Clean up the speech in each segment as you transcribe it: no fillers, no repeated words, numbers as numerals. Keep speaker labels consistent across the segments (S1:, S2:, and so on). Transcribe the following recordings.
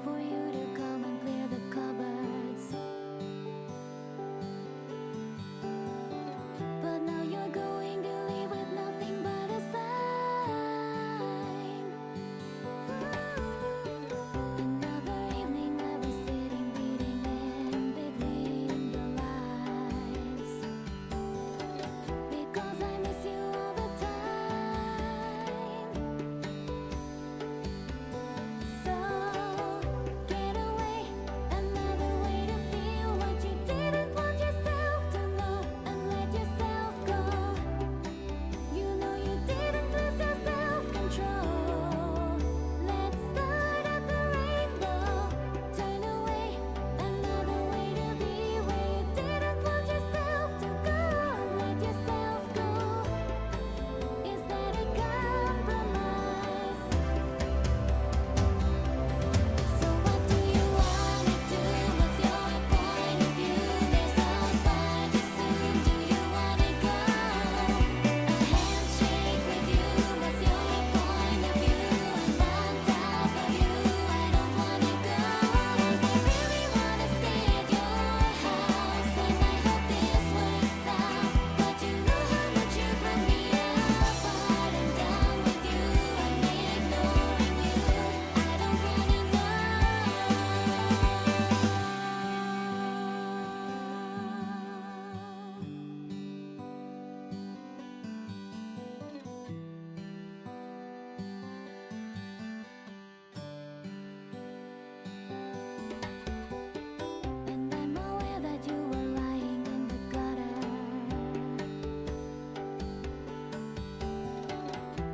S1: for you to come and clear the cupboards. But now you're going to leave with nothing but a sign. Another evening I'll be sitting reading in between your lines, because I miss you all the time. So get away, another way to feel what you didn't want yourself to know, and let yourself go. You know you didn't lose your self-control. Let's start at the rainbow. Turn away, another way to be where you didn't want yourself to go. Let yourself go. Is that a compromise? So what do you wanna do? What's your point of view? There's no budget soon. Do you wanna go? A handshake with you. What's your point of view? I'm on top of you. I don't wanna go. 'Cause I really wanna stay at your house, and I hope this works out. But you know how much you broke me apart. I'm done with you. I'm ignoring you. I don't wanna know. And I'm aware that you were lying in the gutter,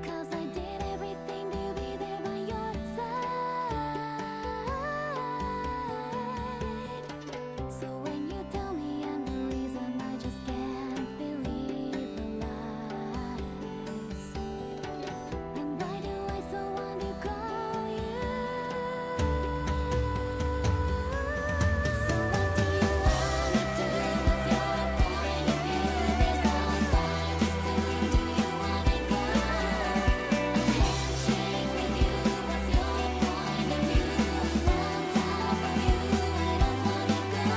S1: 'cause I did everything to be there by your side. So when you tell me I'm the reason, I just can't believe the lies. And why do I so want to call you? So what do you wanna do? What's your point of view? There's no budget soon. Do you wanna go? A handshake with you. What's your point of view? I'm on top of you. I don't wanna go.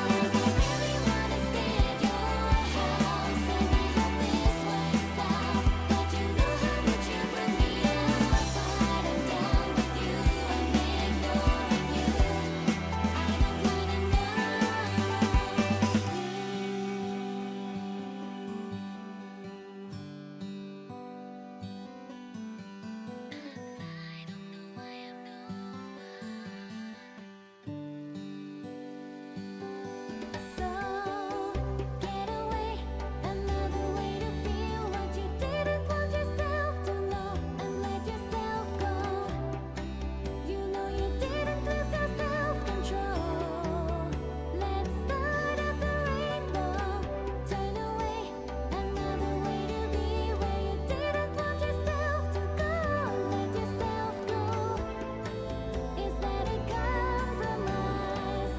S1: 'Cause I really wanna stay at your house, and I hope this works out. But you know how much you broke me apart. I'm done with you. I'm ignoring you. I don't wanna know. I don't know why I'm no one. So get away, another way to feel what you didn't want yourself to know, and let yourself go. You know you didn't lose your self-control. Let's start at the rainbow. Turn away, another way to be where you didn't want yourself to go. Let yourself go. Is that a compromise?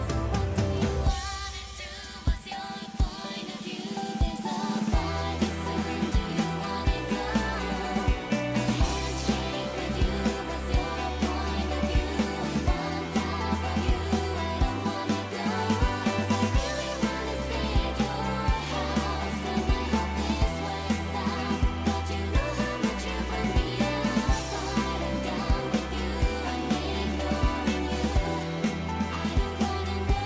S1: So what do you wanna do? What's your point of view? There's no budget soon. Do you wanna go? A handshake with you. What's your point of view? I'm on top of you. I don't wanna go. 'Cause I really wanna stay at your house, and I hope this works out. But you know how much you broke me apart. I'm done with you. I'm ignoring you. I don't wanna know.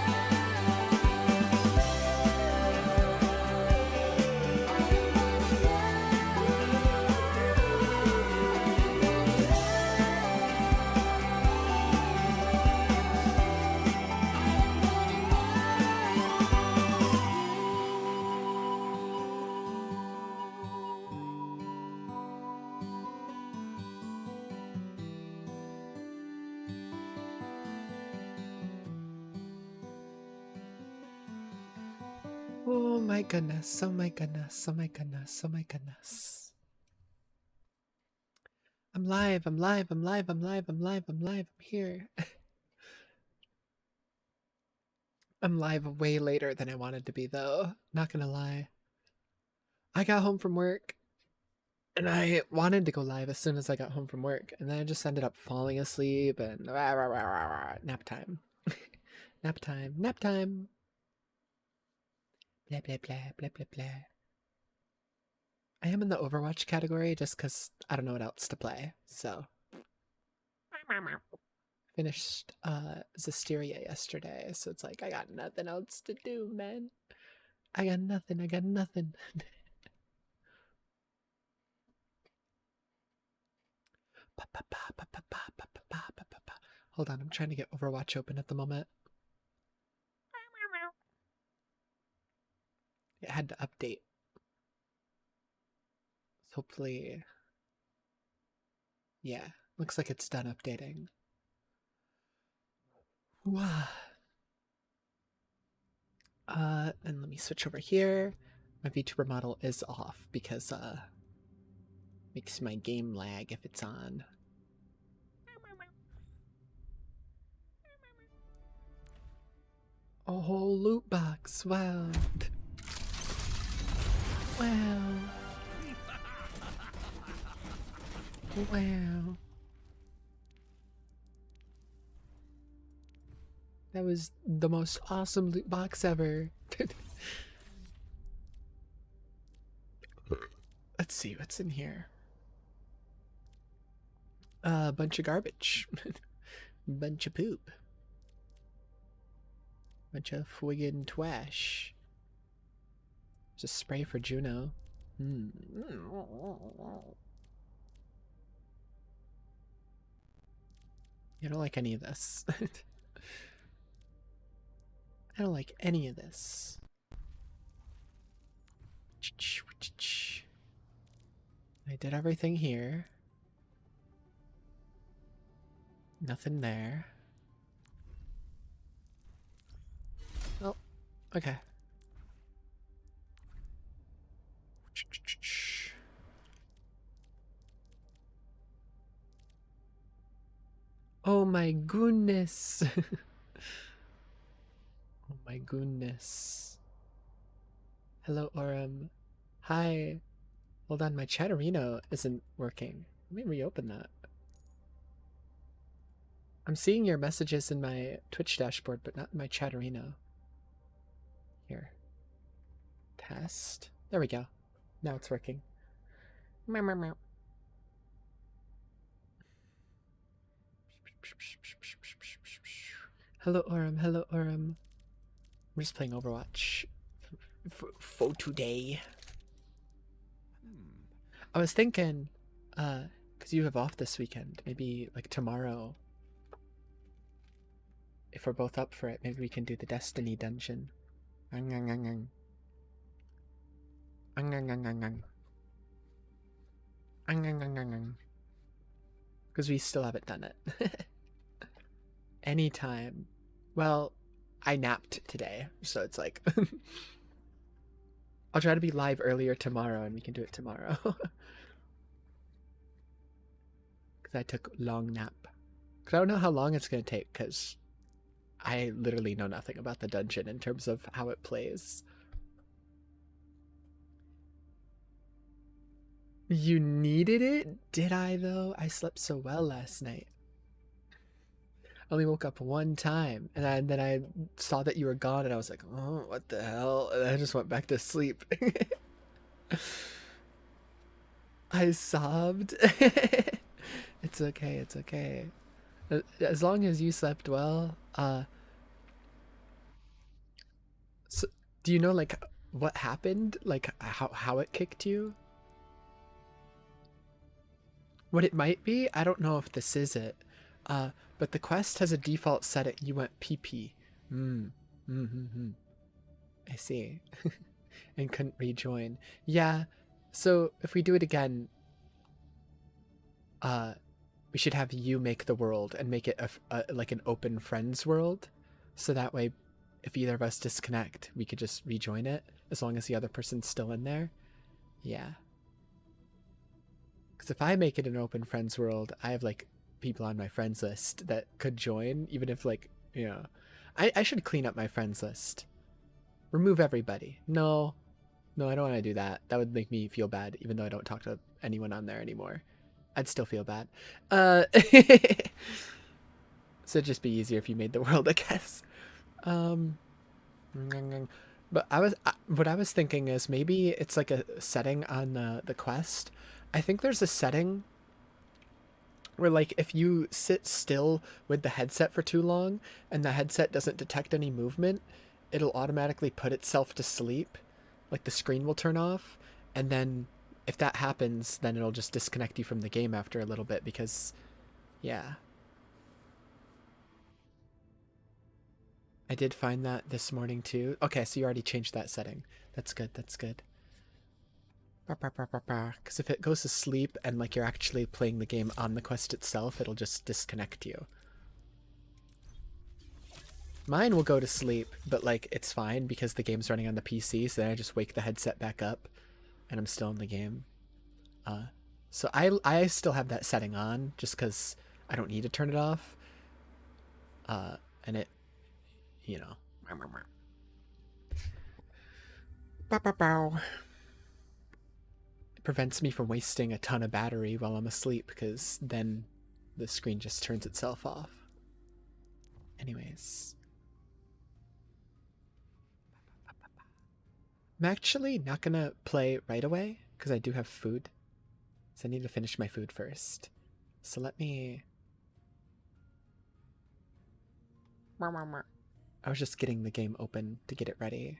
S2: Oh my goodness, oh my goodness, oh my goodness, oh my goodness. I'm live, I'm live, I'm live, I'm live, I'm live, I'm live, I'm here. I'm live way later than I wanted to be though, not gonna lie. I got home from work And I wanted to go live as soon as I got home from work, and then I just ended up falling asleep and nap time. Nap time, nap time. Blah blah blah blah blah blah. I am in the Overwatch category just because I don't know what else to play. So finished Zisteria yesterday, so it's like I got nothing else to do, man. I got nothing. I got nothing. Hold on, I'm trying to get Overwatch open at the moment. It had to update. So hopefully, yeah, looks like it's done updating. And let me switch over here. My VTuber model is off because makes my game lag if it's on. A whole loot box. Wow. Wow. Wow. That was the most awesome loot box ever. Let's see what's in here. A bunch of garbage. Bunch of poop. Bunch of friggin' twash. Just spray for Juno. I don't like any of this. I don't like any of this. I did everything here. Nothing there. Oh, okay. Oh my goodness. Oh my goodness. Hello, Orem. Hi. Hold on, my Chatterino isn't working. Let me reopen that. I'm seeing your messages in my Twitch dashboard, but not in my Chatterino. Here. Test. There we go. Now it's working. Meow, meow, meow. Hello, Orem. Hello, Orem. I'm just playing Overwatch for today. I was thinking, because you have off this weekend, maybe like tomorrow, if we're both up for it, maybe we can do the Destiny dungeon. Because we still haven't done it. Anytime. Well, I napped today, so it's like I'll try to be live earlier tomorrow and we can do it tomorrow. Because I took long nap. Because I don't know how long it's going to take because I literally know nothing about the dungeon in terms of how it plays. You needed it? Did I though? I slept so well last night. I only woke up one time and then I saw that you were gone and I was like, oh, what the hell? And I just went back to sleep. I sobbed. It's okay, it's okay. As long as you slept well, so do you know like what happened? Like how it kicked you? What it might be? I don't know if this is it. But the quest has a default setting. You went PP. I see. And couldn't rejoin. Yeah. So if we do it again, we should have you make the world and make it like an open friends world. So that way, if either of us disconnect, we could just rejoin it as long as the other person's still in there. Yeah. Because if I make it an open friends world, I have like people on my friends list that could join, even if like, you know, I should clean up my friends list. Remove everybody. No. No, I don't want to do that. That would make me feel bad, even though I don't talk to anyone on there anymore. I'd still feel bad. So it'd just be easier if you made the world, I guess. Um, but what I was thinking is maybe it's like a setting on the quest. I think there's a setting where like if you sit still with the headset for too long and the headset doesn't detect any movement, it'll automatically put itself to sleep. Like the screen will turn off, and then if that happens, then it'll just disconnect you from the game after a little bit because yeah. I did find that this morning too. Okay, so you already changed that setting. That's good. That's good. Because if it goes to sleep and like you're actually playing the game on the quest itself, it'll just disconnect you. Mine will go to sleep, but like it's fine because the game's running on the PC, so then I just wake the headset back up and I'm still in the game. Uh, so I still have that setting on just because I don't need to turn it off. And it, you know, it prevents me from wasting a ton of battery while I'm asleep because then the screen just turns itself off. Anyways, I'm actually not gonna play right away because I do have food. So I need to finish my food first. So let me. I was just getting the game open to get it ready.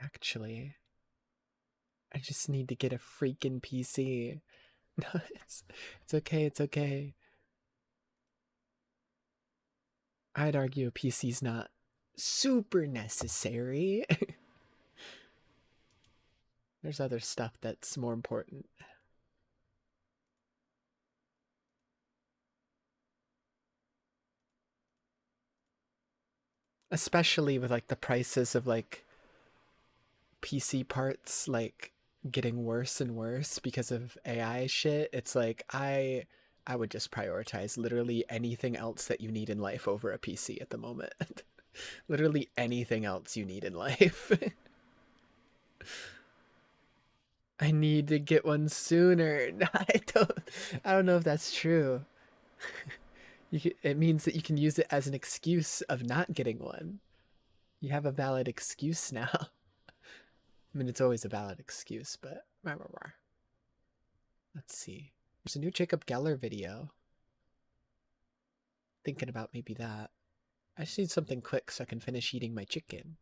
S2: Actually, I just need to get a freaking PC. No, it's okay. It's okay. I'd argue a PC's not super necessary. There's other stuff that's more important. Especially with like the prices of like PC parts like getting worse and worse because of AI shit. It's like I would just prioritize literally anything else that you need in life over a PC at the moment. Literally anything else you need in life. I need to get one sooner. I don't know if that's true. It means that you can use it as an excuse of not getting one. You have a valid excuse now. I mean, it's always a valid excuse, but let's see. There's a new Jacob Geller video. Thinking about maybe that. I just need something quick so I can finish eating my chicken.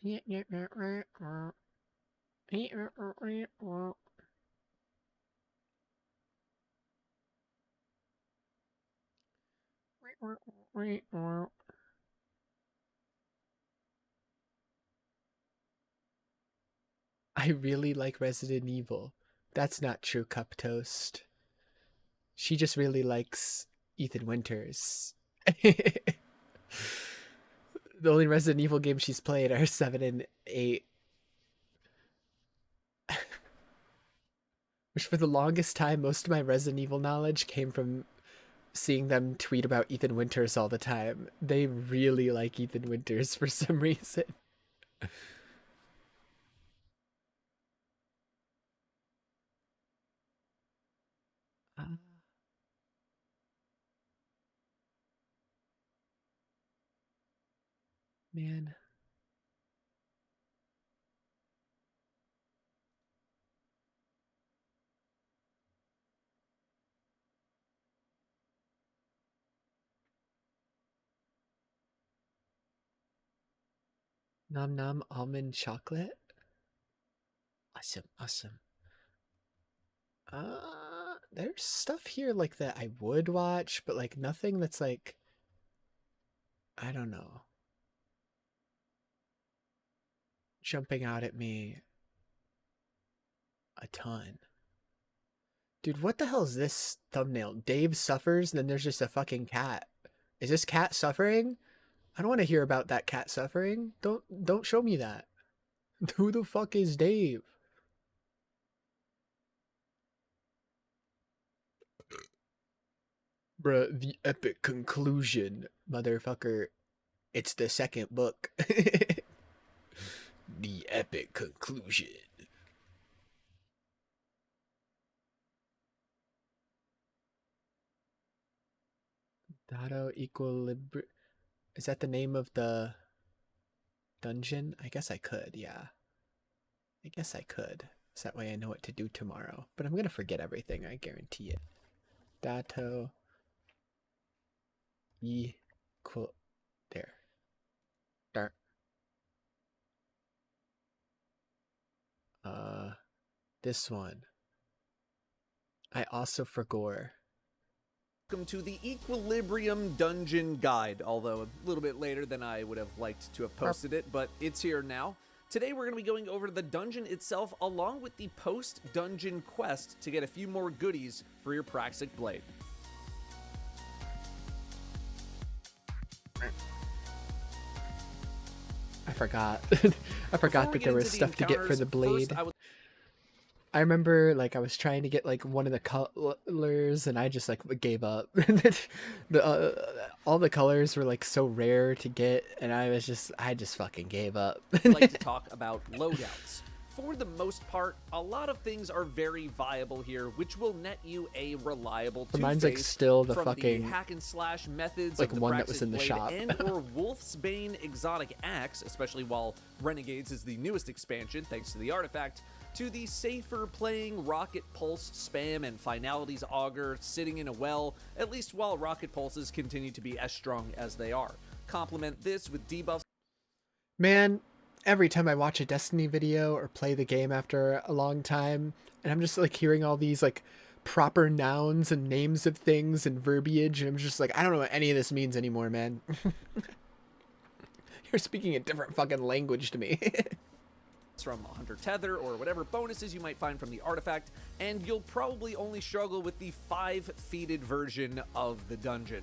S2: Yeah. I really like Resident Evil. That's not true, Cup Toast. She just really likes Ethan Winters. The only Resident Evil games she's played are 7 and 8. Which for the longest time, most of my Resident Evil knowledge came from seeing them tweet about Ethan Winters all the time. They really like Ethan Winters for some reason. Ah, man. Nom nom almond chocolate. Awesome, awesome. There's stuff here like that I would watch, but like nothing that's like I don't know, jumping out at me a ton. Dude, what the hell is this thumbnail? Dave suffers, and then there's just a fucking cat. Is this cat suffering? I don't want to hear about that cat suffering. Don't show me that. Who the fuck is Dave? Bruh, the epic conclusion, motherfucker. It's the second book. The epic conclusion. Dado Equilibri. Is that the name of the dungeon? I guess I could, yeah. I guess I could. So that way I know what to do tomorrow. But I'm gonna forget everything, I guarantee it. Dato equal there. Dark. This one. I also forgot.
S3: Welcome to the Equilibrium Dungeon Guide, although a little bit later than I would have liked to have posted it, but it's here now. Today we're going to be going over the dungeon itself along with the post-dungeon quest to get a few more goodies for your Praxic Blade.
S2: I forgot. I forgot that there was stuff to get for the blade.
S3: First,
S2: I remember, like, I was trying to get, like, one of the colors, and I just, like, gave up. All the colors were, like, so rare to get, and I just fucking gave up.
S3: like to talk about loadouts. For the most part, a lot of things are very viable here, which will net you a reliable
S2: But mine's, like, still the
S3: from
S2: fucking
S3: the hack and slash methods
S2: like
S3: of the
S2: one that was
S3: Praxic
S2: in the
S3: Blade
S2: shop.
S3: and or Wolf's Bane exotic axe, especially while Renegades is the newest expansion thanks to the artifact, to the safer playing Rocket Pulse spam and Finalities Augur sitting in a well, at least while Rocket Pulses continue to be as strong as they are. Complement this with debuffs.
S2: Man, every time I watch a Destiny video or play the game after a long time, and I'm just like hearing all these like proper nouns and names of things and verbiage, and I'm just like, I don't know what any of this means anymore, man. You're speaking a different fucking language to me.
S3: From Hunter Tether or whatever bonuses you might find from the artifact, and you'll probably only struggle with the 5-feeted version of the dungeon.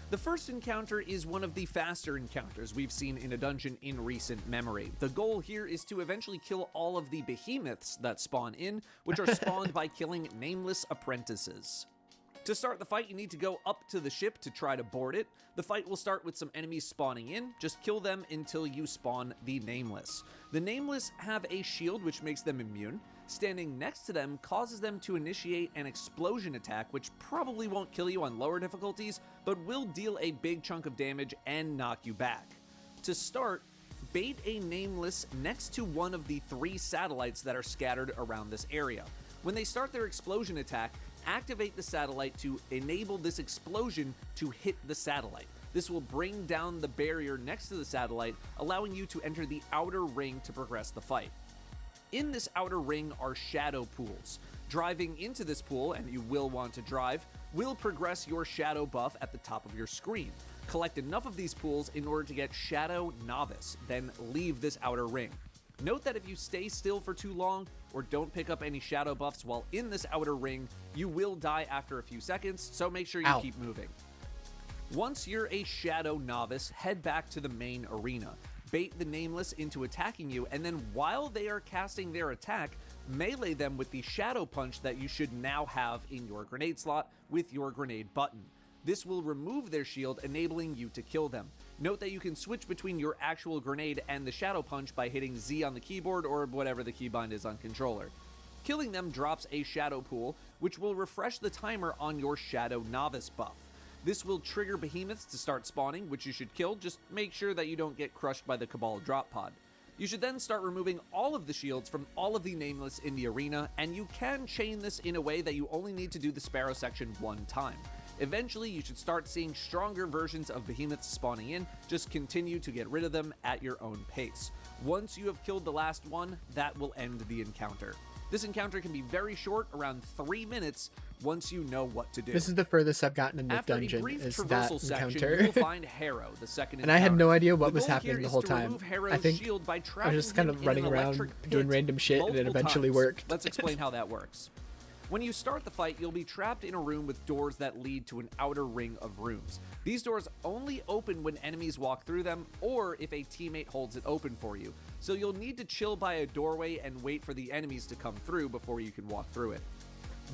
S3: The first encounter is one of the faster encounters we've seen in a dungeon in recent memory. The goal here is to eventually kill all of the behemoths that spawn in, which are spawned by killing nameless apprentices. To start the fight, you need to go up to the ship to try to board it. The fight will start with some enemies spawning in. Just kill them until you spawn the Nameless. The Nameless have a shield which makes them immune. Standing next to them causes them to initiate an explosion attack, which probably won't kill you on lower difficulties, but will deal a big chunk of damage and knock you back. To start, bait a Nameless next to one of the 3 satellites that are scattered around this area. When they start their explosion attack, activate the satellite to enable this explosion to hit the satellite. This will bring down the barrier next to the satellite, allowing you to enter the outer ring to progress the fight. In this outer ring are shadow pools. Driving into this pool, and you will want to drive, will progress your shadow buff at the top of your screen. Collect enough of these pools in order to get Shadow Novice, then leave this outer ring. Note that if you stay still for too long, or don't pick up any shadow buffs while in this outer ring, you will die after a few seconds, so make sure you keep moving. Once you're a Shadow Novice, head back to the main arena. Bait the Nameless into attacking you, and then while they are casting their attack, melee them with the Shadow Punch that you should now have in your grenade slot with your grenade button. This will remove their shield, enabling you to kill them. Note that you can switch between your actual grenade and the Shadow Punch by hitting Z on the keyboard or whatever the keybind is on controller. Killing them drops a Shadow Pool, which will refresh the timer on your Shadow Novice buff. This will trigger behemoths to start spawning, which you should kill. Just make sure that you don't get crushed by the Cabal drop pod. You should then start removing all of the shields from all of the Nameless in the arena, and you can chain this in a way that you only need to do the Sparrow section one time. Eventually, you should start seeing stronger versions of behemoths spawning in. Just continue to get rid of them at your own pace. Once you have killed the last one, that will end the encounter. This encounter can be very short, around 3 minutes, once you know what to do.
S2: This is the furthest I've gotten in the
S3: After
S2: dungeon,
S3: a brief
S2: is
S3: traversal
S2: that
S3: section,
S2: encounter.
S3: you will find Harrow, the second
S2: And I had no idea what
S3: The
S2: was
S3: goal
S2: happening
S3: here
S2: the
S3: is
S2: whole
S3: to
S2: time.
S3: remove
S2: I
S3: Harrow's
S2: think
S3: shield by
S2: I was
S3: trapping
S2: just kind
S3: him
S2: of
S3: in
S2: running
S3: an
S2: around
S3: electric
S2: doing
S3: pit
S2: random shit, and it
S3: multiple
S2: eventually
S3: times.
S2: worked.
S3: Let's explain how that works. When you start the fight, you'll be trapped in a room with doors that lead to an outer ring of rooms. These doors only open when enemies walk through them, or if a teammate holds it open for you. So you'll need to chill by a doorway and wait for the enemies to come through before you can walk through it.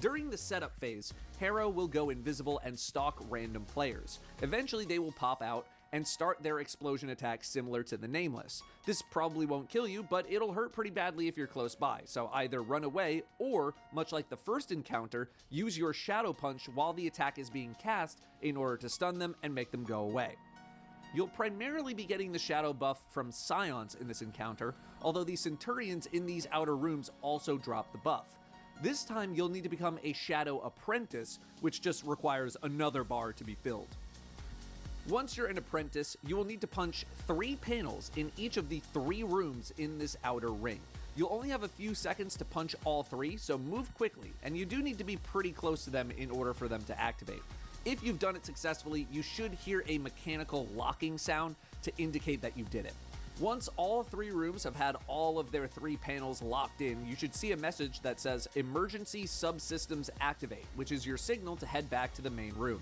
S3: During the setup phase, Harrow will go invisible and stalk random players. Eventually they will pop out and start their explosion attack similar to the Nameless. This probably won't kill you, but it'll hurt pretty badly if you're close by, so either run away or, much like the first encounter, use your Shadow Punch while the attack is being cast in order to stun them and make them go away. You'll primarily be getting the Shadow buff from Scions in this encounter, although the Centurions in these outer rooms also drop the buff. This time you'll need to become a Shadow Apprentice, which just requires another bar to be filled. Once you're an apprentice, you will need to punch 3 panels in each of the 3 rooms in this outer ring. You'll only have a few seconds to punch all 3, so move quickly, and you do need to be pretty close to them in order for them to activate. If you've done it successfully, you should hear a mechanical locking sound to indicate that you did it. Once all 3 rooms have had all of their 3 panels locked in, you should see a message that says Emergency Subsystems Activate, which is your signal to head back to the main room.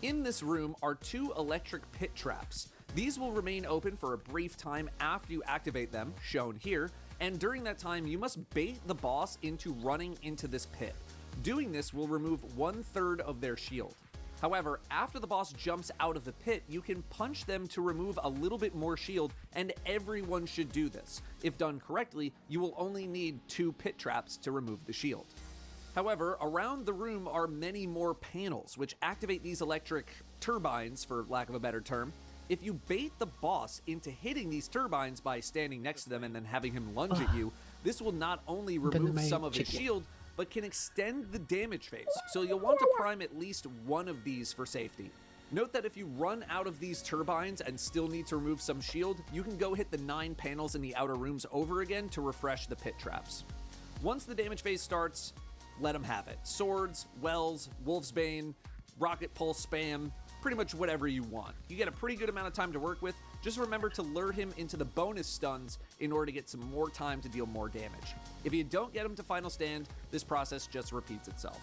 S3: In this room are 2 electric pit traps. These will remain open for a brief time after you activate them, shown here, and during that time you must bait the boss into running into this pit. Doing this will remove 1/3 of their shield. However, after the boss jumps out of the pit, you can punch them to remove a little bit more shield, and everyone should do this. If done correctly, you will only need 2 pit traps to remove the shield. However, around the room are many more panels, which activate these electric turbines, for lack of a better term. If you bait the boss into hitting these turbines by standing next to them and then having him lunge at you, this will not only remove some of his shield, but can extend the damage phase, so you'll want to prime at least one of these for safety. Note that if you run out of these turbines and still need to remove some shield, you can go hit the 9 panels in the outer rooms over again to refresh the pit traps. Once the damage phase starts, let them have it. Swords, Wells, Wolfsbane, Rocket Pulse spam, pretty much whatever you want. You get a pretty good amount of time to work with. Just remember to lure him into the bonus stuns in order to get some more time to deal more damage. If you don't get him to final stand, this process just repeats itself.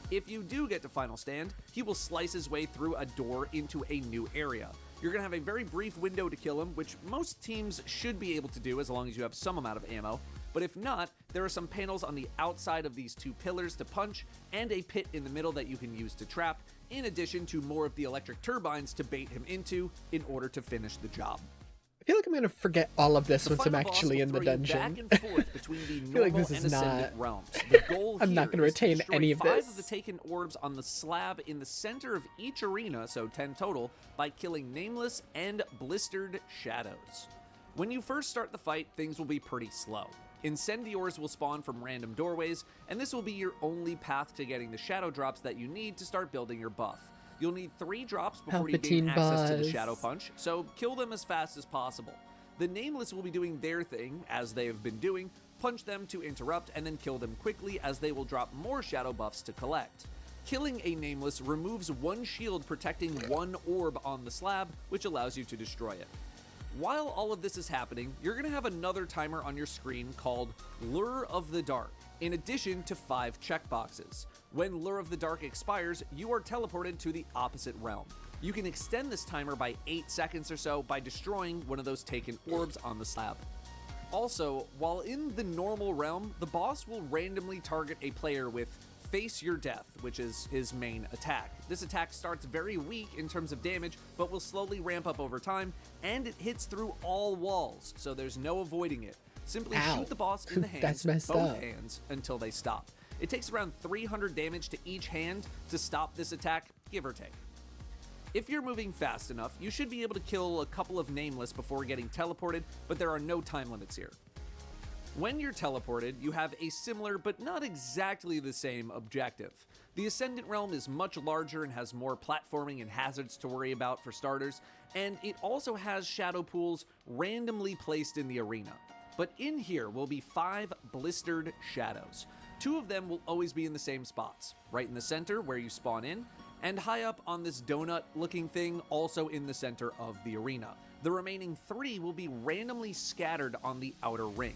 S3: If you do get to final stand, he will slice his way through a door into a new area. You're going to have a very brief window to kill him, which most teams should be able to do as long as you have some amount of ammo. But if not, there are some panels on the outside of these 2 pillars to punch, and a pit in the middle that you can use to trap, in addition to more of the electric turbines to bait him into in order to finish the job.
S2: I feel like I'm gonna forget all of this
S3: The
S2: once I'm
S3: final boss
S2: actually
S3: will
S2: in the
S3: throw you
S2: dungeon.
S3: Back and forth between the
S2: feel like
S3: normal
S2: this is
S3: and ascendant
S2: not-
S3: realms. The goal
S2: I'm not
S3: here
S2: gonna
S3: is to
S2: retain
S3: destroy
S2: any of
S3: 5
S2: this.
S3: of the taken orbs on the slab in the center of each arena, so 10 total, by killing Nameless and Blistered Shadows. When you first start the fight, things will be pretty slow. Incendiors will spawn from random doorways, and this will be your only path to getting the shadow drops that you need to start building your buff. You'll need 3 drops before you gain
S2: Palpatine
S3: access to the
S2: buzz.
S3: Shadow Punch, so kill them as fast as possible. The Nameless will be doing their thing, as they have been doing, punch them to interrupt, and then kill them quickly as they will drop more shadow buffs to collect. Killing a Nameless removes 1 shield protecting 1 orb on the slab, which allows you to destroy it. While all of this is happening, you're going to have another timer on your screen called Lure of the Dark, in addition to 5 checkboxes. When Lure of the Dark expires, you are teleported to the opposite realm. You can extend this timer by 8 seconds or so by destroying one of those taken orbs on the slab. Also, while in the normal realm, the boss will randomly target a player with Face Your Death, which is his main attack. This attack starts very weak in terms of damage, but will slowly ramp up over time, and it hits through all walls, so there's no avoiding it. Simply
S2: Ow.
S3: shoot the boss in the
S2: That's
S3: hands,
S2: messed
S3: both
S2: up.
S3: hands, until they stop. It takes around 300 damage to each hand to stop this attack, give or take. If you're moving fast enough, you should be able to kill a couple of Nameless before getting teleported, but there are no time limits here. When you're teleported, you have a similar but not exactly the same objective. The Ascendant Realm is much larger and has more platforming and hazards to worry about for starters, and it also has shadow pools randomly placed in the arena. But in here will be 5 blistered shadows. 2 of them will always be in the same spots, right in the center where you spawn in, and high up on this donut-looking thing also in the center of the arena. The remaining 3 will be randomly scattered on the outer ring.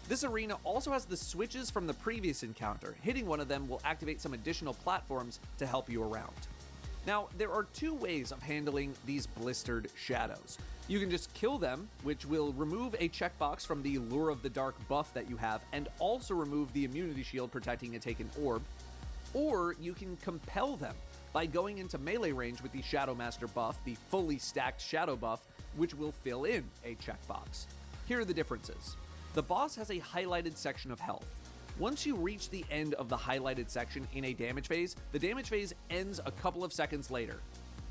S3: This arena also has the switches from the previous encounter. Hitting one of them will activate some additional platforms to help you around. Now, there are 2 ways of handling these blistered shadows. You can just kill them, which will remove a checkbox from the Lure of the Dark buff that you have, and also remove the immunity shield protecting a taken orb. Or you can compel them by going into melee range with the Shadow Master buff, the fully stacked Shadow buff, which will fill in a checkbox. Here are the differences. The boss has a highlighted section of health. Once you reach the end of the highlighted section in a damage phase, the damage phase ends a couple of seconds later.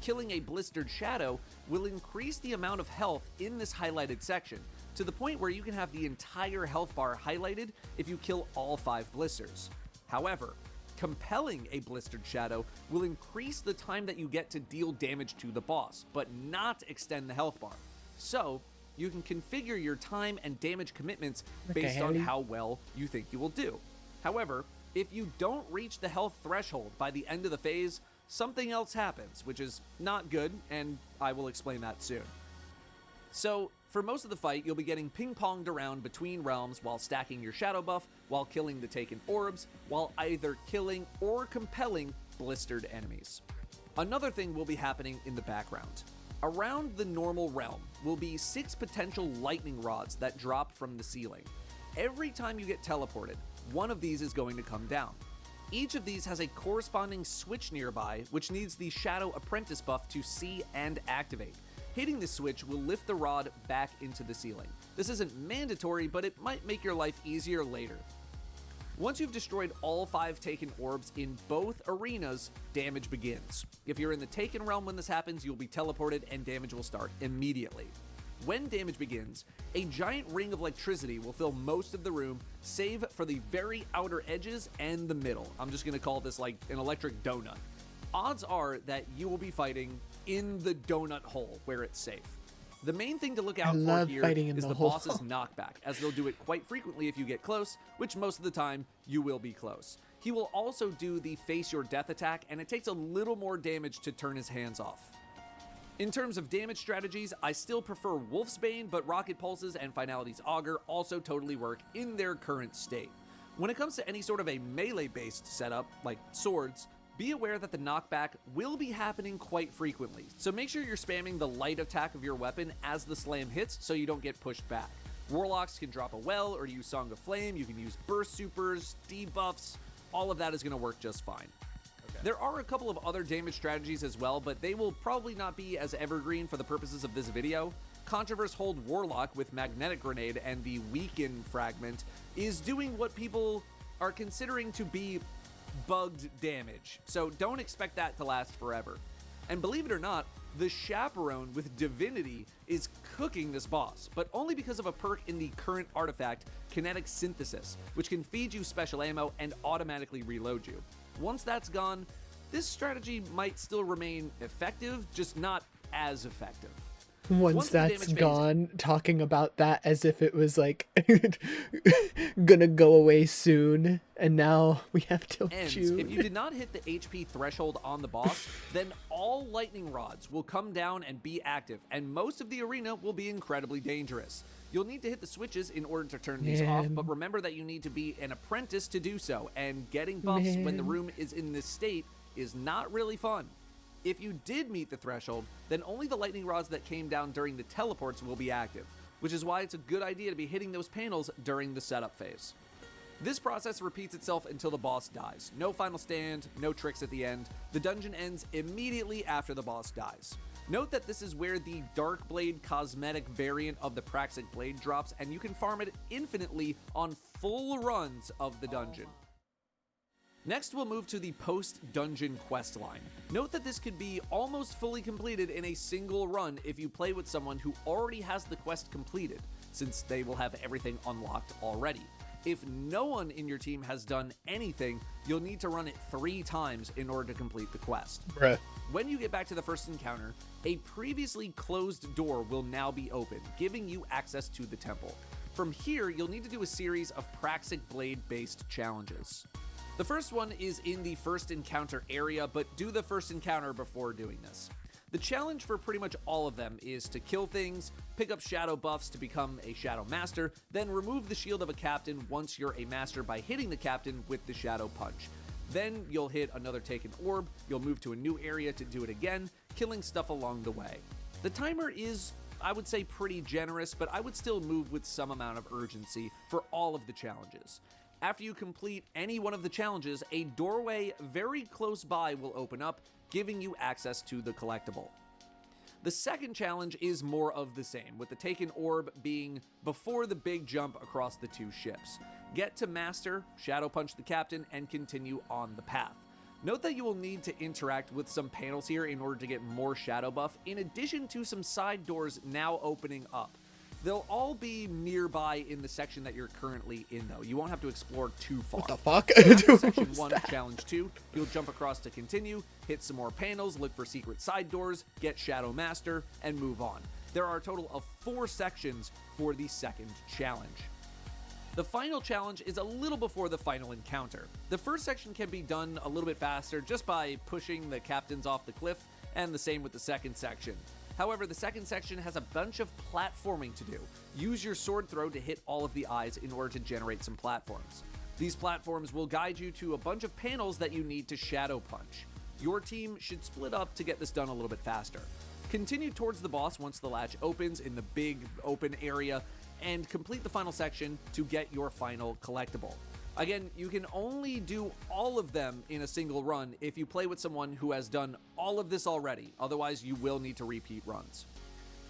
S3: Killing a blistered shadow will increase the amount of health in this highlighted section to the point where you can have the entire health bar highlighted if you kill all 5 blisters. However, compelling a blistered shadow will increase the time that you get to deal damage to the boss, but not extend the health bar. So, you can configure your time and damage commitments based on how well you think you will do. However, if you don't reach the health threshold by the end of the phase, something else happens, which is not good, and I will explain that soon. So, for most of the fight, you'll be getting ping-ponged around between realms while stacking your shadow buff, while killing the taken orbs, while either killing or compelling blistered enemies. Another thing will be happening in the background. Around the normal realm will be 6 potential lightning rods that drop from the ceiling. Every time you get teleported, one of these is going to come down. Each of these has a corresponding switch nearby, which needs the Shadow Apprentice buff to see and activate. Hitting this switch will lift the rod back into the ceiling. This isn't mandatory, but it might make your life easier later. Once you've destroyed all 5 taken orbs in both arenas, damage begins. If you're in the taken realm when this happens, you'll be teleported and damage will start immediately. When damage begins, a giant ring of electricity will fill most of the room, save for the very outer edges and the middle. I'm just gonna call this like an electric donut. Odds are that you will be fighting in the donut hole where it's safe. The main thing to look out for here is the boss's knockback, as they'll do it quite frequently if you get close, which most of the time you will be close. He will also do the face your death attack, and it takes a little more damage to turn his hands off. In terms of damage strategies, I still prefer Wolfsbane, but Rocket Pulses and Finality's Augur also totally work in their current state. When it comes to any sort of a melee-based setup, like swords, be aware that the knockback will be happening quite frequently, so make sure you're spamming the light attack of your weapon as the slam hits so you don't get pushed back. Warlocks can drop a well or use Song of Flame, you can use burst supers, debuffs, all of that is going to work just fine. There are a couple of other damage strategies as well, but they will probably not be as evergreen for the purposes of this video. Controverse Hold Warlock with Magnetic Grenade and the Weaken Fragment is doing what people are considering to be bugged damage, so don't expect that to last forever. And believe it or not, the Chaperone with Divinity is cooking this boss, but only because of a perk in the current artifact, Kinetic Synthesis, which can feed you special ammo and automatically reload you. Once that's gone, this strategy might still remain effective, just not as effective.
S2: Once that's gone, talking about that as if it was like gonna go away soon, and now we have till June.
S3: If you did not hit the HP threshold on the boss, then all lightning rods will come down and be active, and most of the arena will be incredibly dangerous. You'll need to hit the switches in order to turn these off, but remember that you need to be an apprentice to do so, and getting buffs when the room is in this state is not really fun. If you did meet the threshold, then only the lightning rods that came down during the teleports will be active, which is why it's a good idea to be hitting those panels during the setup phase. This process repeats itself until the boss dies. No final stand, no tricks at the end. The dungeon ends immediately after the boss dies. Note that this is where the Dark Blade cosmetic variant of the Praxic Blade drops, and you can farm it infinitely on full runs of the dungeon. Next, we'll move to the post-dungeon quest line. Note that this could be almost fully completed in a single run if you play with someone who already has the quest completed, since they will have everything unlocked already. If no one in your team has done anything, you'll need to run it 3 times in order to complete the quest.
S2: Bruh.
S3: When you get back to the first encounter, a previously closed door will now be open, giving you access to the temple. From here, you'll need to do a series of Praxic Blade-based challenges. The first one is in the first encounter area, but do the first encounter before doing this. The challenge for pretty much all of them is to kill things, pick up shadow buffs to become a shadow master, then remove the shield of a captain once you're a master by hitting the captain with the shadow punch. Then you'll hit another taken orb, you'll move to a new area to do it again, killing stuff along the way. The timer is, I would say, pretty generous, but I would still move with some amount of urgency for all of the challenges. After you complete any one of the challenges, a doorway very close by will open up, giving you access to the collectible. The second challenge is more of the same, with the taken orb being before the big jump across the two ships. Get to master, shadow punch the captain, and continue on the path. Note that you will need to interact with some panels here in order to get more shadow buff, in addition to some side doors now opening up. They'll all be nearby in the section that you're currently in, though. You won't have to explore too far.
S2: What the fuck?
S3: After section 1 of Challenge 2, you'll jump across to continue, hit some more panels, look for secret side doors, get Shadow Master, and move on. There are a total of 4 sections for the second challenge. The final challenge is a little before the final encounter. The first section can be done a little bit faster just by pushing the captains off the cliff, and the same with the second section. However, the second section has a bunch of platforming to do. Use your sword throw to hit all of the eyes in order to generate some platforms. These platforms will guide you to a bunch of panels that you need to shadow punch. Your team should split up to get this done a little bit faster. Continue towards the boss once the latch opens in the big open area, and complete the final section to get your final collectible. Again, you can only do all of them in a single run if you play with someone who has done all of this already, otherwise you will need to repeat runs.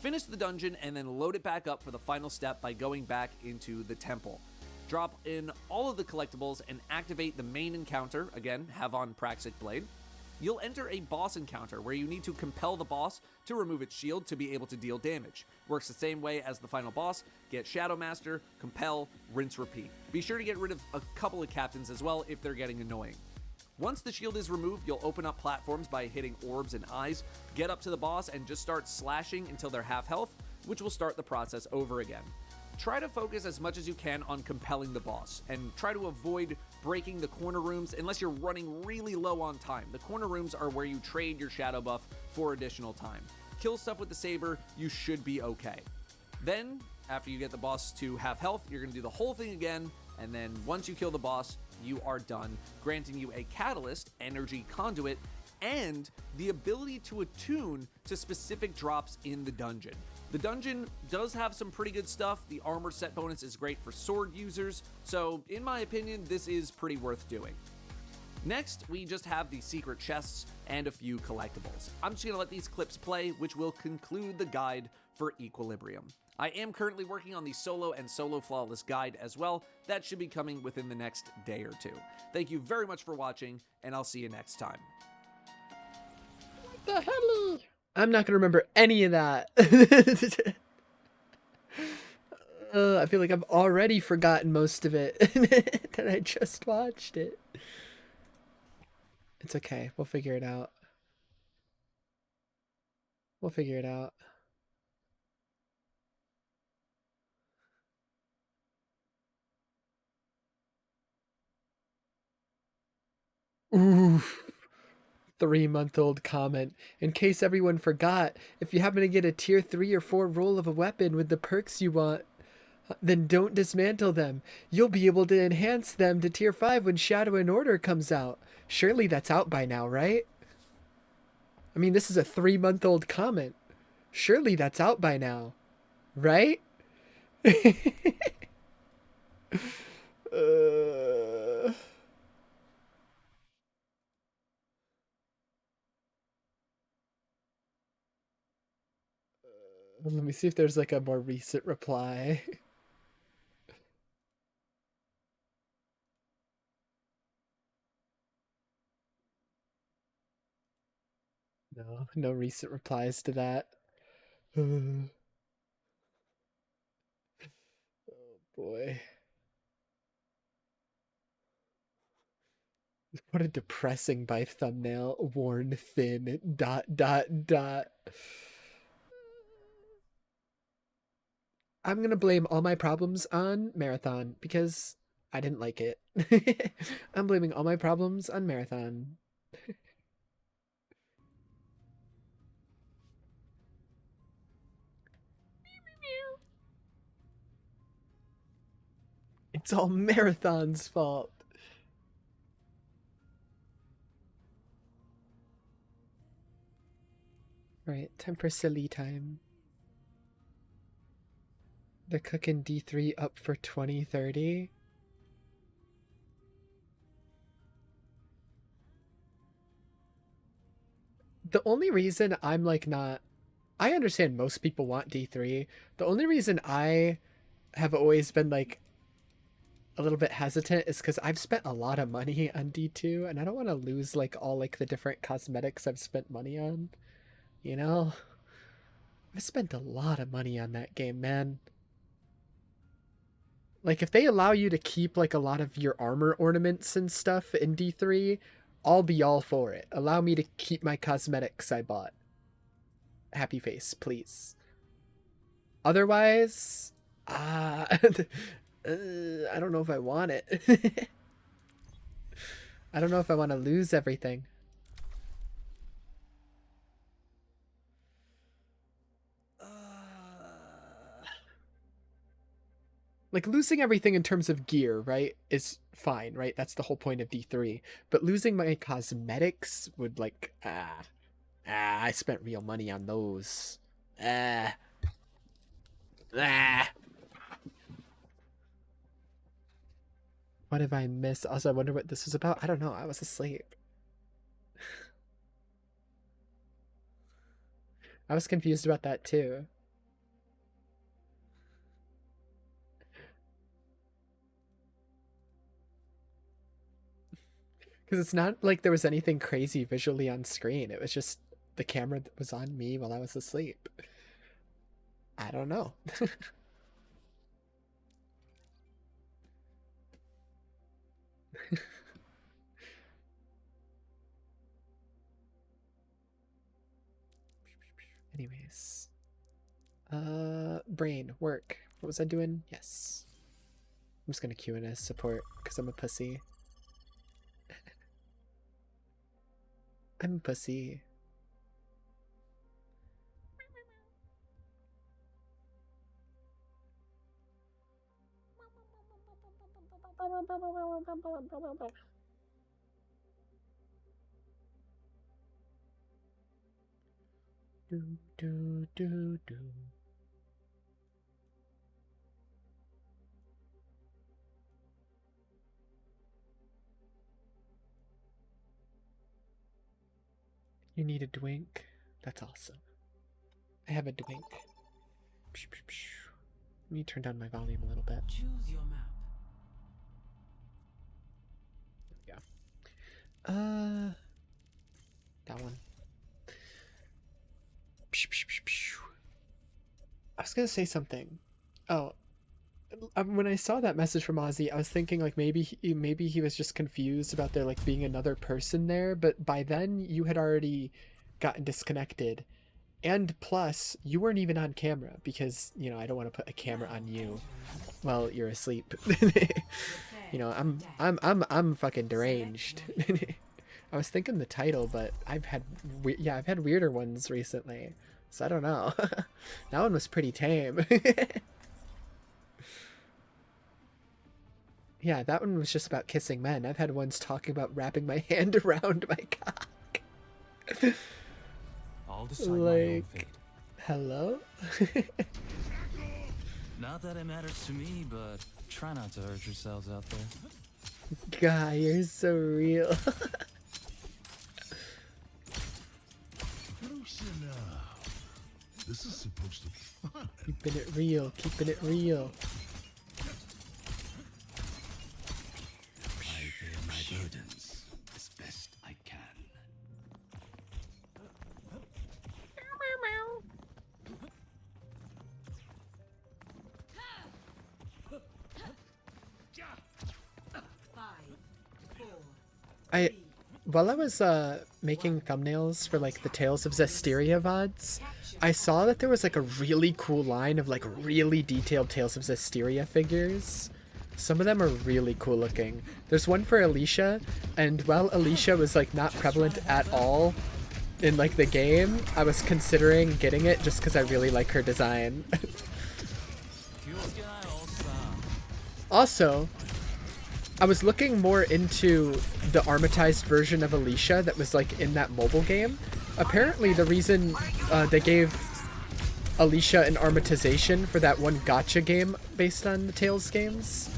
S3: Finish the dungeon and then load it back up for the final step by going back into the temple. Drop in all of the collectibles and activate the main encounter, again, have on Praxic Blade. You'll enter a boss encounter where you need to compel the boss to remove its shield to be able to deal damage. Works the same way as the final boss. Get Shadow Master, compel, rinse, repeat. Be sure to get rid of a couple of captains as well if they're getting annoying. Once the shield is removed, you'll open up platforms by hitting orbs and eyes, get up to the boss and just start slashing until they're half health, which will start the process over again. Try to focus as much as you can on compelling the boss, and try to avoid breaking the corner rooms unless you're running really low on time. The corner rooms are where you trade your shadow buff for additional time. Kill stuff with the saber, you should be okay. Then, after you get the boss to half health, you're going to do the whole thing again, and then once you kill the boss, you are done, granting you a catalyst, energy conduit, and the ability to attune to specific drops in the dungeon. The dungeon does have some pretty good stuff. The armor set bonus is great for sword users, so in my opinion, this is pretty worth doing. Next, we just have the secret chests and a few collectibles. I'm just going to let these clips play, which will conclude the guide for Equilibrium. I am currently working on the solo and solo flawless guide as well. That should be coming within the next day or two. Thank you very much for watching, and I'll see you next time.
S2: The hell? I'm not gonna remember any of that. I feel like I've already forgotten most of it, and I just watched it. It's okay. We'll figure it out. We'll figure it out. Ooh. 3-month-old comment. In case everyone forgot, if you happen to get a tier 3 or 4 roll of a weapon with the perks you want, then don't dismantle them. You'll be able to enhance them to tier 5 when Shadow and Order comes out. Surely that's out by now, right? I mean, this is a 3-month-old comment. Surely that's out by now, right? Let me see if there's like a more recent reply. No recent replies to that. Oh boy. What a depressing by thumbnail. Worn thin. ... I'm gonna blame all my problems on Marathon because I didn't like it. I'm blaming all my problems on Marathon. It's all Marathon's fault. Right, time for silly time. They're cooking D3 up for 2030. The only reason I'm like not, I understand most people want D3. The only reason I have always been like a little bit hesitant is because I've spent a lot of money on D2 and I don't want to lose like all like the different cosmetics I've spent money on. You know? I spent a lot of money on that game, man. Like if they allow you to keep like a lot of your armor ornaments and stuff in D3, I'll be all for it. Allow me to keep my cosmetics I bought. Happy face, please. Otherwise, I don't know if I want it. I don't know if I want to lose everything. Like losing everything in terms of gear, right, is fine, right? That's the whole point of D3. But losing my cosmetics would like, I spent real money on those. What have I missed? Also, I wonder what this was about. I don't know. I was asleep. I was confused about that too. Because it's not like there was anything crazy visually on screen. It was just the camera that was on me while I was asleep. I don't know. Anyways. Brain, work. What was I doing? Yes. I'm just gonna queue in as support because I'm a pussy. I'm a pussy. Do do do do. You need a drink? That's awesome. I have a drink. Let me turn down my volume a little bit.
S4: Choose your map.
S2: Yeah. That one. I was gonna say something. Oh, when I saw that message from Ozzy, I was thinking like maybe he was just confused about there like being another person there, but by then you had already gotten disconnected, and plus you weren't even on camera because you know I don't want to put a camera on you while you're asleep. You know I'm fucking deranged. I was thinking the title, but I've had weirder ones recently, so I don't know. That one was pretty tame. Yeah, that one was just about kissing men. I've had ones talking about wrapping my hand around my cock.
S4: I'll decide my own
S2: Like,
S4: fate.
S2: hello?
S4: Not that it matters to me, but try not to hurt yourselves out there.
S2: God, you're so real.
S5: Loosen up. This is supposed to be fun.
S2: Keeping it real, keeping it real.
S4: I bear my burdens as best I can.
S2: While I was making thumbnails for like the Tales of Zestiria VODs, I saw that there was like a really cool line of like really detailed Tales of Zestiria figures. Some of them are really cool looking. There's one for Alicia, and while Alicia was like not prevalent at all in like the game, I was considering getting it just because I really like her design. Also, I was looking more into the armatized version of Alicia that was like in that mobile game. Apparently the reason they gave Alicia an armatization for that one gacha game based on the Tales games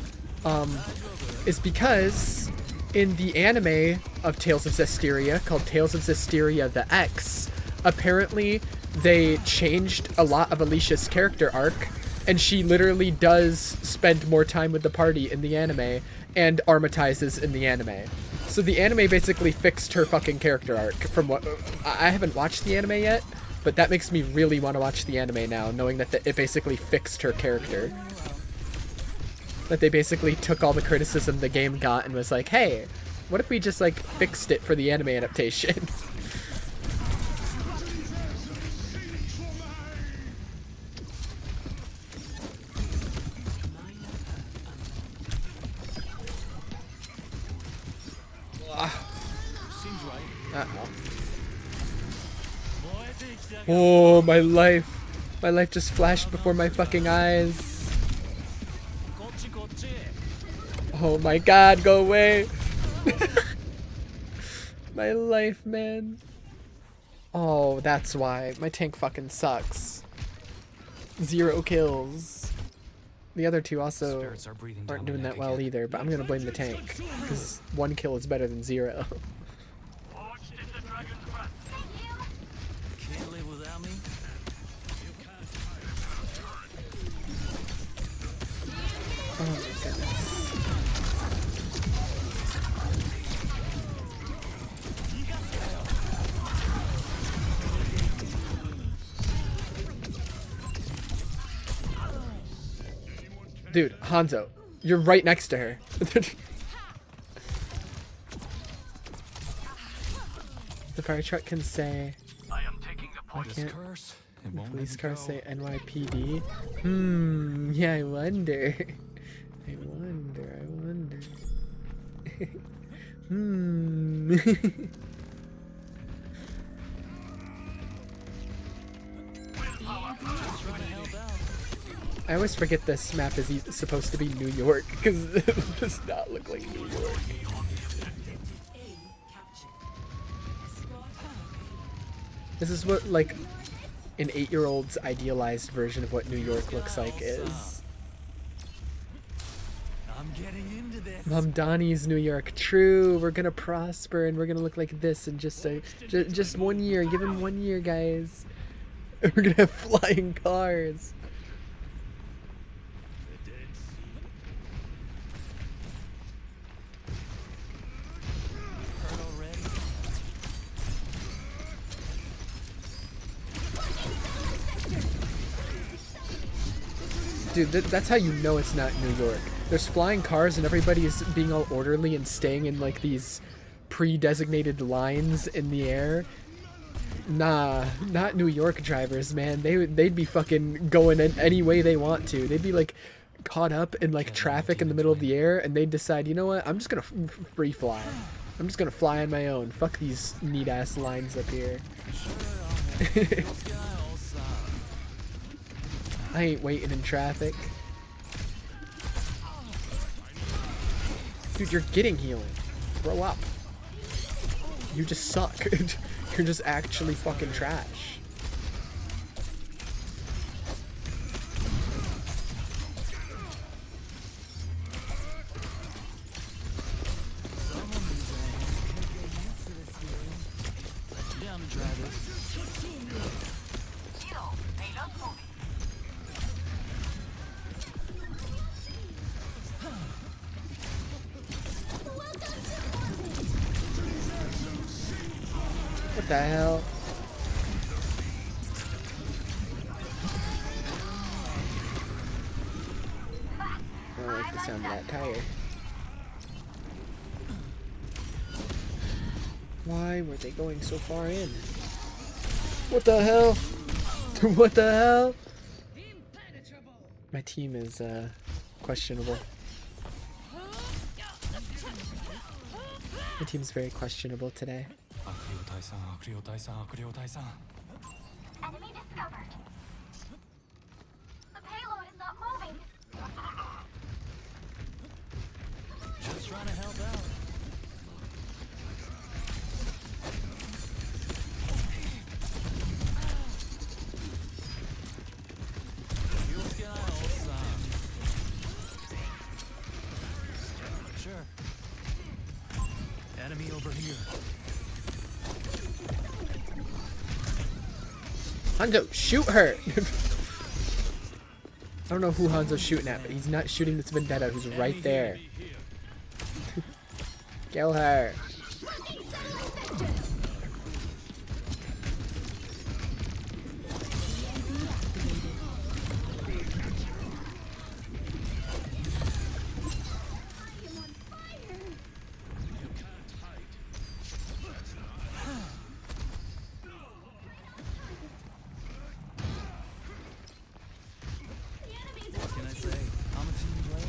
S2: is because in the anime of Tales of Zestiria, called Tales of Zestiria the X, apparently they changed a lot of Alicia's character arc, and she literally does spend more time with the party in the anime and armatizes in the anime. So the anime basically fixed her fucking character arc. From what I haven't watched the anime yet, but that makes me really want to watch the anime now, knowing that it basically fixed her character. That they basically took all the criticism the game got and was like, hey, what if we just like fixed it for the anime adaptation? Uh-oh. Oh, my life. My life just flashed before my fucking eyes. Oh my god, go away. My life, man. Oh, that's why. My tank fucking sucks. 0 kills. The other two also
S4: Spirits are breathing
S2: aren't
S4: down
S2: doing
S4: my
S2: that
S4: neck
S2: well
S4: again.
S2: either, but I'm gonna blame the tank. Because 1 kill is better than 0.
S4: Can't live without me.
S2: Oh my goodness. Dude, Hanzo, you're right next to her. The fire truck can say, why
S4: This
S2: can't
S4: curse, it
S2: the
S4: won't
S2: police
S4: let me
S2: car
S4: go.
S2: say NYPD? Yeah, I wonder. I wonder. I always forget this map is supposed to be New York, because it does not look like New York. This is what, like, an 8-year-old's idealized version of what New York looks like is.
S4: I'm getting into this.
S2: Mom Donnie's New York. True, we're gonna prosper and we're gonna look like this in just 1 year. Give him 1 year, guys. We're gonna have flying cars.
S4: Hurt already?
S2: Dude, that's how you know it's not New York. There's flying cars and everybody's being all orderly and staying in like these pre-designated lines in the air. Nah, not New York drivers, man. They'd be fucking going in any way they want to. They'd be like caught up in like traffic in the middle of the air, and they'd decide, you know what? I'm just gonna free fly. I'm just gonna fly on my own. Fuck these neat ass lines up here. I ain't waiting in traffic. Dude, you're getting healing. Grow up. You just suck. You're just actually fucking trash.
S4: Down to try this.
S2: What the hell? I don't like the sound of that tire. Why were they going so far in? What the hell? What the hell? My team is questionable. My team's very questionable today.
S1: Enemy discovered. The payload is not moving.
S4: Just trying to help out. Sure.
S2: Hanzo, shoot her! I don't know who Hanzo's shooting at, but he's not shooting this Vendetta who's right there. Kill her.
S4: What can I say? I'm a team player.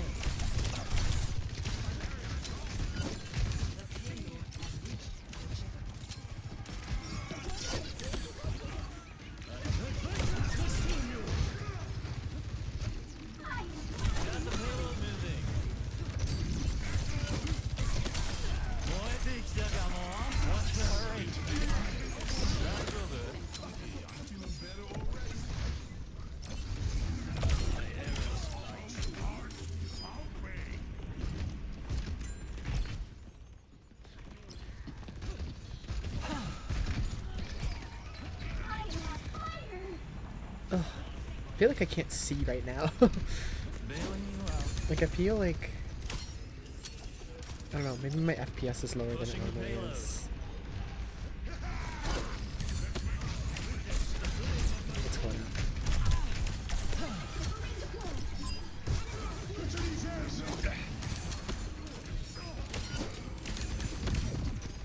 S2: Ugh. I feel like I can't see right now.
S4: Bailing you out.
S2: Like I feel like I don't know, maybe my FPS is lower than it normally is. What's going on?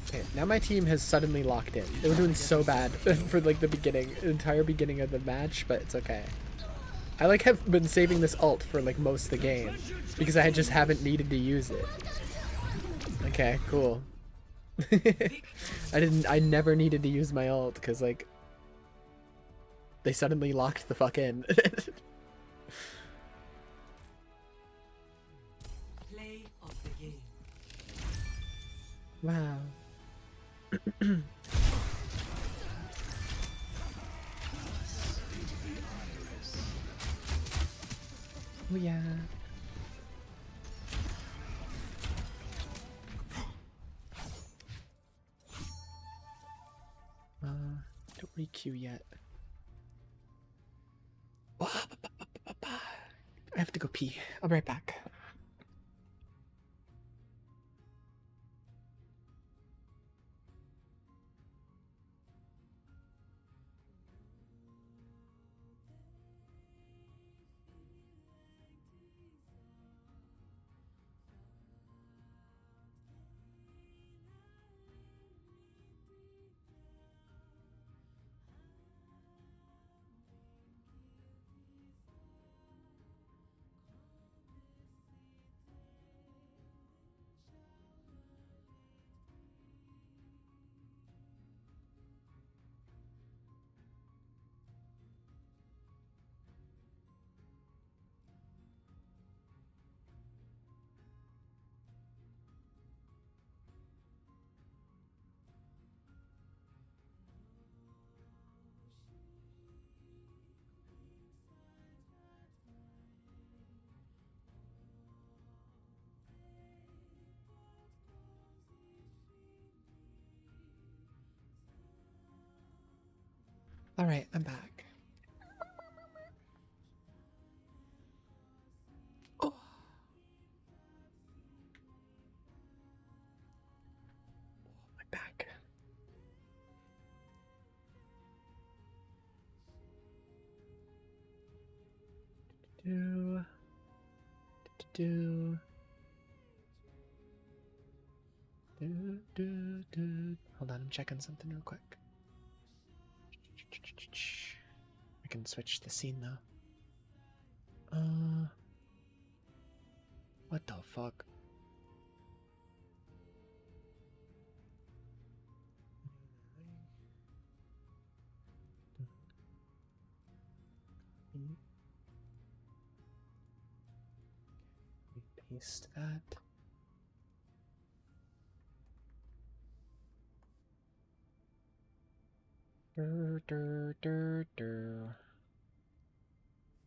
S2: Okay, now my team has suddenly locked in. They were doing so bad for like the entire beginning of the match, but it's okay. I like have been saving this ult for like most of the game because I just haven't needed to use it. Okay, cool. I never needed to use my ult because like they suddenly locked the fuck in.
S6: Play of the game.
S2: Wow. Oh yeah. Don't re-queue yet. I have to go pee. I'll be right back. Alright, I'm back. Oh. My back. Do. Do. Do. Hold on, I'm checking something real quick. I can switch the scene though. What the fuck? Paste that.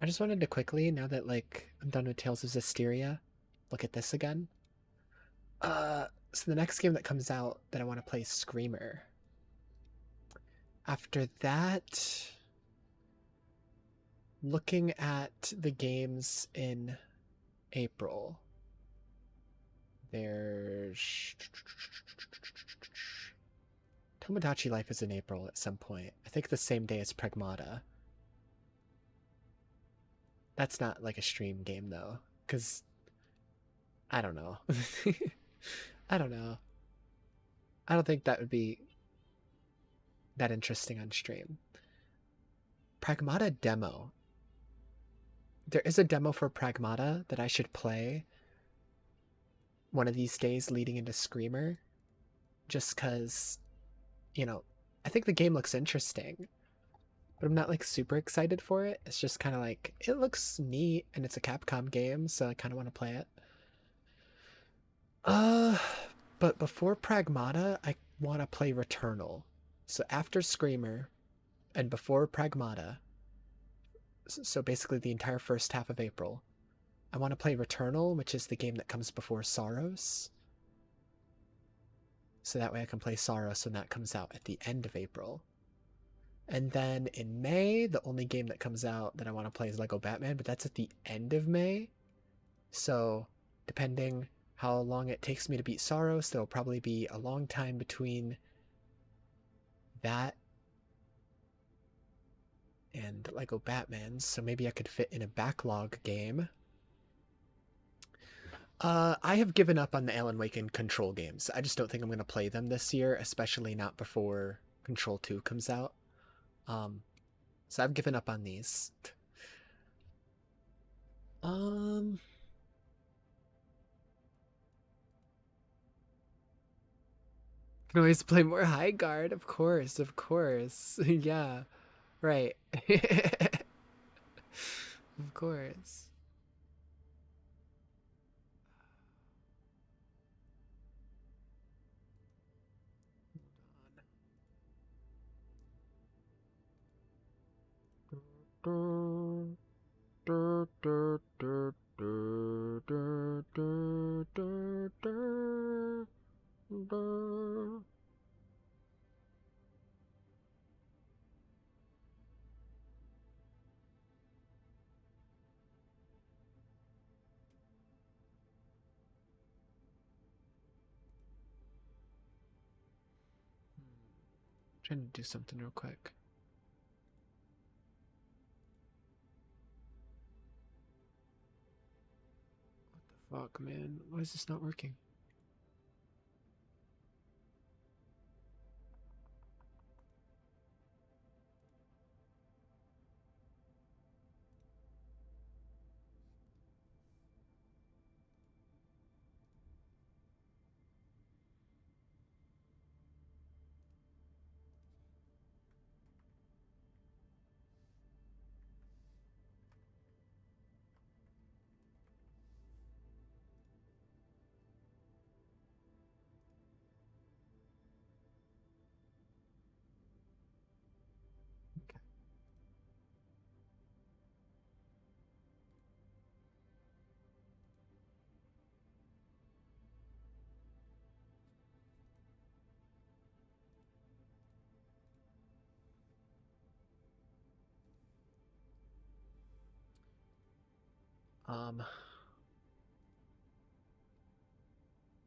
S2: I just wanted to quickly, now that like I'm done with Tales of Zestiria, look at this again. So the next game that comes out that I want to play is Screamer. After that, looking at the games in April, there's Tomodachi Life is in April at some point. I think the same day as Pragmata. That's not like a stream game though, because I don't know. I don't know. I don't think that would be that interesting on stream. Pragmata demo. There is a demo for Pragmata that I should play one of these days leading into Screamer. Just because, you know, I think the game looks interesting. But I'm not like super excited for it. It's just kind of like, it looks neat and it's a Capcom game, so I kind of want to play it. But before Pragmata, I want to play Returnal. So after Screamer and before Pragmata, so basically the entire first half of April, I want to play Returnal, which is the game that comes before Sorrows. So that way I can play Sorrows when that comes out at the end of April. And then in May, the only game that comes out that I want to play is Lego Batman, but that's at the end of May. So depending how long it takes me to beat Sorrows, there'll probably be a long time between that and Lego Batman, so maybe I could fit in a backlog game. I have given up on the Alan Wake and Control games. I just don't think I'm going to play them this year, especially not before Control 2 comes out. So I've given up on these. Can always play more High Guard, of course, of course. Yeah, right. Of course. Trying to do something real quick. What the fuck, man? Why is this not working?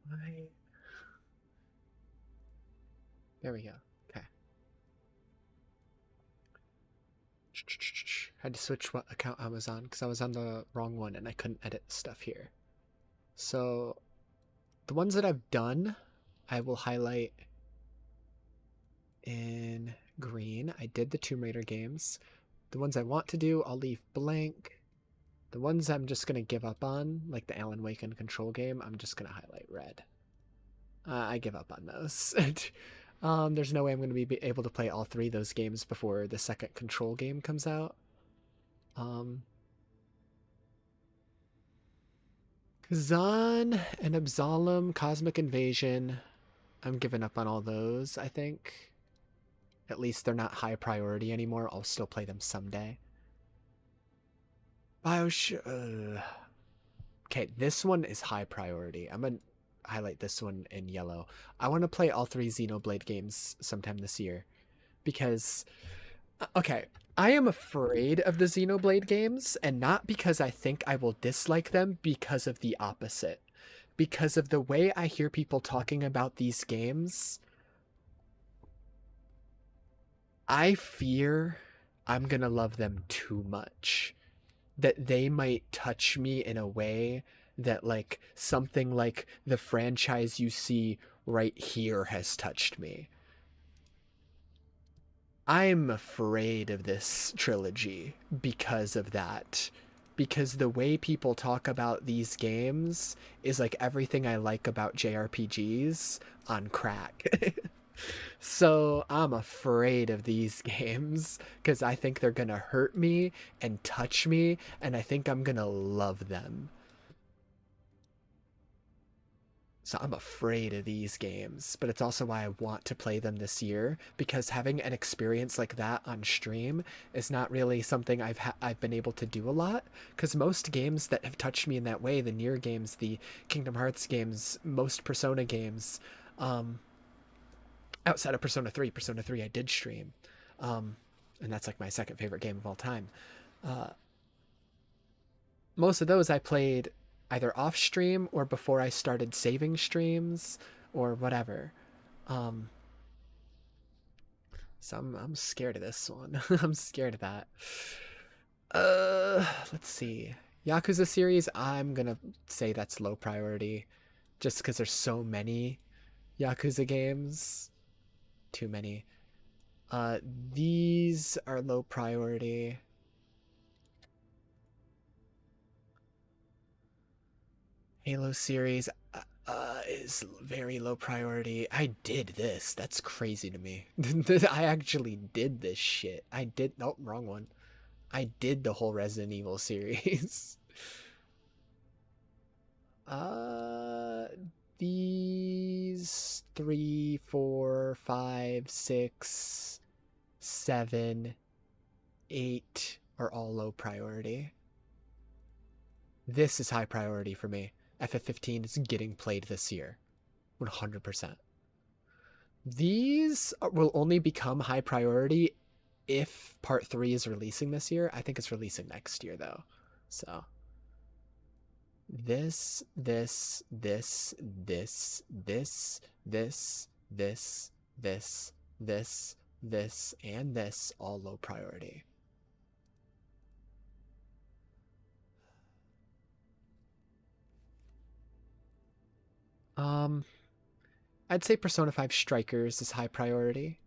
S2: Why? There we go. Okay. Had to switch what account I was on because I was on the wrong one and I couldn't edit stuff here. So the ones that I've done, I will highlight in green. I did the Tomb Raider games. The ones I want to do, I'll leave blank. The ones I'm just going to give up on, like the Alan Wake and Control game, I'm just going to highlight red. I give up on those. There's no way I'm going to be able to play all three of those games before the second Control game comes out. Kazan and Absalom, Cosmic Invasion, I'm giving up on all those, I think. At least they're not high priority anymore. I'll still play them someday. Okay, this one is high priority. I'm going to highlight this one in yellow. I want to play all three Xenoblade games sometime this year because Okay, I am afraid of the Xenoblade games, and not because I think I will dislike them, because of the opposite. Because of the way I hear people talking about these games, I fear I'm gonna love them too much. That they might touch me in a way that, like, something like the franchise you see right here has touched me. I'm afraid of this trilogy because of that. Because the way people talk about these games is like everything I like about JRPGs on crack. So I'm afraid of these games because I think they're gonna hurt me and touch me, and I think I'm gonna love them. So I'm afraid of these games, but it's also why I want to play them this year, because having an experience like that on stream is not really something I've been able to do a lot, because most games that have touched me in that way, the Nier games, the Kingdom Hearts games, most Persona games, outside of Persona 3 I did stream. And that's like my second favorite game of all time. Most of those I played either off stream or before I started saving streams or whatever. Um, so I'm scared of this one. I'm scared of that. Let's see. Yakuza series, I'm gonna say that's low priority, just because there's so many Yakuza games. Too many. These are low priority. Halo series is very low priority. I did this. That's crazy to me. I actually did this shit. I did. Nope, wrong one. I did the whole Resident Evil series. uh, these 3, 4, 5, 6, 7, 8 are all low priority. This is high priority for me. FF15 is getting played this year. 100%. These will only become high priority if part 3 is releasing this year. I think it's releasing next year though. So this, this, this, this, this, this, this, this, this, this, and this all low priority. I'd say Persona 5 Strikers is high priority.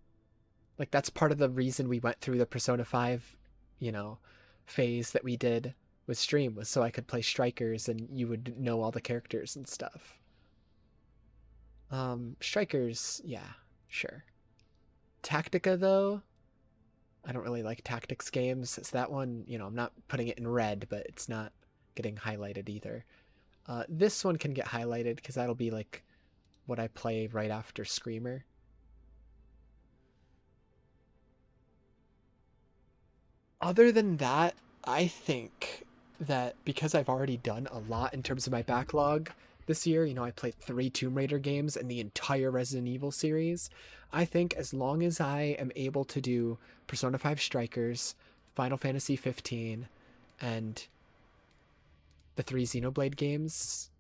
S2: Like, that's part of the reason we went through the Persona 5, you know, phase that we did with stream, was so I could play Strikers and you would know all the characters and stuff. Strikers, yeah, sure. Tactica, though, I don't really like tactics games. It's that one, you know, I'm not putting it in red, but it's not getting highlighted either. This one can get highlighted because that'll be like what I play right after Screamer. Other than that, I think that because I've already done a lot in terms of my backlog this year, you know, I played 3 Tomb Raider games and the entire Resident Evil series. I think as long as I am able to do Persona 5 Strikers, Final Fantasy 15, and the 3 Xenoblade games,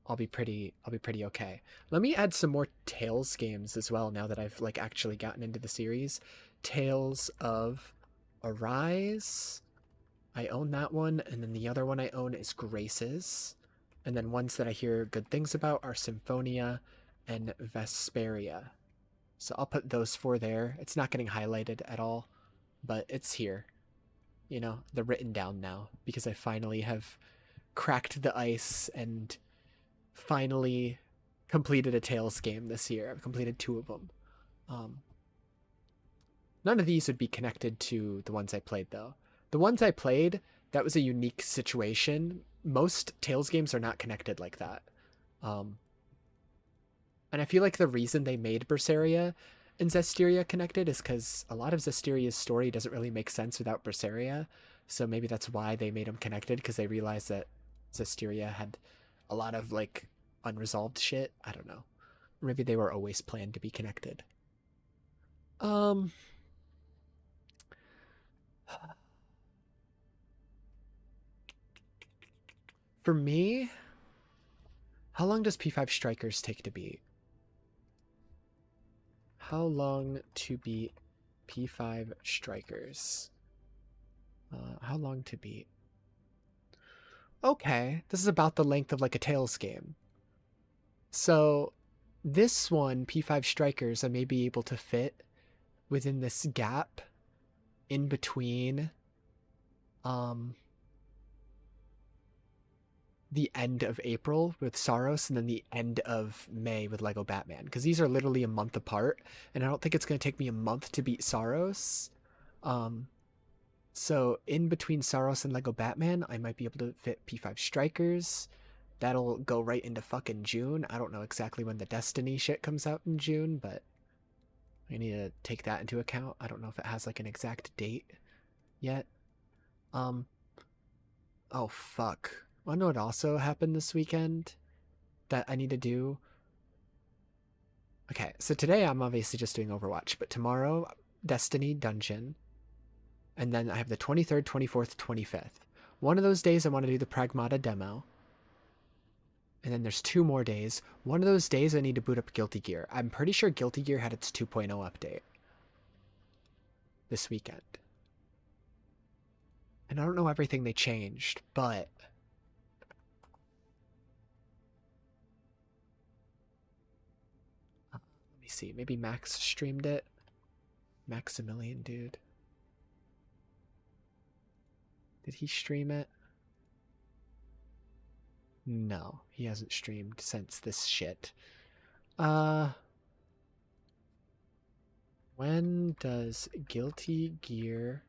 S2: I'll be pretty okay. Let me add some more Tales games as well now that I've like actually gotten into the series. Tales of Arise, I own that one, and then the other one I own is Graces. And then ones that I hear good things about are Symphonia and Vesperia. So I'll put those 4 there. It's not getting highlighted at all, but it's here. You know, they're written down now because I finally have cracked the ice and finally completed a Tales game this year. I've completed 2 of them. None of these would be connected to the ones I played, though. The ones I played, that was a unique situation. Most Tales games are not connected like that. And I feel like the reason they made Berseria and Zestiria connected is because a lot of Zestiria's story doesn't really make sense without Berseria. So maybe that's why they made them connected, because they realized that Zestiria had a lot of, like, unresolved shit. I don't know. Maybe they were always planned to be connected. For me, how long does P5 Strikers take to beat? How long to beat P5 Strikers? How long to beat? Okay, this is about the length of like a Tails game. So this one, P5 Strikers, I may be able to fit within this gap in between the end of April with Saros and then the end of May with Lego Batman, because these are literally a month apart, and I don't think it's going to take me a month to beat Saros. So in between Saros and Lego Batman, I might be able to fit P5 Strikers. That'll go right into fucking June. I don't know exactly when the Destiny shit comes out in June, but I need to take that into account. I don't know if it has like an exact date yet. Oh fuck. I know what also happened this weekend that I need to do. Okay, so today I'm obviously just doing Overwatch, but tomorrow, Destiny Dungeon. And then I have the 23rd, 24th, 25th. One of those days I want to do the Pragmata demo. And then there's 2 more days. One of those days I need to boot up Guilty Gear. I'm pretty sure Guilty Gear had its 2.0 update this weekend. And I don't know everything they changed, but let me see. Maybe Max streamed it. Maximilian, dude. Did he stream it? No, he hasn't streamed since this shit. When does Guilty Gear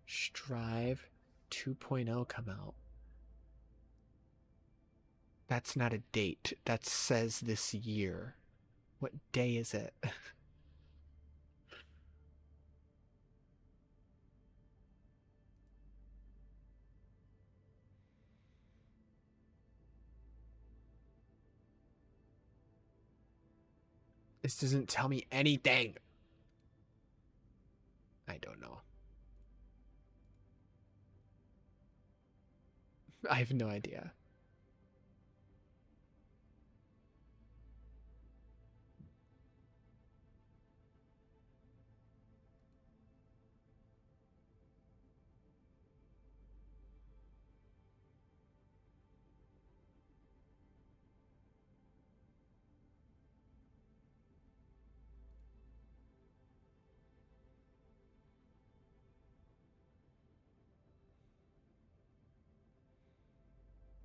S2: Strive 2.0 come out? That's not a date. That says this year. What day is it? This doesn't tell me anything. I don't know. I have no idea.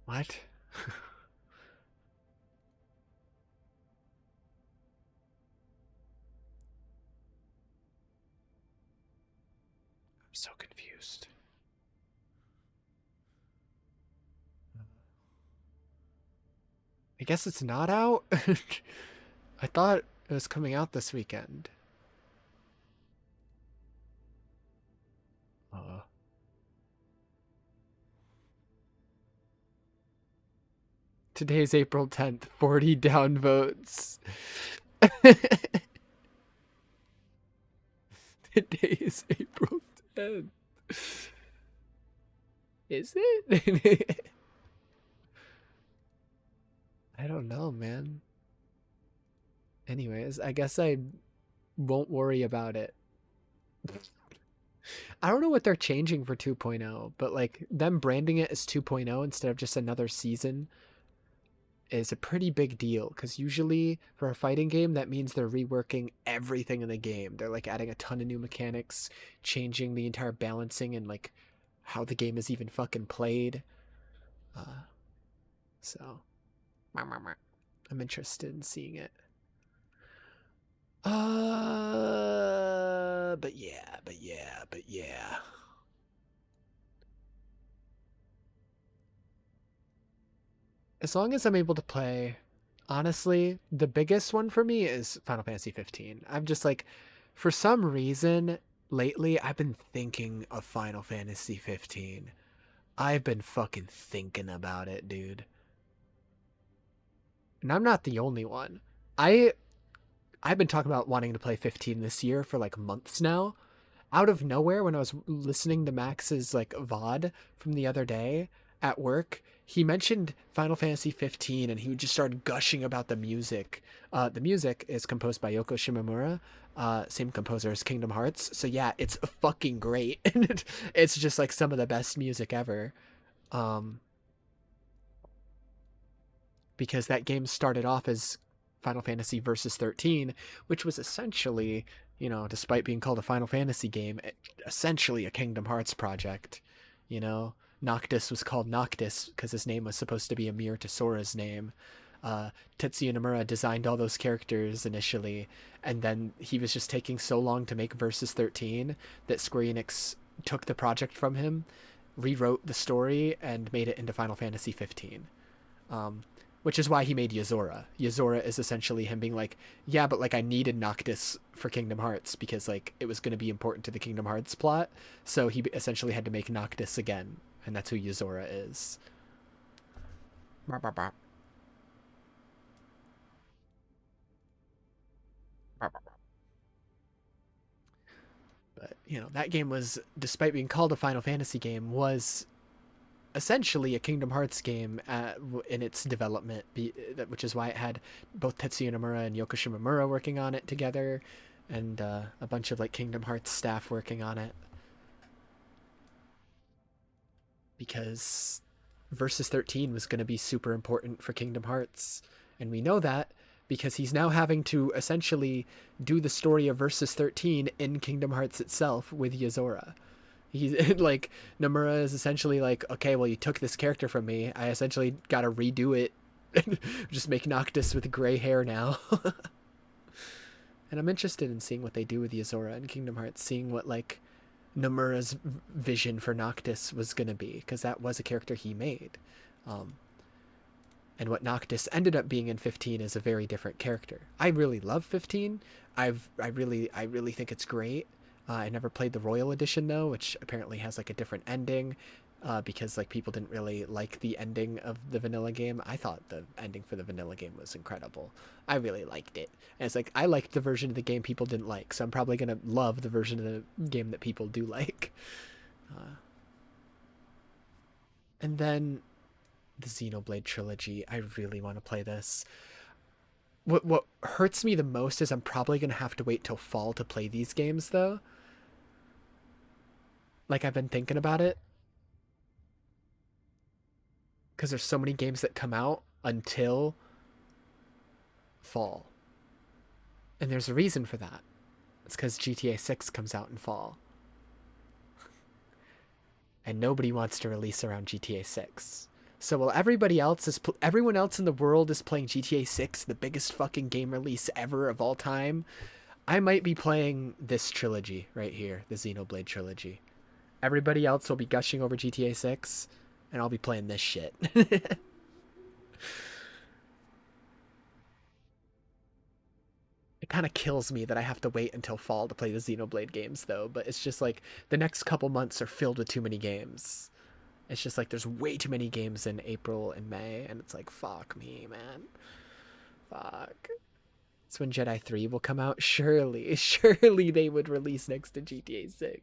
S2: What? I'm so confused. I guess it's not out? I thought it was coming out this weekend. Today's April 10th, 40 down votes. Today is April 10th. Is it? I don't know, man. Anyways, I guess I won't worry about it. I don't know what they're changing for 2.0, but like them branding it as 2.0 instead of just another season is a pretty big deal, because usually for a fighting game that means they're reworking everything in the game. They're like adding a ton of new mechanics, changing the entire balancing and like how the game is even fucking played. So I'm interested in seeing it. But yeah. As long as I'm able to play, honestly, the biggest one for me is Final Fantasy 15. I'm just like, for some reason, lately, I've been thinking of Final Fantasy 15. I've been fucking thinking about it, dude. And I'm not the only one. I've been talking about wanting to play 15 this year for like months now. Out of nowhere, when I was listening to Max's like VOD from the other day, at work, he mentioned Final Fantasy 15 and he just started gushing about the music. The music is composed by Yoko Shimomura, same composer as Kingdom Hearts. So yeah, it's fucking great. It's just like some of the best music ever. Because that game started off as Final Fantasy Versus 13, which was essentially, you know, despite being called a Final Fantasy game, essentially a Kingdom Hearts project. You know, Noctis was called Noctis because his name was supposed to be a mirror to Sora's name. Tetsuya Nomura designed all those characters initially, and then he was just taking so long to make Versus 13 that Square Enix took the project from him, rewrote the story, and made it into Final Fantasy 15. Which is why he made Yozora. Yozora is essentially him being like, yeah, but like I needed Noctis for Kingdom Hearts because like it was going to be important to the Kingdom Hearts plot. So he essentially had to make Noctis again. And that's who Yozora is. But, you know, that game was, despite being called a Final Fantasy game, was essentially a Kingdom Hearts game in its development, which is why it had both Tetsuya Nomura and Yoko Shimomura working on it together, and a bunch of like Kingdom Hearts staff working on it. Because Versus 13 was going to be super important for Kingdom Hearts, and we know that because he's now having to essentially do the story of Versus 13 in Kingdom Hearts itself with Yozora. He's like, Nomura is essentially like, okay, well, you took this character from me. I essentially got to redo it. Just make Noctis with gray hair now. And I'm interested in seeing what they do with Yozora in Kingdom Hearts, seeing what like Nomura's vision for Noctis was going to be, because that was a character he made. And what Noctis ended up being in 15 is a very different character. I really love 15. I really think it's great. I never played the Royal Edition though, which apparently has like a different ending, because like people didn't really like the ending of the vanilla game. I thought the ending for the vanilla game was incredible. I really liked it. And it's like, I liked the version of the game people didn't like, so I'm probably going to love the version of the game that people do like. And then the Xenoblade trilogy. I really want to play this. What hurts me the most is I'm probably going to have to wait till fall to play these games though. Like, I've been thinking about it, because there's so many games that come out until fall. And there's a reason for that. It's because GTA 6 comes out in fall. And nobody wants to release around GTA 6. So while everyone else in the world is playing GTA 6, the biggest fucking game release ever of all time, I might be playing this trilogy right here, the Xenoblade trilogy. Everybody else will be gushing over GTA 6, and I'll be playing this shit. It kind of kills me that I have to wait until fall to play the Xenoblade games, though, but it's just like the next couple months are filled with too many games. It's just like there's way too many games in April and May, and it's like, fuck me, man. Fuck. It's when Jedi 3 will come out. Surely they would release next to GTA 6.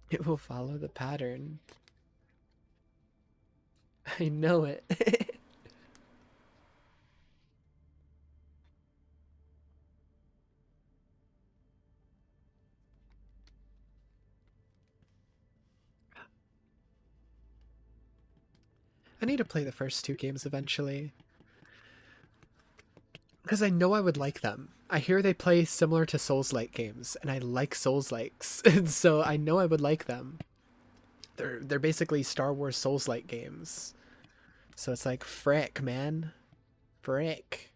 S2: It will follow the pattern. I know it. I need to play the first two games eventually, because I know I would like them. I hear they play similar to Souls-like games, and I like Souls-likes, and so I know I would like them. They're basically Star Wars Souls-like games. So it's like, frick, man. Frick.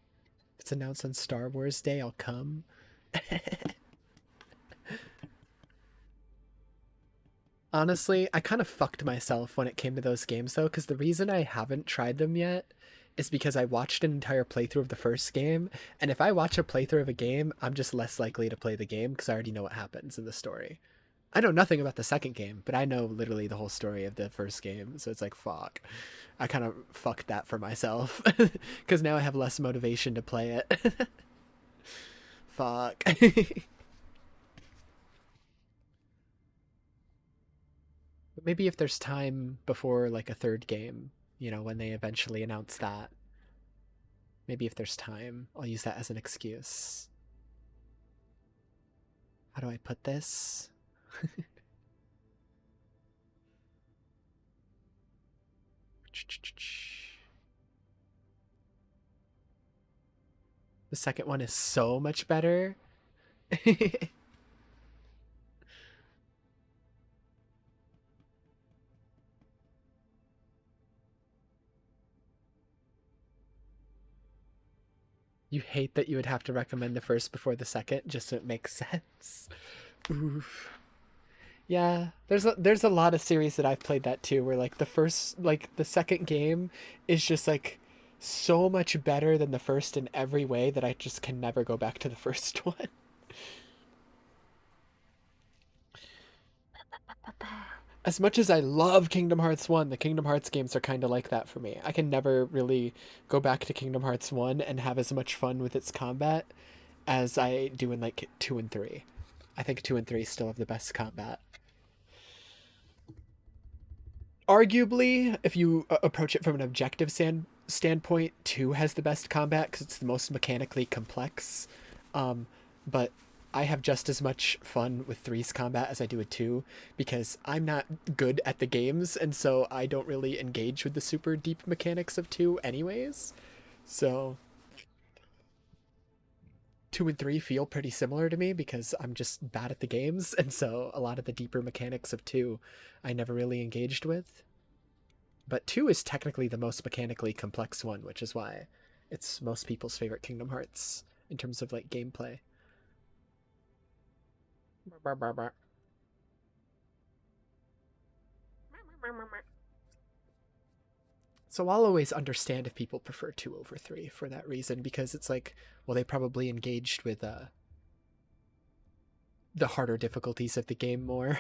S2: If it's announced on Star Wars Day, I'll come. Honestly, I kind of fucked myself when it came to those games, though, because the reason I haven't tried them yet is because I watched an entire playthrough of the first game, and if I watch a playthrough of a game, I'm just less likely to play the game because I already know what happens in the story. I know nothing about the second game, but I know literally the whole story of the first game, so it's like, fuck. I kind of fucked that for myself, because now I have less motivation to play it. Fuck. maybe if there's time before like a third game, you know, when they eventually announce that, maybe if there's time, I'll use that as an excuse. How do I put this? The second one is so much better. You hate that you would have to recommend the first before the second, just so it makes sense. Oof. Yeah, there's a lot of series that I've played that too, where like the second game is just like so much better than the first in every way that I just can never go back to the first one. As much as I love Kingdom Hearts 1, the Kingdom Hearts games are kind of like that for me. I can never really go back to Kingdom Hearts 1 and have as much fun with its combat as I do in like 2 and 3. I think 2 and 3 still have the best combat. Arguably, if you approach it from an objective standpoint, 2 has the best combat because it's the most mechanically complex. But I have just as much fun with 3's combat as I do with 2 because I'm not good at the games, and so I don't really engage with the super deep mechanics of 2 anyways. So 2 and 3 feel pretty similar to me because I'm just bad at the games, and so a lot of the deeper mechanics of 2 I never really engaged with. But 2 is technically the most mechanically complex one, which is why it's most people's favorite Kingdom Hearts in terms of like gameplay. So I'll always understand if people prefer 2 over 3 for that reason, because it's like, well, they probably engaged with the harder difficulties of the game more.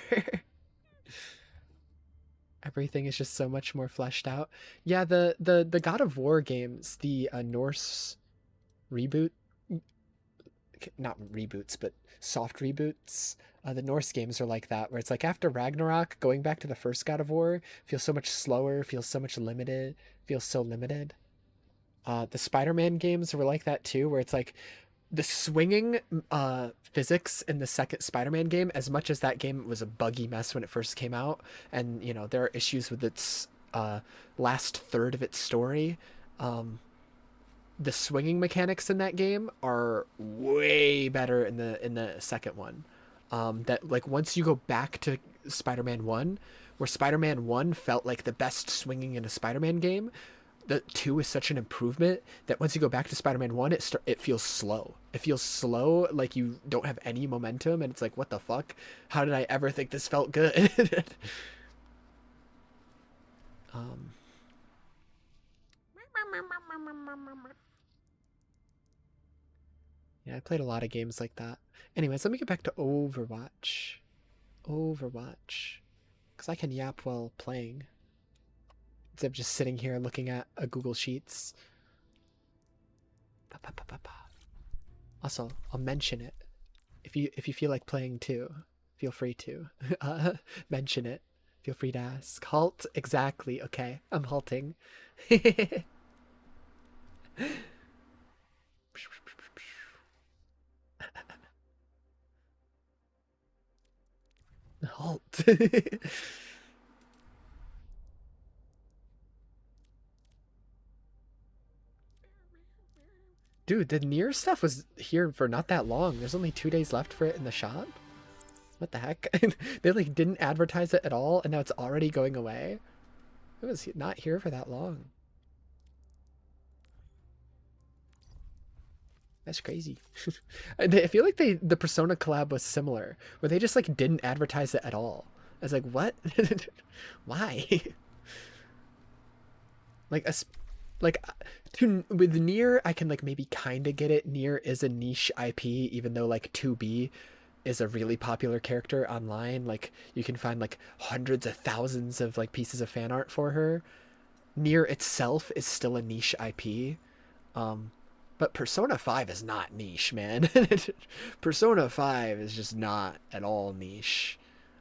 S2: Everything is just so much more fleshed out. Yeah, the God of War games, the Norse reboot, not reboots, but soft reboots. The Norse games are like that, where it's like after Ragnarok, going back to the first God of War feels so much slower, feels so much limited, feels so limited. The Spider-Man games were like that too, where it's like the swinging physics in the second Spider-Man game, as much as that game was a buggy mess when it first came out, and you know there are issues with its last third of its story. The swinging mechanics in that game are way better in the second one. That like once you go back to Spider-Man 1, where Spider-Man 1 felt like the best swinging in a Spider-Man game, the 2 is such an improvement that once you go back to Spider-Man 1, it feels slow. It feels slow, like you don't have any momentum, and it's like, what the fuck? How did I ever think this felt good? Yeah, I played a lot of games like that. Anyways, let me get back to Overwatch. Overwatch. Because I can yap while playing. Instead of just sitting here looking at a Google Sheets. Also, I'll mention it. If you feel like playing too, feel free to. Mention it. Feel free to ask. Halt? Exactly. Okay, I'm halting. Halt. Dude, the Nier stuff was here for not that long. There's only 2 days left for it in the shop. What the heck? They like didn't advertise it at all, and now it's already going away. It was not here for that long. That's crazy. I feel like the Persona collab was similar, where they just like didn't advertise it at all. I was like, what? Why? Like with Nier, I can like maybe kind of get it. Nier is a niche IP, even though like 2B is a really popular character online. Like you can find like hundreds of thousands of like pieces of fan art for her. Nier itself is still a niche IP. But Persona 5 is not niche, man. Persona 5 is just not at all niche.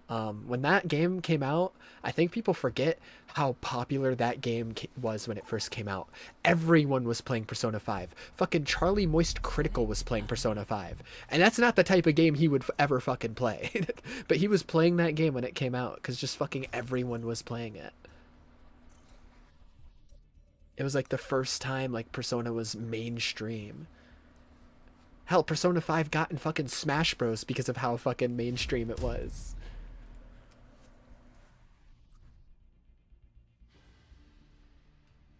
S2: When that game came out, I think people forget how popular that game was when it first came out. Everyone was playing Persona 5. Fucking Charlie Moist Critical was playing Persona 5. And that's not the type of game he would ever fucking play. But he was playing that game when it came out because just fucking everyone was playing it. It was like the first time like Persona was mainstream. Hell, Persona 5 got in fucking Smash Bros because of how fucking mainstream it was.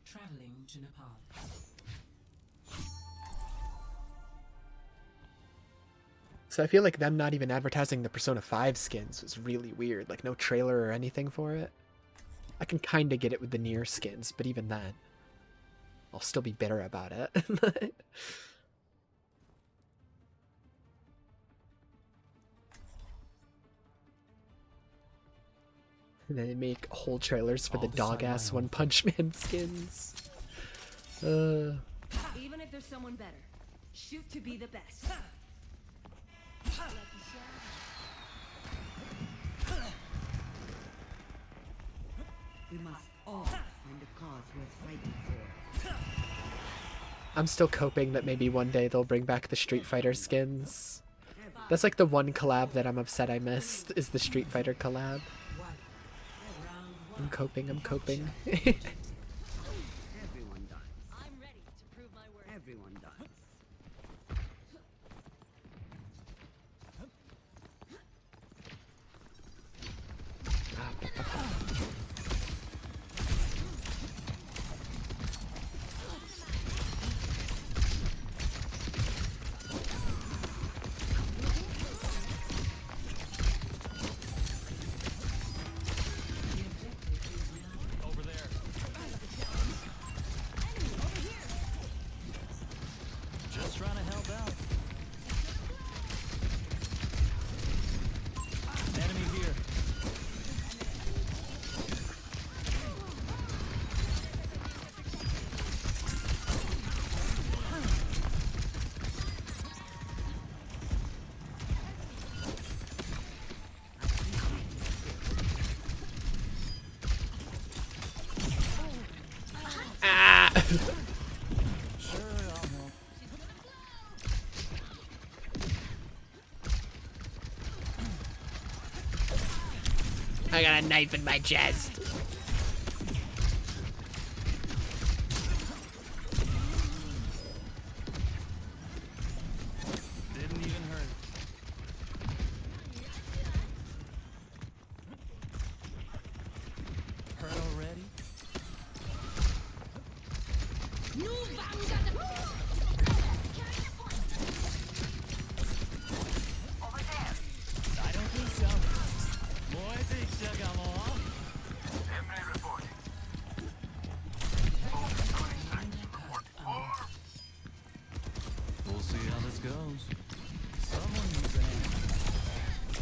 S6: Traveling to Nepal.
S2: So I feel like them not even advertising the Persona 5 skins was really weird. Like no trailer or anything for it. I can kind of get it with the Nier skins, but even then, I'll still be bitter about it. And then they make whole trailers for the dog-ass One Punch Man skins.
S7: Even if there's someone better, shoot to be the best.
S6: We must all find a cause worth fighting for.
S2: I'm still coping that maybe one day they'll bring back the Street Fighter skins. That's like the one collab that I'm upset I missed, is the Street Fighter collab. I'm coping.
S6: Everyone dies.
S7: I'm ready to prove my worth.
S6: Everyone dies.
S4: Over there. Just trying to help out. Enemy here.
S2: Ah!
S4: Sure, I'll help.
S2: I got a knife in my chest.
S4: Didn't even hurt. Hurt already? I don't think so. Boy, take check out more. We'll see how this goes. Someone needs a hand.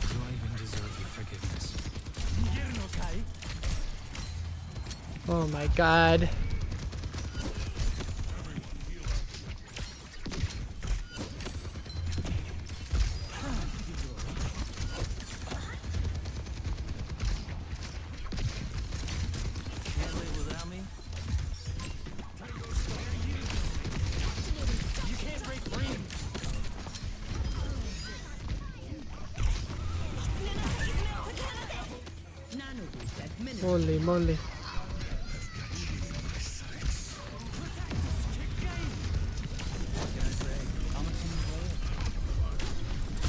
S4: Do I even deserve your forgiveness?
S2: Oh my god.
S4: Can't live without me? You can't break free!
S6: Nano boost administered.
S2: Holy moly.
S4: What can I say? I'm a team player.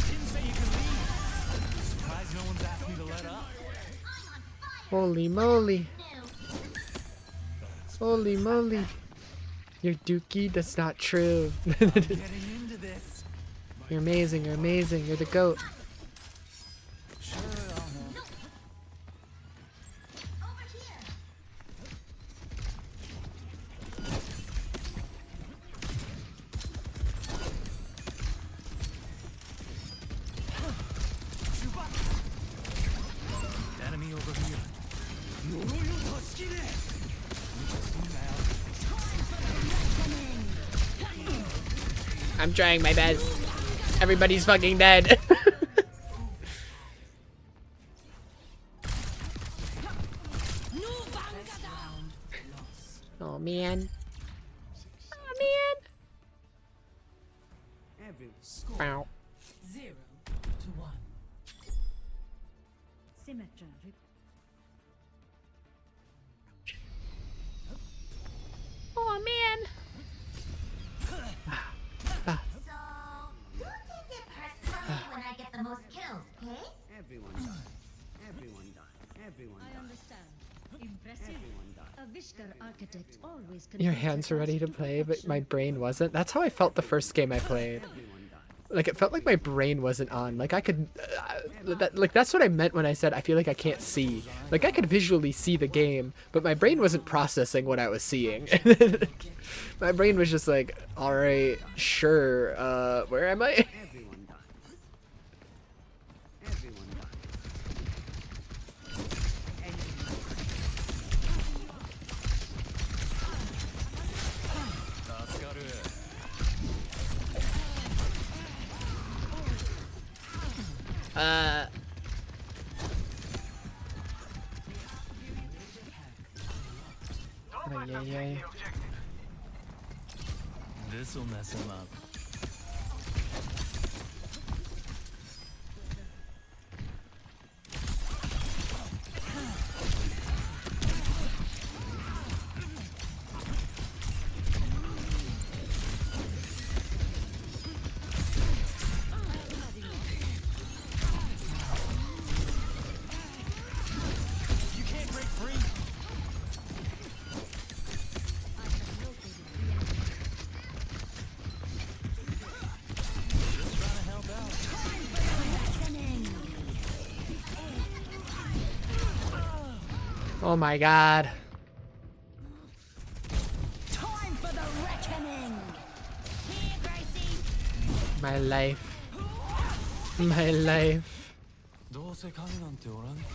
S4: Didn't say you could leave. Surprised no one's asked me to let up.
S2: Holy moly. Holy moly. You're dookie? That's not true.
S4: Getting into this.
S2: You're amazing, you're amazing, you're the goat.
S4: Sure, I'll help. Enemy over here.
S2: I'm trying my best. Everybody's fucking dead.
S4: Score
S2: Ow.
S4: 0-1.
S7: Symmetra.
S2: Oh man.
S1: So, don't take it personally when I get the most kills, okay?
S6: Everyone dies. Everyone dies. Everyone
S7: I
S6: dies.
S7: understand. Impressive.
S6: Everyone dies.
S7: A Vishkar architect always
S2: Your
S7: conducts
S2: hands were
S7: herself
S2: ready to
S7: to
S2: play, but my
S7: perfection.
S2: brain wasn't. That's how I felt the first game I played.
S6: Everyone dies.
S2: Like it felt like my brain wasn't on. Like I could, that's what I meant when I said I feel like I can't see. Like I could visually see the game, but my brain wasn't processing what I was seeing. My brain was just like, all right, sure. Where am I?
S6: Everyone dies. Everyone dies.
S2: Ay, ay, ay.
S4: This'll mess him up. You can't break free. Just trying to help out.
S2: Oh my god.
S7: Time for the reckoning. Here, Gracie.
S2: My life. My life.
S4: どうせ神なんておらんけん。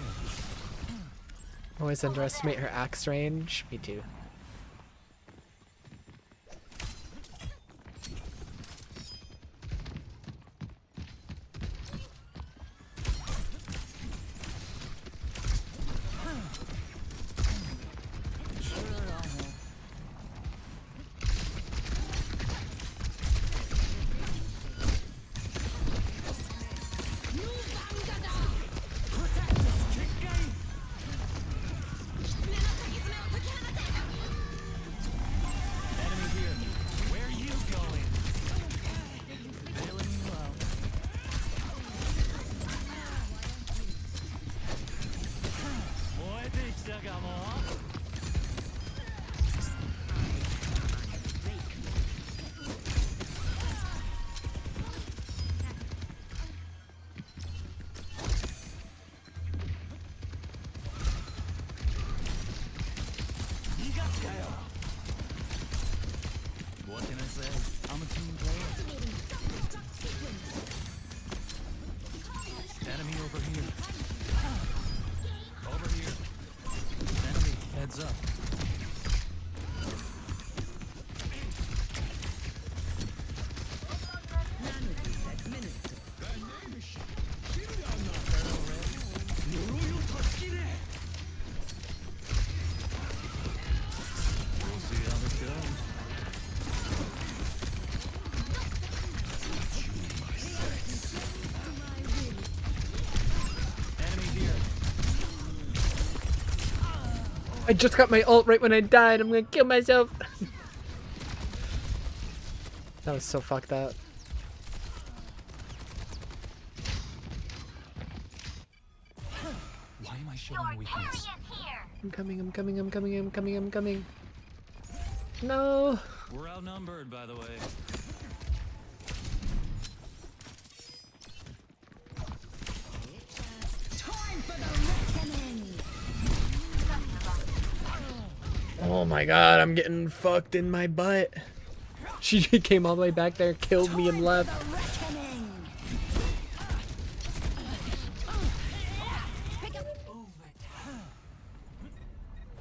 S2: Always underestimate her axe range. Me too.
S4: Enemy here. Where are you going? Bailing you out. Boy, big suck, I'm on. What can I say? I'm a team player. Enemy over here. Over here. Enemy, heads up. We'll see how this goes. Enemy here.
S2: I just got my ult right when I died. I'm gonna kill myself. That was so fucked up.
S4: Why am I showing weakness?
S2: I'm coming, I'm coming, I'm coming, I'm coming, I'm coming. No.
S4: We're outnumbered, by the way.
S7: Time for the reckoning.
S2: Oh my god, I'm getting fucked in my butt. She came all the way back there, killed me, and left.
S7: The reckoning.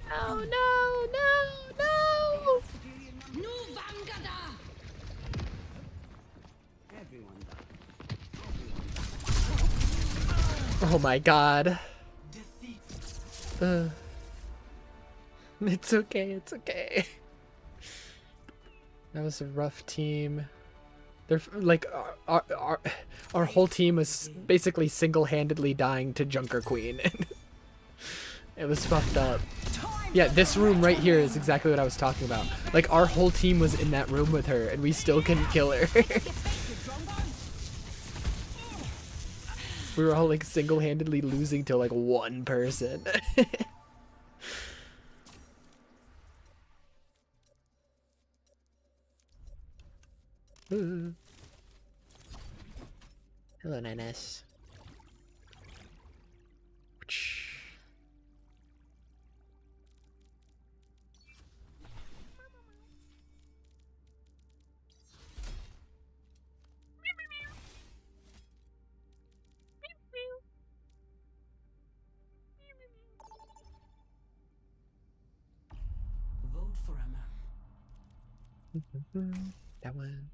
S2: No, no, no, no.
S7: Nu Vangada.
S6: Everyone dies.
S2: Oh my god. It's okay, it's okay. That was a rough team. They're like our whole team was basically single-handedly dying to Junker Queen. It was fucked up. Yeah, this room right here is exactly what I was talking about. Like our whole team was in that room with her, and we still couldn't kill her. We were all like single-handedly losing to like one person. Ooh. Hello, Ninus.
S6: Vote for a man.
S2: That one.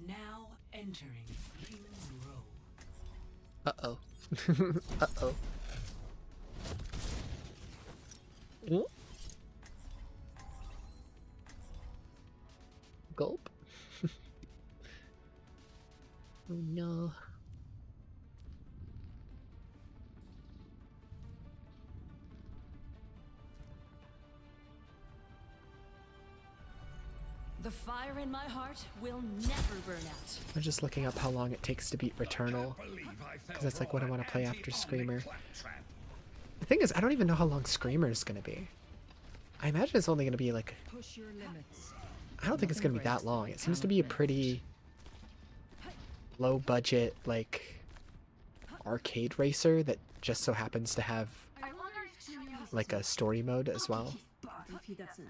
S6: Now entering King's Row.
S2: Uh-oh. Uh-oh. Ooh. Gulp. Oh no.
S7: The fire in my heart will never burn out.
S2: I'm just looking up how long it takes to beat Returnal, because that's like what I want to play after Screamer. The thing is, I don't even know how long Screamer is going to be. I imagine it's only going to be like...
S6: Push your limits.
S2: I don't think it's going to be that long. It seems to be a pretty low budget, like, arcade racer that just so happens to have like a story mode as well.
S6: If he doesn't.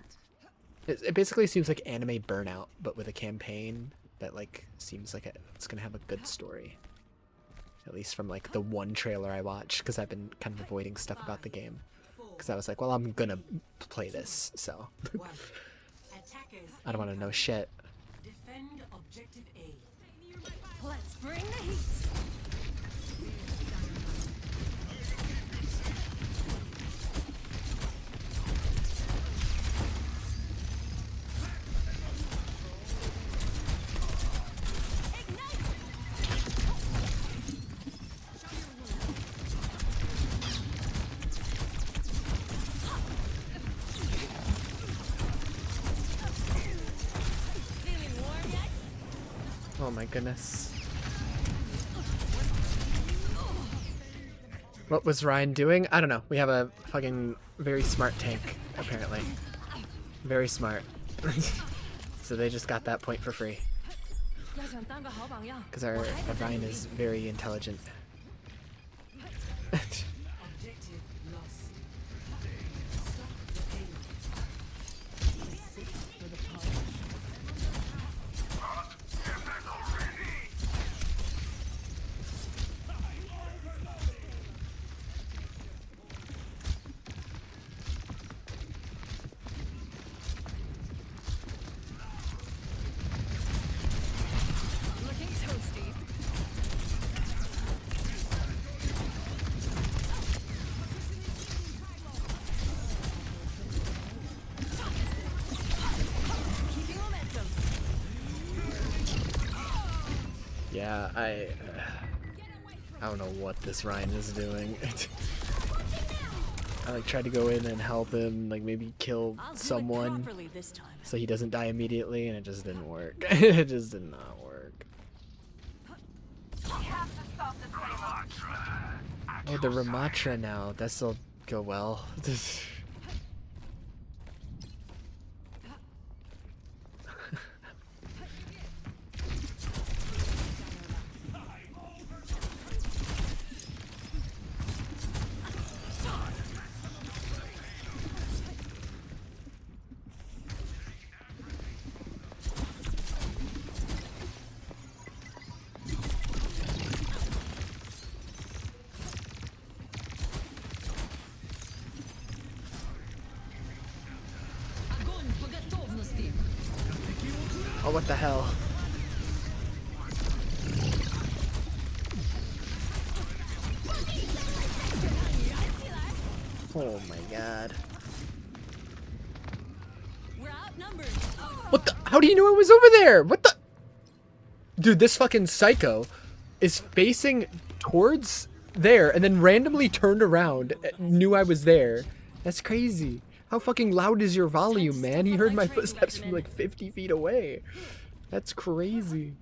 S2: It basically seems like anime Burnout, but with a campaign that like seems like it's gonna have a good story. At least from like the one trailer I watched, because I've been kind of avoiding stuff about the game. Because I was like, well, I'm gonna play this, so I don't want to know shit.
S6: Defend objective A.
S7: Let's bring the heat. Feeling warm yet?
S2: Oh my goodness. What was Ryan doing? I don't know. We have a fucking very smart tank, apparently. Very smart. So they just got that point for free.
S7: 要想当个好榜样，
S2: Because our Ryan is very intelligent.
S6: Objective lost. Stop the aim. For the power.
S7: looking toasty. Keeping momentum.
S2: Yeah, I don't know what this Ryan is doing. I like tried to go in and help him, like maybe kill
S7: I'll do
S2: someone
S7: it properly this time.
S2: so he doesn't die immediately, and it just didn't work. It just did not work. Oh, the Ramatra now. This'll go well.
S7: Огонь по готовности.
S2: Oh, what the hell? Oh my god.
S7: We're outnumbered.
S2: What the? How do you know I was over there? What the? Dude, this fucking psycho is facing towards there and then randomly turned around, knew I was there. That's crazy. How fucking loud is your volume, man? He heard my footsteps from like 50 feet away. That's crazy.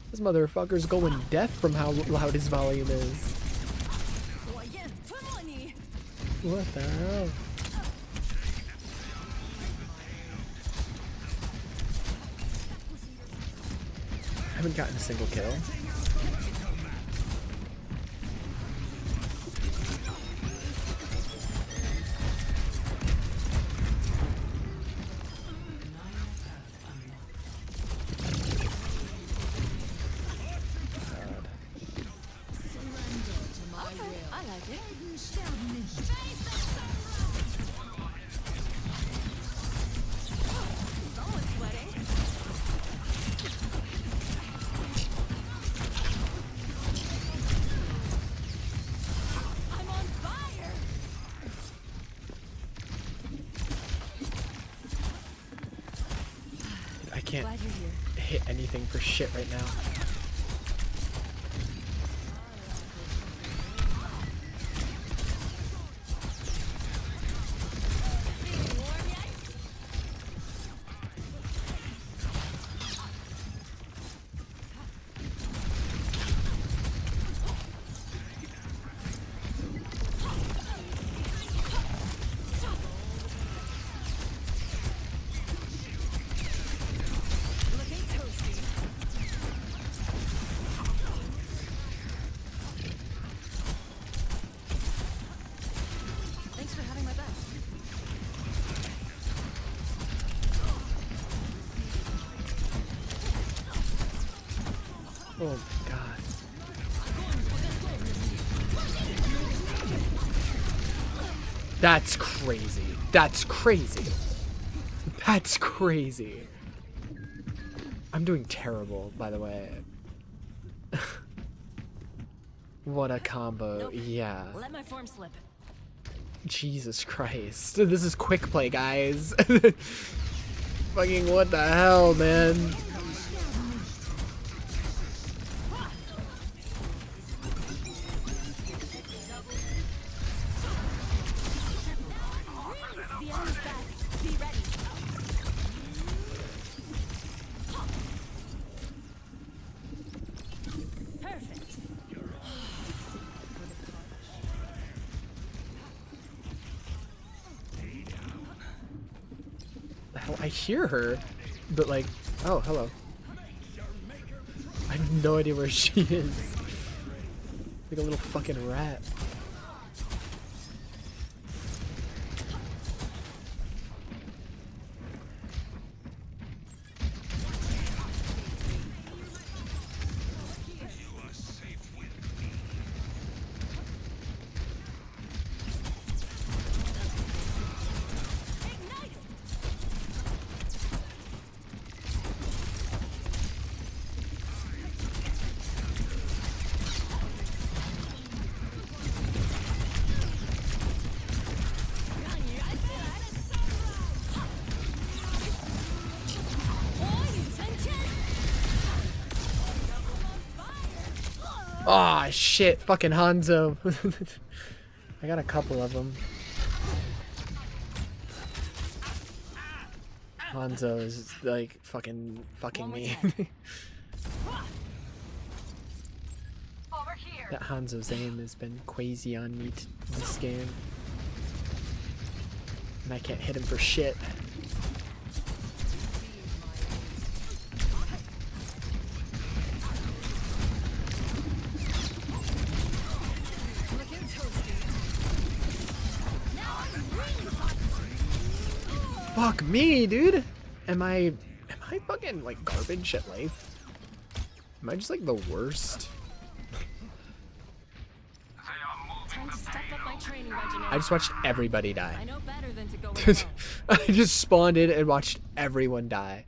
S2: This motherfucker's going deaf from how loud his volume is. What the hell? I haven't gotten a single kill.
S7: I like it. Someone's sweating. I'm on fire.
S2: I can't
S7: Glad you're here.
S2: hit anything for shit right now.
S7: Warm yet? Looking toasty. Thanks for having my back.
S2: Oh my god. That's crazy. That's crazy. That's crazy. I'm doing terrible, by the way. What a combo.
S7: Nope.
S2: Yeah.
S7: Let my form slip.
S2: Jesus Christ. This is quick play, guys. Fucking what the hell, man?
S7: The enemy's back. Be ready. Perfect.
S2: The hell? I hear her, but like, oh, hello. I have no idea where she is. Like a little fucking rat. Ah, shit. Fucking Hanzo. I got a couple of them. Hanzo is like fucking me.
S7: Over here.
S2: That Hanzo's aim has been crazy on me this game. And I can't hit him for shit.
S7: Looking toasty.
S2: Fuck me, dude. Am I fucking like garbage at life? Am I just like the worst?
S7: Time to step up my training regimen.
S2: I just watched everybody
S7: I
S2: die.
S7: know better than to go alone.
S2: I just spawned in and watched everyone die.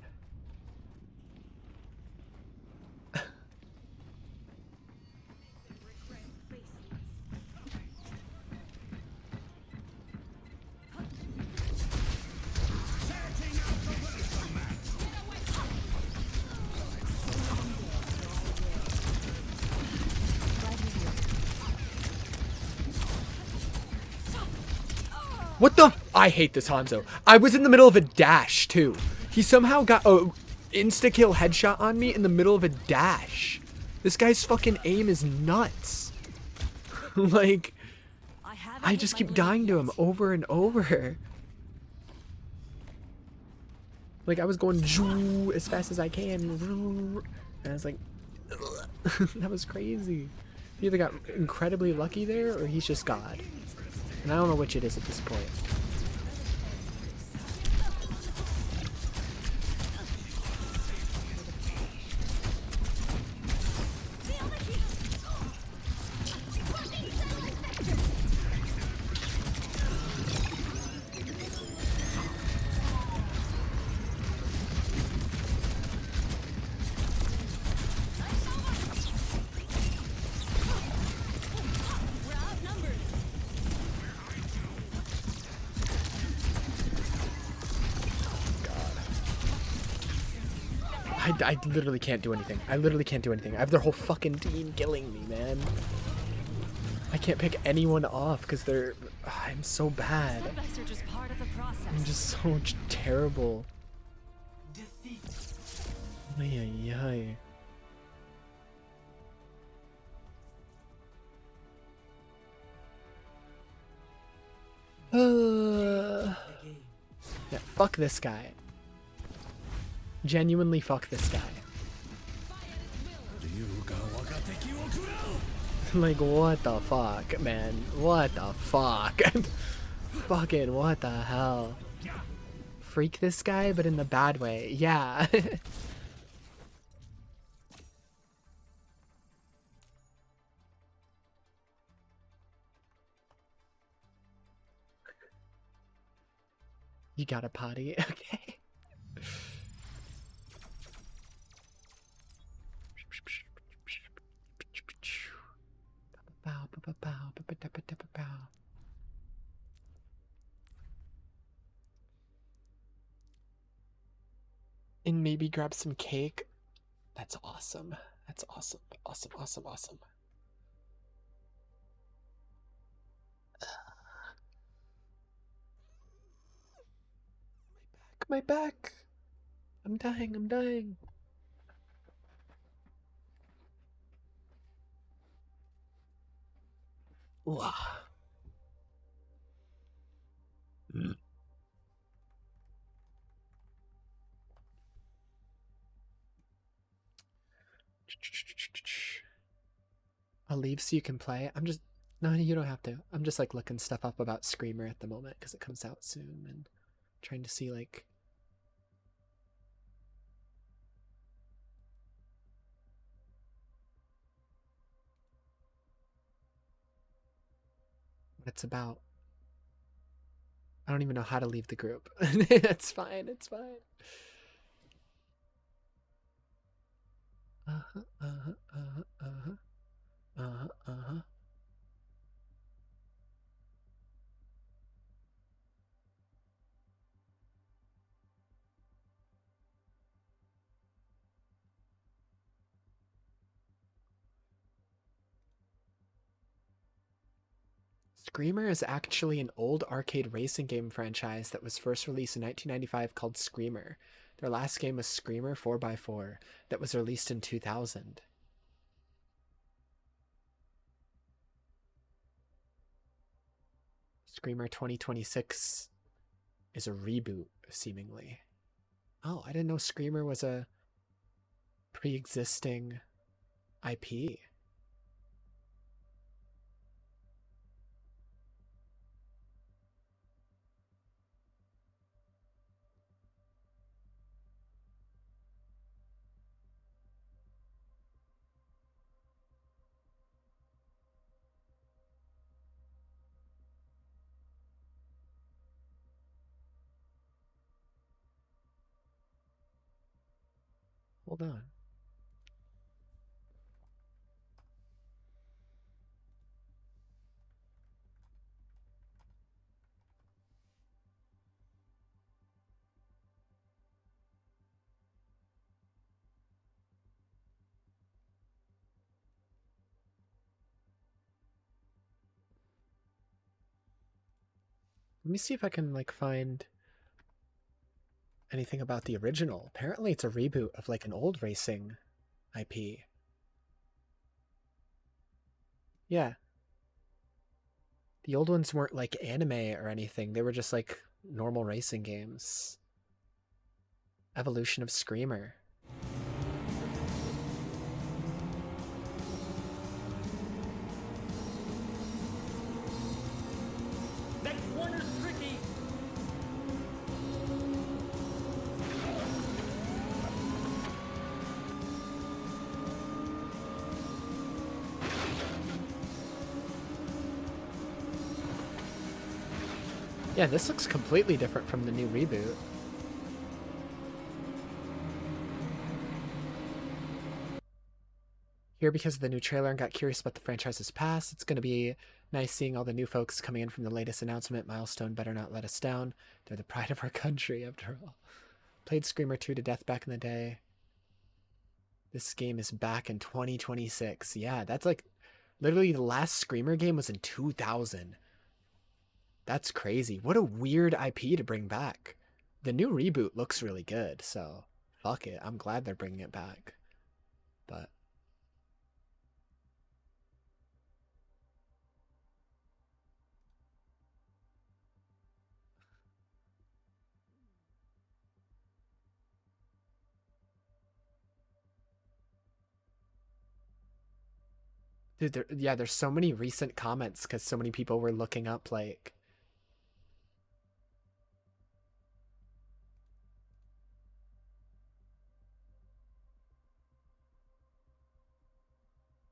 S2: What the? I hate this Hanzo. I was in the middle of a dash too. He somehow got a insta-kill headshot on me in the middle of a dash. This guy's fucking aim is nuts. Like, I just keep dying to him over and over. Like, I was going as fast as I can. And I was like, that was crazy. He either got incredibly lucky there or he's just God. And I don't know which it is at this point. I literally can't do anything. I literally can't do anything. I have their whole fucking team killing me, man. I can't pick anyone off because they're... I'm so bad.
S7: Setbacks are just part of the process.
S2: I'm just so terrible. Ay, ay, ay. Yeah, fuck this guy. Genuinely fuck this guy. Like, what the fuck, man? What the fuck? Fucking what the hell? Freak this guy, but in the bad way. Yeah. You got a potty? Okay. And maybe grab some cake. That's awesome. That's awesome. Awesome, awesome, awesome. My back. I'm dying, I'm dying. Ooh. I'll leave so you can play. I'm just... No, you don't have to. I'm just like looking stuff up about Screamer at the moment because it comes out soon and trying to see like... what it's about. I don't even know how to leave the group. It's fine, it's fine. Uh-huh, uh-huh, uh-huh, uh-huh. Uh-huh, uh-huh. Screamer is actually an old arcade racing game franchise that was first released in 1995 called Screamer. Their last game was Screamer 4x4 that was released in 2000. Screamer 2026 is a reboot, seemingly. Oh, I didn't know Screamer was a pre-existing IP. Hold on. Let me see if I can like find anything about the original. Apparently it's a reboot of like an old racing IP. Yeah. The old ones weren't like anime or anything. They were just like normal racing games. Evolution of Screamer.
S4: That corner's tricky.
S2: Yeah, this looks completely different from the new reboot. Here because of the new trailer and got curious about the franchise's past. It's going to be nice seeing all the new folks coming in from the latest announcement. Milestone better not let us down. They're the pride of our country, after all. Played Screamer 2 to death back in the day. This game is back in 2026. Yeah, that's like literally the last Screamer game was in 2000. That's crazy. What a weird IP to bring back. The new reboot looks really good, so fuck it. I'm glad they're bringing it back. But dude, yeah, there's so many recent comments because so many people were looking up like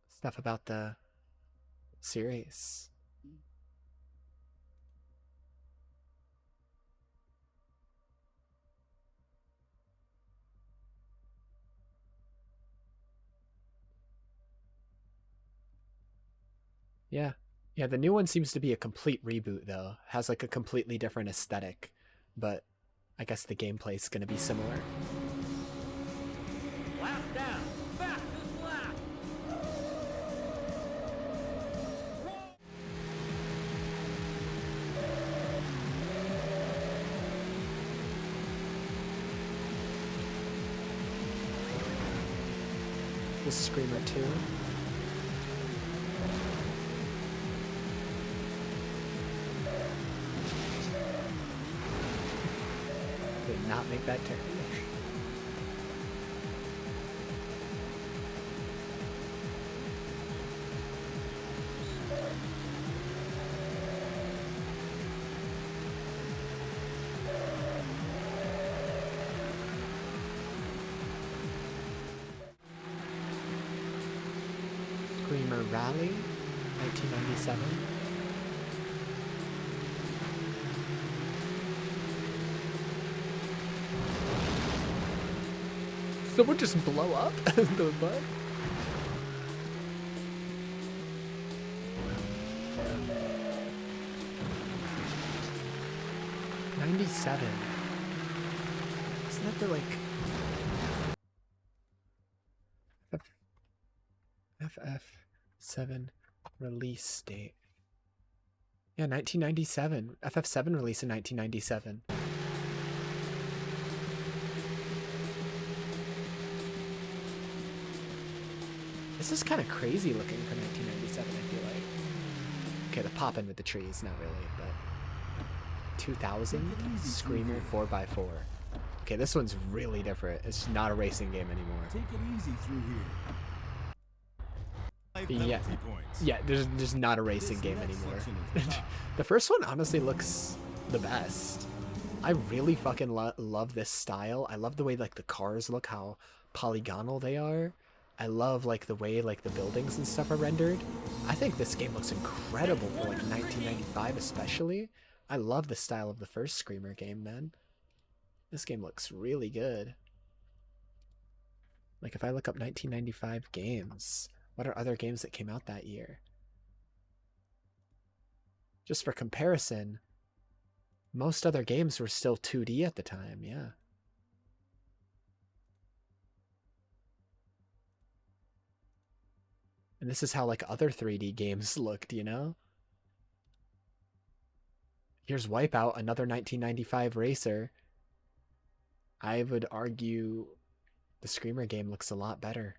S2: stuff about the series. Yeah. Yeah, the new one seems to be a complete reboot though. Has like a completely different aesthetic, but I guess the gameplay's going to be similar.
S4: Lap down. Fastest lap.
S2: The Screamer 2. Did not make that turn. Screamer Rally, 1997. Someone just blow up? The butt? '97. Isn't that the like FF7 release date? Yeah, 1997. FF7 release in 1997. This is kind of crazy looking for 1997, I feel like. Okay, the poppin' with the trees, not really, but 2000 Screamer 4x4. Okay, this one's really different. It's not a racing game anymore.
S5: Take it easy through here.
S2: Yeah, yeah. There's not a racing game anymore. The first one honestly looks the best. I really fucking love this style. I love the way like the cars look, how polygonal they are. I love like the way like the buildings and stuff are rendered. I think this game looks incredible for like 1995 especially. I love the style of the first Screamer game, man. This game looks really good. Like if I look up 1995 games, what are other games that came out that year? Just for comparison, most other games were still 2D at the time, yeah. And this is how like other 3D games looked, you know? Here's Wipeout, another 1995 racer. I would argue the Screamer game looks a lot better.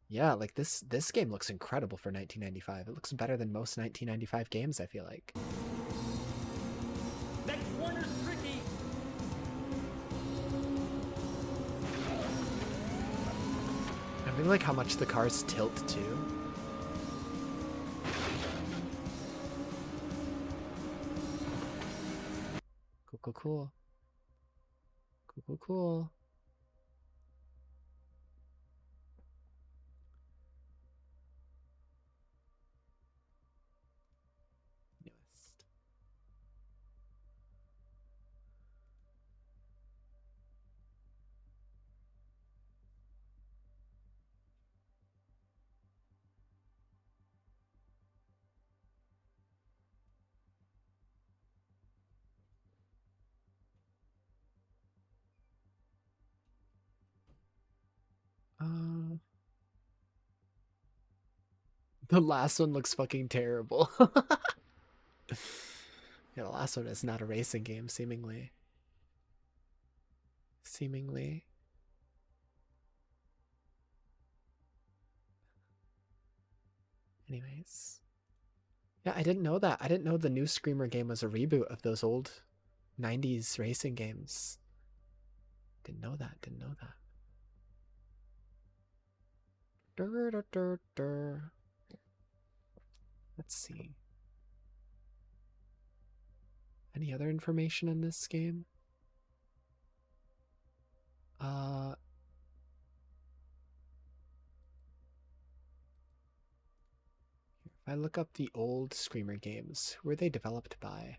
S2: Yeah, like this game looks incredible for 1995. It looks better than most 1995 games, I feel like.
S4: That corner's tricky.
S2: I really like how much the cars tilt too. Cool, cool, cool. Cool, cool, cool. Newest. The last one looks fucking terrible. Yeah, the last one is not a racing game, seemingly. Seemingly. Anyways. Yeah, I didn't know that. I didn't know the new Screamer game was a reboot of those old 90s racing games. Didn't know that. Didn't know that. Dur, dur, dur, dur. Let's see. Any other information on this game? If I look up the old Screamer games, who were they developed by?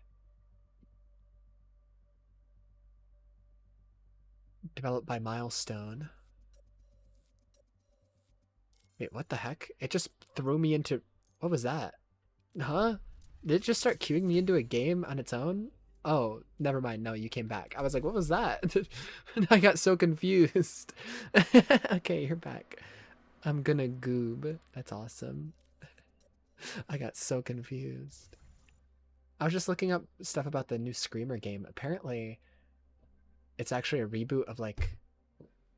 S2: Developed by Milestone. Wait, what the heck? It just threw me into... What was that? Huh? Did it just start queuing me into a game on its own? Oh, never mind. No, you came back. I was like, what was that? I got so confused. Okay, you're back. I'm gonna goob. That's awesome. I got so confused. I was just looking up stuff about the new Screamer game. Apparently, it's actually a reboot of like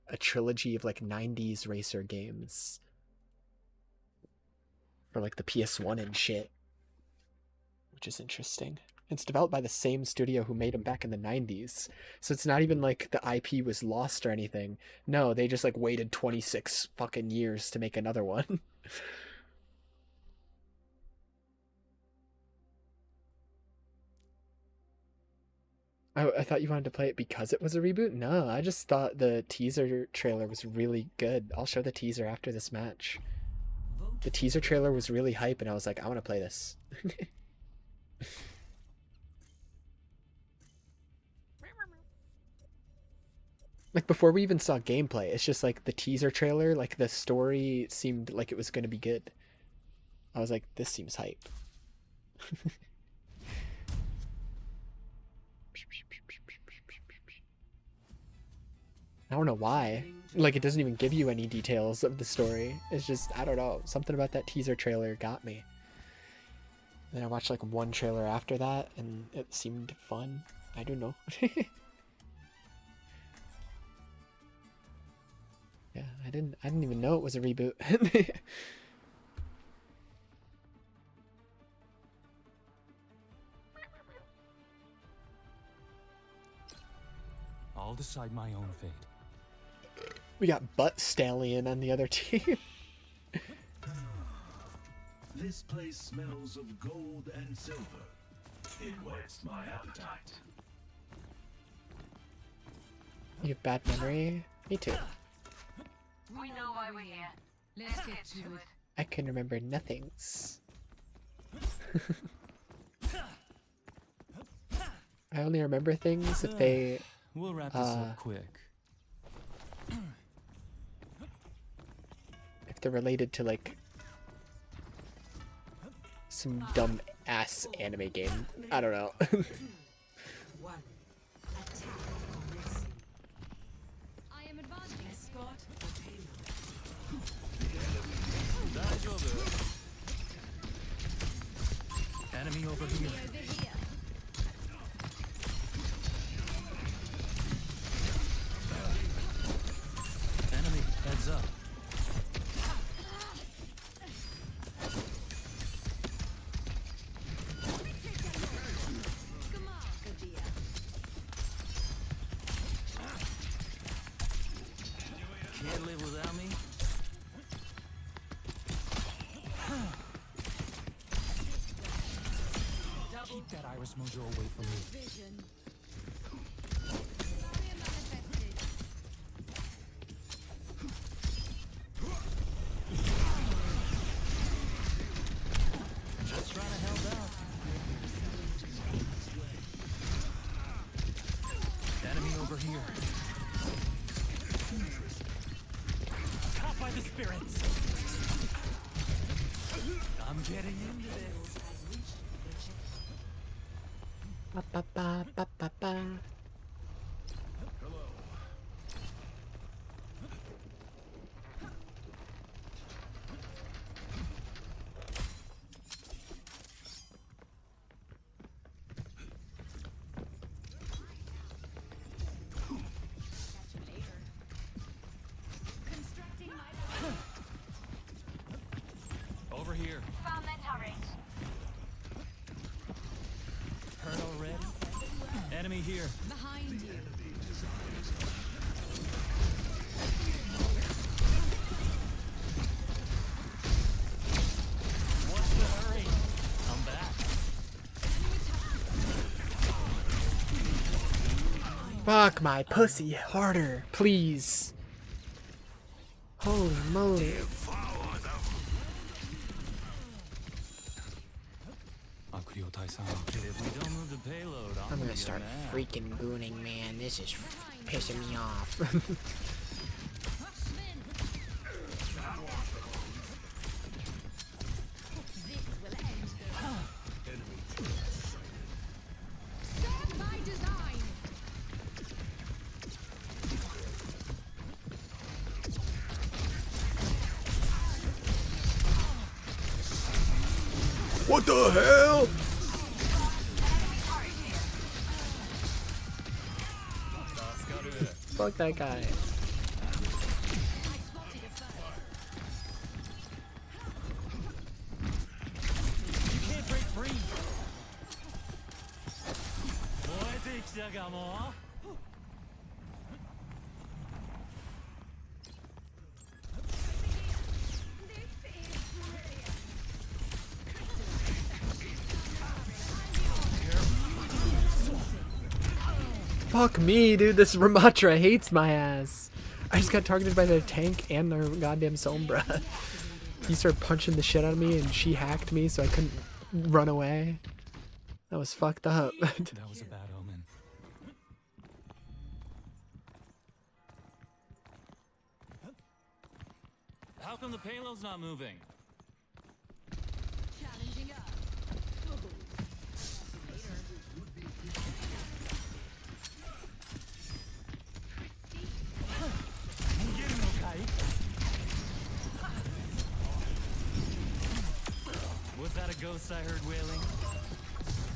S2: a trilogy of like 90s racer games for like the PS1 and shit, which is interesting. It's developed by the same studio who made them back in the 90s. So it's not even like the IP was lost or anything. No, they just like waited 26 fucking years to make another one. I thought you wanted to play it because it was a reboot? No, I just thought the teaser trailer was really good. I'll show the teaser after this match. The teaser trailer was really hype and I was like, I want to play this. Like before we even saw gameplay, it's just like the teaser trailer, like the story seemed like it was going to be good. I was like, this seems hype. I don't know why. Like, it doesn't even give you any details of the story. It's just, I don't know. Something about that teaser trailer got me. Then I watched like one trailer after that, and it seemed fun. I don't know. Yeah, I didn't even know it was a reboot.
S4: I'll decide my own fate.
S2: We got Butt Stallion on the other team.
S5: This place smells of gold and silver. It whets my appetite.
S2: You have bad memory? Me too.
S7: We know why we're here. Let's get to it.
S2: I can remember nothings. I only remember things if they...
S4: We'll wrap this up quick.
S2: if they're related to like some dumb ass anime game. I don't know.
S6: One. Attack commencing.
S7: I am advancing.
S6: Escort
S4: Can't live without me. Keep that Iris Mojo away from me.
S7: Vision.
S4: Just trying to help out. Enemy over here. Caught by the spirits. I'm getting into this.
S2: Ba, ba, ba, ba, ba, ba.
S7: Constructing my
S4: Over here.
S1: Found that turret.
S4: Hurt already? Enemy here.
S7: behind you.
S4: What's the hurry? I'm back.
S2: Fuck my pussy harder, please. Holy moly.
S4: If we don't move the payload,
S2: I'm gonna
S4: get
S2: start
S4: mad.
S2: freaking gooning, man. This is pissing me off.
S7: This will end. Serve by design.
S2: What the hell? Fuck that guy.
S4: You can't break free. 뭐에 시작아 뭐?
S2: Fuck me, dude. This Ramatra hates my ass. I just got targeted by the tank and their goddamn Sombra. He started punching the shit out of me and she hacked me so I couldn't run away. That was fucked up.
S4: That was a bad omen. How come the payload's not moving?
S7: Challenging up.
S4: Was that a ghost I heard wailing?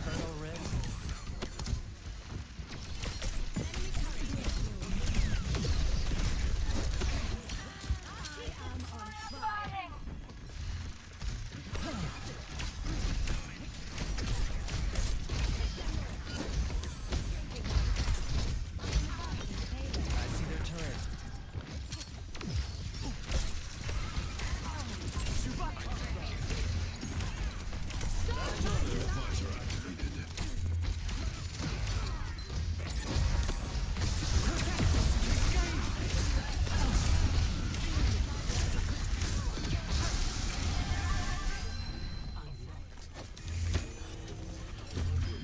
S4: Hurt already? I see their turret.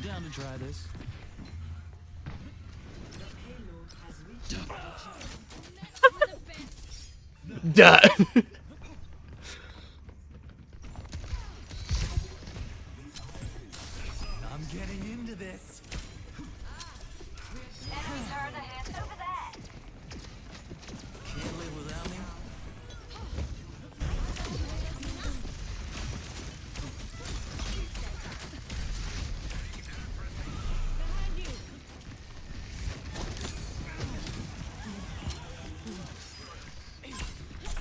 S4: Down to try this.
S2: Duh.
S4: I'm getting into this.
S1: Enemy turret ahead over there.
S4: Can't live without me.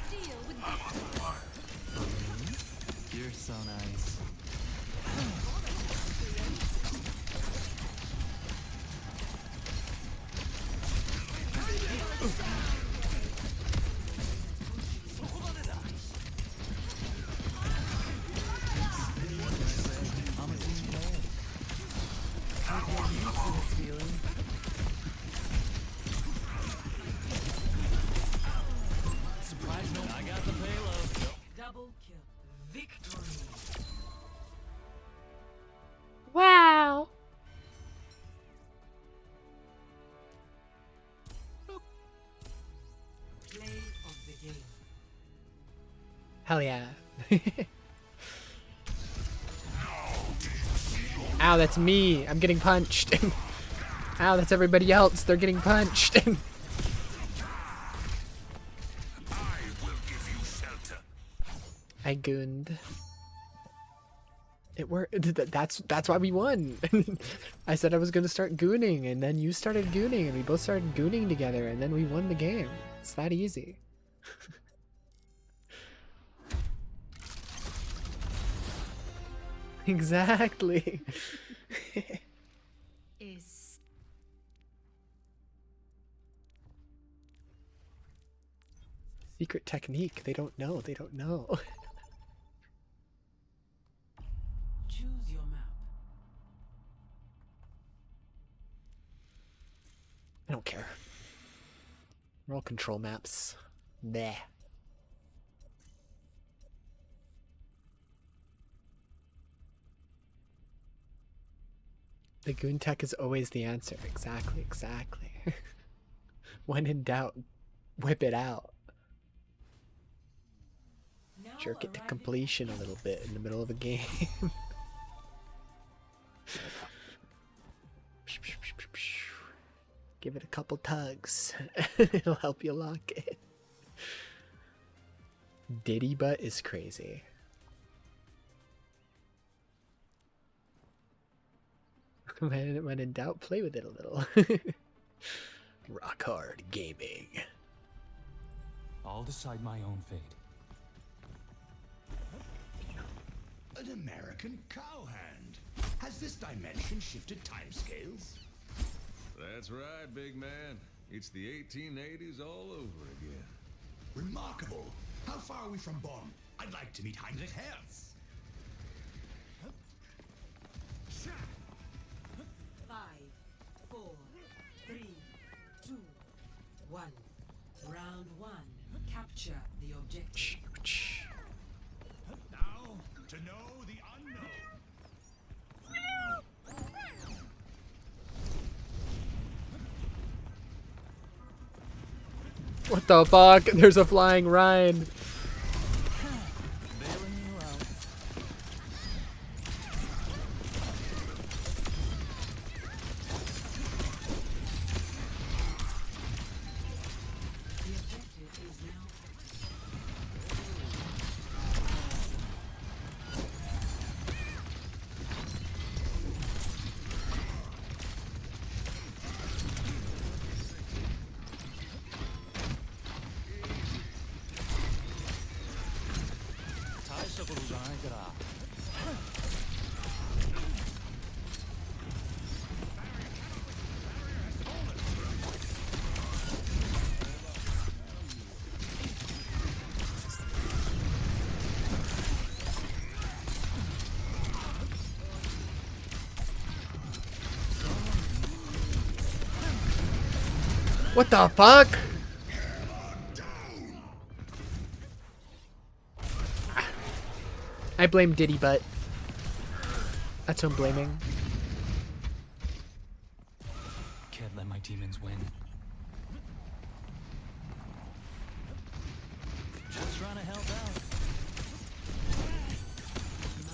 S7: Deal with this.
S4: You're so nice.
S2: Wow.
S6: Play of the game.
S2: Hell yeah. Ow, that's me. I'm getting punched. Ow, that's everybody else. They're getting punched. I gooned. It worked. That's why we won. I said I was gonna start gooning, and then you started gooning, and we both started gooning together, and then we won the game. It's that easy. Exactly.
S7: Is
S2: Secret technique. They don't know. They don't know.
S6: Choose your map.
S2: I don't care. We're all control maps. Bleh. The goon tech is always the answer. Exactly, exactly. When in doubt, whip it out.
S6: Now
S2: Jerk it to
S6: arriving
S2: completion a little bit in the middle of a game. Give it a couple tugs. It'll help you lock it. Diddy butt is crazy. When in doubt, play with it a little. Rock hard gaming.
S4: I'll decide my own fate.
S5: An American cowhand. Has this dimension shifted timescales?
S8: That's right, big man. It's the 1880s all over again.
S5: Remarkable. How far are we from Bonn? I'd like to meet Heinrich Hertz.
S6: 5, 4, 3, 2, 1. Round 1. Capture the objective.
S5: Now, to know the unknown.
S2: What the fuck? There's a flying Rhine.
S4: Bailing you out.
S6: The objective is now
S2: What the fuck? I blame Diddy butt. That's who I'm blaming.
S4: Can't let my demons win. Just trying to help out.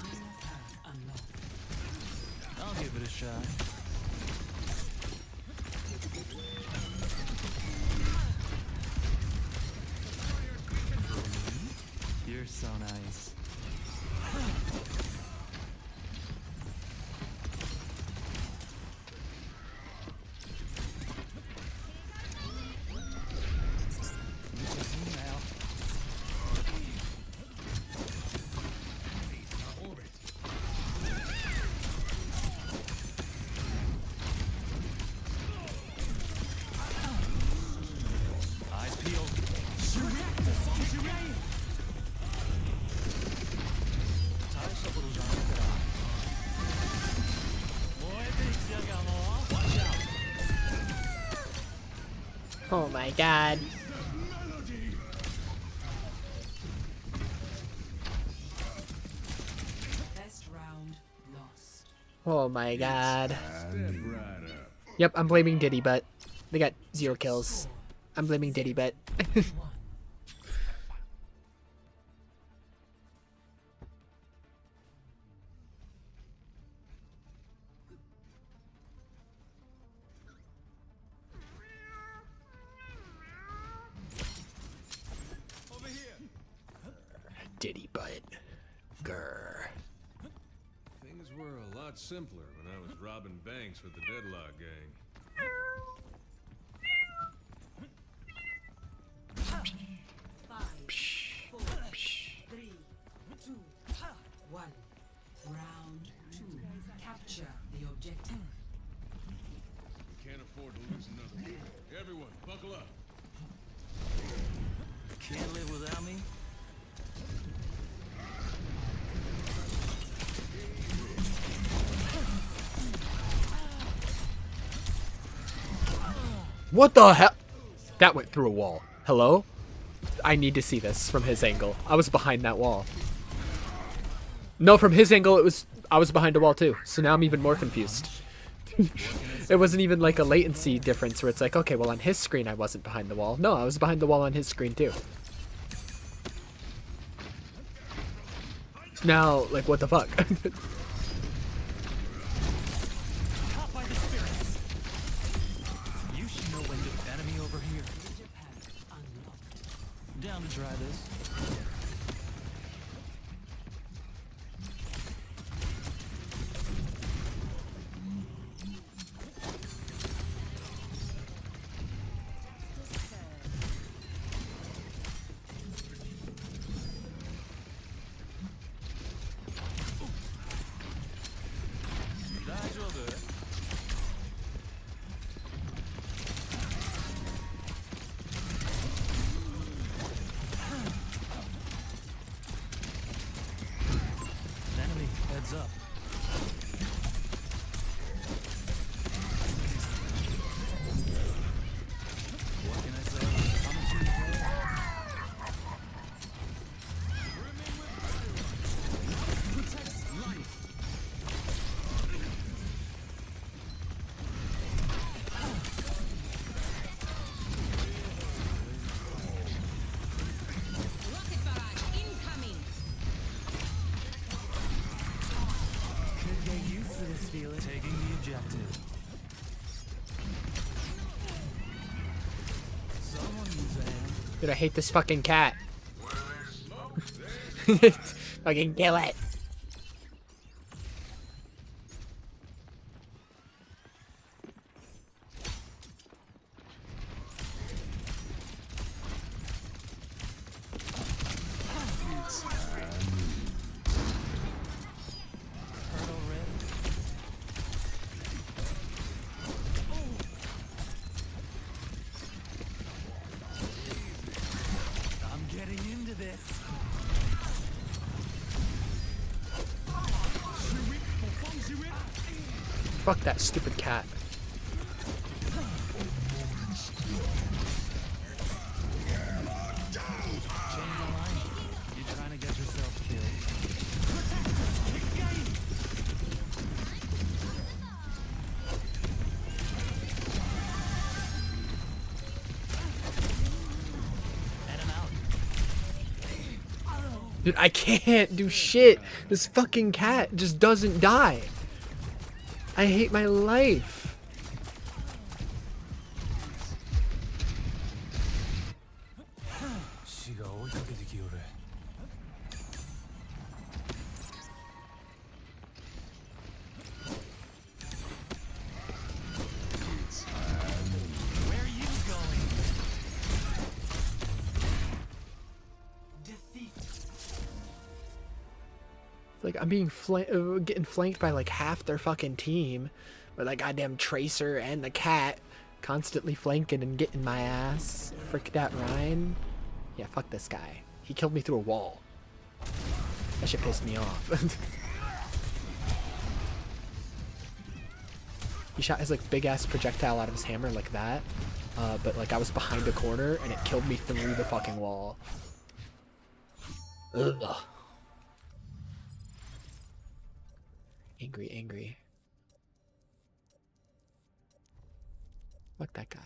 S6: minor path unlocked.
S4: I'll give it a shot. You're so nice. Eyes peeled.
S2: Oh my god. Oh my god.
S8: Step right up.
S2: Yep, I'm blaming Diddy, but they got 0 kills. I'm blaming Diddy, but
S4: Over here.
S2: Diddy butt. Grr.
S8: Things were a lot simpler when I was robbing banks with the Deadlock gang.
S6: Four, three, two, one. Round 2. Capture the objective.
S8: We can't afford to lose another. Everyone, buckle up.
S4: Can't live without me?
S2: What the hell? That went through a wall. Hello? I need to see this from his angle. I was behind that wall. No, from his angle, I was behind a wall too. So now I'm even more confused. It wasn't even like a latency difference where it's like, okay, well on his screen I wasn't behind the wall. No, I was behind the wall on his screen too. Now, like, what the fuck?
S4: Caught by the spirits. You should know when to enemy over here. Down to try this. Enemy, heads up. What can I say? I'm a team player.
S7: Rocket barrage incoming.
S4: Could get used to this feeling. Taking the objective. Someone needs a hand.
S2: Dude, I hate this fucking cat. Fucking kill it.
S4: Turtle red. I'm getting into this.
S2: Fuck that stupid cat.
S4: Change the line. You're trying to get yourself killed. And I'm out.
S2: Dude, I can't do shit. This fucking cat just doesn't die. I hate my life.
S4: Shiga oikakete kiyoru. Where are you going?
S6: Defeat.
S2: Like, I'm being getting flanked by like half their fucking team. With that goddamn Tracer and the cat constantly flanking and getting my ass. Frick that Ryan. Yeah, fuck this guy. He killed me through a wall. That shit pissed me off. He shot his like big ass projectile out of his hammer like that. But like I was behind a corner and it killed me through the fucking wall. Ugh. Angry, angry. Fuck that guy.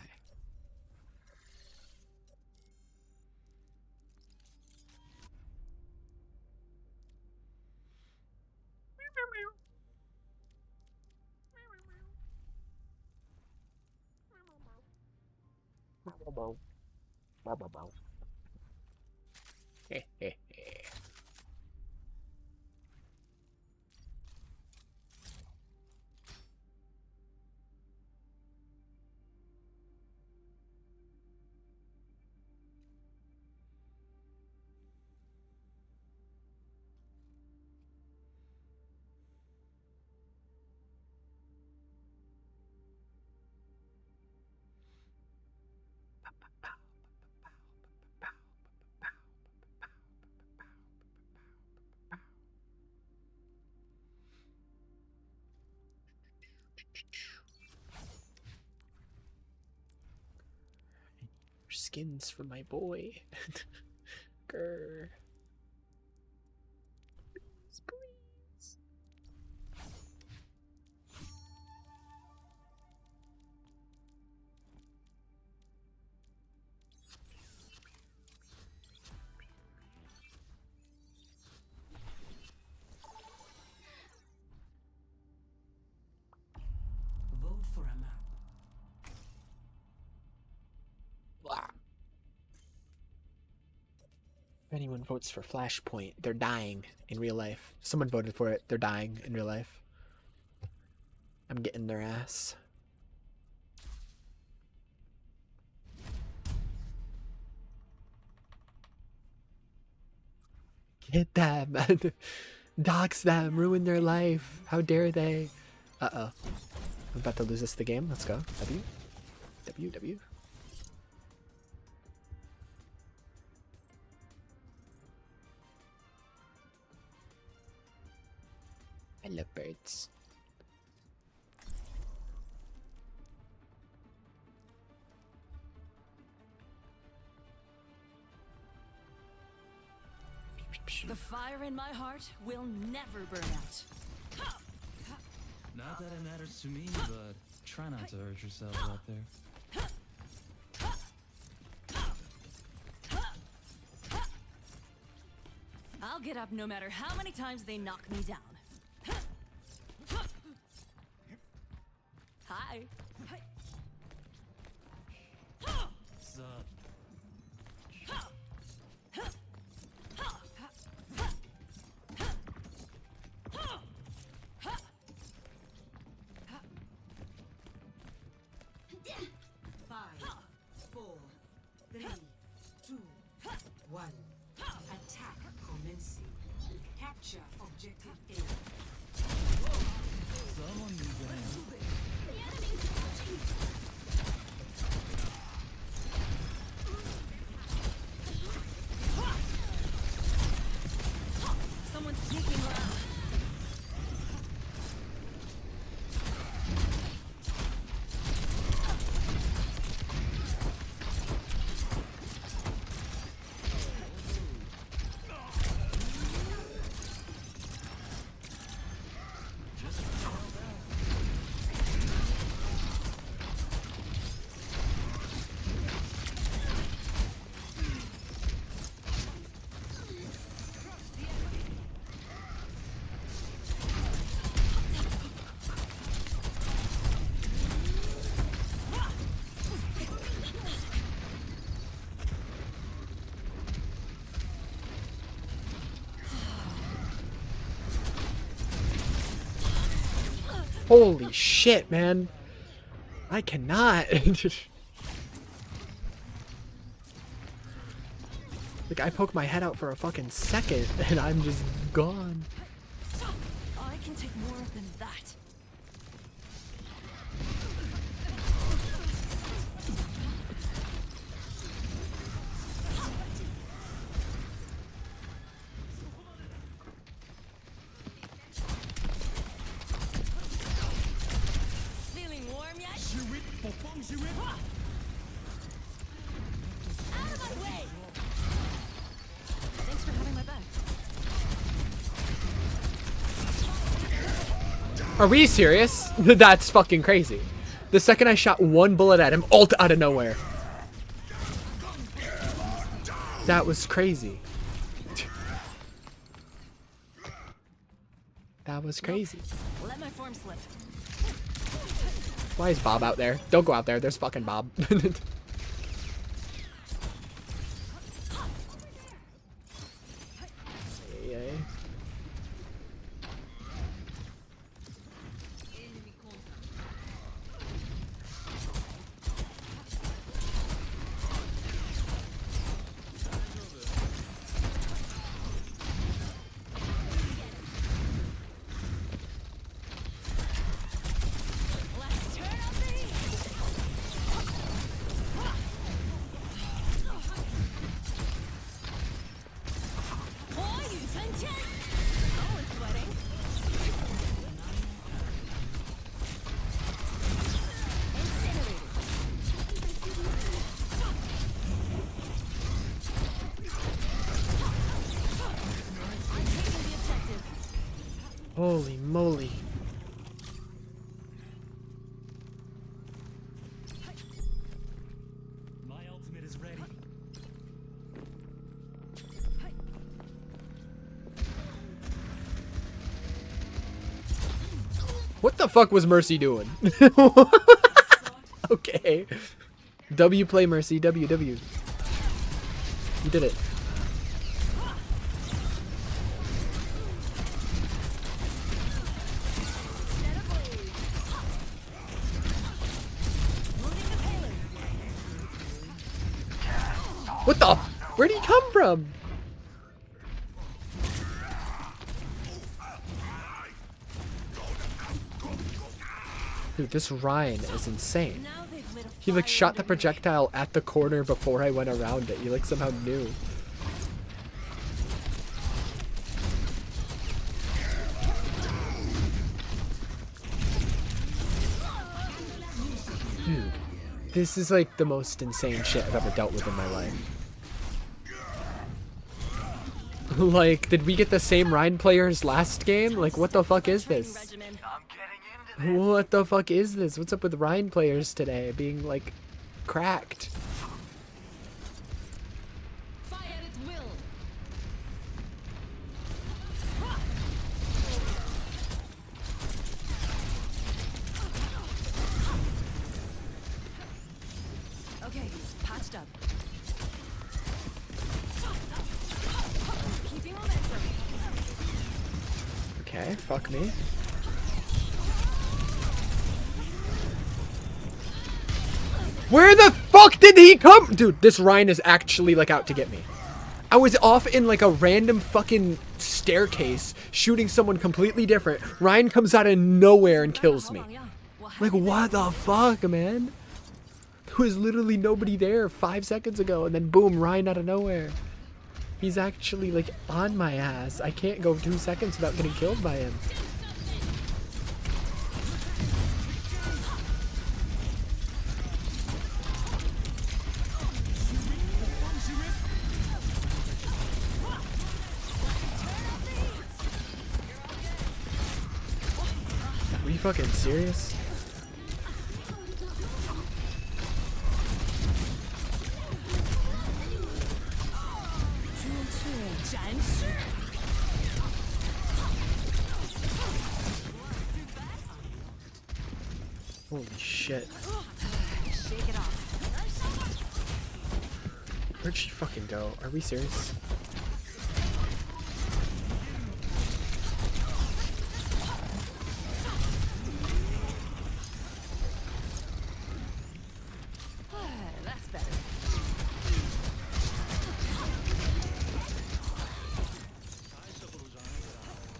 S2: Skins for my boy. Grr. Please.
S6: Vote for a map.
S2: If anyone votes for Flashpoint, they're dying in real life. Someone voted for it, they're dying in real life. I'm getting their ass. Get them! Dox them! Ruin their life! How dare they? Uh-oh. I'm about to lose us the game. Let's go. W. W, W. I love birds.
S7: The fire in my heart will never burn out.
S4: Not that it matters to me, but try not to hurt yourself out there.
S7: I'll get up no matter how many times they knock me down. Hi.
S4: Sup?
S6: Five, 4, 3, 2, 1. Attack commencing. Capture objective A.
S4: Someone needs a hand.
S7: Someone's sneaking around.
S2: Holy shit, man. I cannot. Like, I poke my head out for a fucking second and I'm just gone.
S7: I can take more than that. Feeling warm yet? Out of my way! Thanks for having my back.
S2: Are we serious? That's fucking crazy. The second I shot one bullet at him, ult out of nowhere. That was crazy. That was crazy.
S7: Let my form slip.
S2: Why is Bob out there? Don't go out there. There's fucking Bob. Yay.
S7: Let's turn up the heat. Someone's sweating. I'm taking the objective.
S2: Holy moly.
S4: My ultimate is ready.
S2: What the fuck was Mercy doing? Okay. W play Mercy. W. You did it. What the? Where'd he come from? Dude, this Ryan is insane.
S7: Now they've lit a
S2: He like
S7: fire
S2: shot the
S7: under me.
S2: projectile at the corner before I went around it. He like somehow knew. Dude, this is like the most insane shit I've ever dealt with in my life. Like, did we get the same Ryan players last game? Like, what the fuck is this?
S7: Regimen.
S2: What the fuck is this? What's up with Ryan players today being like cracked?
S7: Fire at its will. Okay, patched up. Keeping momentum.
S2: Okay, fuck me. Where the fuck did he come? Dude, this Ryan is actually like out to get me. I was off in like a random fucking staircase shooting someone completely different. Ryan comes out of nowhere and kills me.
S7: Hold on, yeah. Well,
S2: Like, what the fuck, man? There was literally nobody there 5 seconds ago, and then boom, Ryan out of nowhere. He's actually like on my ass. I can't go 2 seconds without getting killed by him. Are you fucking serious? Holy shit.
S7: shake it off.
S2: Where'd she fucking go? Are we serious?
S7: That's better.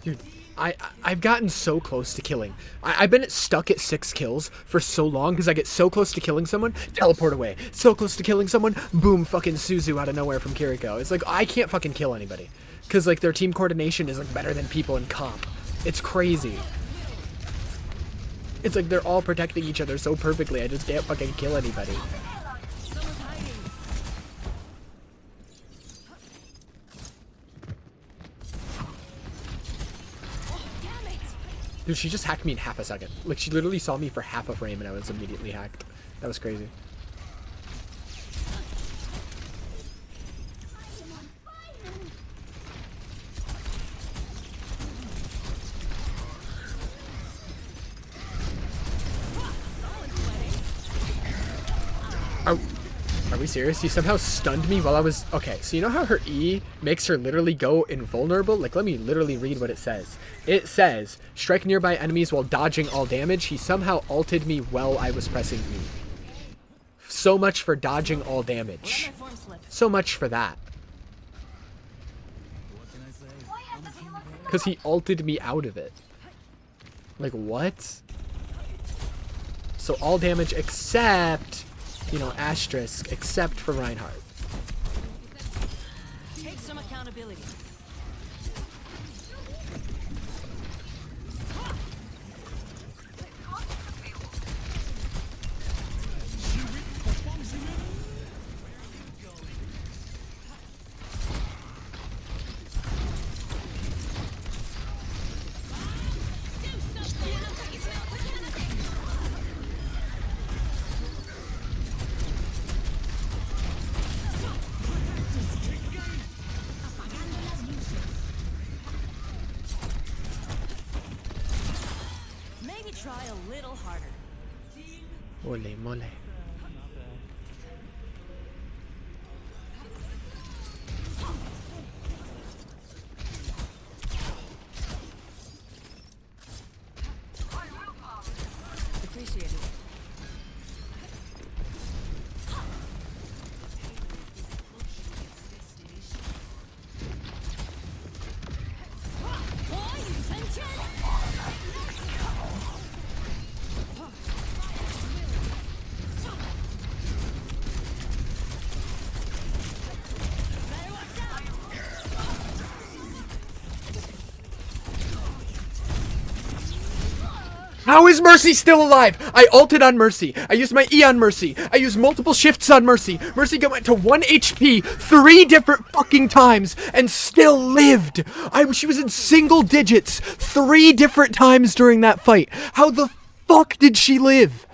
S2: Dude, I've gotten so close to killing. I've been stuck at 6 kills for so long because I get so close to killing someone, teleport away. So close to killing someone, boom, fucking Suzu out of nowhere from Kiriko. It's like, I can't fucking kill anybody. Because, like, their team coordination is, like, better than people in comp. It's crazy. It's like they're all protecting each other so perfectly, I just can't fucking kill anybody.
S7: Someone's hiding. Oh, damn it!
S2: Dude, she just hacked me in half a second. Like, she literally saw me for half a frame and I was immediately hacked. That was crazy. Are we serious? You somehow stunned me while I was... Okay, so you know how her E makes her literally go invulnerable? Like, let me literally read what it says. It says, strike nearby enemies while dodging all damage. He somehow ulted me while I was pressing E. So much for dodging all damage. So much for that. Because he ulted me out of it. Like, what? So all damage except... You know, asterisk, except for Reinhardt.
S7: Take some accountability. Maybe try a little harder.
S2: Ole mole.
S7: Appreciate it.
S2: How is Mercy still alive? I ulted on Mercy. I used my E on Mercy. I used multiple shifts on Mercy. Mercy went to 1 HP 3 different fucking times and still lived. She was in single digits 3 different times during that fight. How the fuck did she live?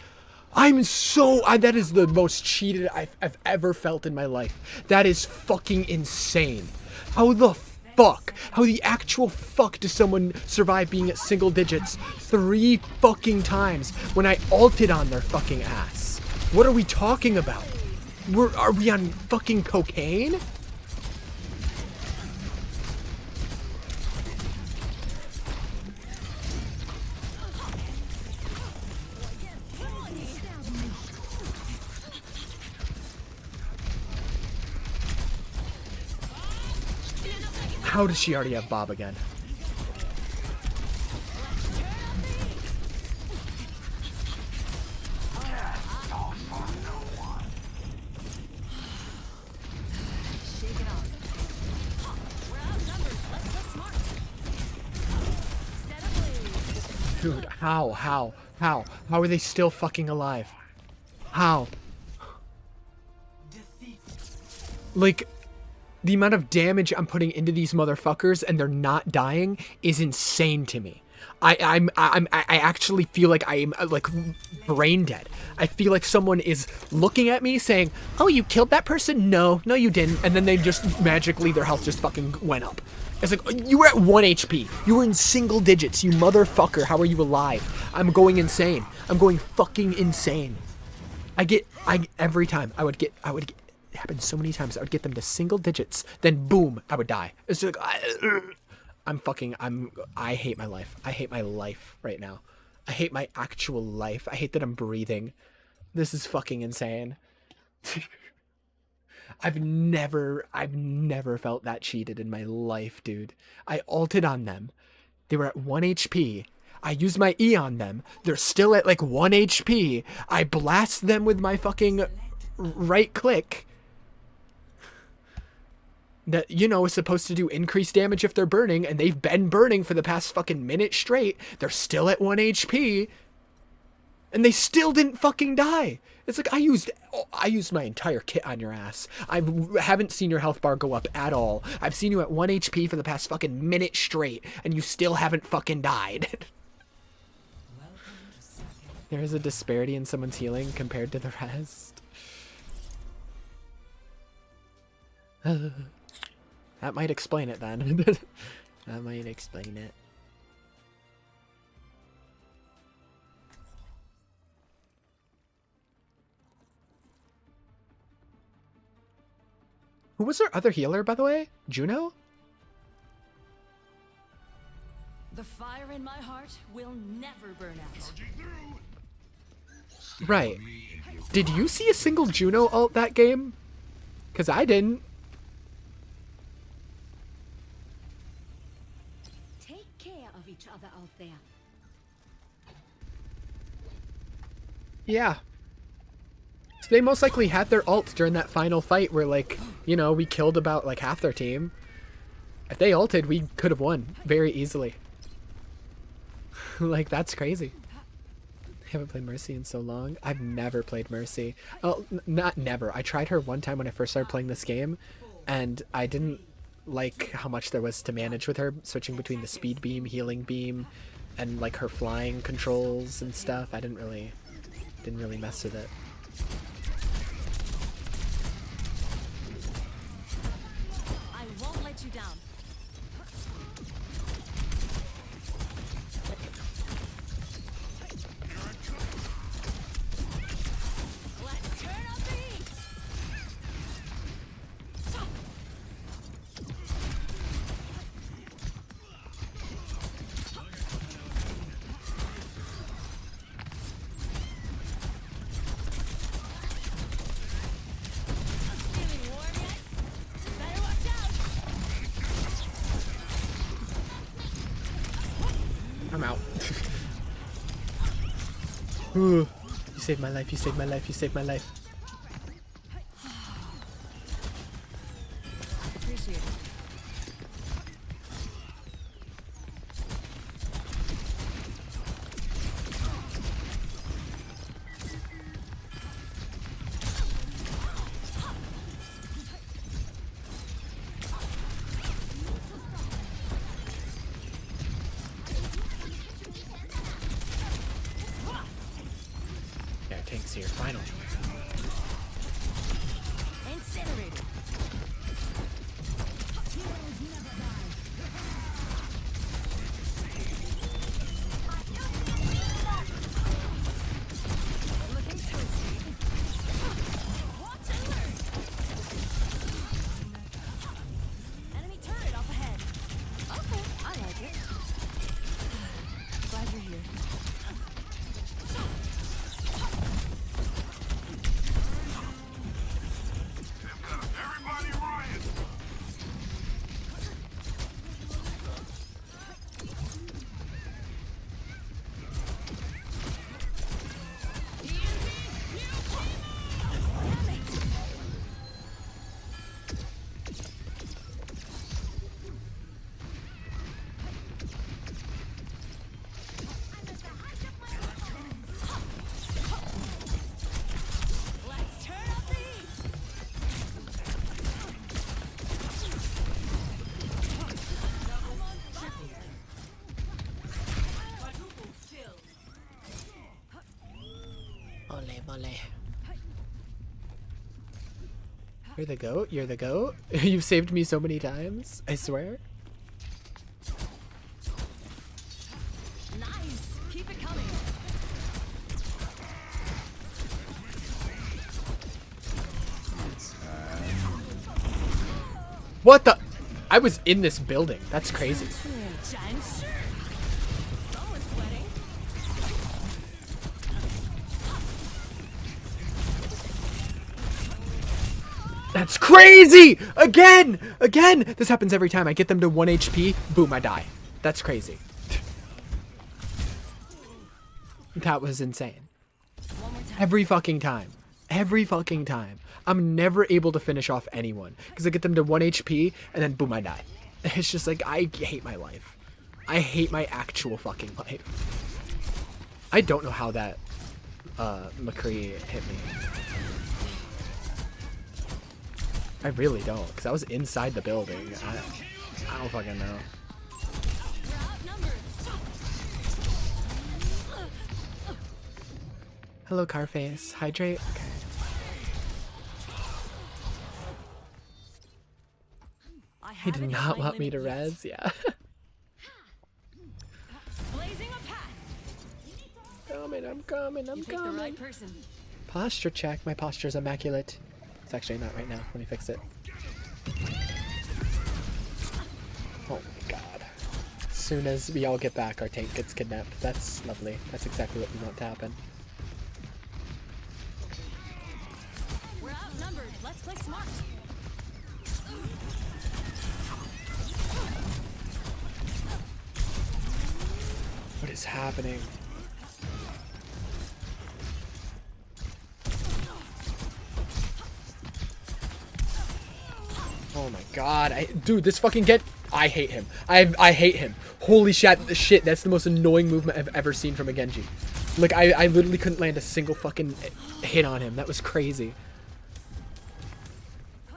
S2: That is the most cheated I've ever felt in my life. That is fucking insane. How the fuck? How the actual fuck does someone survive being at single digits 3 fucking times when I ulted on their fucking ass? What are we talking about? Are we on fucking cocaine? How does she already have Bob again? Dude, how are they still fucking alive? How? Like, the amount of damage I'm putting into these motherfuckers and they're not dying is insane to me. I actually feel like I am like brain dead. I feel like someone is looking at me saying, "Oh, you killed that person? No, you didn't." And then they just magically their health just fucking went up. It's like, you were at 1 HP. You were in single digits, you motherfucker. How are you alive? I'm going insane. I'm going fucking insane. Every time I would get. It happened so many times. I would get them to single digits, then boom, I would die. It's just like, I hate my life. I hate my life right now. I hate my actual life. I hate that I'm breathing. This is fucking insane. I've never felt that cheated in my life, dude. I ulted on them. They were at 1 HP. I used my E on them. They're still at like 1 HP. I blast them with my fucking right click. That, you know, is supposed to do increased damage if they're burning, and they've been burning for the past fucking minute straight. They're still at 1 HP. And they still didn't fucking die. It's like, I used my entire kit on your ass. I haven't seen your health bar go up at all. I've seen you at 1 HP for the past fucking minute straight, and you still haven't fucking died. There is a disparity in someone's healing compared to the rest. That might explain it then. That might explain it. Who was our other healer, by the way? Juno?
S7: The fire in my heart will never burn out.
S2: Right. Did you see a single Juno ult that game? Because I didn't.
S7: Take care of each other out there.
S2: Yeah. So they most likely had their ult during that final fight where, like, you know, we killed about, like, half their team. If they ulted, we could have won very easily. Like, that's crazy. I haven't played Mercy in so long. I've never played Mercy. Oh, not never. I tried her one time when I first started playing this game, and I didn't like how much there was to manage with her, switching between the speed beam, healing beam, and, like, her flying controls and stuff. I didn't really mess with it.
S7: I won't let you down. Let's turn up the heat. Feeling warm yet? Better watch out.
S2: I'm out. Ooh, you saved my life, you saved my life, you saved my life.
S7: Appreciate it.
S2: Yeah, tank's here, finally.
S7: Incinerator. Looking thirsty. Watch and learn. Enemy turret up ahead. Okay, I like it. Glad you're here. Let's turn up the heat.
S2: Ole, ole. You're the goat? You're the goat? You've saved me so many times, I swear.
S7: Nice. Keep it coming.
S2: What the? I was in this building. That's crazy.
S7: Giant shirt. Someone's sweating.
S2: That's crazy! Again! Again! This happens every time. I get them to 1 HP. Boom, I die. That's crazy. That was insane.
S7: One more time.
S2: Every fucking time. Every fucking time. I'm never able to finish off anyone. Because I get them to 1 HP, and then boom, I die. It's just like, I hate my life. I hate my actual fucking life. I don't know how that McCree hit me. I really don't, because I was inside the building. I don't fucking know.
S7: We're outnumbered.
S2: Hello, Carface. Hydrate. Okay.
S7: I
S2: He did
S7: haven't hit
S2: not
S7: my
S2: want me to
S7: limit yet.
S2: res. Yeah.
S7: Blazing a path.
S2: I'm coming.
S7: You picked the right person.
S2: Posture check. My posture's immaculate. It's actually not right now. Let me fix it. Oh my god. As soon as we all get back, our tank gets kidnapped. That's lovely. That's exactly what we want to happen.
S7: We're outnumbered. Let's play smart.
S2: What is happening? Oh my god, dude, this fucking I hate him. I hate him. Holy shit, that's the most annoying movement I've ever seen from a Genji. Like, I literally couldn't land a single fucking hit on him. That was crazy.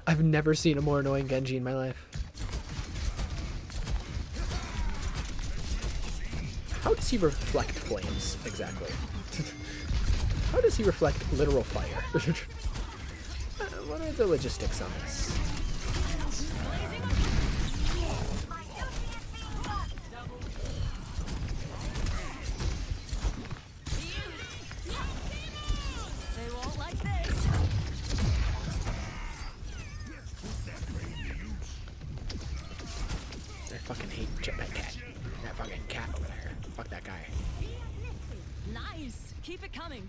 S2: I've never seen a more annoying Genji in my life. How does he reflect flames, exactly? How does he reflect literal fire? What are the logistics on this?
S7: They won't like this.
S2: I fucking hate that cat. That fucking cat over there. Fuck that guy.
S7: Nice. Keep it coming.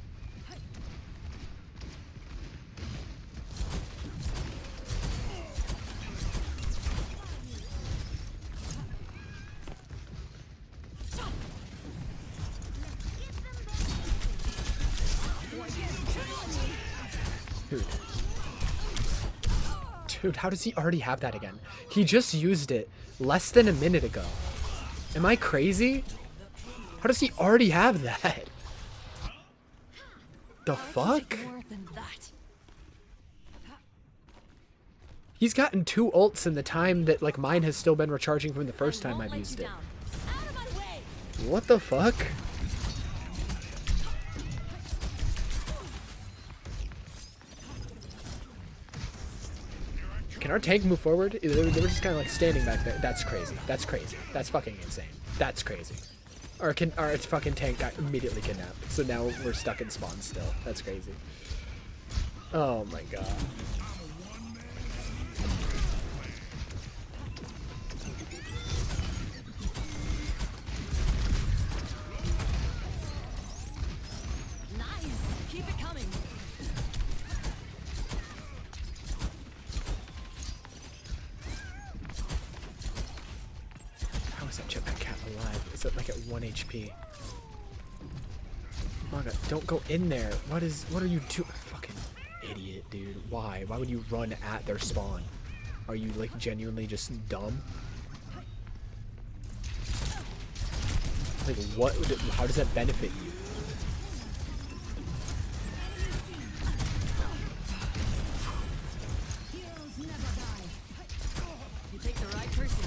S2: Dude, how does he already have that again? He just used it less than a minute ago. Am I crazy? How does he already have that? The fuck?
S7: More than that.
S2: He's gotten 2 ults in the time that, like, mine has still been recharging from the first time
S7: Won't
S2: I've
S7: let
S2: used
S7: you
S2: it.
S7: down. Out of my way.
S2: What the fuck? Can our tank move forward? They were just kind of like standing back there. That's crazy. That's crazy. That's fucking insane. That's crazy. Our fucking tank got immediately kidnapped. So now we're stuck in spawn still. That's crazy. Oh my god.
S7: Nice. Keep it coming.
S2: How is that jetpack cat alive? Is it like at 1 HP? Maga, don't go in there. What are you doing? Fucking idiot, dude. Why? Why would you run at their spawn? Are you like genuinely just dumb? Like what? How does that benefit you?
S7: You picked the right person.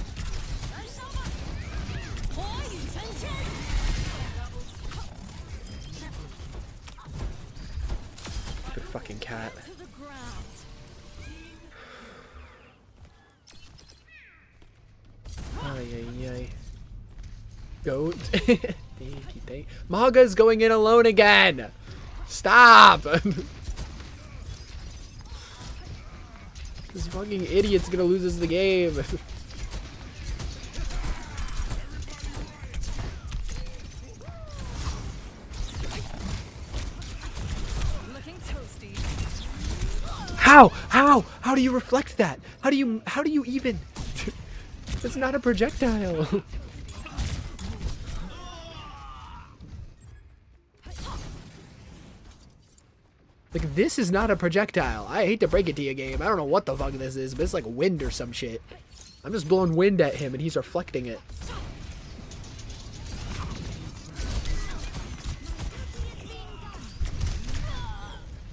S2: Stupid fucking cat.
S7: To the ground.
S2: Ay, ay, ay. Goat. Thank you. Maga's going in alone again. Stop. This fucking idiot's gonna lose us the game.
S7: Looking toasty.
S2: How do you reflect that? How do you even? It's not a projectile. Like, this is not a projectile. I hate to break it to you, game. I don't know what the fuck this is, but it's like wind or some shit. I'm just blowing wind at him and he's reflecting it.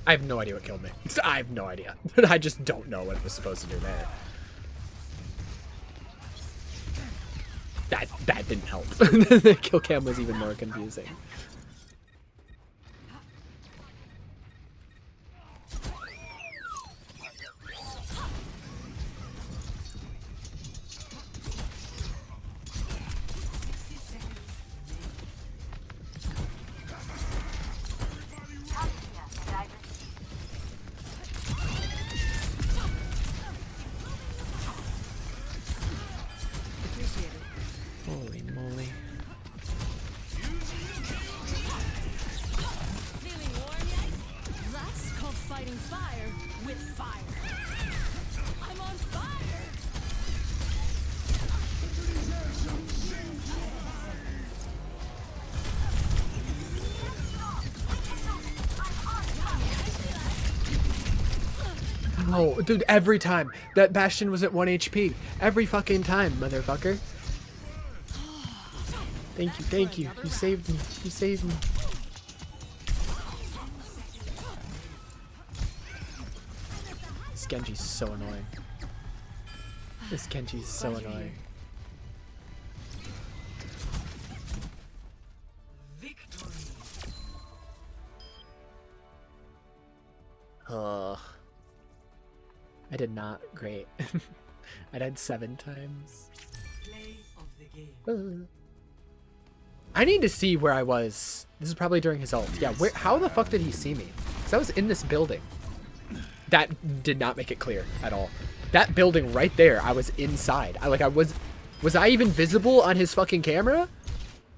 S2: I have no idea what killed me. I have no idea. I just don't know what it was supposed to do there. That didn't help. The kill cam was even more confusing. No, dude, every time. That Bastion was at 1 HP. Every fucking time, motherfucker. Thank you, thank you. You saved me. You saved me. This Genji's so annoying. This Genji's so annoying. Ugh. I did not great. I died 7 times. I need to see where I was. This is probably during his ult. Yeah, where? How the fuck did he see me? Because I was in this building. That did not make it clear at all. That building right there, I was inside. Was I even visible on his fucking camera?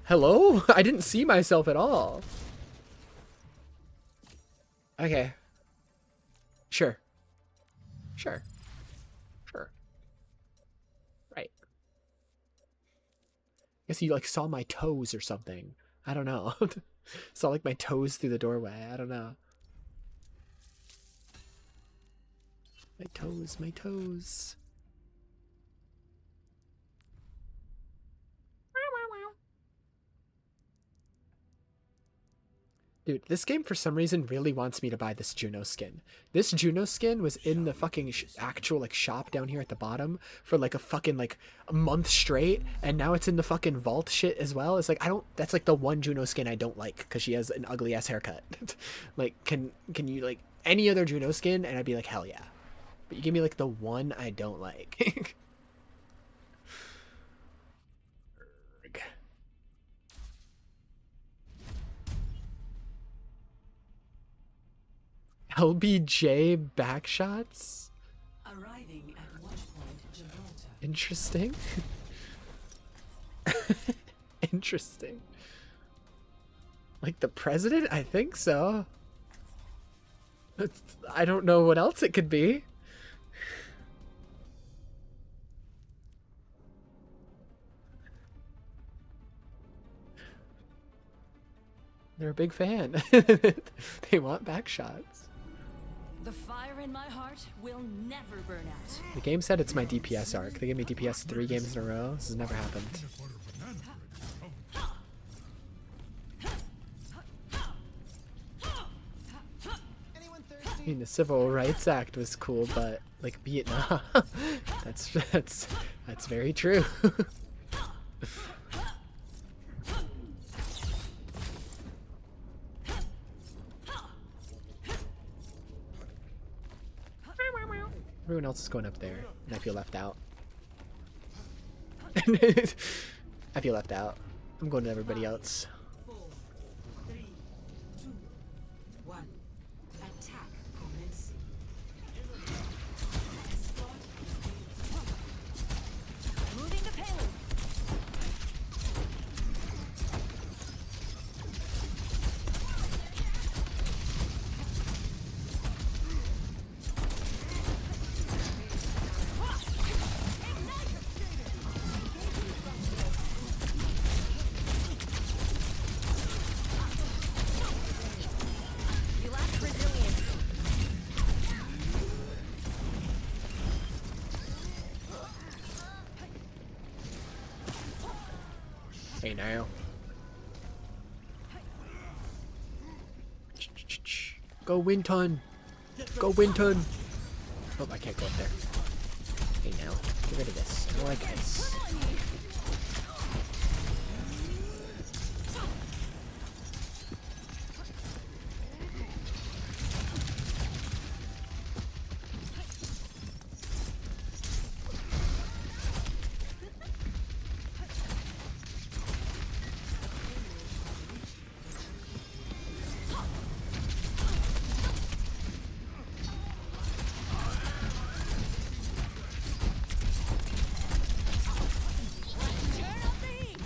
S2: Hello? I didn't see myself at all. Okay. Sure. Sure. Sure. Right. Guess you like saw my toes or something. I don't know. Saw like my toes through the doorway. I don't know. My toes, my toes. Dude, this game for some reason really wants me to buy this Juno skin. This Juno skin was in the fucking actual like shop down here at the bottom for like a fucking like a month straight, and now it's in the fucking vault shit as well. It's like that's like the one Juno skin I don't like because she has an ugly ass haircut. Like can you like any other Juno skin and I'd be like hell yeah. But you give me like the one I don't like. LBJ backshots?
S6: Arriving at Watchpoint Gibraltar.
S2: Interesting. Interesting. Like the president? I think so. I don't know what else it could be. They're a big fan. They want backshots.
S7: The fire in my heart will never burn out.
S2: The game said it's my DPS arc. They gave me DPS 3 games in a row. This has never happened. I mean, the Civil Rights Act was cool, but like Vietnam, that's very true. Everyone else is going up there, and I feel left out. I feel left out. I'm going to everybody else.
S6: 4, 3, 2, 1. Attack commencing.
S7: Moving the payload. You lack resilience.
S2: Hey now. Go Winton! Go Winton! Oh, I can't go up there. Hey now, get rid of this. I don't like this.
S7: Turn up the heat.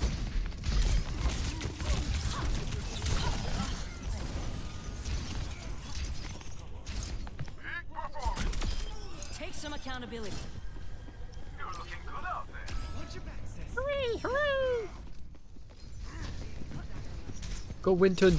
S7: Take some accountability.
S2: Go Winton!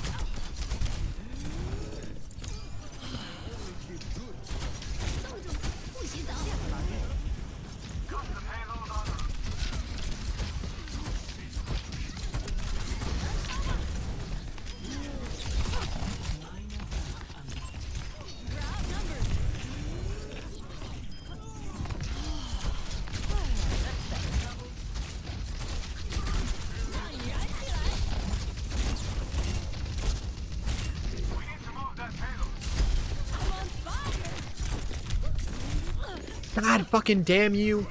S2: God fucking damn you.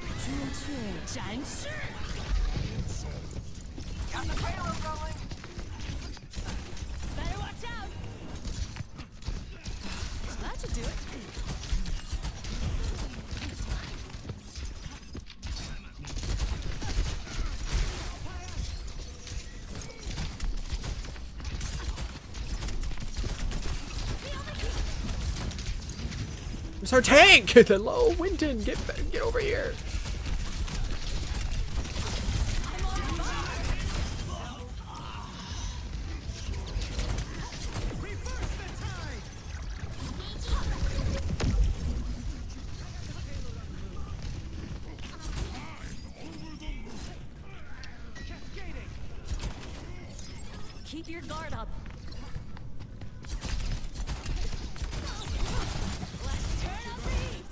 S7: Better watch out. That should do it.
S2: It's our tank! Hello, Winton, get over here.
S7: Keep your guard up. Let's turn up the heat.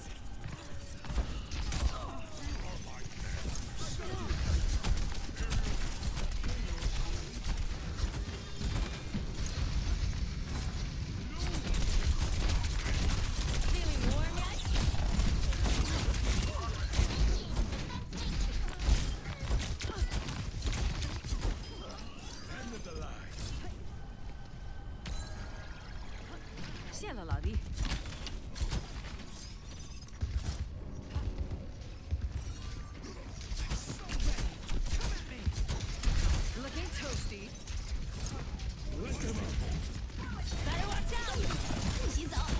S7: Feeling warm yet? Cielo, Lobby. Looking toasty. Better watch out! She's off.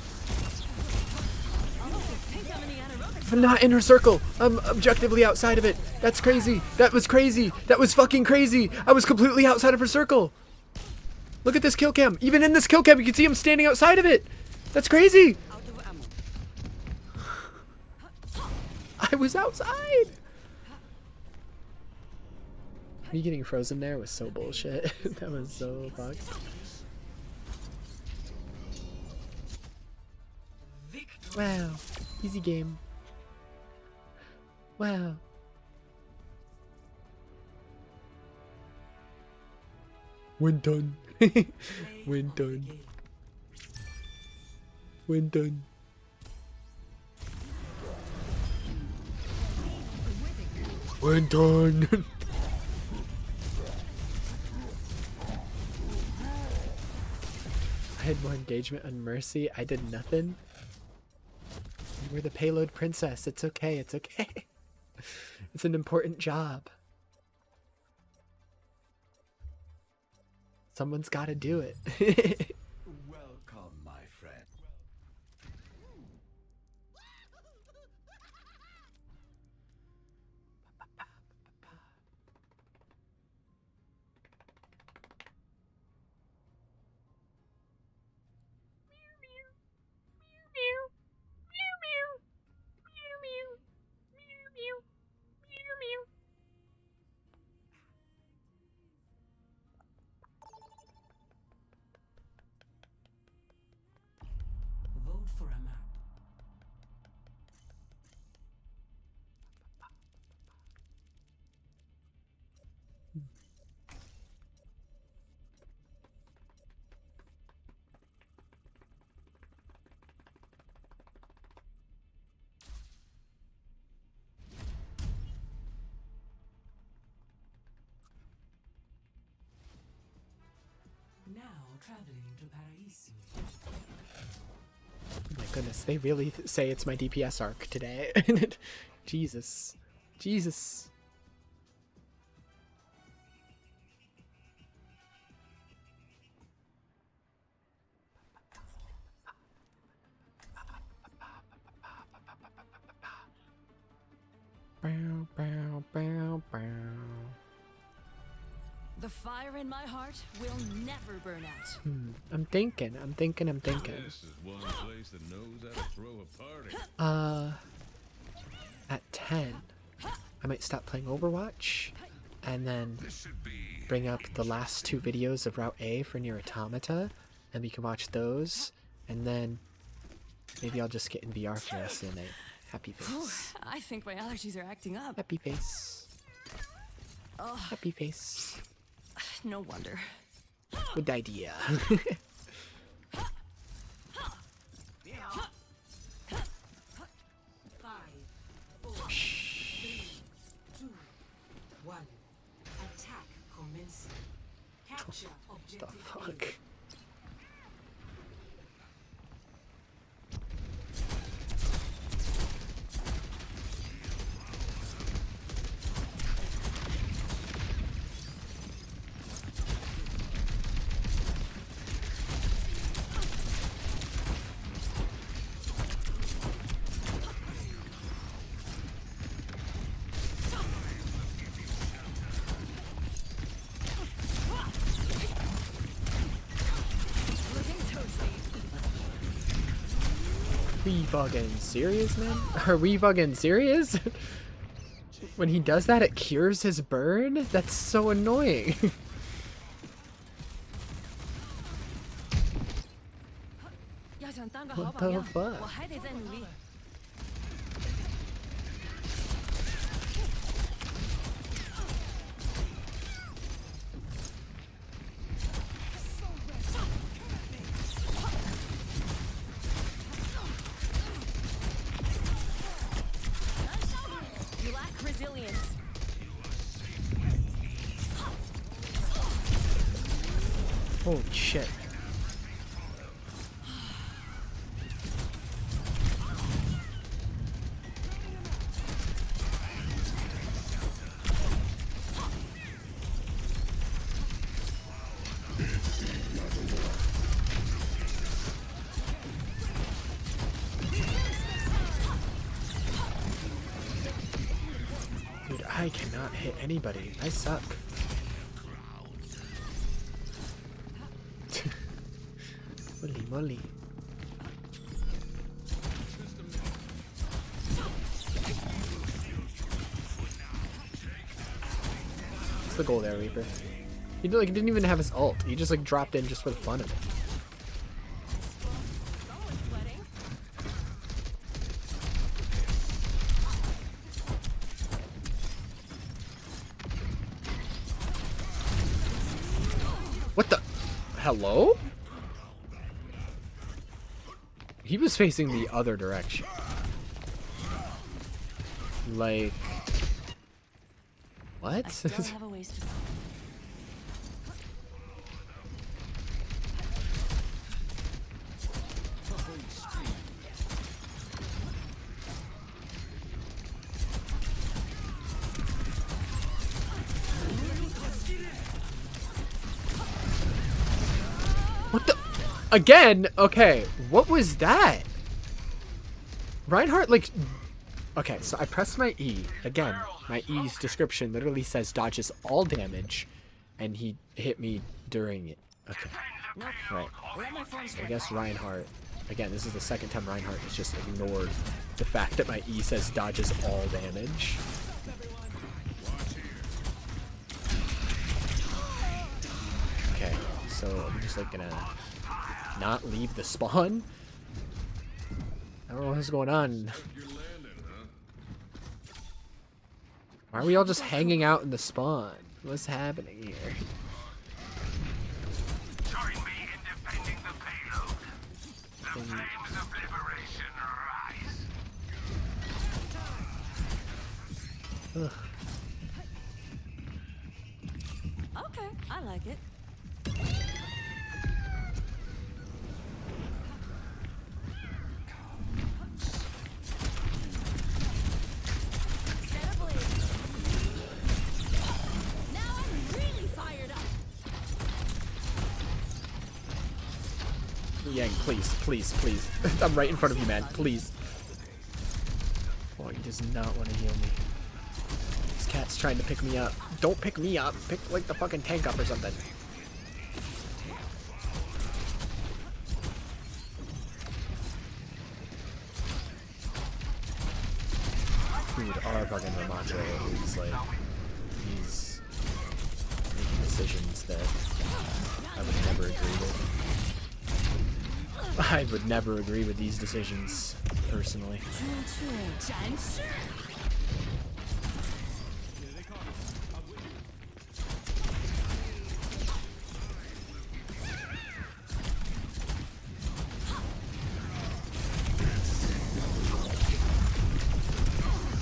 S7: Oh, think I'm in the anaerobic.
S2: I'm not in her circle. I'm objectively outside of it. That's crazy. That was crazy. That was fucking crazy. I was completely outside of her circle. Look at this kill cam. Even in this kill cam, you can see him standing outside of it. That's crazy.
S6: Out of ammo.
S2: I was outside. Me getting frozen there was so bullshit. That was so fucked. Wow. Easy game. Wow. Winton. Winton. Winton. Winton. I had more engagement on Mercy. I did nothing. We're the payload princess. It's okay. It's okay. It's an important job. Someone's got to do it.
S5: Welcome, my friend.
S6: Vote for a map. Now traveling to Paraiso.
S2: Oh my goodness, they really say it's my DPS arc today. Jesus. Jesus. Bow, bow, bow, bow.
S7: The fire in my heart will never burn out.
S2: I'm thinking.
S8: This is one place that knows how to throw a party.
S2: At 10, I might stop playing Overwatch, and then
S8: This should be
S2: bring up the last 2 videos of Route A for Near Automata, and we can watch those, and then maybe I'll just get in VR for the rest of the night. Happy
S7: Whew,
S2: face.
S7: I think my allergies are acting up.
S2: Happy face.
S7: Oh,
S2: Happy face.
S7: no wonder.
S2: Good idea.
S6: 5, 1. Attack commencing. Capture
S2: The
S6: objective A.
S2: fuck? We fucking serious, man? Are we fucking serious? When he does that, it cures his burn? That's so annoying. What the fuck?
S7: You lack resilience.
S2: Holy shit. Dude, I cannot hit anybody. I suck. Holy moly. What's the goal there, Reaper? He didn't even have his ult. He just like dropped in just for the fun of it.
S7: Someone's sweating.
S2: What the? Hello? He was facing the other direction. Like... What?
S7: I still have a ways to go.
S2: What the? Again? Okay, what was that? Reinhardt, like... Okay, so I pressed my E. Again, my E's description literally says dodges all damage, and he hit me during it. Okay,
S7: Nope.
S2: right.
S7: Let my forms
S2: I guess Reinhardt... Again, this is the second time Reinhardt has just ignored the fact that my E says dodges all damage. Okay, so I'm just like gonna not leave the spawn. I don't know what's going on. Why are we all just hanging out in the spawn? What's happening here?
S5: Join me in defending the payload. The flames of liberation rise.
S2: Ugh.
S7: Okay, I like it. Set a blade. Now I'm really fired up.
S2: Yang, please, please, please. I'm right in front of you, man. Please. Oh, he does not want to heal me. This cat's trying to pick me up. Don't pick me up. Pick, like, the fucking tank up or something. Dude, our fucking Ramato is, like, he's making decisions that I would never agree with. I would never agree with these decisions, personally.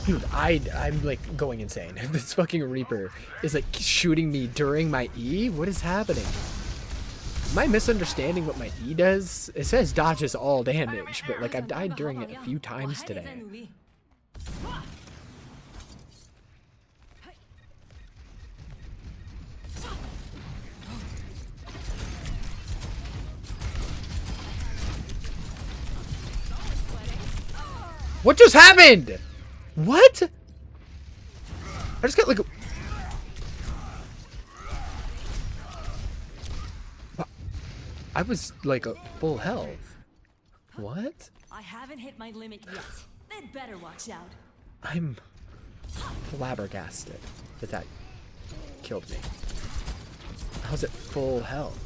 S2: Dude, I'm like going insane. This fucking Reaper is like shooting me during my E. What is happening? Am I misunderstanding what my E does? It says dodges all damage, but like I've died during it a few times today. What just happened? What? I just got like a... I was like a full health. What?
S7: I haven't hit my limit yet. They'd better watch out.
S2: I'm flabbergasted that that killed me. How's it full health?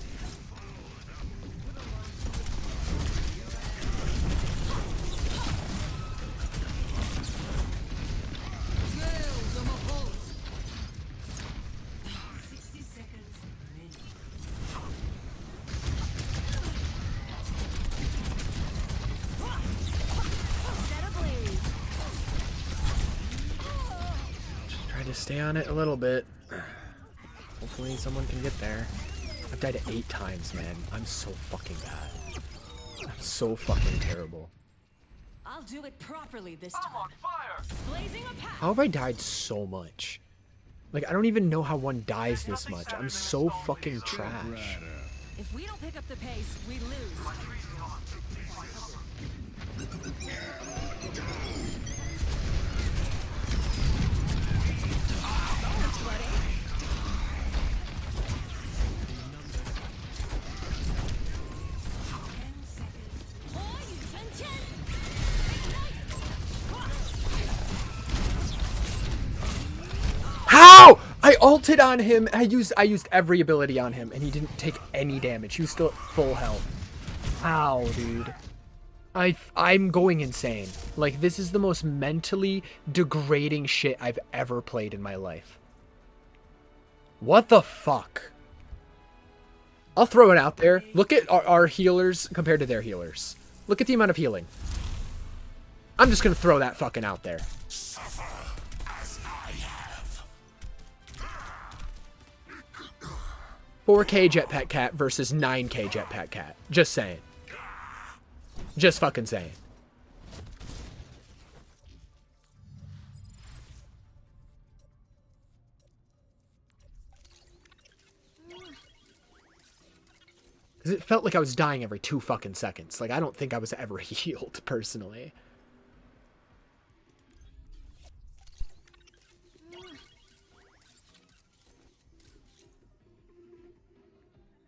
S2: Try to stay on it a little bit. Hopefully someone can get there. I've died 8 times, man. I'm so fucking bad. I'm so fucking terrible.
S7: I'll do it properly this time. I'm on fire. Blazing a path.
S2: How have I died so much? Like, I don't even know how one dies this much. I'm so fucking trash.
S7: If we don't pick up the pace, we lose. Someone's sweating.
S2: How? I ulted on him. I used every ability on him, and he didn't take any damage. He was still at full health. Ow, dude. I'm going insane. Like, this is the most mentally degrading shit I've ever played in my life. What the fuck? I'll throw it out there. Look at our healers compared to their healers. Look at the amount of healing. I'm just gonna throw that fucking out there. 4K Jetpack Cat versus 9K Jetpack Cat. Just saying. Just fucking saying. Because it felt like I was dying every 2 fucking seconds. Like, I don't think I was ever healed, personally.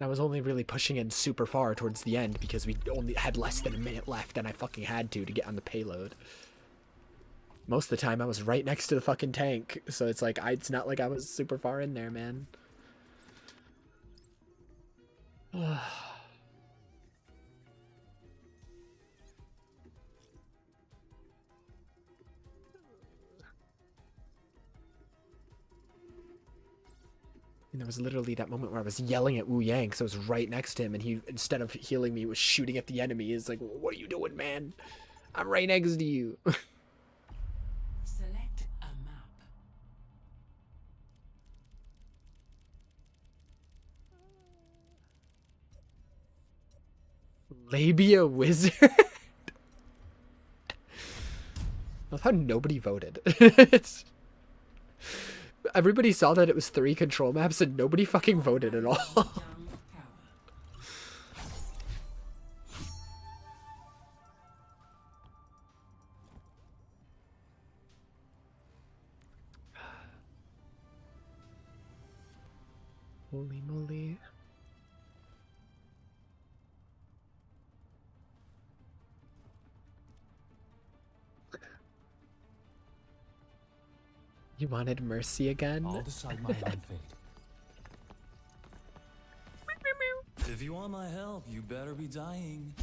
S2: I was only really pushing in super far towards the end because we only had less than a minute left and I fucking had to get on the payload. Most of the time I was right next to the fucking tank, so it's like, it's not like I was super far in there, man. And there was literally that moment where I was yelling at Wu Yang because I was right next to him, and he, instead of healing me, was shooting at the enemy. He's like, "What are you doing, man? I'm right next to you."
S6: Select a map.
S2: Labia Wizard? I love how nobody voted. Everybody saw that it was 3 control maps and nobody fucking voted at all. Holy moly. You wanted mercy again?
S4: I'll decide my own fate. If you want my help, you better be dying.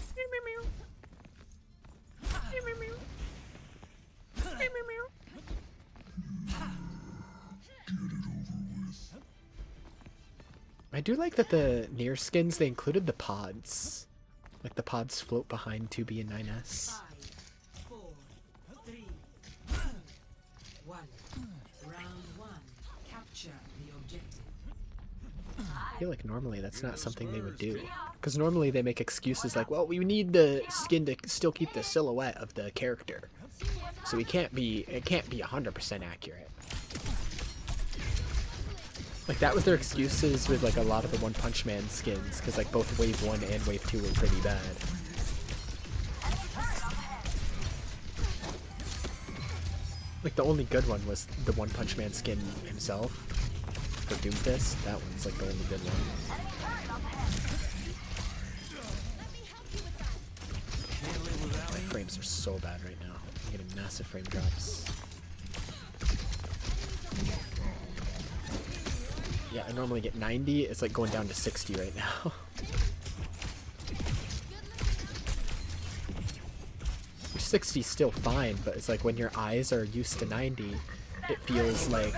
S2: I do like that the near skins, they included the pods. Like the pods float behind 2B and 9S.
S6: 5, 4, 3. Capture the objective.
S2: I feel like normally that's not something they would do. Because normally they make excuses like, well, we need the skin to still keep the silhouette of the character. So it can't be 100% accurate. Like that was their excuses with like a lot of the One Punch Man skins, because like both Wave 1 and Wave 2 were pretty bad. Like the only good one was the One Punch Man skin himself for Doomfist. That one's like the only good one. My frames are so bad right now. I'm getting massive frame drops. Yeah, I normally get 90. It's like going down to 60 right now. 60 is still fine, but it's like when your eyes are used to 90, it feels like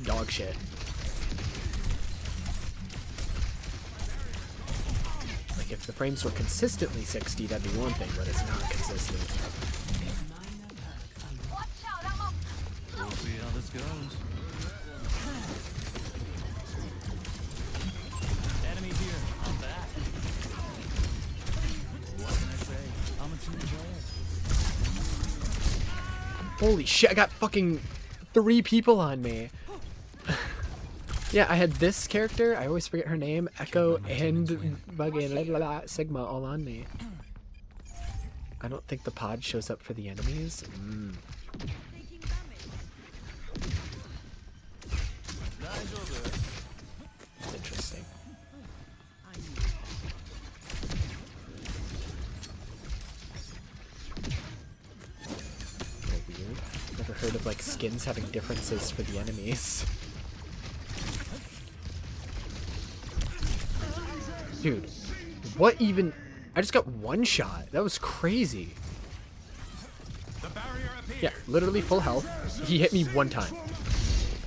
S2: dog shit. Like if the frames were consistently 60, that'd be one thing, but it's not consistent.
S4: We'll see how this goes. Enemy here. I'm back. What can I say? I'm a team player.
S2: Holy shit, I got fucking 3 people on me. Yeah, I had this character, I always forget her name, Echo, and Buggy Sigma all on me. I don't think the pod shows up for the enemies. Interesting. A little weird. Never heard of like skins having differences for the enemies. Dude, what even? I just got one shot. That was crazy. Yeah, literally full health. He hit me one time.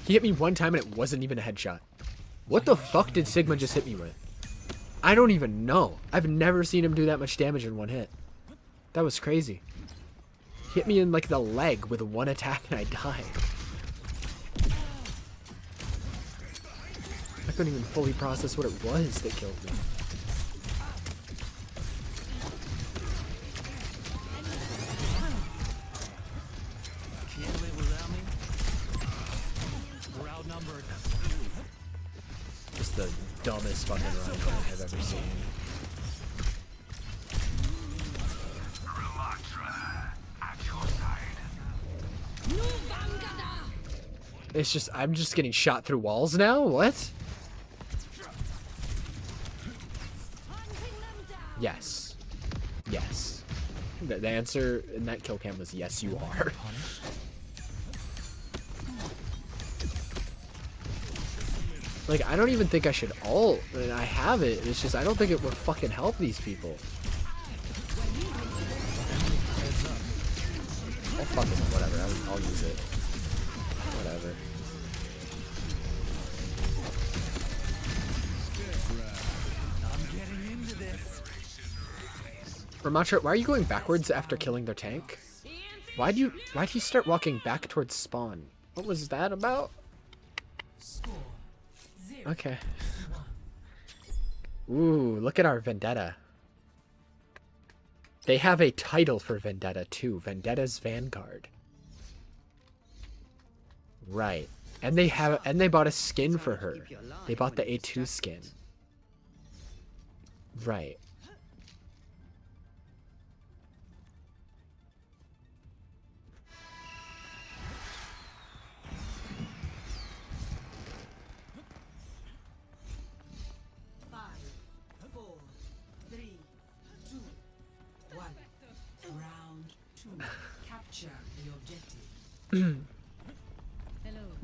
S2: He hit me one time and it wasn't even a headshot. What the fuck did Sigma just hit me with? I don't even know. I've never seen him do that much damage in one hit. That was crazy. He hit me in like the leg with one attack and I died. I couldn't even fully process what it was that killed me.
S4: Can't live without me. We're outnumbered.
S2: Just the dumbest fucking run fight I've ever seen. It's just, I'm just getting shot through walls now? What? Yes. Yes. The answer in that kill cam was yes, you are. Like, I don't even think I should ult, and I have it. It's just, I don't think it would fucking help these people. Oh, fuck it, whatever. I'll use it. Whatever.
S4: I'm getting into this.
S2: Ramatra, why are you going backwards after killing their tank? Why'd you start walking back towards spawn? What was that about? Okay. Ooh, look at our Vendetta. They have a title for Vendetta too. Vendetta's Vanguard. Right. And they bought a skin for her. They bought the A2 skin. Right.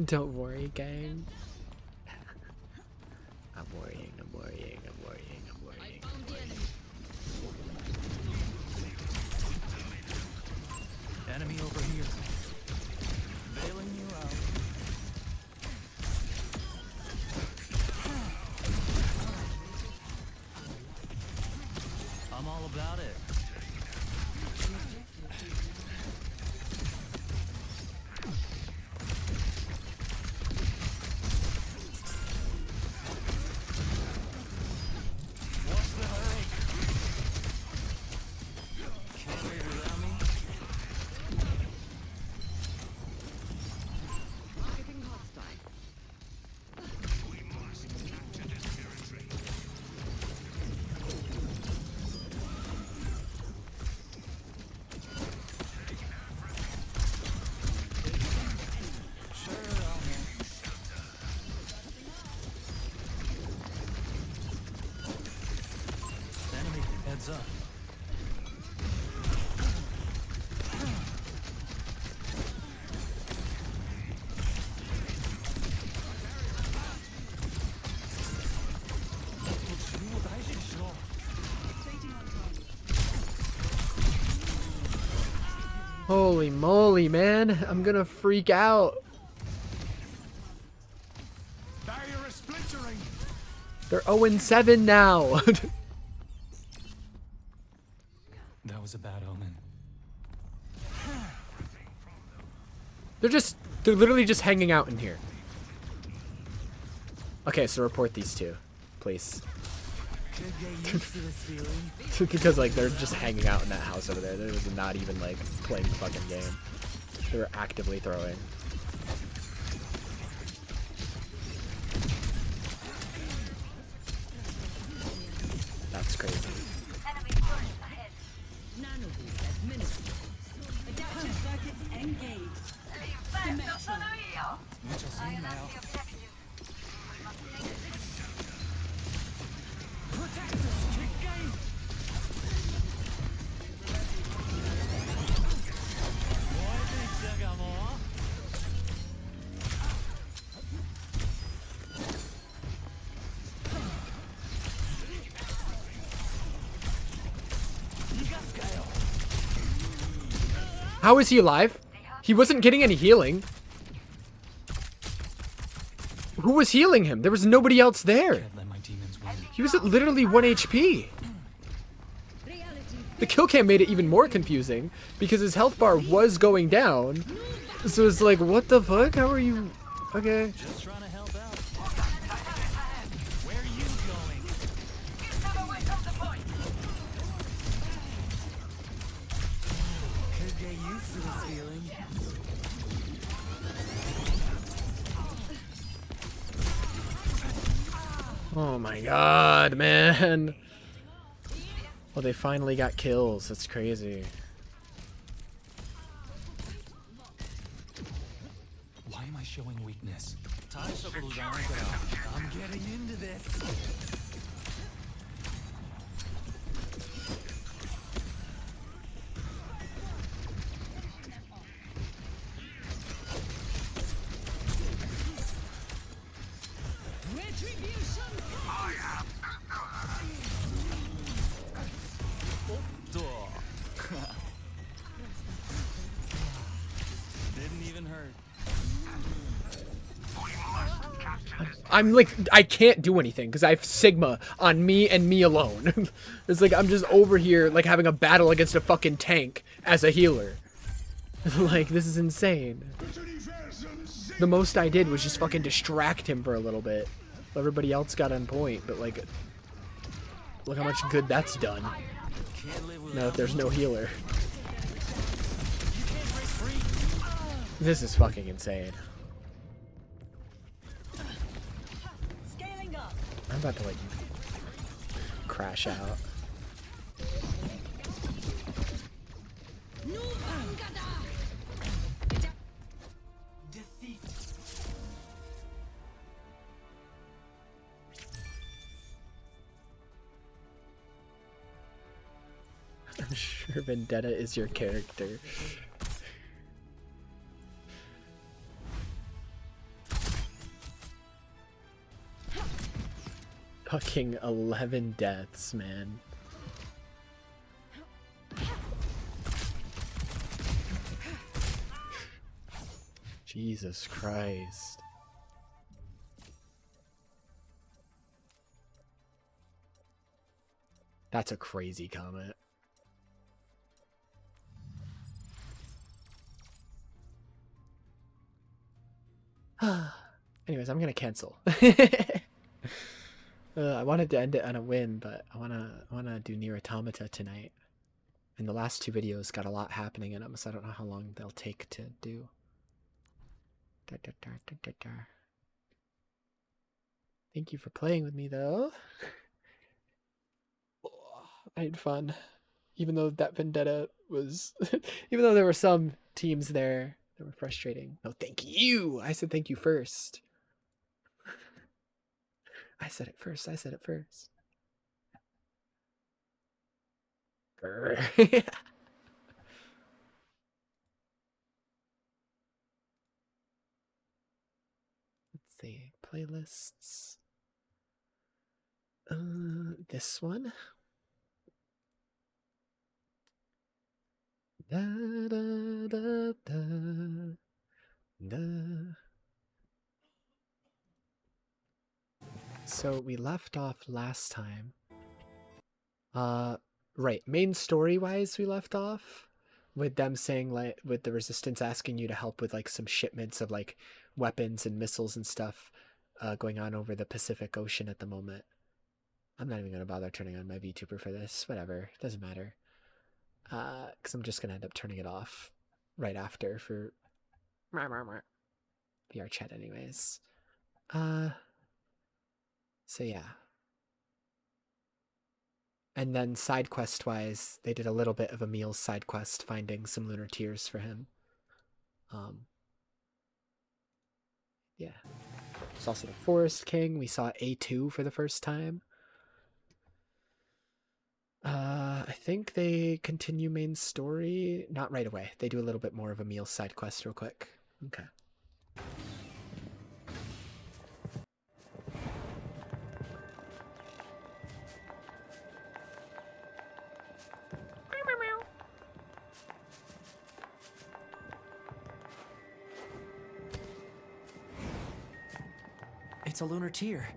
S2: Don't worry, gang. I'm worrying, I'm worrying, I'm worrying, I'm worrying, I'm worrying.
S4: Enemy over here. Bailing you out. I'm all about it. Heads up.
S2: Holy moly, man. I'm gonna freak out.
S4: Barrier is splintering.
S2: They're 0-7 now.
S4: That was a bad omen.
S2: They're literally just hanging out in here. Okay, so report these two, please.
S4: Could get used to this feeling.
S2: Because like they're just hanging out in that house over there. They're not even like playing the fucking game. They were actively throwing. That's crazy.
S6: Nanoboost administered. Adaptive circuits engaged. Symmetrical.
S4: Mucho sin now. Protect us, kick game.
S2: How is he alive? He wasn't getting any healing. Who was healing him? There was nobody else there.
S4: Can't let my demons win.
S2: He was at literally 1 HP. The kill cam made it even more confusing because his health bar was going down. So it's like, what the fuck? How are you? Okay.
S4: Just trying to help out. Where are you going? Could get used to this feeling.
S2: Oh my god, man. Well, they finally got kills. That's crazy.
S4: Why am I showing weakness? I'm getting into this. Didn't even hurt.
S2: I'm like, I can't do anything because I have Sigma on me and me alone. It's like I'm just over here like having a battle against a fucking tank as a healer. Like, this is insane. The most I did was just fucking distract him for a little bit. Everybody else got on point, but like, look how much good that's done. Now that there's no healer. This is fucking insane.
S7: Scaling up.
S2: I'm about to like crash out.
S6: Defeat.
S2: I'm sure Vendetta is your character. Fucking 11 deaths, man. Jesus Christ. That's a crazy comment. Anyways, I'm gonna cancel. I wanted to end it on a win, but I wanna do Nier Automata tonight. And the last two videos got a lot happening in them, so I don't know how long they'll take to do. Thank you for playing with me, though. I had fun, even though that Vendetta was, even though there were some teams there that were frustrating. No, thank you. I said thank you first. I said it first. I said it first. Let's see. Playlists. This one. Da, da, da, da, da. So we left off last time. Right. Main story wise, we left off with them saying, like, with the resistance asking you to help with like some shipments of like weapons and missiles and stuff going on over the Pacific Ocean at the moment. I'm not even gonna bother turning on my VTuber for this. Whatever, doesn't matter. Because I'm just gonna end up turning it off right after for VR chat, anyways. So yeah. And then side quest wise, they did a little bit of Emil's side quest, finding some lunar tears for him. Yeah. There's also the Forest King. We saw A2 for the first time. I think they continue main story. Not right away. They do a little bit more of Emil's side quest real quick. Okay.
S9: It's a lunar tear.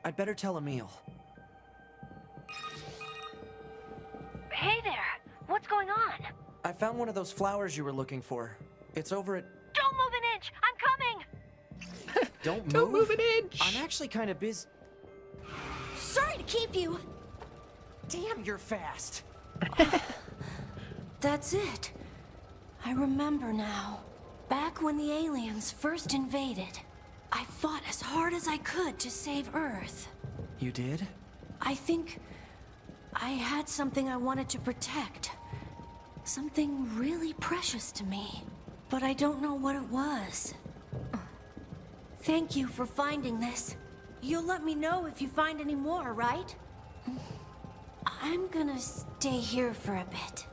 S9: I'd better tell Emil.
S7: Hey there! What's going on?
S9: I found one of those flowers you were looking for. It's over at...
S7: Don't move an inch! I'm coming!
S9: Don't
S2: move an inch!
S9: I'm actually kind of busy.
S7: Sorry to keep you!
S9: Damn, you're fast!
S7: That's it. I remember now. Back when the aliens first invaded, I fought as hard as I could to save Earth.
S9: You did?
S7: I think I had something I wanted to protect. Something really precious to me. But I don't know what it was. Thank you for finding this. You'll let me know if you find any more, right? I'm gonna stay here for a bit.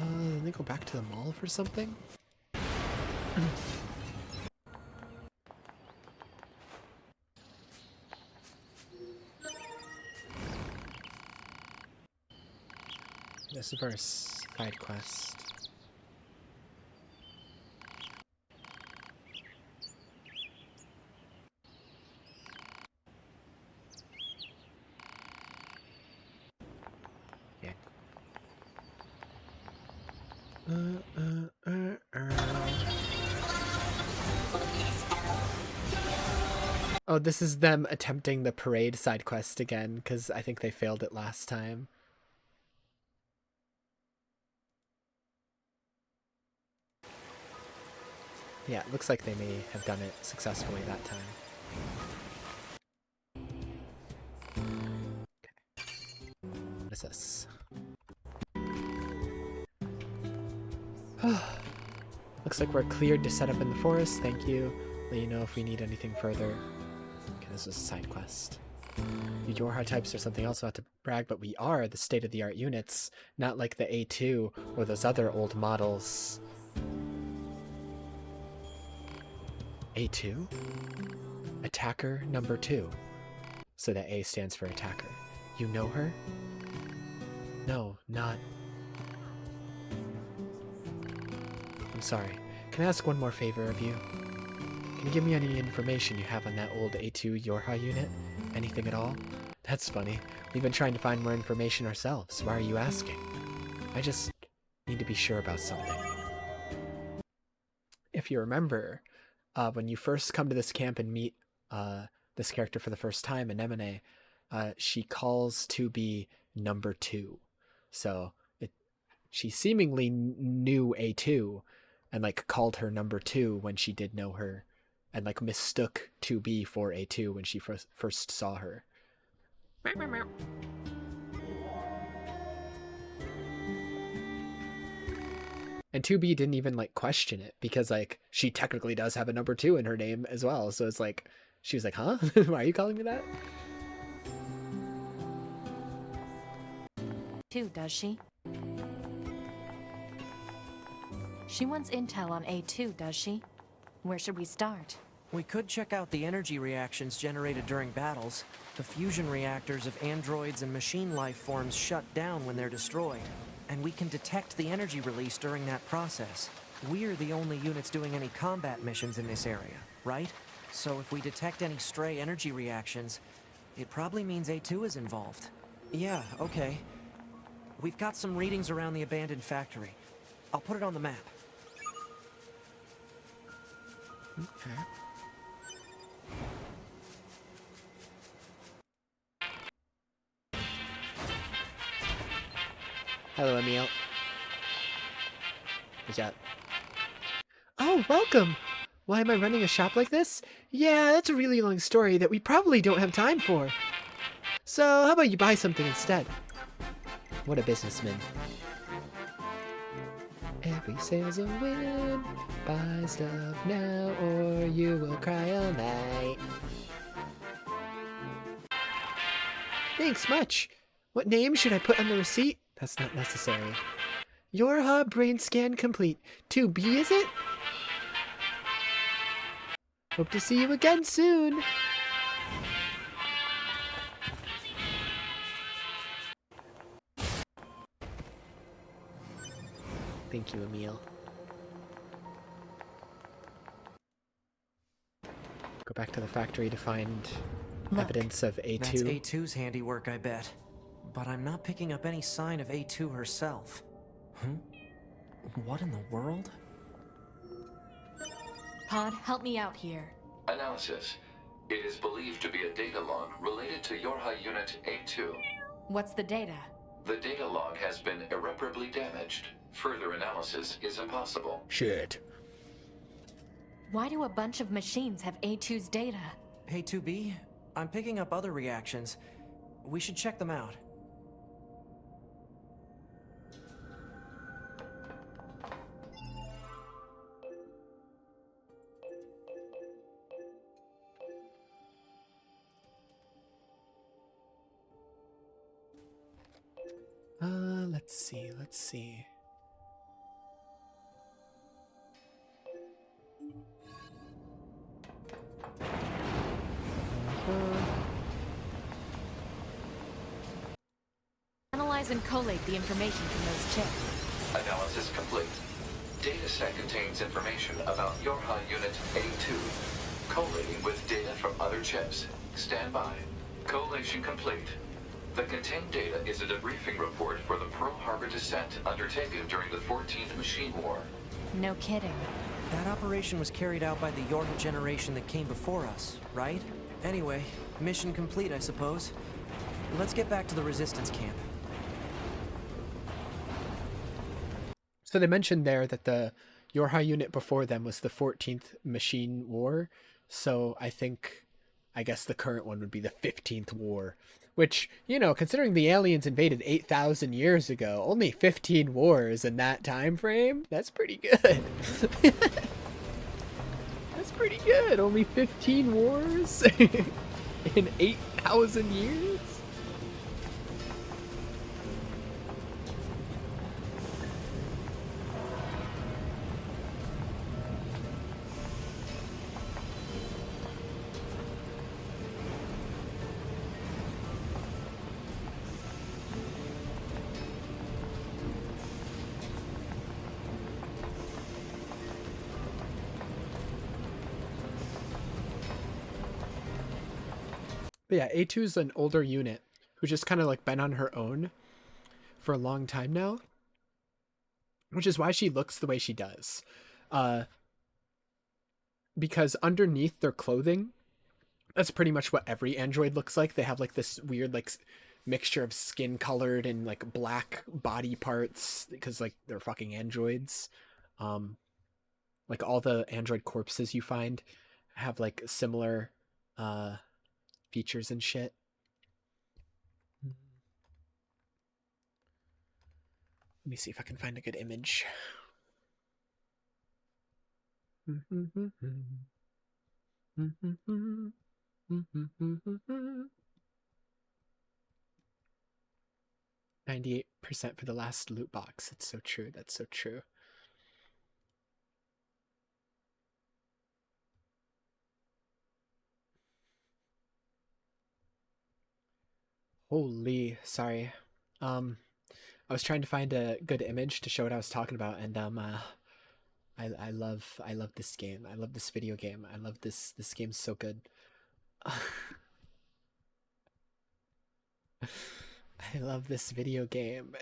S2: Then they go back to the mall for something? This is our side quest. Yeah. Oh, this is them attempting the parade side quest again, because I think they failed it last time. Yeah, it looks like they may have done it successfully that time. Okay. What is this? Looks like we're cleared to set up in the forest. Thank you. Let you know if we need anything further. Okay, this is a side quest. The Yorha types are something else, not to brag, but we are the state-of-the-art units, not like the A2 or those other old models. A2? Attacker number 2. So the A stands for attacker. You know her? No, not... I'm sorry. Can I ask one more favor of you? Can you give me any information you have on that old A2 Yorha unit? Anything at all? That's funny. We've been trying to find more information ourselves. Why are you asking? I just need to be sure about something. If you remember, when you first come to this camp and meet this character for the first time, Anemone, she calls to be number 2. So she seemingly knew A2 and like called her number 2 when she did know her, and like mistook 2B for A2 when she first saw her. And 2B didn't even like question it because like she technically does have a number 2 in her name as well. So it's like she was like, "Huh? Why are you calling me that?"
S10: Too, does she? She wants intel on A2, does she? Where should we start?
S9: We could check out the energy reactions generated during battles. The fusion reactors of androids and machine life forms shut down when they're destroyed. And we can detect the energy release during that process. We're the only units doing any combat missions in this area, right? So if we detect any stray energy reactions, it probably means A2 is involved. Yeah, okay. We've got some readings around the abandoned factory. I'll put it on the map.
S2: Okay. Hello, Emil. Good job. Oh, welcome! Why am I running a shop like this? Yeah, that's a really long story that we probably don't have time for. So, how about you buy something instead? What a businessman. Every sale's a win. Buy stuff now or you will cry all night. Thanks much. What name should I put on the receipt? That's not necessary. Your hub brain scan complete. 2B, is it? Hope to see you again soon. Thank you, Emil. Go back to the factory to find
S9: Look,
S2: evidence of A2.
S9: That's A2's handiwork, I bet. But I'm not picking up any sign of A2 herself. What in the world?
S10: Pod, help me out here.
S11: Analysis. It is believed to be a data log related to Yorha Unit A2.
S10: What's the data?
S11: The data log has been irreparably damaged. Further analysis is impossible.
S2: Shit.
S10: Why do a bunch of machines have A2's data?
S9: Hey, 2B, I'm picking up other reactions. We should check them out.
S2: Let's see.
S10: Analyze and collate the information from those chips.
S11: Analysis complete. Dataset contains information about Yorha Unit A2. Collating with data from other chips. Stand by. Collation complete. The contained data is a debriefing report for the Pearl Harbor descent undertaken during the 14th Machine War.
S10: No kidding.
S9: That operation was carried out by the Yorha generation that came before us, right? Anyway, mission complete, I suppose. Let's get back to the resistance camp.
S2: So they mentioned there that the Yorha unit before them was the 14th Machine War. So I guess the current one would be the 15th War. Which, you know, considering the aliens invaded 8,000 years ago, only 15 wars in that time frame, that's pretty good. That's pretty good. Only 15 wars in 8,000 years? But yeah, A2's an older unit who's just kind of like been on her own for a long time now, which is why she looks the way she does. Because underneath their clothing, that's pretty much what every android looks like. They have like this weird like mixture of skin colored and like black body parts because like they're fucking androids. Like all the android corpses you find have like similar features and shit. Let me see if I can find a good image. 98% for the last loot box. That's so true. That's so true. Holy, sorry. I was trying to find a good image to show what I was talking about, and I love this game. I love this video game. I love this game's so good. I love this video game.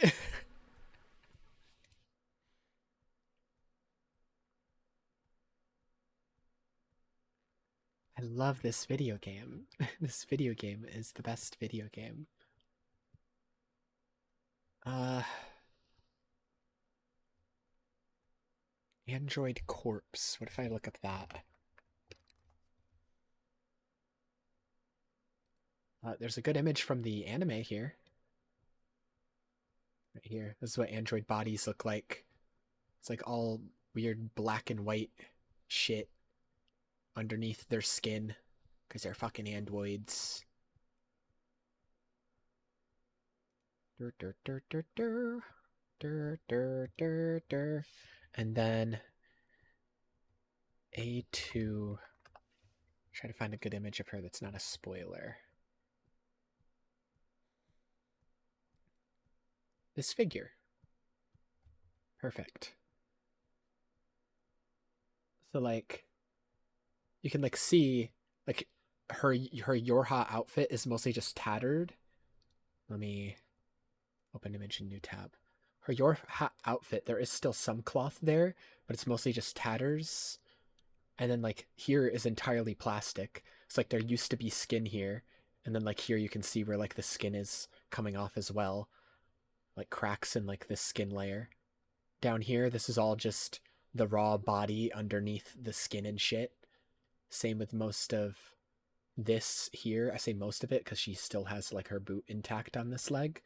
S2: I love this video game. This video game is the best video game. Android Corpse. What if I look up that? There's a good image from the anime here. Right here. This is what android bodies look like. It's like all weird black and white shit underneath their skin because they're fucking androids. And then A2. Try to find a good image of her that's not a spoiler. This figure. Perfect. So like you can like see like her Yorha outfit is mostly just tattered. Let me open image in new tab. Her Yorha outfit, there is still some cloth there, but it's mostly just tatters. And then like here is entirely plastic. It's like there used to be skin here, and then like here you can see where like the skin is coming off as well. Like cracks in like this skin layer. Down here, this is all just the raw body underneath the skin and shit. Same with most of this here. I say most of it because she still has like her boot intact on this leg.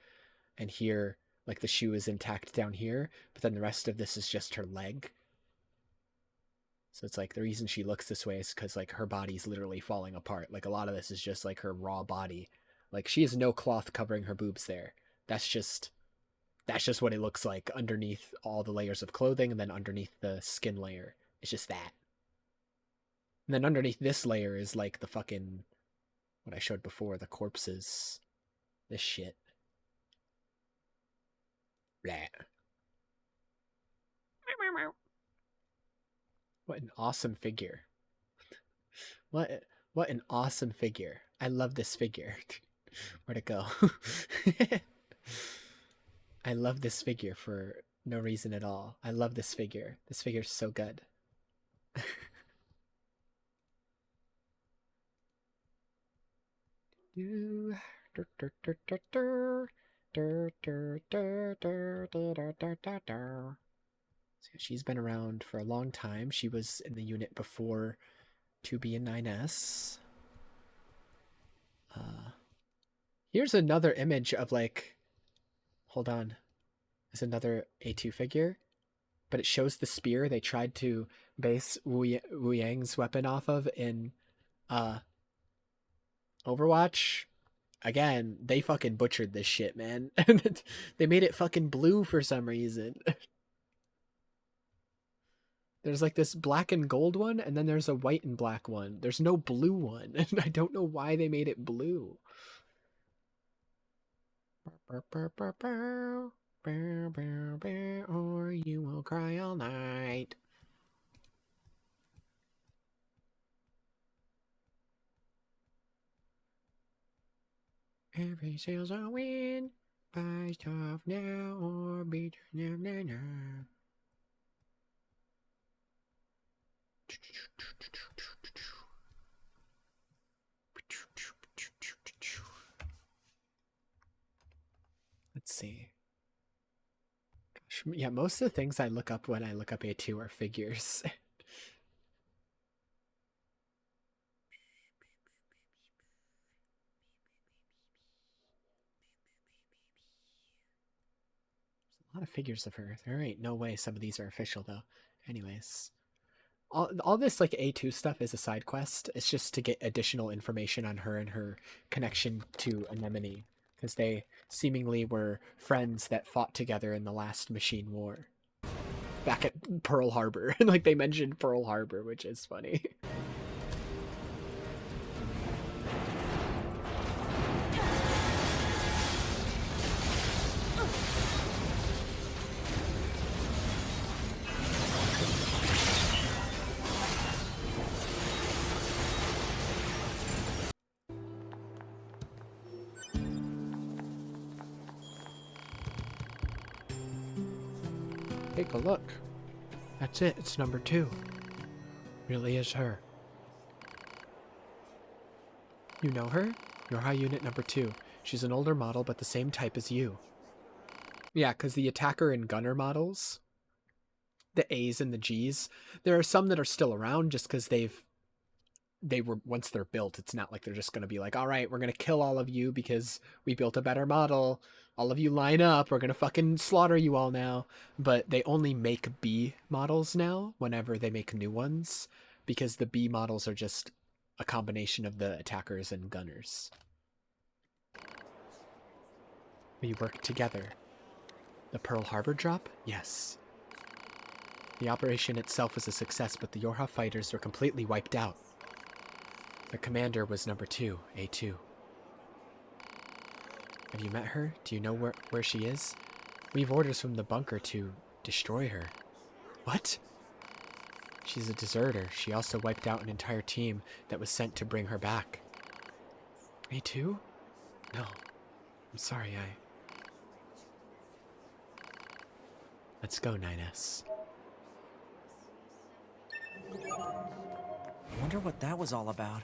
S2: And here, like the shoe is intact down here, but then the rest of this is just her leg. So it's like the reason she looks this way is because like her body's literally falling apart. Like a lot of this is just like her raw body. Like she has no cloth covering her boobs there. That's just what it looks like underneath all the layers of clothing, and then underneath the skin layer. It's just that. And then underneath this layer is like the fucking, what I showed before, the corpses. This shit. Blah. What an awesome figure. What an awesome figure. I love this figure. Where'd it go? I love this figure for no reason at all. I love this figure. This figure's so good. So she's been around for a long time. She was in the unit before 2B and 9S. Here's another image of like, hold on, there's another A2 figure, but it shows the spear they tried to base Wu Yang's weapon off of in Overwatch. Again, they fucking butchered this shit, man. They made it fucking blue for some reason. There's like this black and gold one, and then there's a white and black one. There's no blue one, and I don't know why they made it blue. Or you will cry all night. Every sale's a win. Buy stuff now or be turned now. Let's see. Gosh, yeah, most of the things I look up when I look up A2 are figures. A lot of figures of her. There ain't no way some of these are official though. Anyways, all this like A2 stuff is a side quest. It's just to get additional information on her and her connection to Anemone, because they seemingly were friends that fought together in the last Machine War back at Pearl Harbor. Like they mentioned Pearl Harbor, which is funny. Take a look. That's it. It's number 2. Really is her. You know her? You're high unit number 2. She's an older model, but the same type as you. Yeah, because the attacker and gunner models, the A's and the G's, there are some that are still around just because they were, once they're built, it's not like they're just going to be like, all right, we're going to kill all of you because we built a better model. All of you line up. We're going to fucking slaughter you all now. But they only make B models now whenever they make new ones, because the B models are just a combination of the attackers and gunners. We work together. The Pearl Harbor drop? Yes. The operation itself was a success, but the Yorha fighters were completely wiped out. The commander was number 2, A2. Have you met her? Do you know where she is? We have orders from the bunker to destroy her. What? She's a deserter. She also wiped out an entire team that was sent to bring her back. A2? No. I'm sorry, Let's go, 9S.
S9: I wonder what that was all about.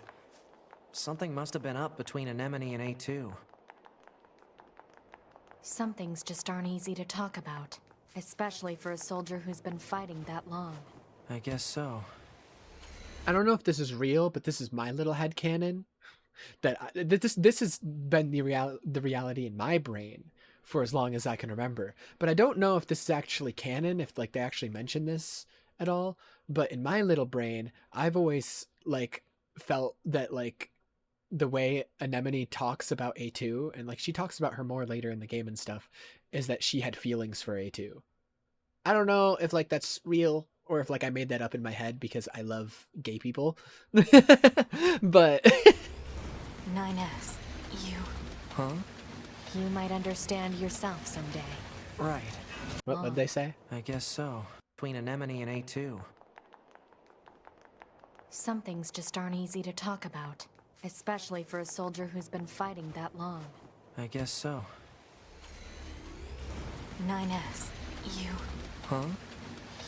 S9: Something must have been up between Anemone and A2.
S10: Some things just aren't easy to talk about, especially for a soldier who's been fighting that long.
S9: I guess so.
S2: I don't know if this is real, but this is my little headcanon. That this has been the reality in my brain for as long as I can remember. But I don't know if this is actually canon, if like they actually mention this at all. But in my little brain, I've always like felt that like the way Anemone talks about A2, and like she talks about her more later in the game and stuff, is that she had feelings for A2. I don't know if like that's real or if like I made that up in my head because I love gay people. But
S10: 9S, you...
S9: Huh?
S10: You might understand yourself someday.
S9: Right.
S2: What'd they say?
S9: I guess so. Between Anemone and A2.
S10: Some things just aren't easy to talk about, especially for a soldier who's been fighting that long.
S9: I guess so.
S10: 9S, you...
S9: Huh?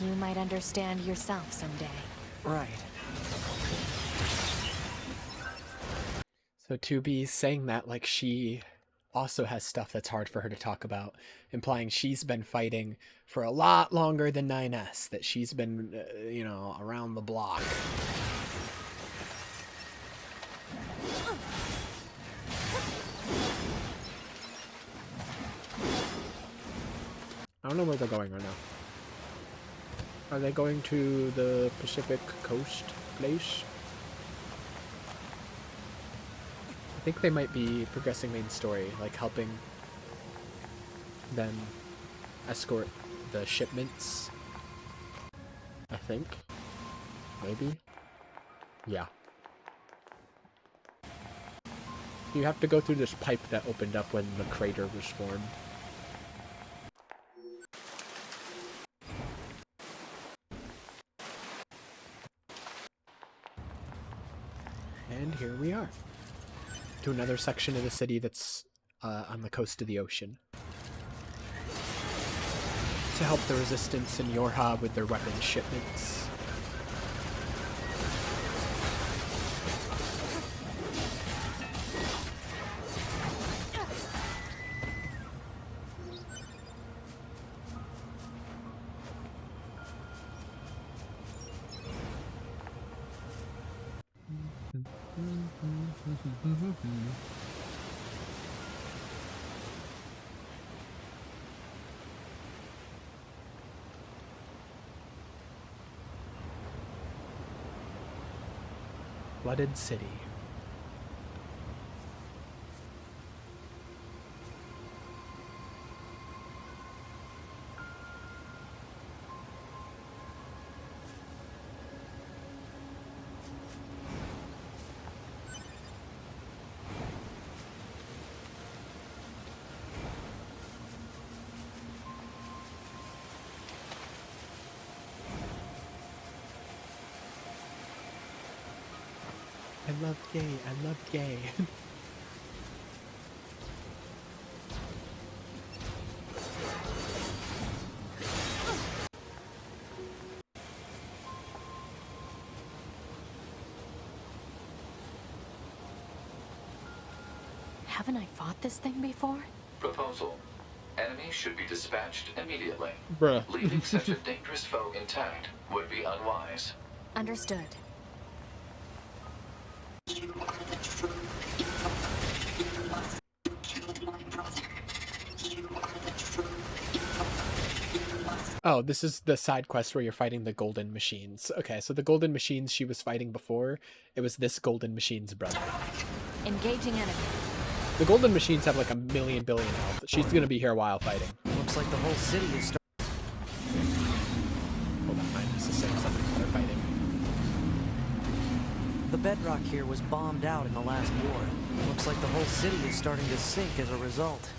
S10: You might understand yourself someday.
S9: Right.
S2: So 2B's saying that like she also has stuff that's hard for her to talk about, implying she's been fighting for a lot longer than 9S, that she's been, you know, around the block. I don't know where they're going right now. Are they going to the Pacific Coast place? I think they might be progressing main story, like helping them escort the shipments. I think. Maybe? Yeah. You have to go through this pipe that opened up when the crater was formed. And here we are. To another section of the city that's on the coast of the ocean. To help the resistance in Yorha with their weapon shipments. Flooded city. I love gay. I love gay.
S10: Haven't I fought this thing before?
S11: Proposal. Enemies should be dispatched immediately.
S2: Bruh.
S11: Leaving such a dangerous foe intact would be unwise.
S10: Understood.
S2: Oh, this is the side quest where you're fighting the golden machines. Okay, so the golden machines she was fighting before, it was this golden machine's brother.
S10: Engaging enemy.
S2: The golden machines have like a million billion health. She's gonna be here a while fighting.
S9: Looks like the whole city is
S2: Hold on, mine is to say something while they're fighting.
S9: The bedrock here was bombed out in the last war. Looks like the whole city is starting to sink as a result.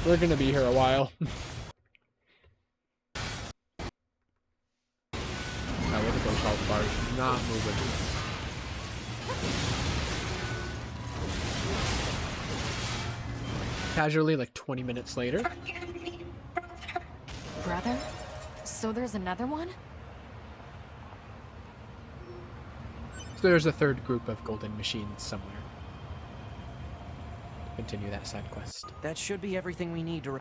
S2: We're gonna be here a while. Now look at those health bars not moving. Casually, like 20 minutes later.
S10: Brother? So there's another one?
S2: So there's a third group of golden machines somewhere. Continue that side quest.
S9: That should be everything we need to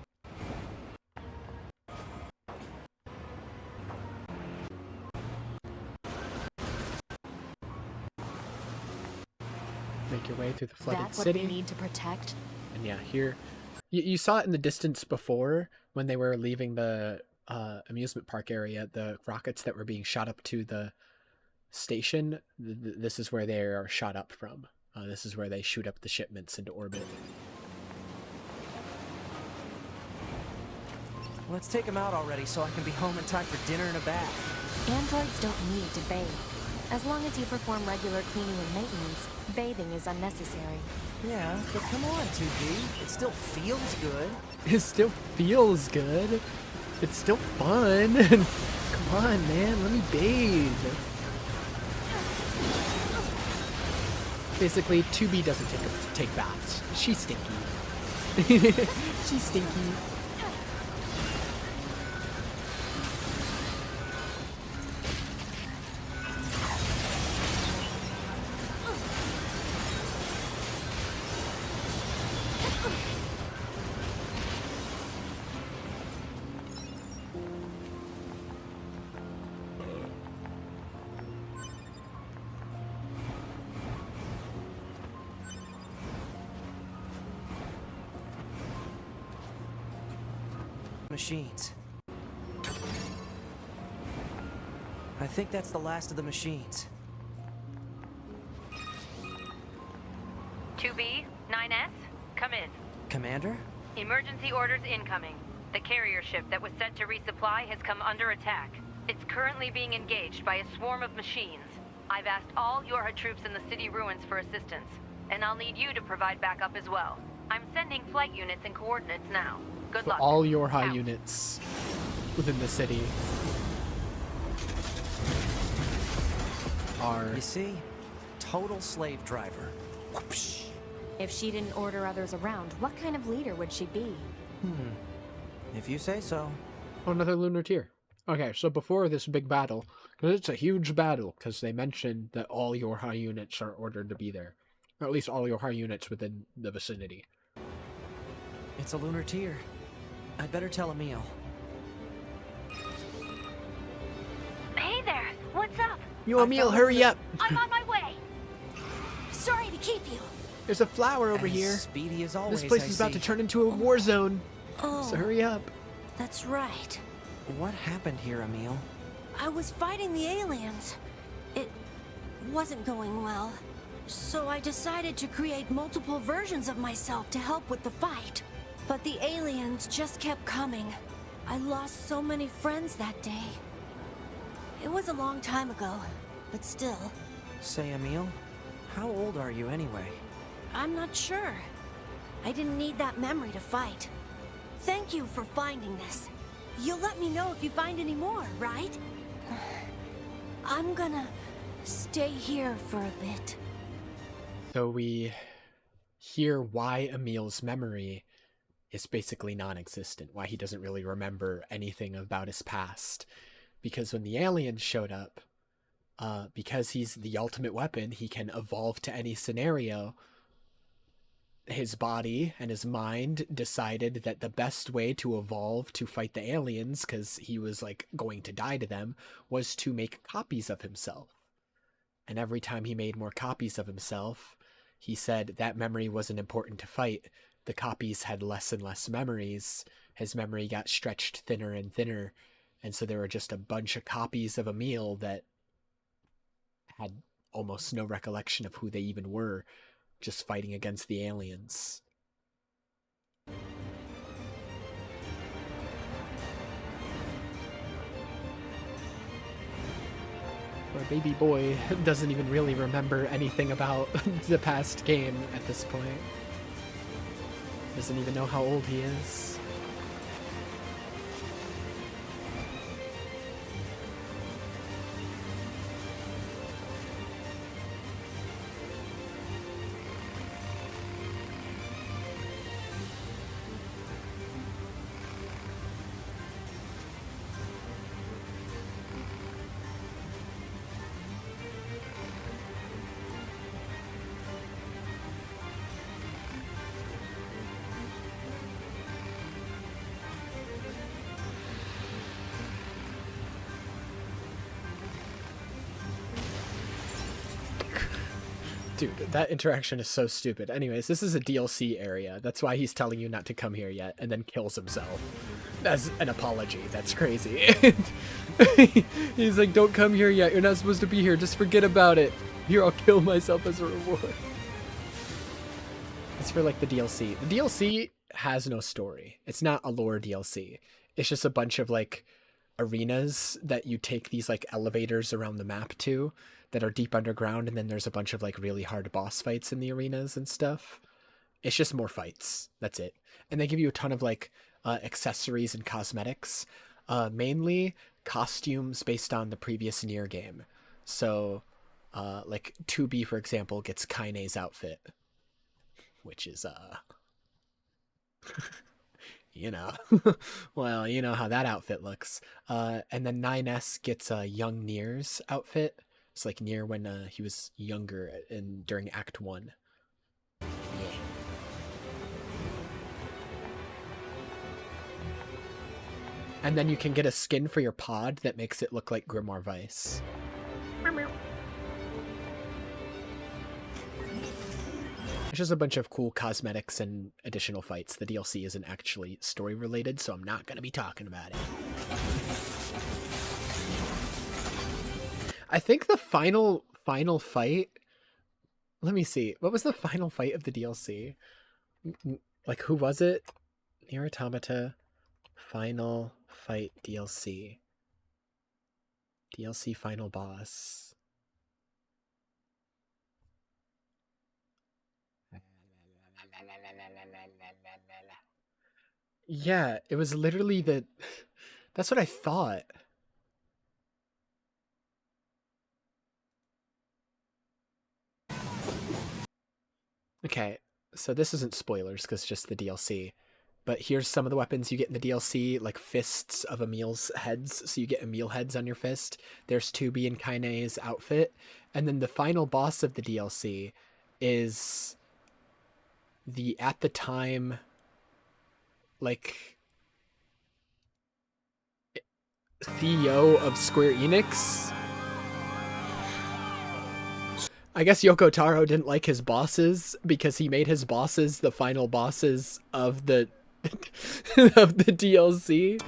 S2: Make your way through the flooded
S10: That's what
S2: city.
S10: we need to protect?
S2: And yeah, here, you saw it in the distance before when they were leaving the amusement park area, the rockets that were being shot up to the station. This is where they are shot up from. This is where they shoot up the shipments into orbit.
S9: Let's take him out already so I can be home in time for dinner and a bath.
S10: Androids don't need to bathe. As long as you perform regular cleaning and maintenance, bathing is unnecessary.
S9: Yeah, but come on, 2B. It still feels good.
S2: It still feels good. It's still fun. Come on, man, let me bathe. Basically, 2B doesn't take baths. She's stinky. She's stinky.
S9: Machines. I think that's the last of the machines.
S12: 2B, 9S, come in.
S9: Commander?
S12: Emergency orders incoming. The carrier ship that was sent to resupply has come under attack. It's currently being engaged by a swarm of machines. I've asked all Yorha troops in the city ruins for assistance, and I'll need you to provide backup as well. I'm sending flight units and coordinates now. Good
S2: So
S12: luck.
S2: all your high
S12: Out.
S2: units within the city are...
S9: You see? Total slave driver. Whoopsh.
S10: If she didn't order others around, what kind of leader would she be?
S9: If you say so.
S2: Oh, another lunar tier. Okay, so before this big battle, because it's a huge battle, because they mentioned that all your high units are ordered to be there. Or at least all your high units within the vicinity.
S9: It's a lunar tier. I'd better tell Emil.
S12: Hey there, what's up?
S2: Yo, Emil, hurry up!
S12: I'm on my way.
S7: Sorry to keep you.
S2: There's a flower over
S9: As
S2: here.
S9: Speedy as always.
S2: This place
S9: I
S2: is about to
S9: see.
S2: turn into a war zone.
S7: Oh,
S2: So hurry up.
S7: that's right.
S9: What happened here, Emil?
S7: I was fighting the aliens. It wasn't going well. So I decided to create multiple versions of myself to help with the fight. But the aliens just kept coming. I lost so many friends that day. It was a long time ago, but still.
S9: Say, Emil, how old are you anyway?
S7: I'm not sure. I didn't need that memory to fight. Thank you for finding this. You'll let me know if you find any more, right? I'm gonna stay here for a bit.
S2: So we hear why Emil's memory is basically non-existent, why he doesn't really remember anything about his past. Because when the aliens showed up, because he's the ultimate weapon, he can evolve to any scenario. His body and his mind decided that the best way to evolve to fight the aliens, because he was like going to die to them, was to make copies of himself. And every time he made more copies of himself, he said that memory wasn't important to fight. The copies had less and less memories. His memory got stretched thinner and thinner. And so there were just a bunch of copies of Emil that had almost no recollection of who they even were, just fighting against the aliens. Our baby boy doesn't even really remember anything about the past game at this point. Doesn't even know how old he is. Dude, that interaction is so stupid. Anyways, this is a DLC area. That's why he's telling you not to come here yet, and then kills himself. As an apology. That's crazy. He's like, don't come here yet. You're not supposed to be here. Just forget about it. Here, I'll kill myself as a reward. It's for, like, the DLC. The DLC has no story. It's not a lore DLC. It's just a bunch of, like, arenas that you take these, like, elevators around the map to, that are deep underground, and then there's a bunch of like really hard boss fights in the arenas and stuff. It's just more fights. That's it. And they give you a ton of like accessories and cosmetics, mainly costumes based on the previous Nier game. So like 2B, for example, gets Kaine's outfit, which is you know, well, you know how that outfit looks. And then 9S gets young Nier's outfit. It's like Nier when he was younger during Act 1. Yeah. And then you can get a skin for your pod that makes it look like Grimoire Vice. It's just a bunch of cool cosmetics and additional fights. The DLC isn't actually story related, so I'm not going to be talking about it. I think the final fight, let me see, what was the final fight of the DLC? Like, who was it? Nier Automata final fight DLC. DLC final boss. Yeah, it was literally that's what I thought. Okay, so this isn't spoilers because it's just the DLC, but here's some of the weapons you get in the DLC, like fists of Emil's heads, so you get Emil heads on your fist. There's 2B and Kaine's outfit, and then the final boss of the DLC is the, at the time, like, CEO of Square Enix. I guess Yoko Taro didn't like his bosses because he made his bosses the final bosses of the of the DLC.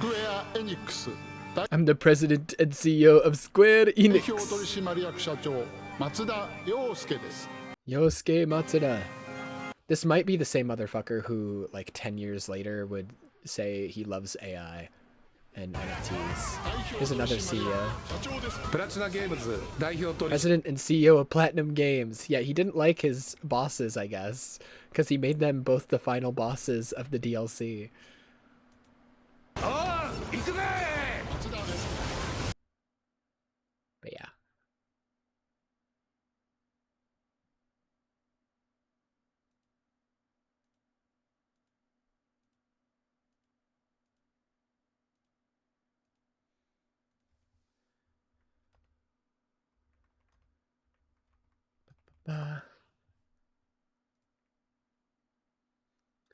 S2: I'm the president and CEO of Square Enix. Yosuke Matsuda. This might be the same motherfucker who, like, 10 years later would say he loves AI and NFTs. Here's another CEO. President and CEO of Platinum Games. Yeah, he didn't like his bosses, I guess, because he made them both the final bosses of the DLC. But yeah.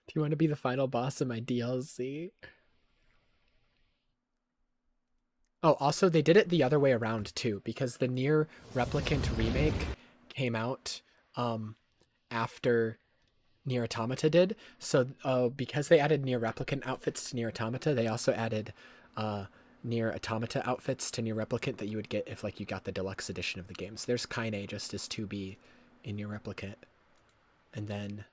S2: Do you want to be the final boss of my DLC? Oh, also, they did it the other way around, too, because the Nier Replicant remake came out after Nier Automata did. So, because they added Nier Replicant outfits to Nier Automata, they also added Nier Automata outfits to Nier Replicant that you would get if, like, you got the deluxe edition of the game. So there's Kaine just as 2B in Nier Replicant. And then...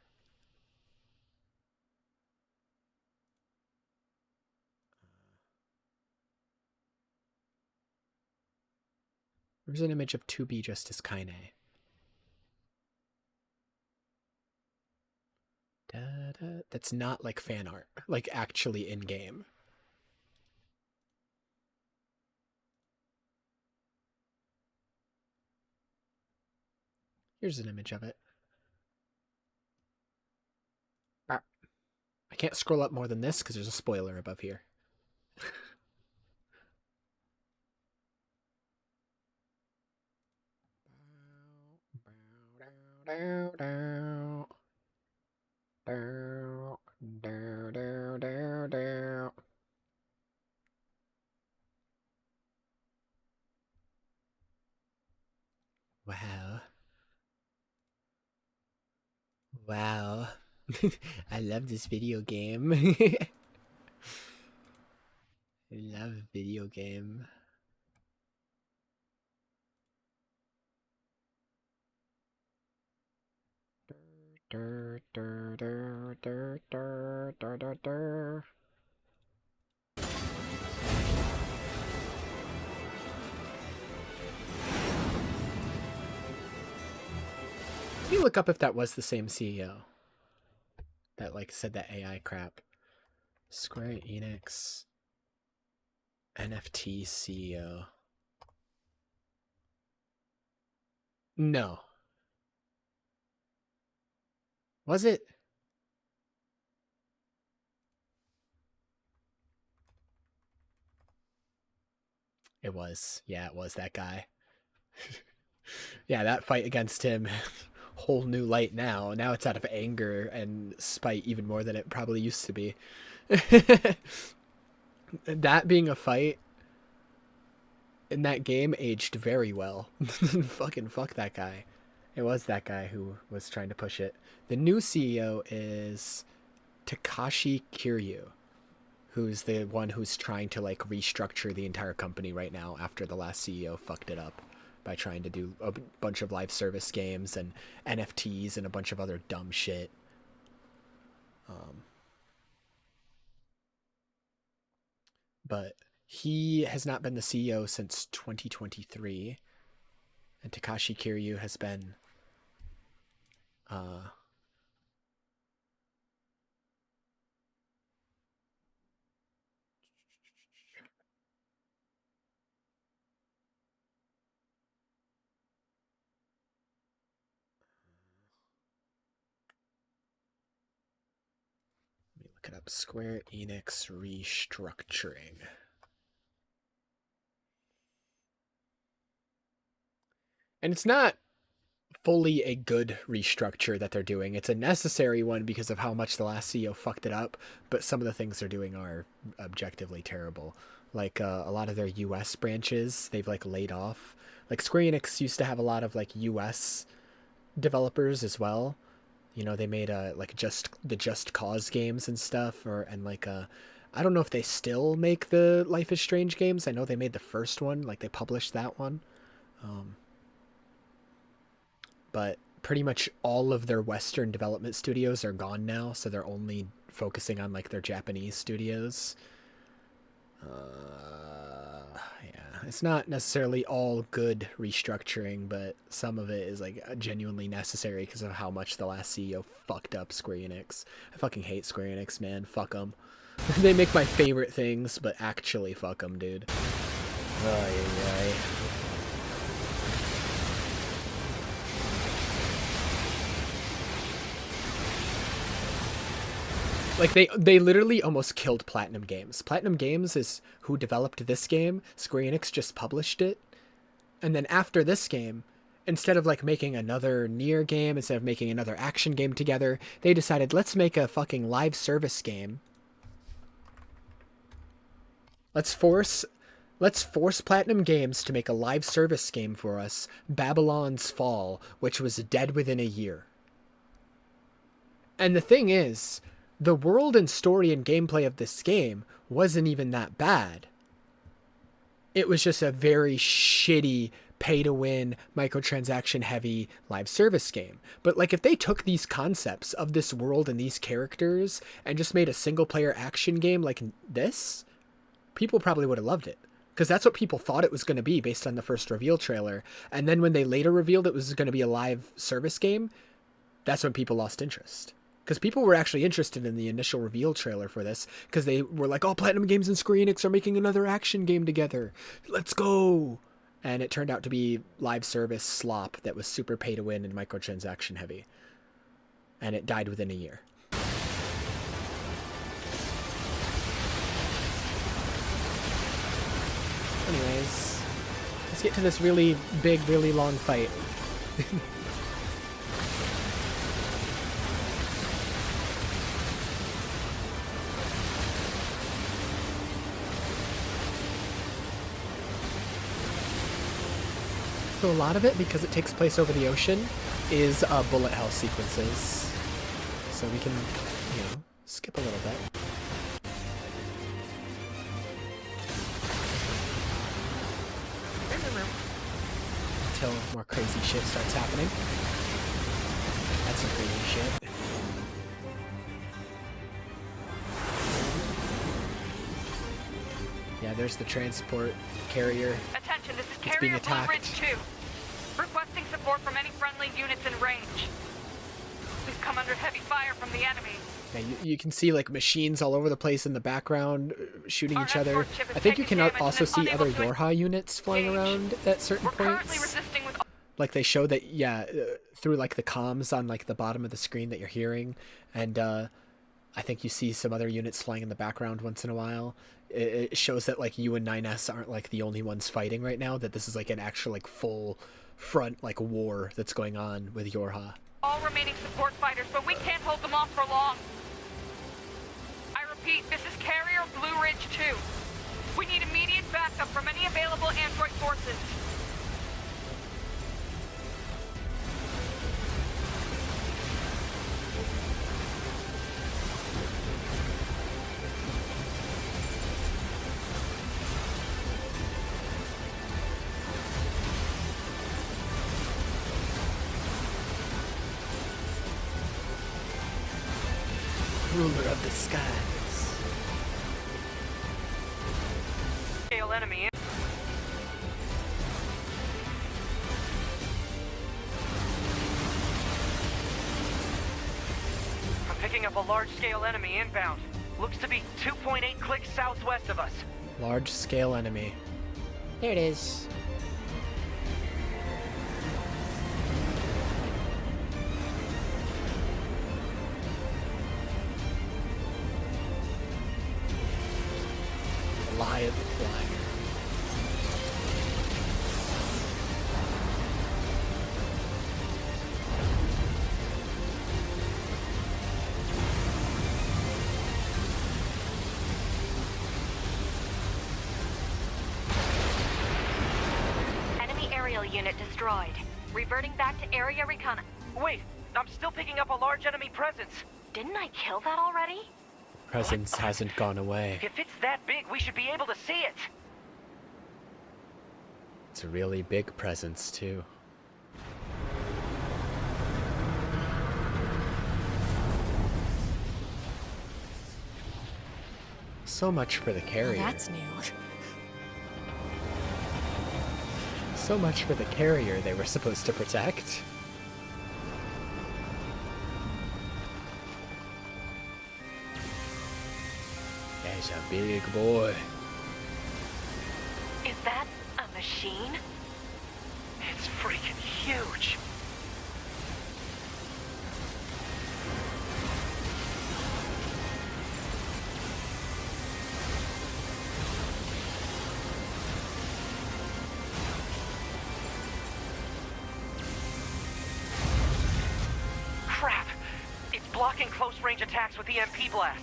S2: there's an image of 2B just as Kaine. That's not like fan art, like actually in game. Here's an image of it. I can't scroll up more than this because there's a spoiler above here. Wow. Wow. I love this video game. I love video game. Let me look up if that was the same CEO that like said that AI crap. Square Enix NFT CEO. No. Was it? It was. Yeah, it was that guy. Yeah, that fight against him, whole new light now. Now it's out of anger and spite even more than it probably used to be. That being a fight in that game aged very well. Fucking fuck that guy. It was that guy who was trying to push it. The new CEO is Takashi Kiryu, who's the one who's trying to like restructure the entire company right now after the last CEO fucked it up by trying to do a bunch of live service games and NFTs and a bunch of other dumb shit. But he has not been the CEO since 2023, and Takashi Kiryu has been let me look it up. Square Enix restructuring. And it's not fully a good restructure that they're doing. It's a necessary one because of how much the last CEO fucked it up, but some of the things they're doing are objectively terrible. Like a lot of their US branches, they've like laid off. Like Square Enix used to have a lot of like US developers as well, You know, they made like the Just Cause games and stuff, and like I don't know if they still make the Life is Strange games. I know they made the first one, like they published that one. But pretty much all of their Western development studios are gone now, so they're only focusing on like their Japanese studios. Yeah, it's not necessarily all good restructuring, but some of it is like genuinely necessary because of how much the last CEO fucked up Square Enix. I fucking hate Square Enix, man. Fuck them. They make my favorite things, but actually fuck them, dude. Ay. Like, they literally almost killed Platinum Games. Platinum Games is who developed this game. Square Enix just published it. And then after this game, instead of, like, making another Nier game, instead of making another action game together, they decided, let's make a fucking live service game. Let's force Platinum Games to make a live service game for us, Babylon's Fall, which was dead within a year. And the thing is, the world and story and gameplay of this game wasn't even that bad. It was just a very shitty, pay-to-win, microtransaction-heavy live service game. But, like, if they took these concepts of this world and these characters and just made a single-player action game like this, people probably would have loved it. Because that's what people thought it was going to be based on the first reveal trailer. And then when they later revealed it was going to be a live service game, that's when people lost interest. Because people were actually interested in the initial reveal trailer for this, because they were like, oh, Platinum Games and Square Enix are making another action game together. Let's go! And it turned out to be live service slop that was super pay to win and microtransaction heavy. And it died within a year. Anyways, let's get to this really big, really long fight. So a lot of it, because it takes place over the ocean, is bullet hell sequences. So we can, you know, skip a little bit. Until more crazy shit starts happening. That's some crazy shit. Yeah, there's the transport carrier.
S12: Attention, this is
S2: It's being
S12: Carrier Blue
S2: attacked.
S12: Ridge 2. Requesting support from any friendly units in range. We've come under heavy fire from the enemy.
S2: Yeah, you can see like machines all over the place in the background shooting
S12: Our
S2: each other.
S12: escort ship is
S2: I think you
S12: taking
S2: can
S12: damage and
S2: also
S12: is
S2: see other
S12: unable to
S2: Yorha units flying around at certain
S12: We're currently
S2: points.
S12: resisting with
S2: Like they show that, yeah, through like the comms on like the bottom of the screen that you're hearing, and I think you see some other units flying in the background once in a while. It shows that like you and 9S aren't like the only ones fighting right now, that this is like an actual like full front like war that's going on with Yorha.
S12: all remaining support fighters, but we can't hold them off for long. I repeat, this is Carrier Blue Ridge 2. We need immediate backup from any available android forces.
S2: Ruler of the skies.
S12: Scale enemy. I'm picking up a large-scale enemy inbound. Looks to be 2.8 clicks southwest of us.
S2: Large scale enemy. There it is. Live flyer.
S12: Enemy aerial unit destroyed. Reverting back to area recon. Wait,
S9: I'm still picking up a large enemy presence.
S12: Didn't I kill that already?
S2: Presence hasn't gone away.
S9: If it's that big, we should be able to see it.
S2: It's a really big presence, too. So much for the carrier.
S10: That's new.
S2: So much for the carrier they were supposed to protect. That's a big boy.
S12: Is that a machine?
S9: It's freaking huge. Crap! It's blocking close-range attacks with EMP blasts.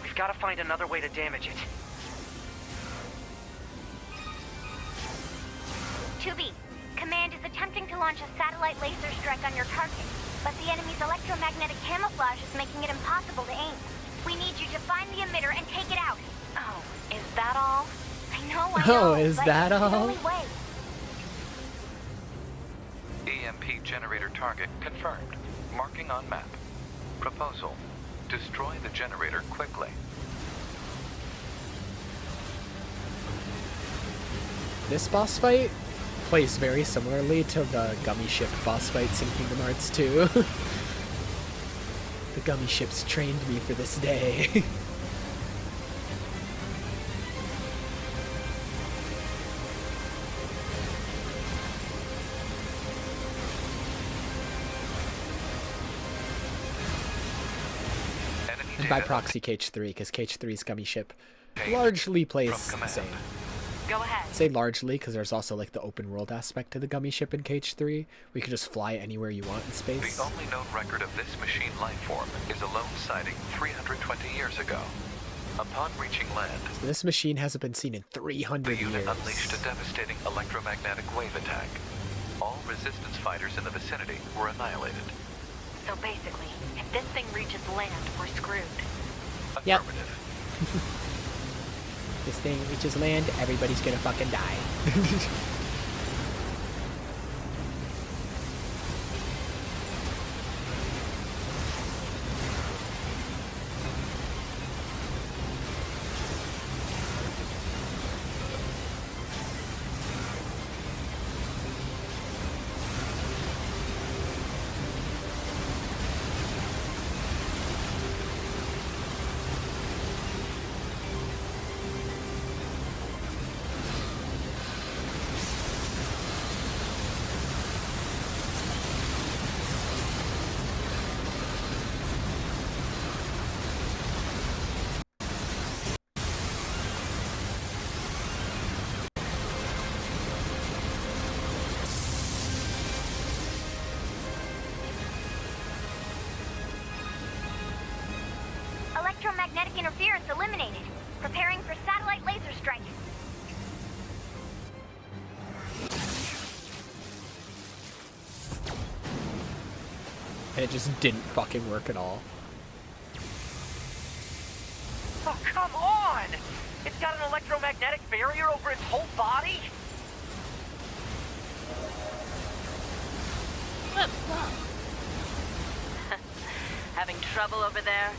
S9: We've got to find another way to damage it.
S1: 2B, Command is attempting to launch a satellite laser strike on your target, but the enemy's electromagnetic camouflage is making it impossible to aim. We need you to find the emitter and take it out.
S12: Oh, is that all?
S1: I know,
S2: Oh, is
S1: but
S2: that
S1: it's the
S2: all?
S1: only way.
S11: EMP generator target confirmed. Marking on map. Proposal. Destroy the generator quickly.
S2: This boss fight plays very similarly to the gummy ship boss fights in Kingdom Hearts 2. The gummy ships trained me for this day. And by proxy, KH3, because KH3's gummy ship largely plays the same.
S12: Go ahead.
S2: I say largely because there's also like the open world aspect to the gummy ship in KH3, where you can just fly anywhere you want in space.
S11: The only known record of this machine life form is a lone sighting 320 years ago. Upon reaching land,
S2: So this machine hasn't been seen in 300
S11: the unit
S2: years.
S11: unleashed a devastating electromagnetic wave attack. All resistance fighters in the vicinity were annihilated.
S12: So basically, if this thing reaches land, we're screwed.
S2: Yep.
S11: Affirmative.
S2: This thing reaches land, everybody's gonna fucking die.
S1: Electromagnetic interference eliminated. Preparing for satellite laser strike.
S2: And it just didn't fucking work at all.
S9: Oh, come on! It's got an electromagnetic barrier over its whole body?
S12: Having trouble over there?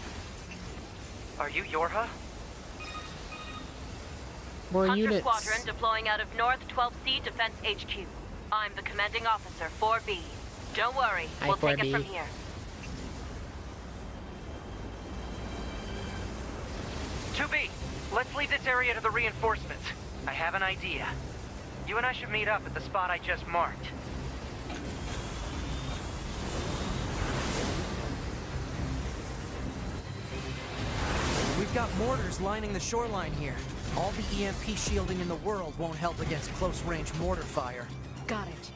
S9: Are you Yorha?
S2: More
S12: Hunter
S2: units.
S12: Squadron deploying out of North 12C Defense HQ. I'm the commanding officer, 4B. Don't worry,
S2: Hi,
S12: we'll take
S2: 4B.
S12: it from here.
S9: B, let's leave this area to the reinforcements. I have an idea. You and I should meet up at the spot I just marked. We've got mortars lining the shoreline here. All the EMP shielding in the world won't help against close-range mortar fire.
S10: Got it.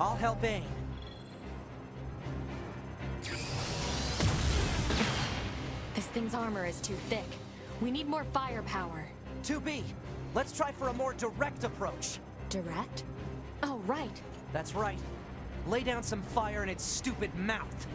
S9: I'll help aim.
S10: This thing's armor is too thick. We need more firepower.
S9: 2B, let's try for a more direct approach.
S10: Direct? Oh, right.
S9: That's right. Lay down some fire in its stupid mouth.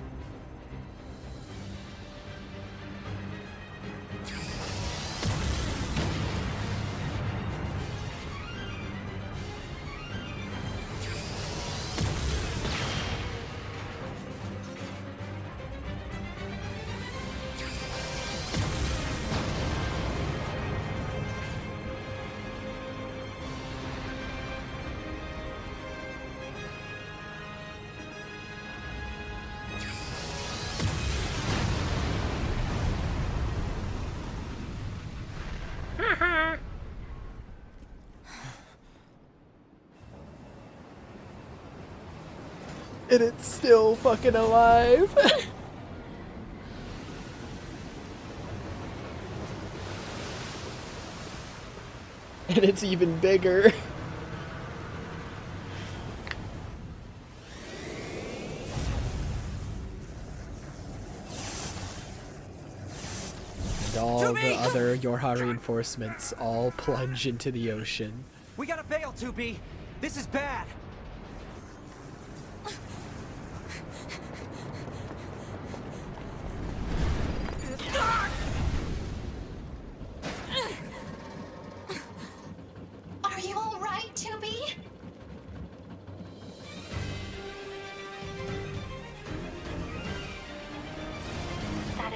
S2: And it's still fucking alive. And it's even bigger. And all the other Yorha reinforcements all plunge into the ocean.
S9: We gotta bail, 2B. This is bad.
S1: Are you all right, 2B?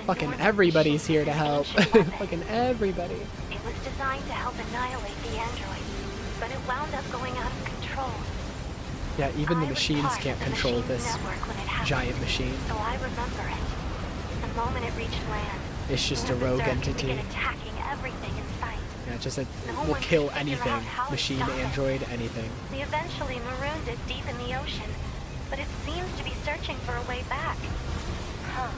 S2: Fucking everybody's here to help. Fucking everybody.
S12: It was designed to help annihilate the android, but it wound up going out of control.
S2: Yeah, even the
S12: I was
S2: machines
S12: part
S2: can't
S12: of the
S2: control
S12: machine's
S2: this
S12: network when it happened,
S2: giant machine.
S12: So I remember it. The moment it reached land,
S2: It's just a
S12: the
S2: rogue
S12: Berserkers
S2: entity.
S12: began attacking everything in sight.
S2: Yeah, just like
S12: No
S2: will
S12: one
S2: kill
S12: could figure
S2: anything.
S12: out how to
S2: Machine,
S12: stop it.
S2: android, anything.
S12: We eventually marooned it deep in the ocean, but it seems to be searching for a way back. Huh.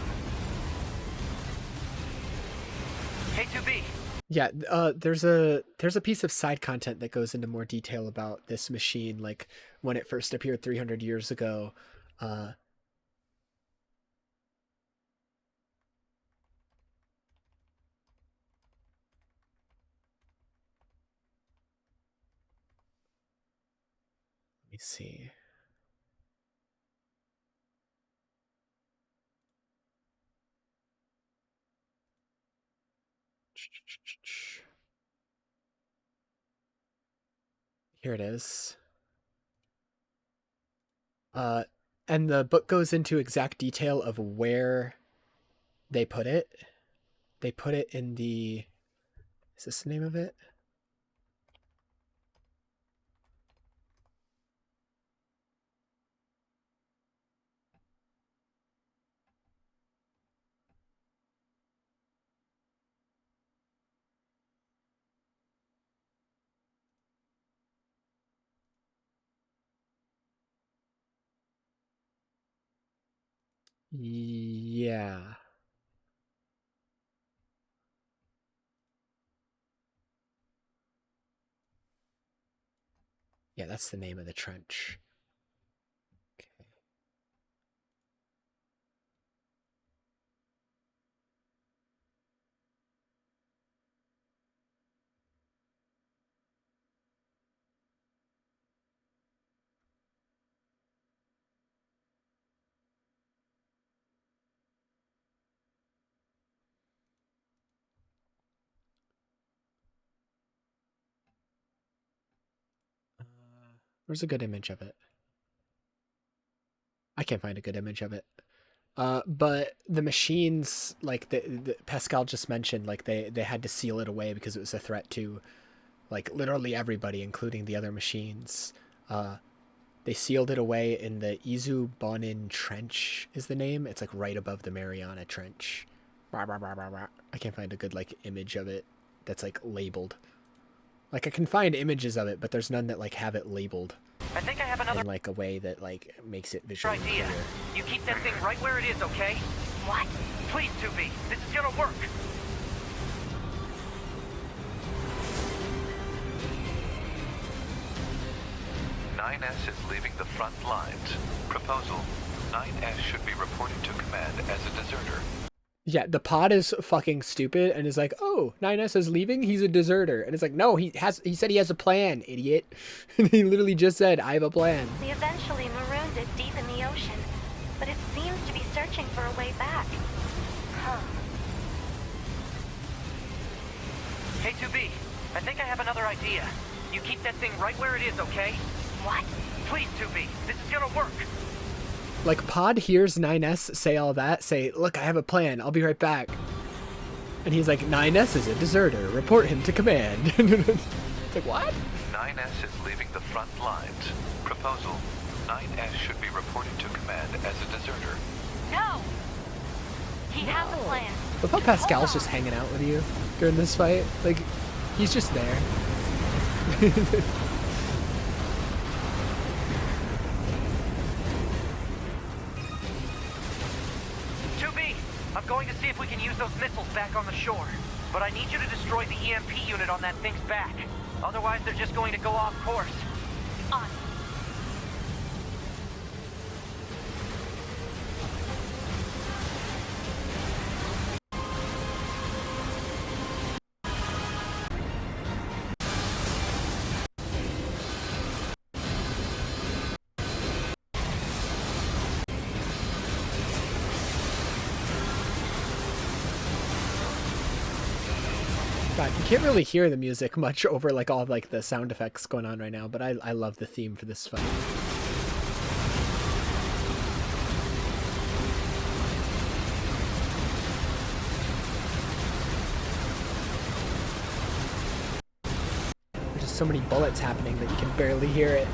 S9: Hey, 2B.
S2: Yeah, there's a piece of side content that goes into more detail about this machine, like when it first appeared 300 years ago. Let me see. Here it is. And the book goes into exact detail of where they put it. They put it in the... Is this the name of it? Yeah. Yeah, that's the name of the trench. Okay. Where's a good image of it? I can't find a good image of it. But the machines, like the Pascal just mentioned, like they had to seal it away because it was a threat to, like, literally everybody, including the other machines. They sealed it away in the Izu Bonin Trench is the name. It's like right above the Mariana Trench. I can't find a good like image of it that's like labeled. Like I can find images of it, but there's none that like have it labeled.
S9: I think I have another
S2: in like a way that like makes it visually
S9: idea.
S2: clear.
S9: You keep that thing right where it is, okay?
S12: What?
S9: Please, 2B. This is gonna work.
S11: 9S is leaving the front lines. Proposal: 9S should be reported to command as a deserter.
S2: Yeah, the pod is fucking stupid and is like, oh, 9S is leaving, he's a deserter. And it's like, no, he said he has a plan, idiot. And he literally just said, I have a plan.
S7: We eventually marooned it deep in the ocean, but it seems to be searching for a way back. Huh.
S9: Hey, 2B, I think I have another idea. You keep that thing right where it is, okay?
S7: What?
S9: Please, 2B, this is gonna work.
S2: Like, Pod hears 9S say all that, say, look, I have a plan, I'll be right back. And he's like, 9S is a deserter, report him to command. It's like, what?
S11: 9S is leaving the front lines. Proposal: 9S should be reported to command as a deserter.
S7: No! He has a plan.
S2: Look how Pascal's just hanging out with you during this fight. Like, he's just there.
S9: 2B, I'm going to see if we can use those missiles back on the shore. But I need you to destroy the EMP unit on that thing's back. Otherwise, they're just going to go off course.
S7: On.
S2: God, you can't really hear the music much over like all of, like the sound effects going on right now, but I love the theme for this fight. There's just so many bullets happening that you can barely hear it.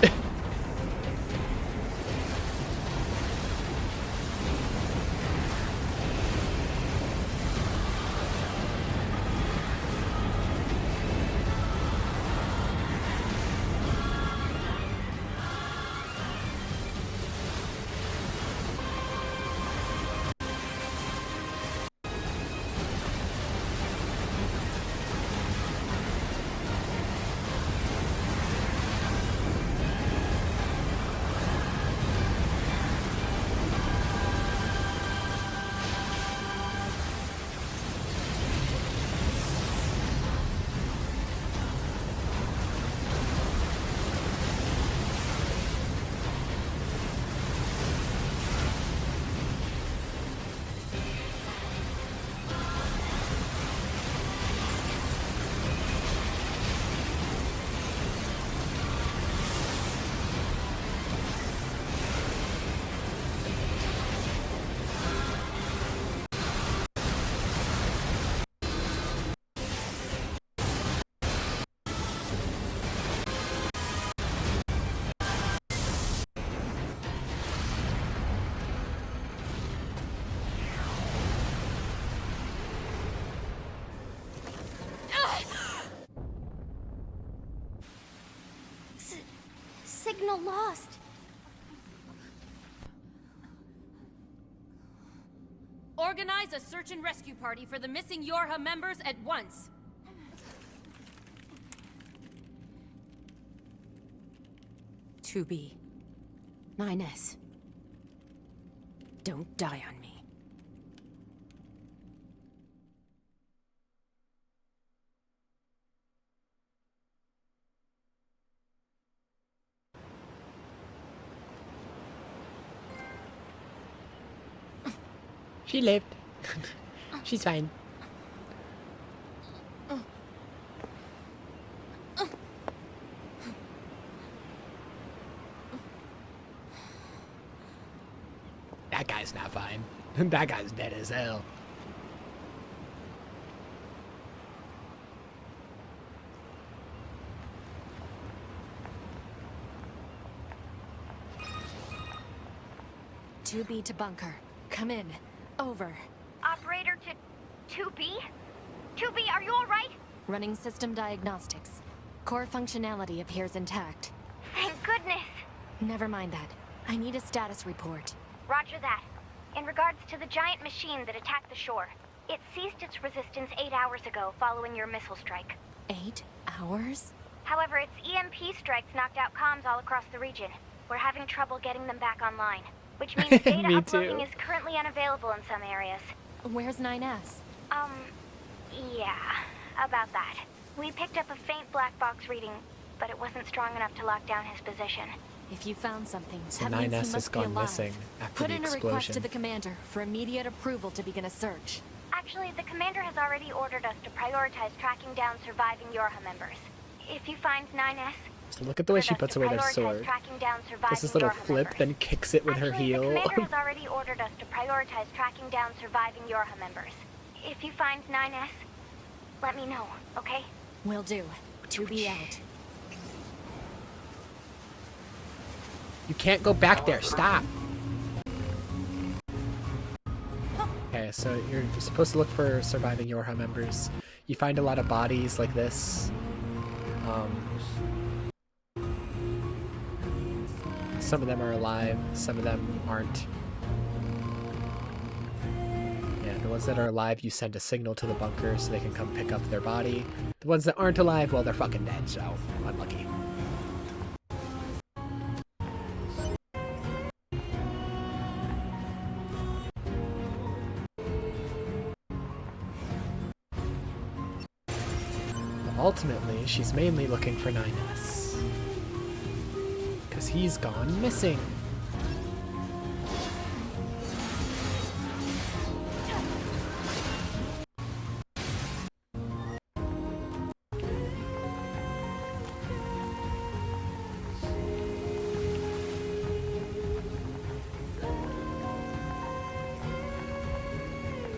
S7: Signal lost.
S13: Organize a search and rescue party for the missing Yorha members at once.
S10: To be 9S. Don't die on me.
S2: She lived. She's fine. That guy's not fine. That guy's dead as hell.
S10: To be to bunker. Come in. Over.
S7: Operator to 2B? 2B, are you alright?
S10: Running system diagnostics. Core functionality appears intact.
S7: Thank goodness.
S10: Never mind that. I need a status report.
S7: Roger that. In regards to the giant machine that attacked the shore, it ceased its resistance 8 hours ago following your missile strike.
S10: 8 hours?
S1: However, its EMP strikes knocked out comms all across the region. We're having trouble getting them back online, which means data
S2: Me
S1: uploading
S2: too.
S1: is currently unavailable in some areas.
S10: Where's 9S?
S1: Yeah, about that. We picked up a faint black box reading, but it wasn't strong enough to lock down his position.
S10: If you found something,
S2: So
S10: that means he
S2: 9S has
S10: must be
S2: gone
S10: alive.
S2: missing after
S10: Put
S2: the
S10: in a request to
S2: explosion.
S10: the commander for immediate approval to begin a search.
S1: Actually, the commander has already ordered us to prioritize tracking down surviving Yorha members. If you find 9S,
S2: So look at the way she puts away their
S1: prioritize
S2: sword.
S1: tracking down surviving
S2: Does this little
S1: Yorha
S2: flip,
S1: members.
S2: then kicks it with her
S1: Actually,
S2: heel.
S1: The commander has already ordered us to prioritize tracking down surviving Yorha members. If you find 9S, let me know, okay?
S10: Will do. 2B out.
S2: You can't go back there. Stop. Okay, so you're supposed to look for surviving Yorha members. You find a lot of bodies like this. Some of them are alive, some of them aren't. Yeah, the ones that are alive, you send a signal to the bunker so they can come pick up their body. The ones that aren't alive, well, they're fucking dead, so unlucky. But ultimately, she's mainly looking for 9S. Because he's gone missing.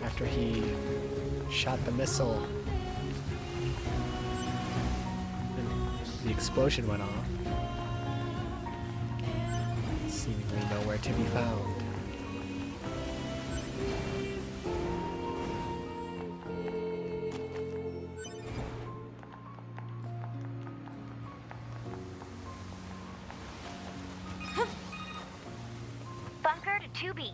S2: After he shot the missile, and the explosion went off. Seemingly nowhere to be found.
S1: Bunker to 2B.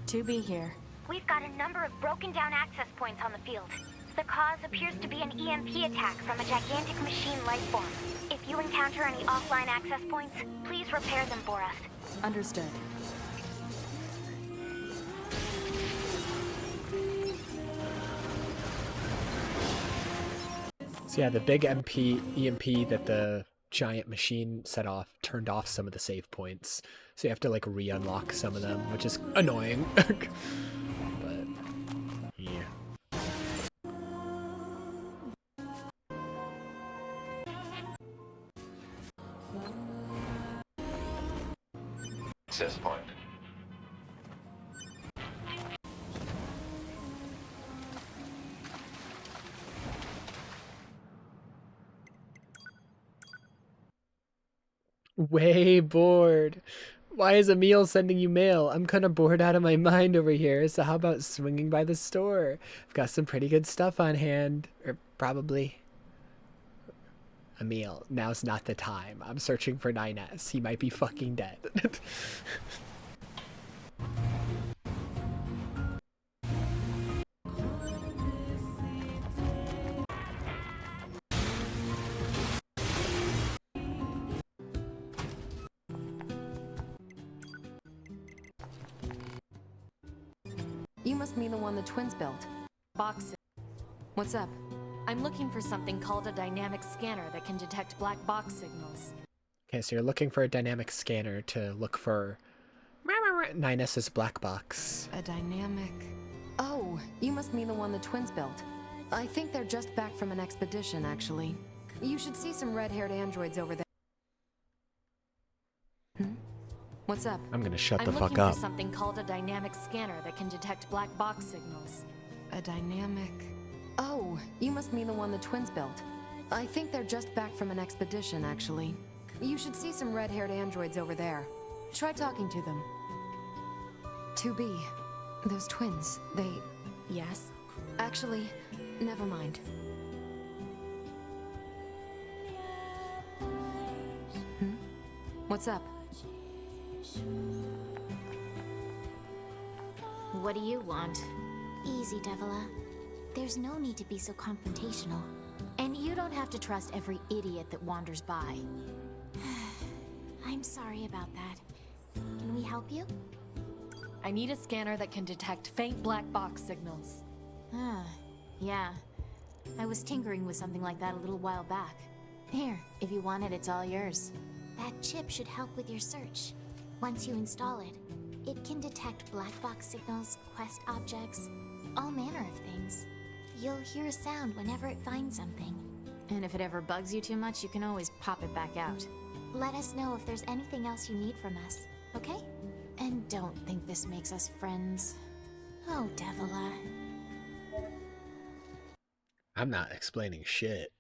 S10: 2B here.
S1: We've got a number of broken down access points on the field. The cause appears to be an EMP attack from a gigantic machine life form. If you encounter any offline access points, please repair them for us.
S10: Understood.
S2: So yeah, the big EMP that the giant machine set off turned off some of the save points. So you have to like re-unlock some of them, which is annoying. But yeah.
S11: Access point.
S2: Way bored. Why is Emil sending you mail? I'm kind of bored out of my mind over here, so how about swinging by the store? I've got some pretty good stuff on hand. Or probably. Emil, now's not the time. I'm searching for 9S. He might be fucking dead.
S10: You must mean the one the twins built. Box. What's up? I'm looking for something called a dynamic scanner that can detect black box signals.
S2: Okay, so you're looking for a dynamic scanner to look for 9S's black box.
S10: A dynamic... Oh, you must mean the one the twins built. I think they're just back from an expedition, actually. You should see some red-haired androids over there. What's up?
S2: I'm gonna shut the
S10: I'm
S2: fuck
S10: looking
S2: up.
S10: for something called a dynamic scanner that can detect black box signals. A dynamic... Oh, you must mean the one the twins built. I think they're just back from an expedition, actually. You should see some red-haired androids over there. Try talking to them. 2B. Those twins, they... Yes? Actually, never mind. What's up?
S1: What do you want? Easy, Devila. There's no need to be so confrontational.
S14: And you don't have to trust every idiot that wanders by. I'm sorry about that. Can we help you?
S10: I need a scanner that can detect faint black box signals.
S14: Yeah. I was tinkering with something like that a little while back. Here, if you want it, it's all yours. That chip should help with your search. Once you install it, it can detect black box signals, quest objects, all manner of things. You'll hear a sound whenever it finds something. And if it ever bugs you too much, you can always pop it back out. Let us know if there's anything else you need from us, okay? And don't think this makes us friends. Oh, Devila.
S2: I'm not explaining shit.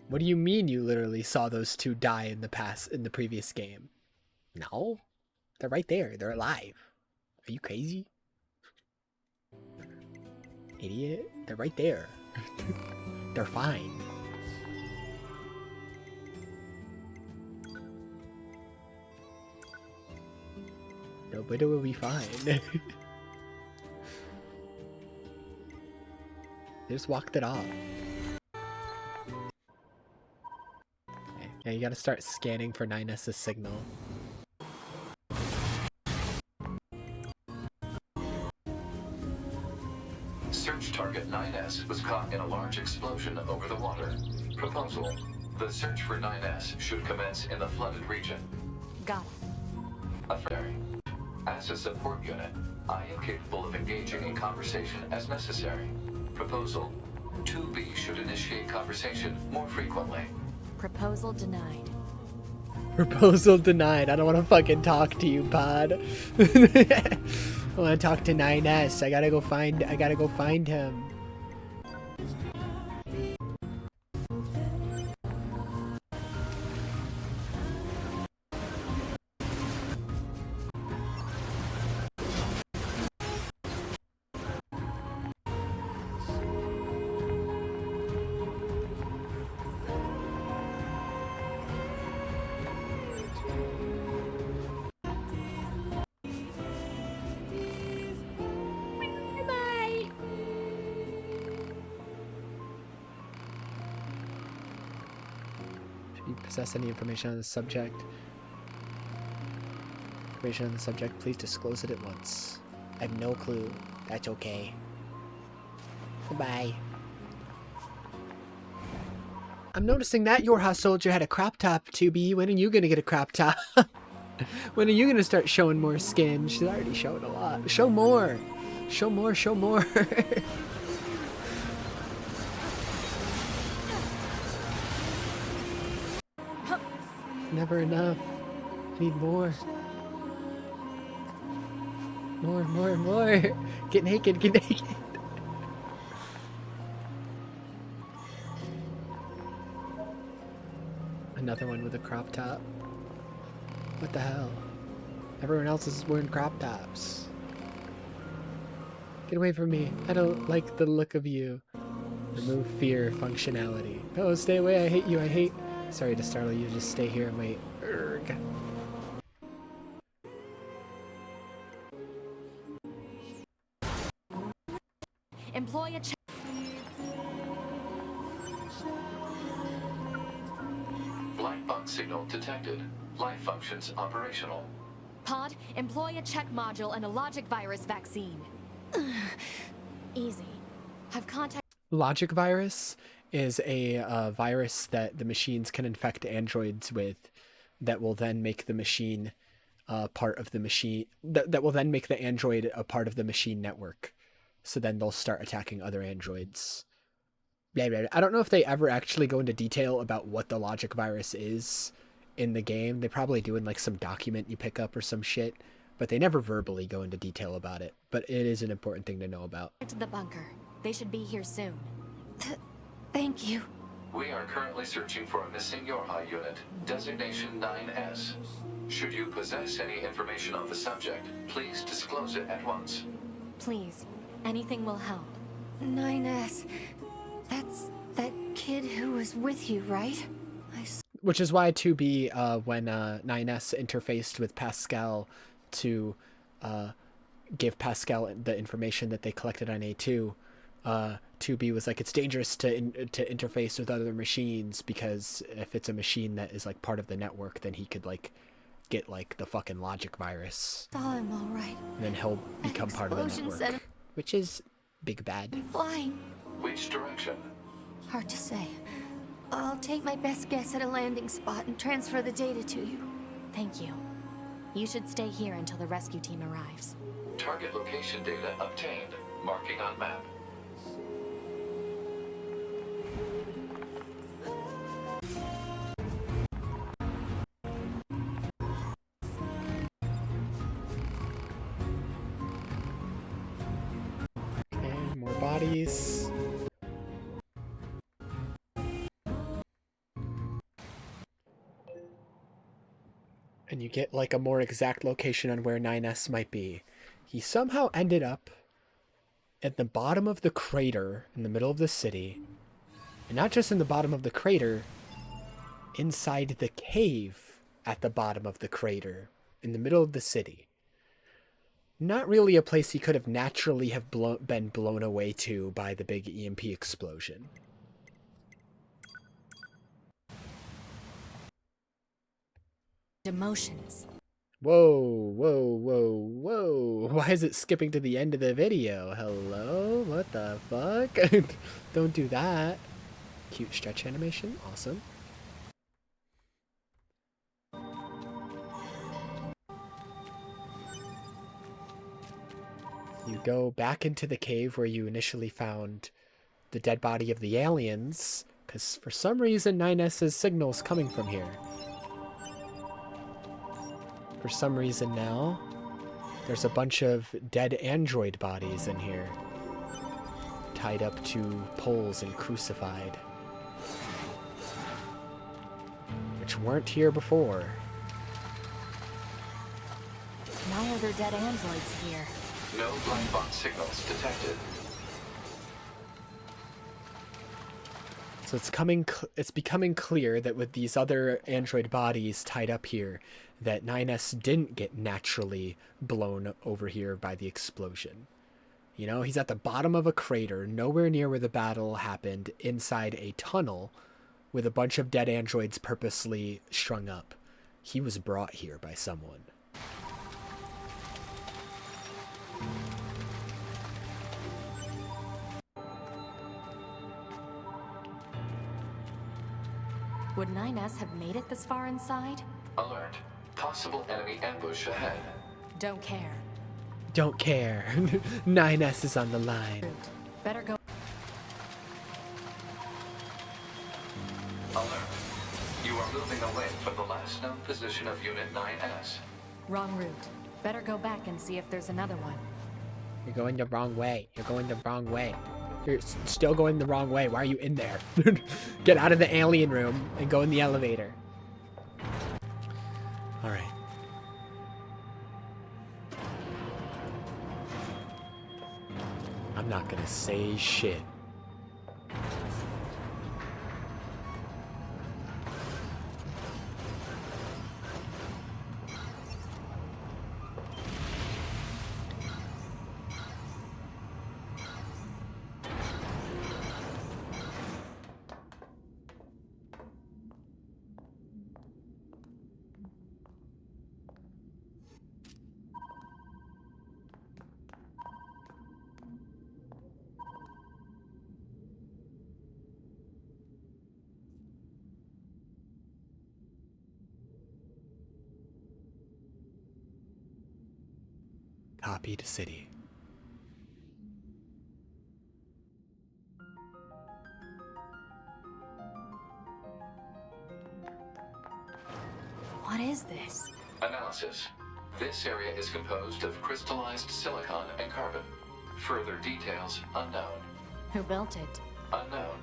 S2: What do you mean you literally saw those two die in the previous game? No. They're right there. They're alive. Are you crazy? Idiot. They're right there. They're fine. Nobody will be fine. They just walked it off. Okay. Yeah, you gotta start scanning for 9S's signal.
S11: Search target 9S was caught in a large explosion over the water. Proposal: the search for 9S should commence in the flooded region.
S10: Got it.
S11: As a support unit, I am capable of engaging in conversation as necessary. Proposal: 2B should initiate conversation more frequently.
S10: Proposal denied.
S2: Proposal denied. I don't want to fucking talk to you, pod. I want to talk to 9S. I gotta go find him. Possess any information on the subject. Information on the subject, please disclose it at once. I have no clue. That's okay. Goodbye. I'm noticing that your house soldier had a crop top, 2B. When are you gonna get a crop top? When are you gonna start showing more skin? She's already showing a lot. Show more! Show more, show more! Never enough. I need more. More, more, more. Get naked, get naked. Another one with a crop top. What the hell? Everyone else is wearing crop tops. Get away from me. I don't like the look of you. Remove fear functionality. Oh, stay away. I hate you. I hate... Sorry to startle you, just stay here and wait. Urgh.
S10: Employ a check.
S11: Black box signal detected. Life functions operational.
S10: Pod, employ a check module and a logic virus vaccine. Easy. Have contact.
S2: Logic virus is a virus that the machines can infect androids with that will then make the machine part of the machine that will then make the android a part of the machine network, so then they'll start attacking other androids. I don't know if they ever actually go into detail about what the logic virus is in the game. They probably do in like some document you pick up or some shit, but they never verbally go into detail about it. But it is an important thing to know about.
S10: To the bunker. They should be here soon.
S14: Thank you.
S11: We are currently searching for a missing Yorha unit, designation 9S. Should you possess any information on the subject, please disclose it at once.
S10: Please, anything will help.
S14: 9S. That's that kid who was with you, right?
S2: Which is why 2B, when 9S interfaced with Pascal to give Pascal the information that they collected on A2, 2B was like, it's dangerous to interface with other machines, because if it's a machine that is like part of the network, then he could like get like the fucking logic virus.
S7: I'm all right.
S2: And then he'll become part of the
S7: explosion
S2: network,
S7: sent
S2: which is big bad.
S7: I'm flying.
S11: Which direction?
S7: Hard to say. I'll take my best guess at a landing spot and transfer the data to you.
S14: Thank you. You should stay here until the rescue team arrives.
S11: Target location data obtained. Marking on map.
S2: Okay, more bodies. And you get like a more exact location on where 9S might be. He somehow ended up at the bottom of the crater in the middle of the city. And not just in the bottom of the crater, inside the cave at the bottom of the crater in the middle of the city. Not really a place he could have naturally have been blown away to by the big EMP explosion.
S14: Emotions.
S2: Whoa, whoa, whoa, whoa. Why is it skipping to the end of the video? Hello? What the fuck? Don't do that. Cute stretch animation. Awesome. You go back into the cave where you initially found the dead body of the aliens, because for some reason 9S's signal's coming from here. For some reason now, there's a bunch of dead android bodies in here, tied up to poles and crucified, which weren't here before.
S14: Why are there dead androids here?
S11: No black box signals detected.
S2: So it's becoming clear that with these other android bodies tied up here, that 9S didn't get naturally blown over here by the explosion. You know, he's at the bottom of a crater, nowhere near where the battle happened, inside a tunnel with a bunch of dead androids purposely strung up. He was brought here by someone.
S14: Would 9S have made it this far inside?
S11: Alert. Possible enemy ambush ahead.
S14: Don't care.
S2: Don't care. 9S is on the line.
S14: Better go.
S11: Alert. You are moving away from the last known position of Unit 9S.
S14: Wrong route. Better go back and see if there's another one.
S2: You're going the wrong way. You're going the wrong way. You're still going the wrong way. Why are you in there? Get out of the alien room and go in the elevator. Alright. I'm not gonna say shit. Copy to city.
S14: What is this?
S11: Analysis. This area is composed of crystallized silicon and carbon. Further details unknown.
S14: Who built it?
S11: Unknown.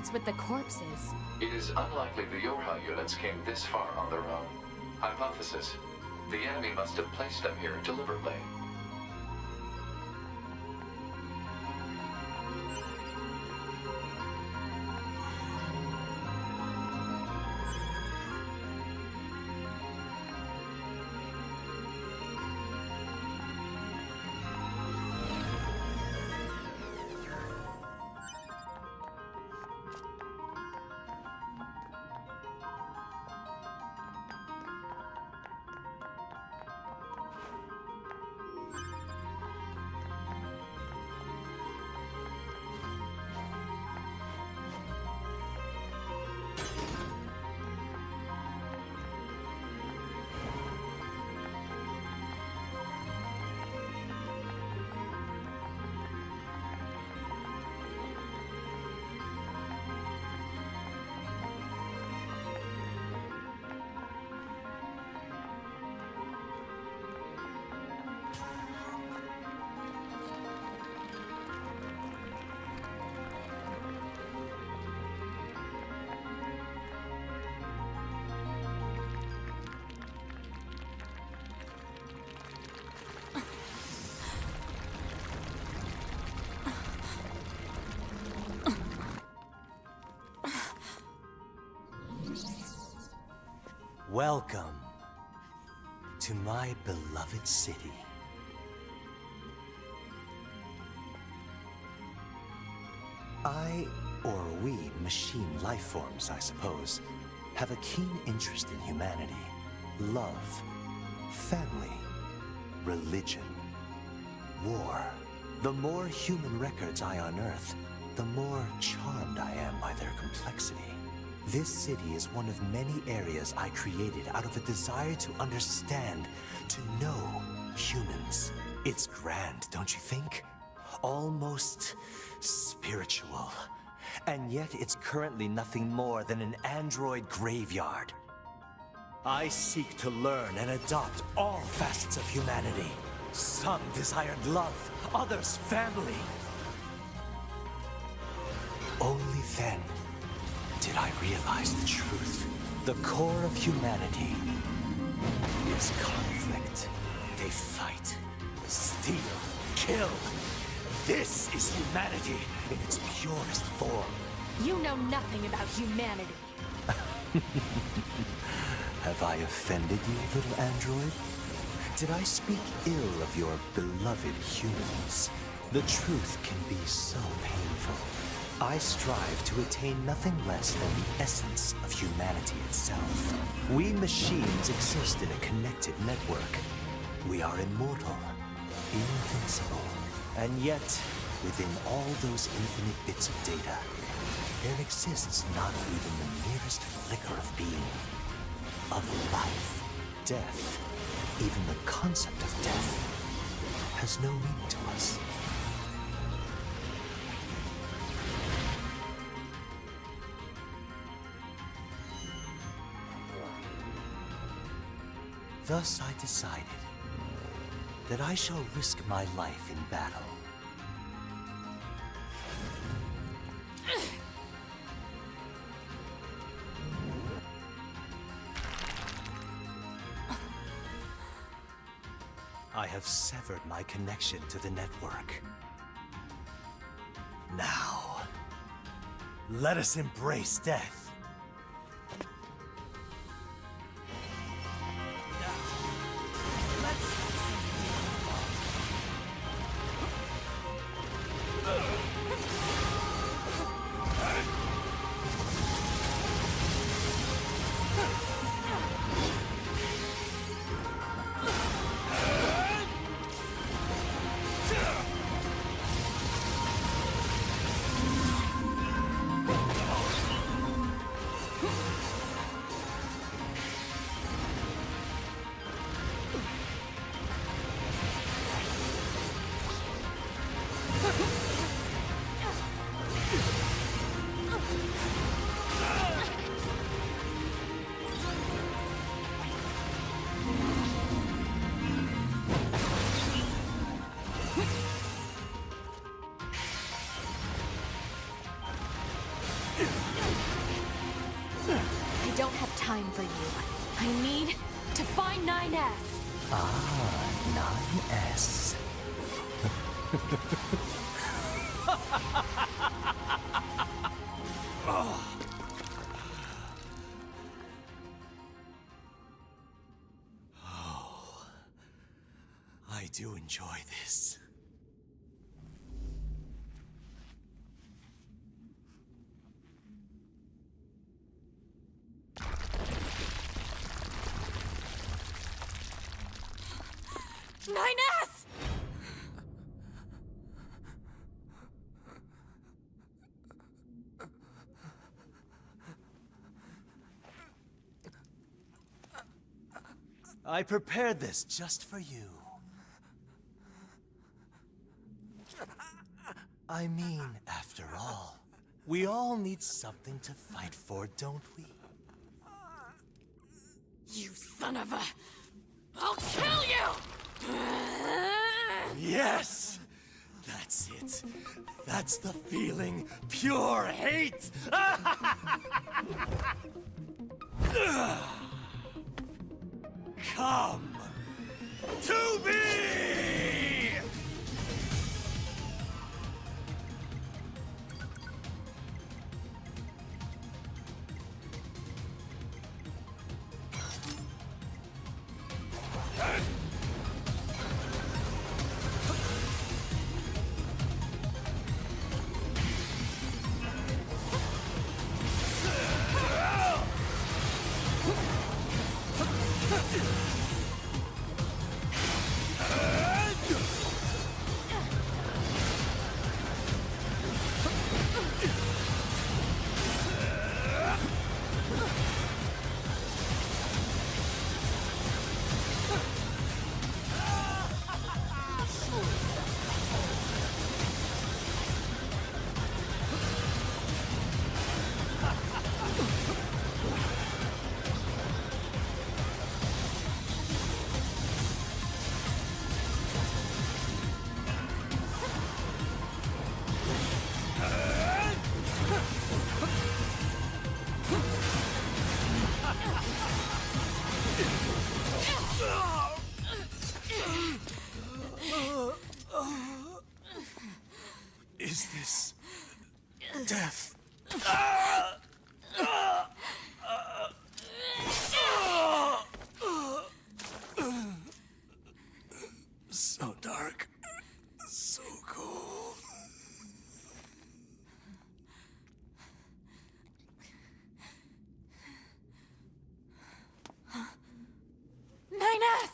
S13: What's with the corpses?
S11: It is unlikely the Yorha units came this far on their own. Hypothesis: the enemy must have placed them here deliberately.
S15: Welcome to my beloved city. I, or we, machine life forms, I suppose, have a keen interest in humanity, love, family, religion, war. The more human records I unearth, the more charmed I am by their complexity. This city is one of many areas I created out of a desire to understand, to know humans. It's grand, don't you think? Almost spiritual. And yet it's currently nothing more than an android graveyard. I seek to learn and adopt all facets of humanity. Some desired love, others family. Only then did I realize the truth. The core of humanity is conflict. They fight, steal, kill. This is humanity in its purest form.
S13: You know nothing about humanity.
S15: Have I offended you, little android? Did I speak ill of your beloved humans? The truth can be so painful. I strive to attain nothing less than the essence of humanity itself. We machines exist in a connected network. We are immortal, invincible, and yet, within all those infinite bits of data, there exists not even the merest flicker of being, of life, death. Even the concept of death has no meaning to us. Thus I decided that I shall risk my life in battle. I have severed my connection to the network. Now, let us embrace death.
S7: for you. I need to find 9S.
S15: Ah, 9S. Oh, I do enjoy this.
S7: Nine S!
S15: I prepared this just for you. I mean, after all, we all need something to fight for, don't we?
S7: You son of a... I'll kill you!
S15: Yes! That's it. That's the feeling. Pure hate! Come to me! Is this death? So dark, so cold.
S7: 9S!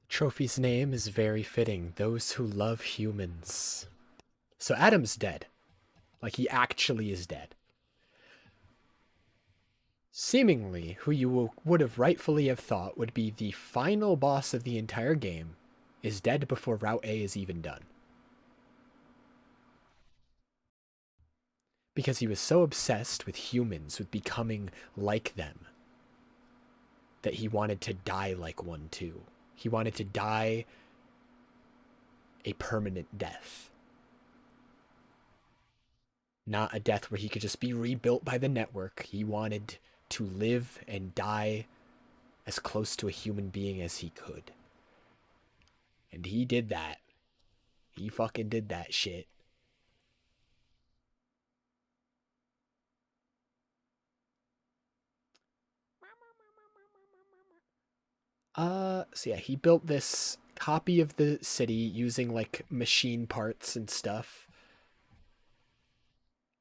S2: Trophy's name is very fitting. Those who love humans. So Adam's dead. Like, he actually is dead. Seemingly, who you would have rightfully have thought would be the final boss of the entire game is dead before Route A is even done. Because he was so obsessed with humans, with becoming like them, that he wanted to die like one too. He wanted to die a permanent death. Not a death where he could just be rebuilt by the network. He wanted to live and die as close to a human being as he could. And he did that. He fucking did that shit. So yeah, he built this copy of the city using like machine parts and stuff.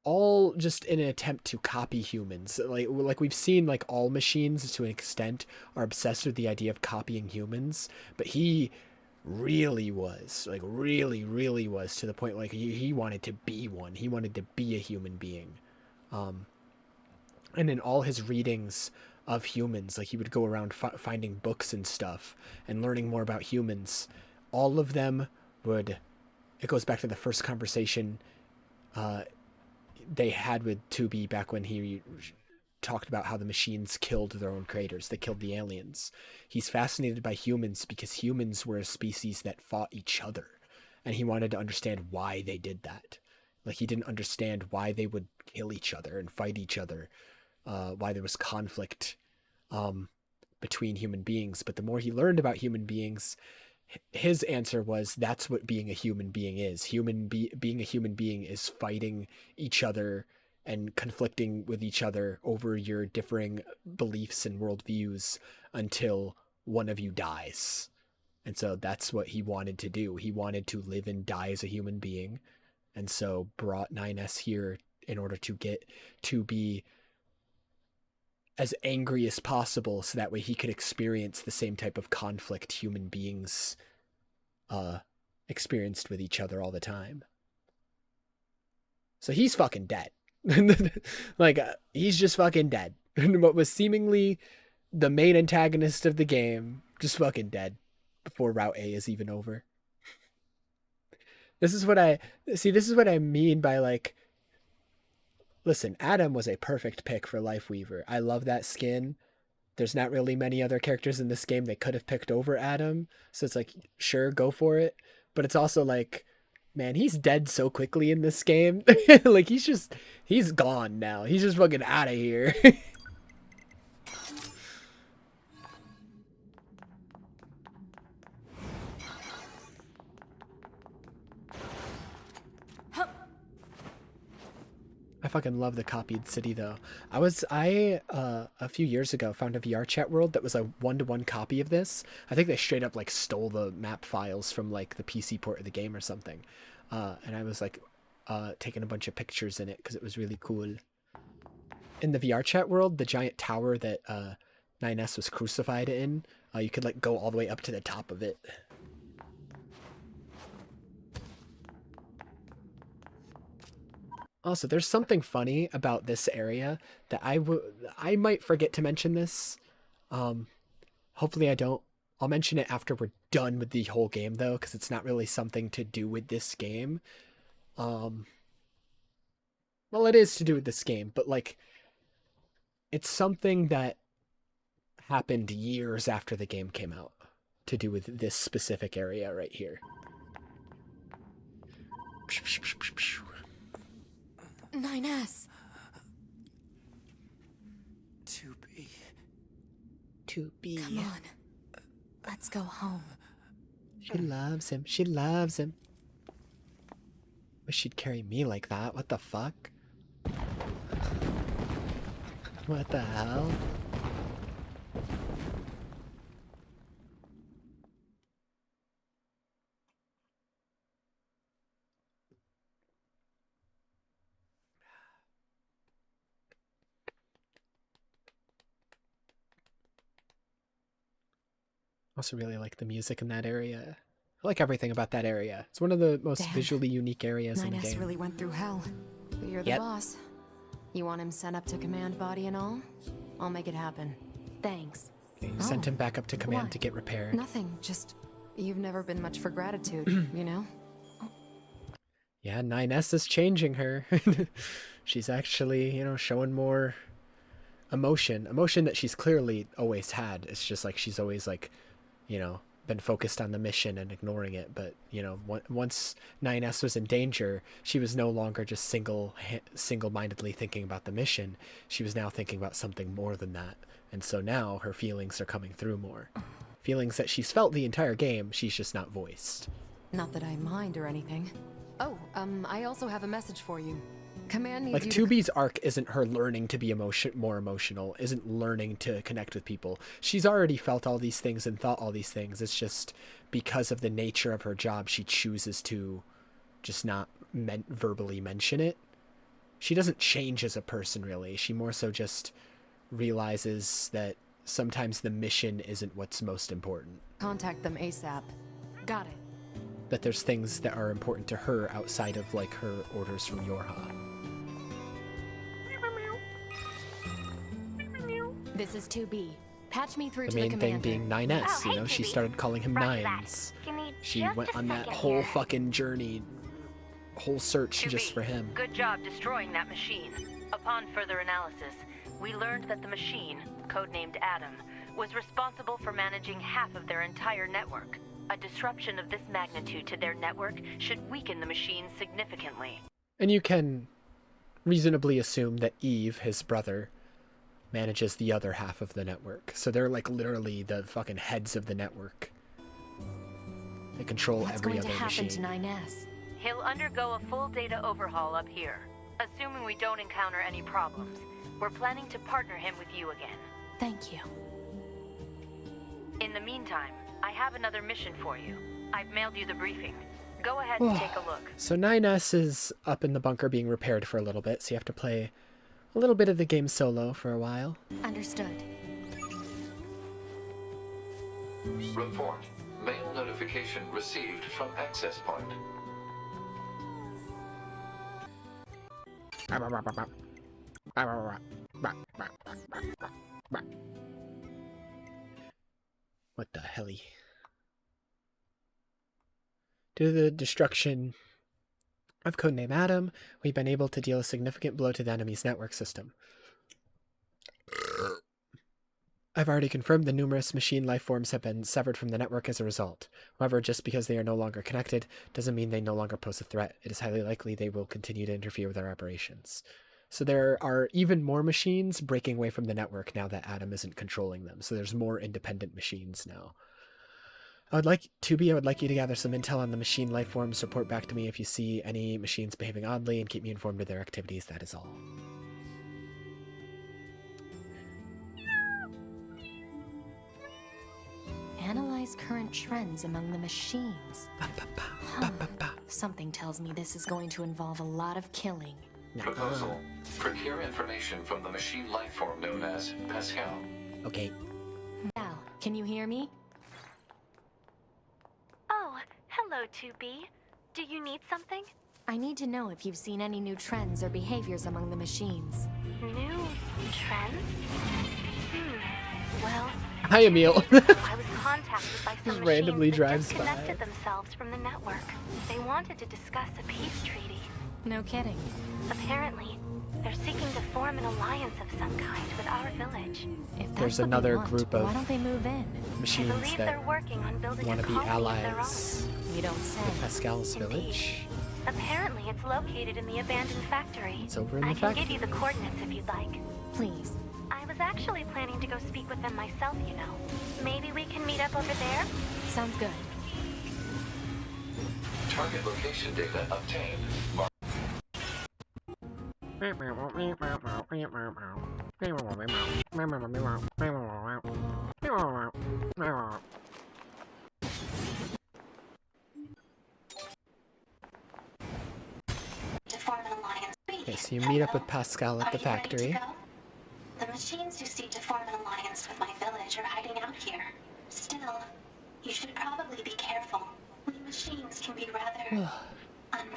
S2: All just in an attempt to copy humans. Like we've seen, like, all machines to an extent are obsessed with the idea of copying humans, but he really was, like, really was, to the point like he wanted to be one. He wanted to be a human being. And in all his readings of humans, like, he would go around finding books and stuff and learning more about humans. All of them would, it goes back to the first conversation they had with 2B back when he talked about how the machines killed their own creators. They killed the aliens. He's fascinated by humans because humans were a species that fought each other. And he wanted to understand why they did that. Like, he didn't understand why they would kill each other and fight each other, why there was conflict between human beings. But the more he learned about human beings, his answer was, that's what being a human being is. Being a human being is fighting each other and conflicting with each other over your differing beliefs and worldviews until one of you dies. And so that's what he wanted to do. He wanted to live and die as a human being. And so brought 9S here in order to get to be as angry as possible, so that way he could experience the same type of conflict human beings experienced with each other all the time. So he's fucking dead. Like, he's just fucking dead. What was seemingly the main antagonist of the game, just fucking dead before Route A is even over. This is what I mean by, like, listen, Adam was a perfect pick for Lifeweaver. I love that skin. There's not really many other characters in this game they could have picked over Adam. So it's like, sure, go for it. But it's also like, man, he's dead so quickly in this game. Like, he's gone now. He's just fucking out of here. I fucking love the copied city though. I a few years ago found a VR chat world that was a 1-to-1 copy of this. I think they straight up like stole the map files from like the PC port of the game or something. And I was like taking a bunch of pictures in it because it was really cool. In the VR chat world, the giant tower that 9S was crucified in, you could like go all the way up to the top of it. Also, there's something funny about this area that I might forget to mention this. Hopefully I don't. I'll mention it after we're done with the whole game though, because it's not really something to do with this game. Well, it is to do with this game, but like, it's something that happened years after the game came out to do with this specific area right here.
S10: 9S.
S9: 2B.
S2: 2B.
S10: Come on. Let's go home.
S2: She loves him. She loves him. Wish she'd carry me like that. What the fuck? What the hell? Also really like the music in that area. I like everything about that area. It's one of the most visually unique areas in the
S10: 9S
S2: game.
S10: really went through hell. But you're the boss. You want him sent up to command body and all? I'll make it happen. Thanks.
S2: You sent him back up to command to get repaired.
S10: Nothing, just you've never been much for gratitude, you know?
S2: Yeah, 9S is changing her. She's actually, you know, showing more emotion that she's clearly always had. It's just like she's always like, you know, been focused on the mission and ignoring it. But, you know, once 9S was in danger, she was no longer just single-mindedly thinking about the mission. She was now thinking about something more than that. And so now her feelings are coming through more. Feelings that she's felt the entire game, she's just not voiced.
S10: Not that I mind or anything. Oh, I also have a message for you. Command needs
S2: Like,
S10: you
S2: 2B's arc isn't her learning to be more emotional, isn't learning to connect with people. She's already felt all these things and thought all these things. It's just because of the nature of her job, she chooses to just not verbally mention it. She doesn't change as a person, really. She more so just realizes that sometimes the mission isn't what's most important.
S10: Contact them ASAP. Got it.
S2: That there's things that are important to her outside of, like, her orders from Yorha.
S10: This is 2B. Patch me through
S2: The
S10: to the
S2: main
S10: commander.
S2: thing being 9S, you know? She started calling him Nines. She went on that whole fucking journey, whole search just for him.
S12: Good job destroying that machine. Upon further analysis, we learned that the machine, codenamed Adam, was responsible for managing half of their entire network. A disruption of this magnitude to their network should weaken the machine significantly.
S2: And you can reasonably assume that Eve, his brother, manages the other half of the network. So they're like literally the fucking heads of the network. They control every other machine.
S7: What's going to happen to 9S?
S12: He'll undergo a full data overhaul up here. Assuming we don't encounter any problems, we're planning to partner him with you again.
S7: Thank you.
S12: In the meantime, I have another mission for you. I've mailed you the briefing. Go ahead and take a look.
S2: So 9S is up in the bunker being repaired for a little bit, so you have to play a little bit of the game solo for a while.
S7: Understood.
S11: Report. Mail notification received from access point.
S2: What the helly? Due to the destruction of codename Adam, we've been able to deal a significant blow to the enemy's network system. I've already confirmed the numerous machine life forms have been severed from the network as a result. However, just because they are no longer connected doesn't mean they no longer pose a threat. It is highly likely they will continue to interfere with our operations. So there are even more machines breaking away from the network now that Adam isn't controlling them. So there's more independent machines now. I would like you to gather some intel on the machine life forms. Report back to me if you see any machines behaving oddly and keep me informed of their activities. That is all.
S7: Analyze current trends among the machines. Something tells me this is going to involve a lot of killing.
S11: Proposal. Procure information from the machine life form known as Pascal.
S2: Okay.
S7: Al, can you hear me?
S16: Oh, hello, 2B. Do you need something?
S7: I need to know if you've seen any new trends or behaviors among the machines.
S16: New trends? Well,
S2: hi, Emil.
S16: I was contacted by some
S2: randomly
S16: machines that
S2: drives by.
S16: disconnected themselves from the network. They wanted to discuss a peace treaty.
S7: No kidding.
S16: Apparently, they're seeking to form an alliance of some kind with our village.
S7: If that's
S2: There's
S7: what
S2: another
S7: they want,
S2: group
S7: why
S2: of
S7: don't they move in?
S2: machines
S16: believe
S2: that
S16: they're working on building
S2: want
S16: a
S2: to be
S16: colony of their
S2: allies
S7: You don't say.
S2: with Pascal's village.
S16: Apparently, it's located in the abandoned factory.
S2: It's over in
S16: I
S2: the
S16: can
S2: factory.
S16: give you the coordinates if you'd like.
S7: Please.
S16: I was actually planning to go speak with them myself, you know. Maybe we can meet up over there?
S7: Sounds good.
S11: Target location data obtained.
S17: To form an alliance.
S2: Okay, so you meet up with Pascal at the factory.
S17: The machines who seek to form an alliance with my village are hiding out here. Still, you should probably be careful. We machines can be rather...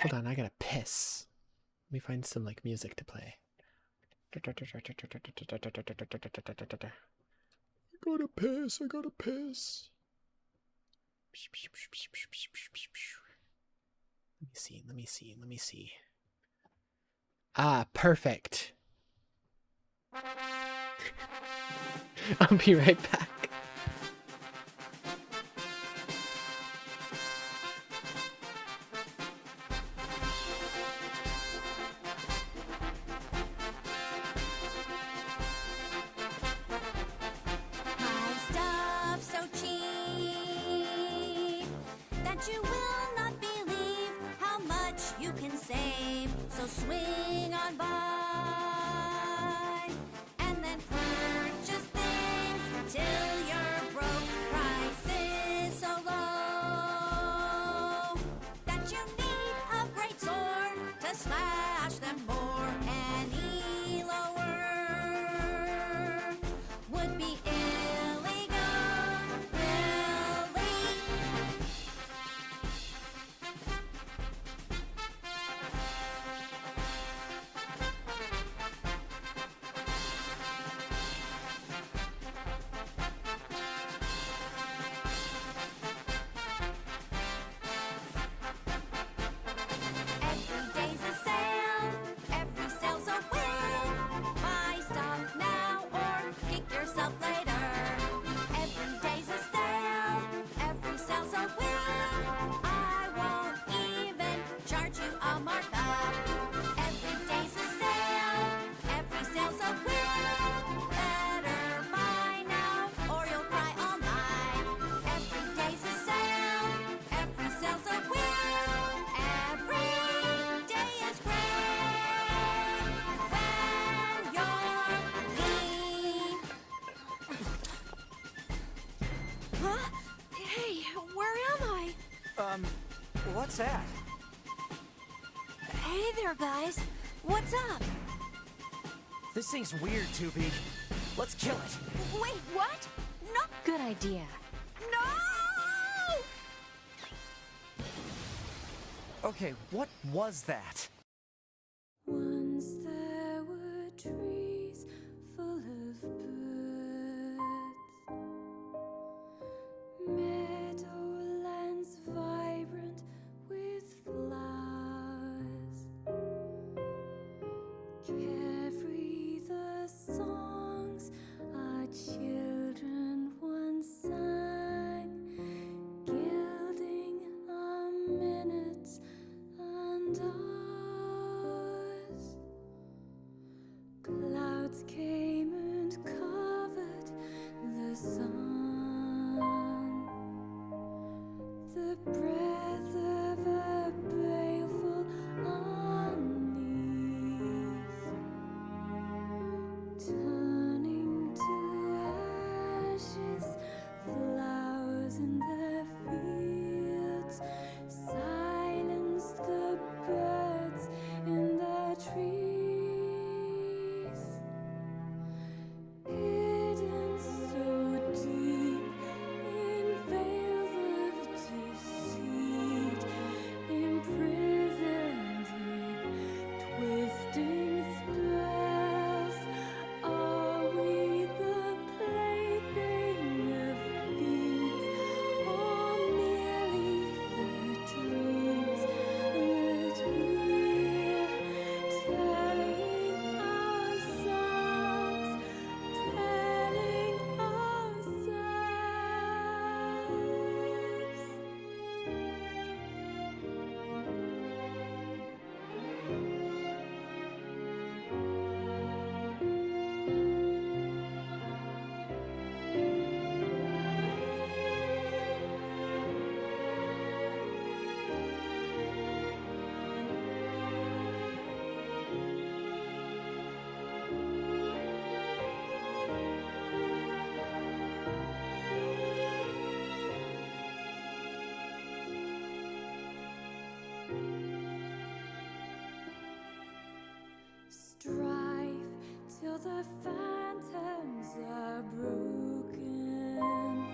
S2: Hold on, I gotta piss. Let me find some like music to play. I gotta piss, I gotta piss. Let me see. Ah, perfect. I'll be right back.
S1: My stuff so cheap that you will not believe how much you can save. So swing on by and then purchase things till you're broke. Prices so low that you need a great sword to slash them more. Any lower would be illegal, really.
S9: What's that?
S7: Hey there, guys. What's up?
S9: This thing's weird, 2B. Let's kill it.
S7: Wait, what? No!
S10: Good idea.
S7: No!
S9: Okay, what was that?
S1: Once there were trees full of birds, meadowlands vibrant with flowers, carefree the songs our children once sang, gilding our minutes and hours. Clouds came and covered the sun. The breath of a baleful unease, turning to ashes, flowers in the fields silenced the birds in the trees. Hidden so deep in veils of deceit, imprisoned in twisting spells, are we the plaything of fiends, or merely the dreams that we're telling ourselves? Strive till the phantoms are broken.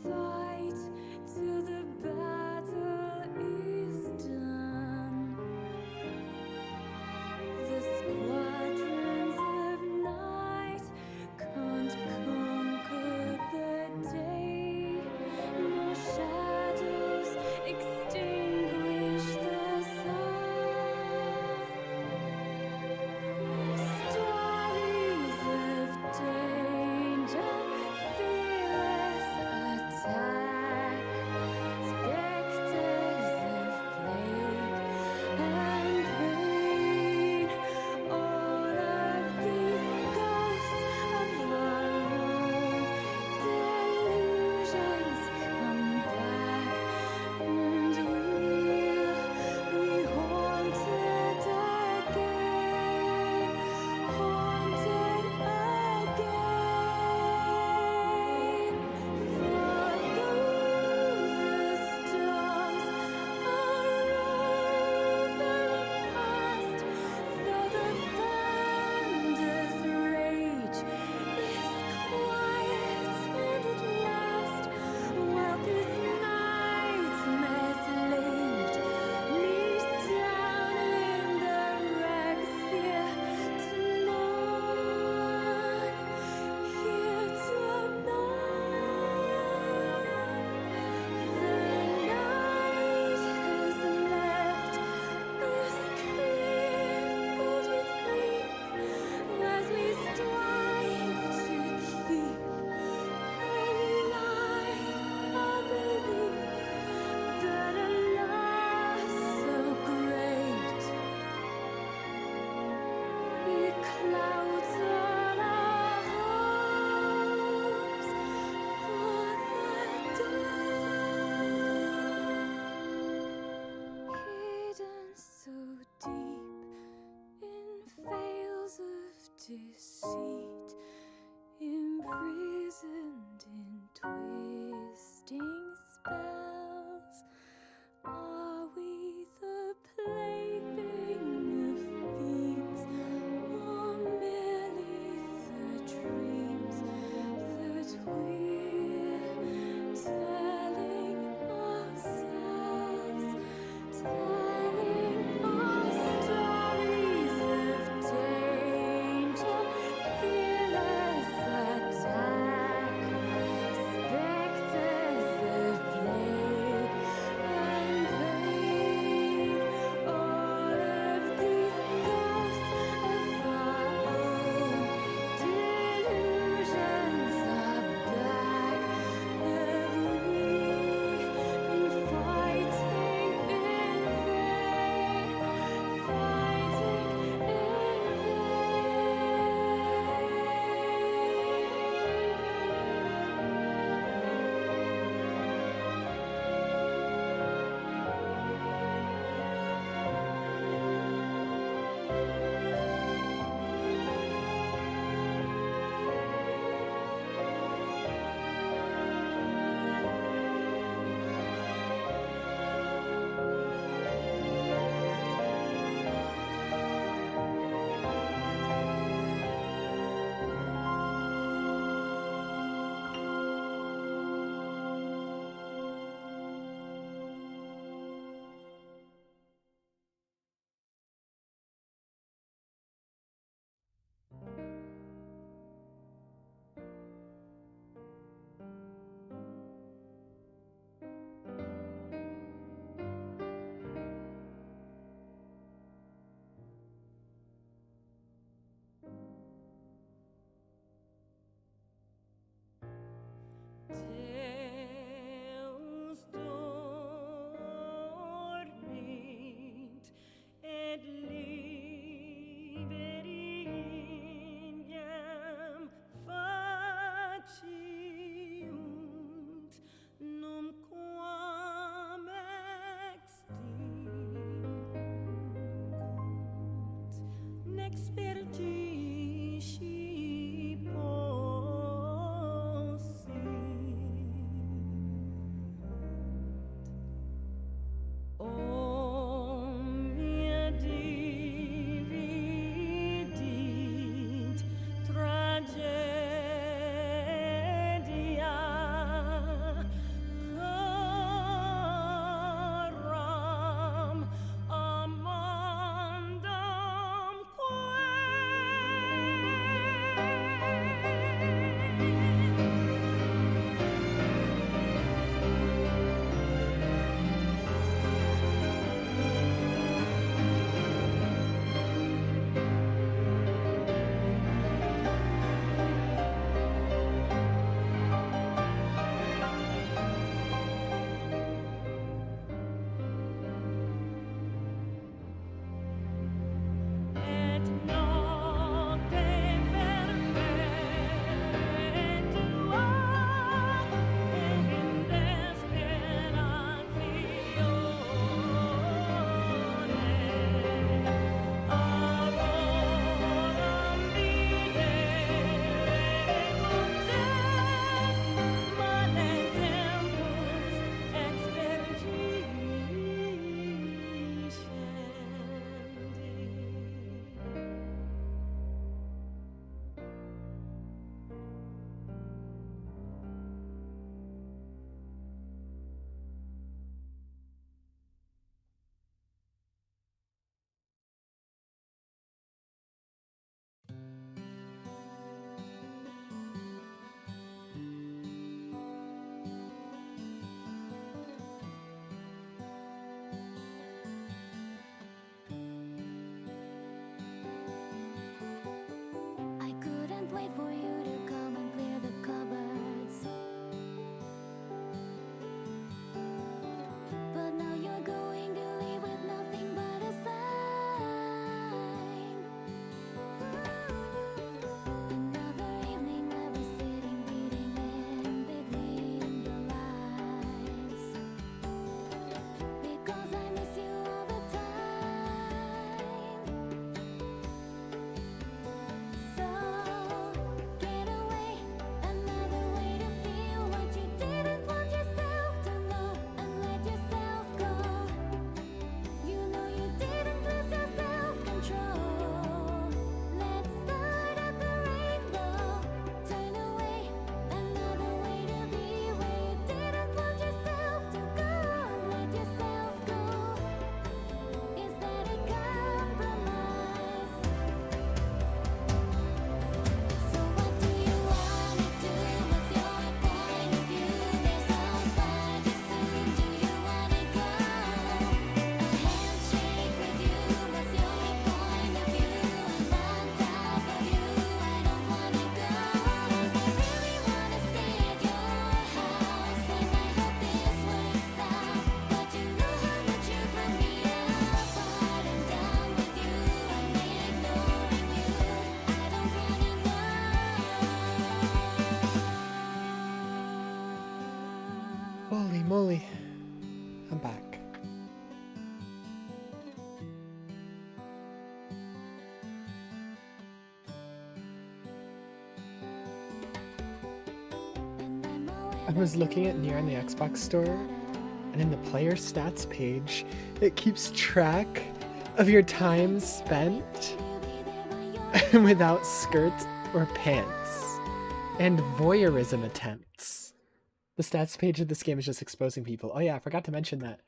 S1: Fight till the battle is done. The squadrons of night can't conquer the day, nor shadows extinguish the sun. Stories of danger, fearless attack, specters of plague and pain. All of these ghosts of our own delusions come back, and we'll be haunted again, haunted again. For though the storms are over and past, though the thunder's rage is quiet and at last, while these nightmares laid me down in the rags here to mourn, here to mourn. The night has left us crippled with grief as we strive to keep alive our belief, but a loss so great it clouds all our hopes for the dawn. Hidden so deep in veils of deceit, imprisoned in twisting spells. I couldn't wait for you to come and clear the cupboards. But now you're going to leave with nothing but a sign. Another evening I'll be sitting reading in between your lines. Because I miss you all the time. So get away, another way to feel what you didn't want yourself to know, and let yourself go. You know you didn't lose your self-control. Let's start at the rainbow. Turn away, another way to be where you didn't want yourself to go, and let yourself go. Is that a compromise? So what do you wanna do? What's your point of view? There's no budget soon. Do you wanna go? A handshake with you. What's your point of view? I'm on top of you. I don't wanna go. 'Cause I really wanna stay at your house, and I hope this works out. But you know how much you broke me apart. I'm done with you. I'm ignoring you. I don't wanna know.
S2: Holy moly. I'm back. I was looking at Nier on the Xbox store, and in the player stats page, it keeps track of your time spent without skirts or pants, and voyeurism attempts. The stats page of this game is just exposing people. Oh yeah, I forgot to mention that.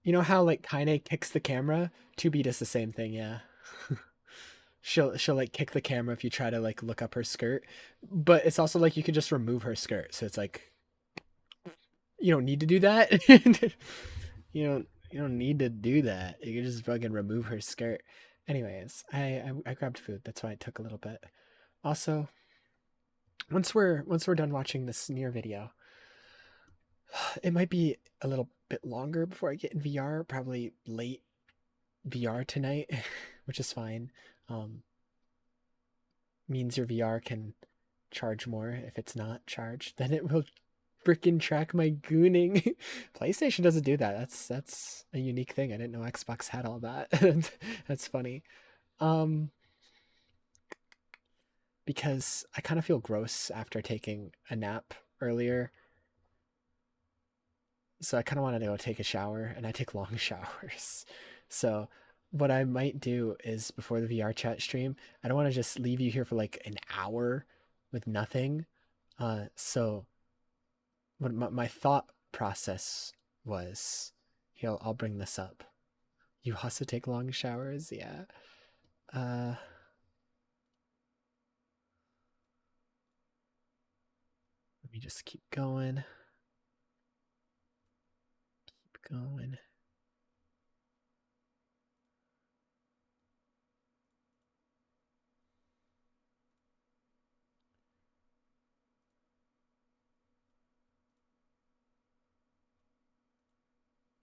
S2: You know how like Kaine kicks the camera? 2B does the same thing, yeah. she'll like kick the camera if you try to like look up her skirt, but it's also like you can just remove her skirt, so it's like you don't need to do that. you don't need to do that. You can just fucking remove her skirt. Anyways, I grabbed food. That's why it took a little bit. Also, once we're done watching this Nier video, it might be a little bit longer before I get in VR. Probably late VR tonight, which is fine. Means your VR can charge more. If it's not charged, then it will freaking track my gooning. PlayStation doesn't do that. That's a unique thing. I didn't know Xbox had all that. That's funny. Because I kind of feel gross after taking a nap earlier. So I kind of wanted to go take a shower, and I take long showers. So what I might do is before the VR chat stream, I don't want to just leave you here for like an hour with nothing. So what my thought process was, here, I'll bring this up. You also take long showers? Yeah. Let me just keep going. Keep going.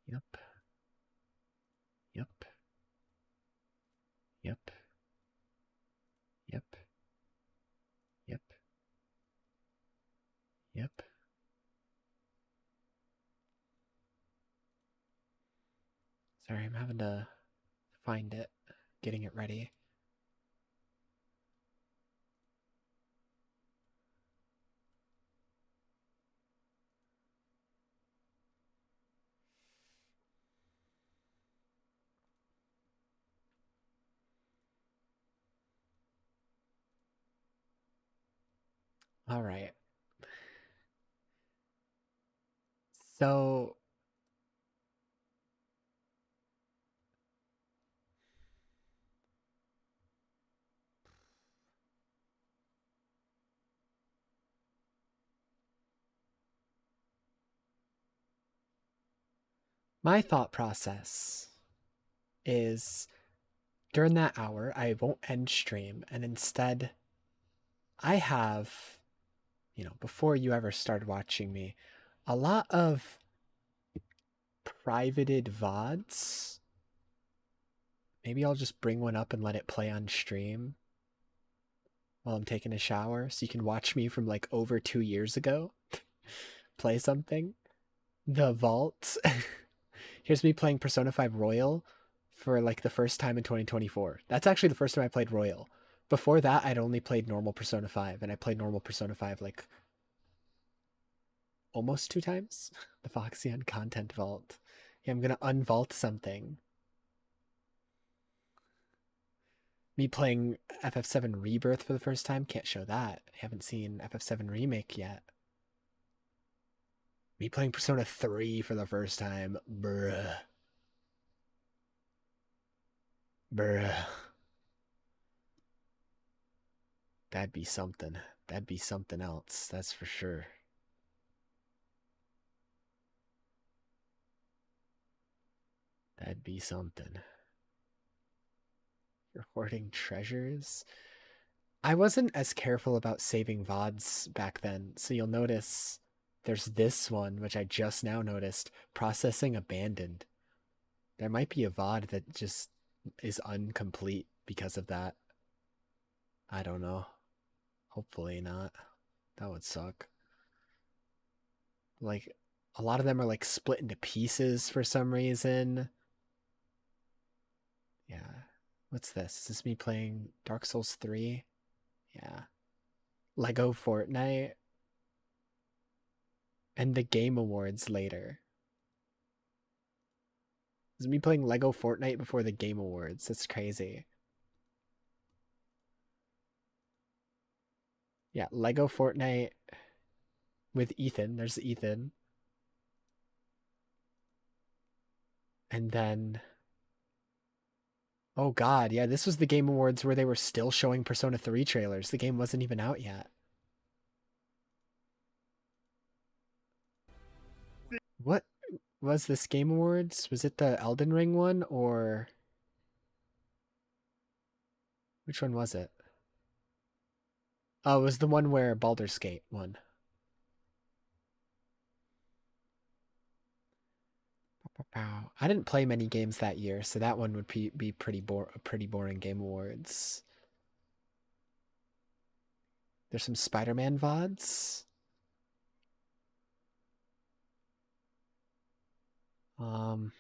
S2: Yep. Yep. Yep. Yep. Yep. Yep. Sorry, I'm having to find it, getting it ready. All right. So my thought process is during that hour, I won't end stream, and instead, I have, before you ever started watching me, a lot of privated VODs. Maybe I'll just bring one up and let it play on stream while I'm taking a shower so you can watch me from like over 2 years ago play something. The Vault. Here's me playing Persona 5 Royal for like the first time in 2024. That's actually the first time I played Royal. Before that, I'd only played normal Persona 5, and I played normal Persona 5 like almost 2 times. The Foxion Content Vault. Yeah, I'm gonna unvault something. Me playing FF7 Rebirth for the first time, can't show that. I haven't seen FF7 Remake yet. Me playing Persona 3 for the first time, bruh. Bruh. That'd be something. That'd be something else, that's for sure. That'd be something. You're hoarding treasures? I wasn't as careful about saving VODs back then, so you'll notice there's this one, which I just now noticed, processing abandoned. There might be a VOD that just is incomplete because of that. I don't know. Hopefully not. That would suck. Like, a lot of them are like split into pieces for some reason. Yeah. What's this? Is this me playing Dark Souls 3? Yeah. Lego Fortnite. And the Game Awards later. This is me playing Lego Fortnite before the Game Awards. That's crazy. Yeah, Lego Fortnite with Ethan. There's Ethan. And then... Oh god, yeah, this was the Game Awards where they were still showing Persona 3 trailers. The game wasn't even out yet. What was this Game Awards? Was it the Elden Ring one, or... Which one was it? Oh, it was the one where Baldur's Gate won. I didn't play many games that year, so that one would be pretty boring Game Awards. There's some Spider-Man VODs. Got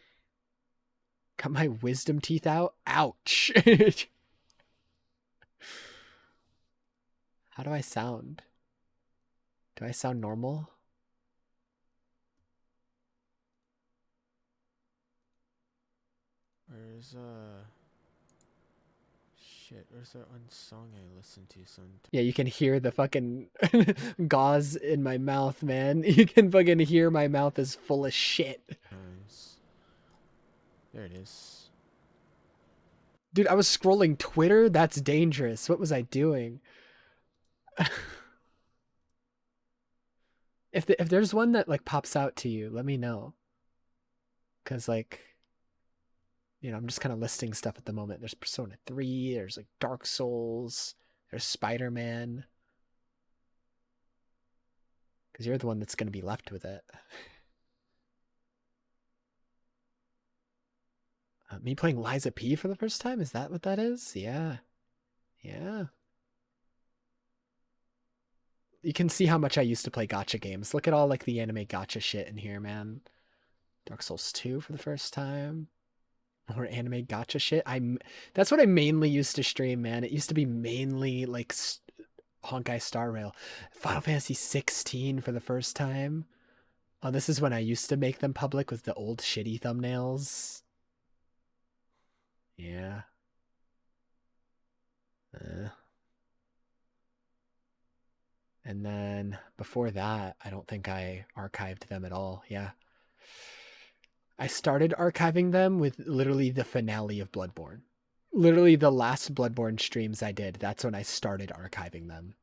S2: my wisdom teeth out. Ouch. How do I sound? Do I sound normal?
S18: Where's shit, where's that one song I listened to sometimes?
S2: Yeah, you can hear the fucking gauze in my mouth, man. You can fucking hear my mouth is full of shit.
S18: There it is.
S2: Dude, I was scrolling Twitter? That's dangerous. What was I doing? If there's one that like pops out to you, let me know. Cause like, you know, I'm just kind of listing stuff at the moment. There's Persona 3, there's like Dark Souls, there's Spider-Man. Cause you're the one that's gonna be left with it. Me playing Liza P for the first time? Is that what that is? Yeah. Yeah. You can see how much I used to play gacha games. Look at all like the anime gacha shit in here, man. Dark Souls 2 for the first time. More anime gacha shit. That's what I mainly used to stream, man. It used to be mainly like Honkai Star Rail. Final Fantasy 16 for the first time. Oh, this is when I used to make them public with the old shitty thumbnails. Yeah. And then before that, I don't think I archived them at all. Yeah. I started archiving them with literally the finale of Bloodborne. Literally the last Bloodborne streams I did, that's when I started archiving them.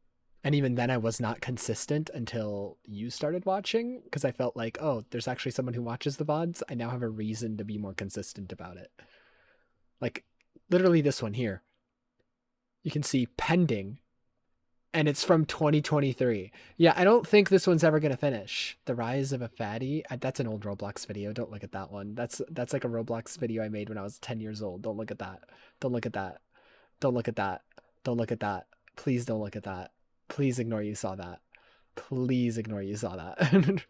S2: And even then I was not consistent until you started watching, because I felt like, oh, there's actually someone who watches the VODs. I now have a reason to be more consistent about it. Like, literally this one here. You can see pending, and it's from 2023. Yeah, I don't think this one's ever going to finish. The Rise of a Fatty. That's an old Roblox video. Don't look at that one. That's like a Roblox video I made when I was 10 years old. Don't look at that. Don't look at that. Don't look at that. Don't look at that. Please don't look at that. Please ignore you saw that. Please ignore you saw that.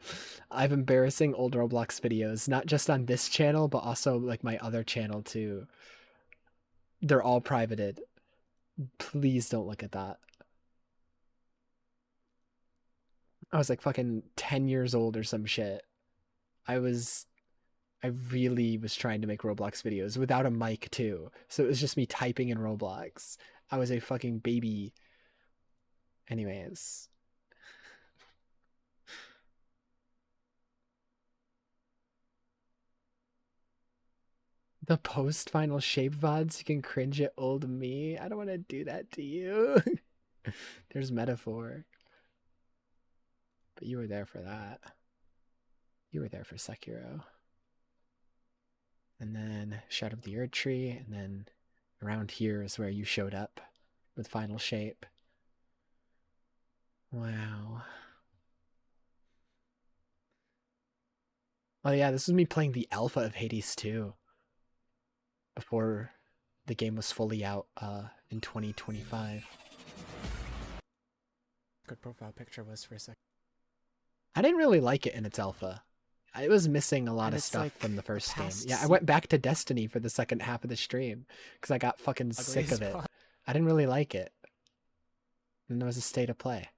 S2: I have embarrassing old Roblox videos, not just on this channel, but also like my other channel too. They're all privated. Please don't look at that. I was like fucking 10 years old or some shit. I really was trying to make Roblox videos without a mic too. So it was just me typing in Roblox. I was a fucking baby. Anyways. The post-final shape VODs, you can cringe at old me. I don't want to do that to you. There's metaphor. But you were there for that. You were there for Sekiro. And then Shadow of the Erd Tree, and then around here is where you showed up with Final Shape. Wow. Oh yeah, this was me playing the alpha of Hades 2 before the game was fully out in 2025. Good profile picture was for a second. I didn't really like it in its alpha. It was missing a lot of stuff like from the first game. Yeah, I went back to Destiny for the second half of the stream because I got fucking sick of it. I didn't really like it. And there was a state of play.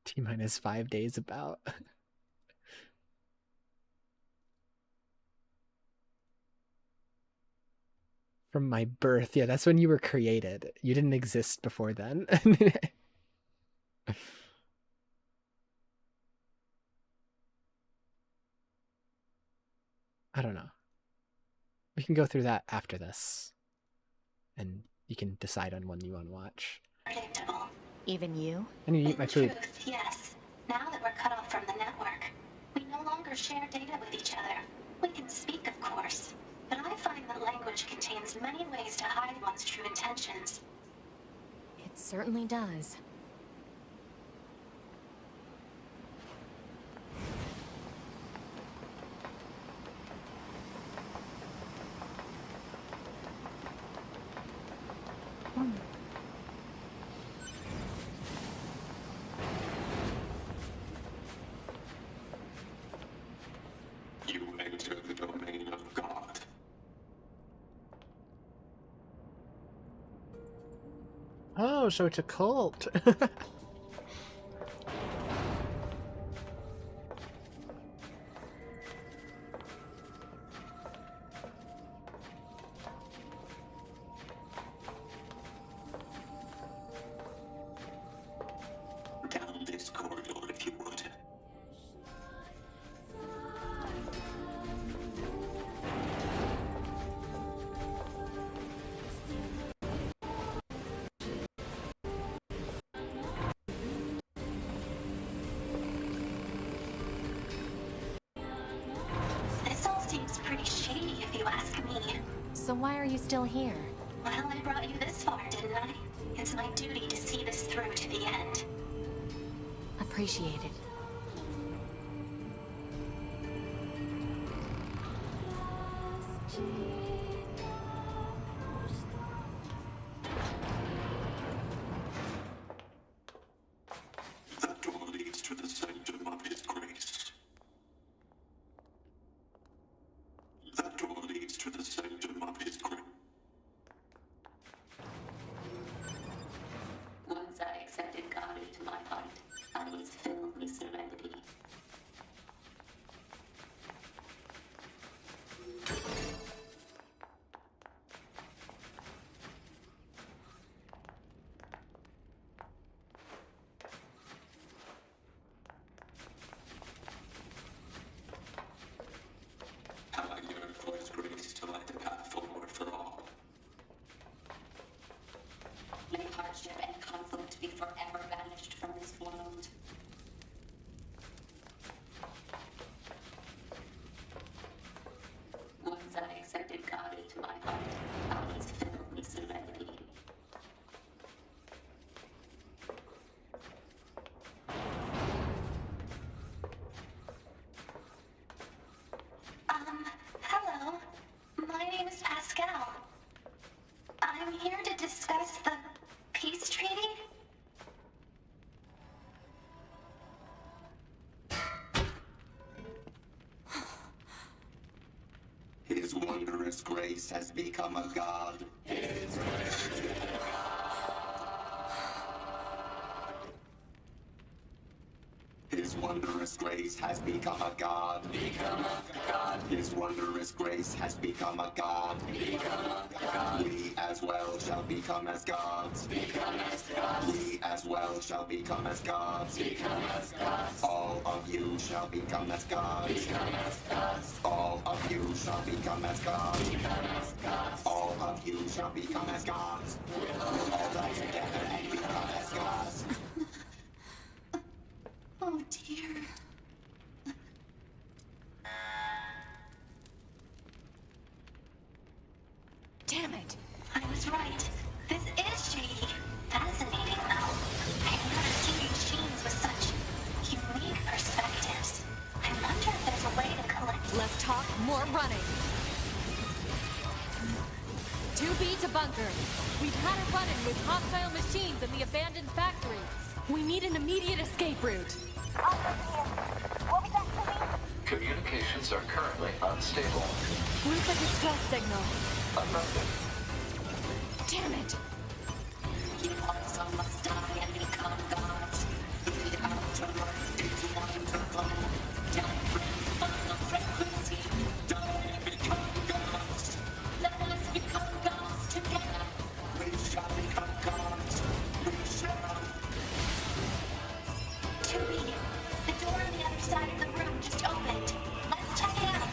S2: T-minus 5 days about. From my birth. Yeah, that's when you were created. You didn't exist before then. I don't know. We can go through that after this. And you can decide on one you want to watch.
S17: Predictable.
S14: Even you?
S2: I need to eat my food.
S17: Truth, yes. Now that we're cut off from the network, we no longer share data with each other. We can speak, of course, but I find that language contains many ways to hide one's true intentions.
S10: It certainly does.
S5: You enter the domain of God.
S2: Oh, so it's a cult.
S5: Down this corridor, if you would.
S17: This all seems pretty shady if you ask me.
S10: So why are you still here?
S17: Well, I brought you this far, didn't I? It's my duty to see this through to the end.
S10: Appreciated.
S5: That door leads to the sanctum of his grace. That door leads to the sanctum of his grace.
S17: Once I accepted God into my heart, I was filled with serenity.
S5: How I yearn for his grace to light the path forward for all.
S17: May hardship and conflict be forever banished from this world. Once I accepted God into my heart, I was filled with serenity. Hello. My name is Pascal. I'm here to discuss the peace treaty.
S5: His wondrous grace has become a god. His wondrous grace has become a god. His wondrous grace has become a god. We as well shall become as gods. We as well shall become as gods. All of you shall become as gods. All of you shall become as gods. All of you shall become as gods. We'll all die together and become as gods.
S17: Oh dear.
S10: Damn it!
S17: I was right. This is shady. Fascinating, though. I've never seen machines with such unique perspectives. I wonder if there's a way to collect.
S13: Less talk, more running. 2B to bunker. We've had a run-in with hostile machines in the abandoned factory. We need an immediate escape route.
S11: Communications are currently unstable.
S13: Route the distress signal.
S11: Affirmative.
S13: Damn it!
S17: You also must die and become gods. The afterlife is wonderful. Different final frequency. Die and become gods. Let us become gods together. We shall become gods. We shall. Tui, the door on the other side of the room just opened. Let's check it out.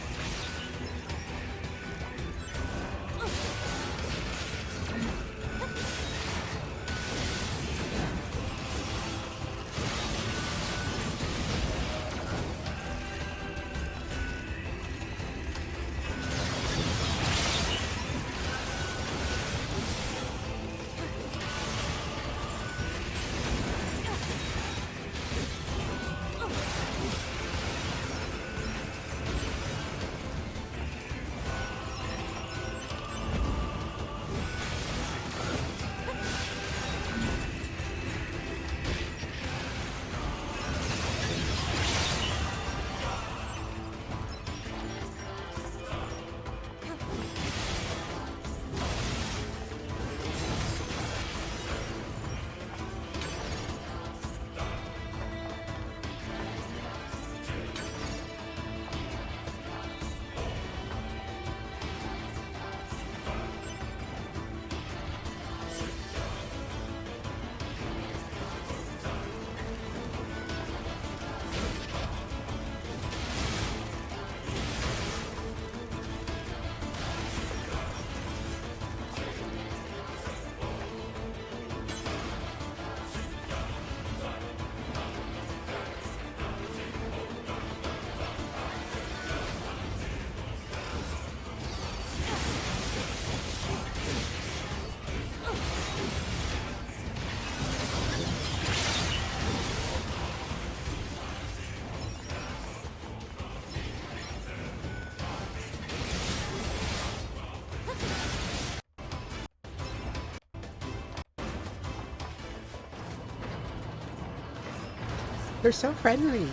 S2: They're so friendly.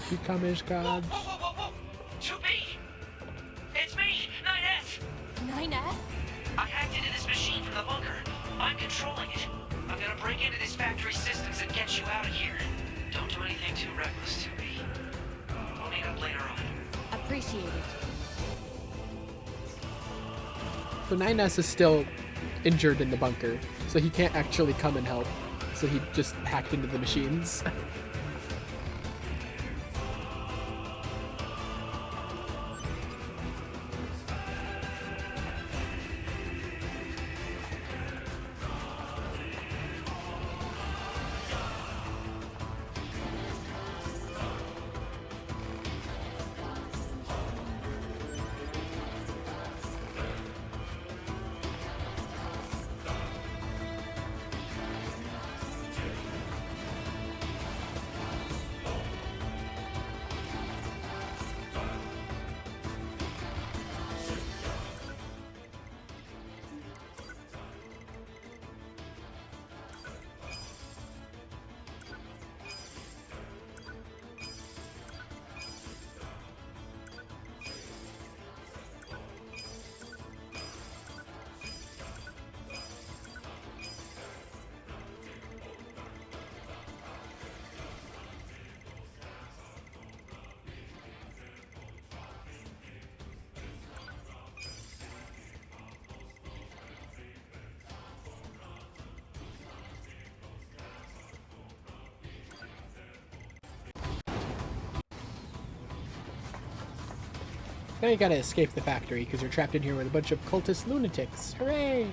S2: Become his gods.
S19: 2B! It's me, 9S!
S13: 9S?
S19: I hacked into this machine from the bunker. I'm controlling it. I'm gonna break into this factory systems and get you out of here. Don't do anything too reckless, 2B. We'll meet up later on.
S13: Appreciate it.
S2: So 9S is still injured in the bunker, so he can't actually come and help. So he just hacked into the machines. Now you gotta escape the factory because you're trapped in here with a bunch of cultist lunatics. Hooray!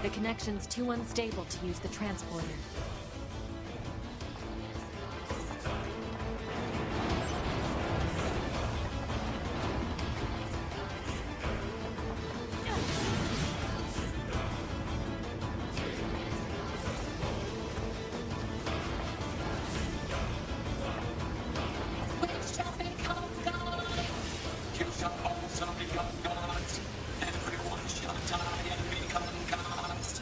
S13: The connection's too unstable to use the transporter.
S5: We shall become gods. You shall also become gods. Everyone shall die and become gods.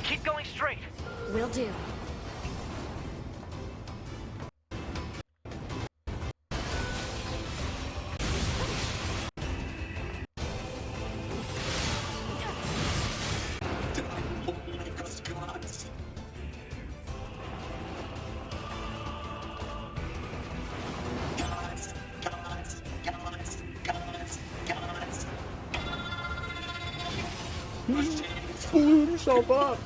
S19: Keep going straight.
S13: Will do.
S5: Make us gods. Gods, gods, gods, gods, gods. Machine
S2: blew himself up.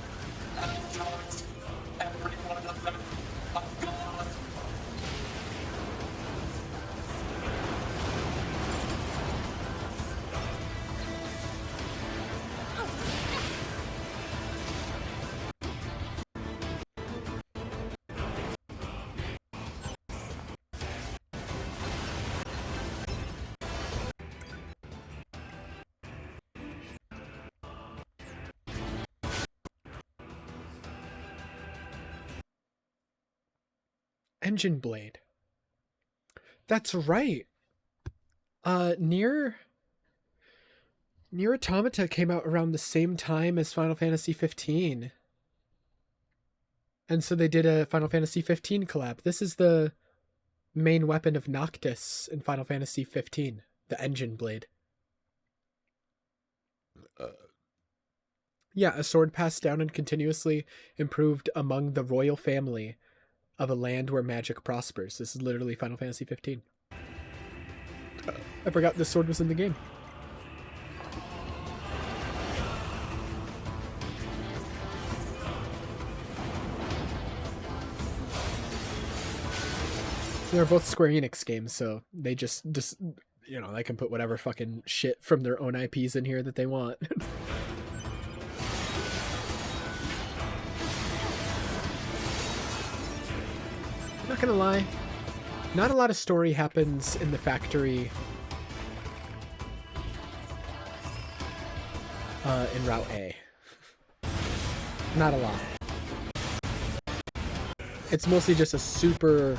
S2: Engine Blade. That's right. Near Automata came out around the same time as Final Fantasy 15. And so they did a Final Fantasy 15 collab. This is the main weapon of Noctis in Final Fantasy 15, the Engine Blade. Yeah, a sword passed down and continuously improved among the royal family of a land where magic prospers. This is literally Final Fantasy 15. I forgot this sword was in the game. They're both Square Enix games, so they just you know, they can put whatever fucking shit from their own IPs in here that they want. I'm not gonna lie, not a lot of story happens in the factory in Route A. Not a lot. It's mostly just a super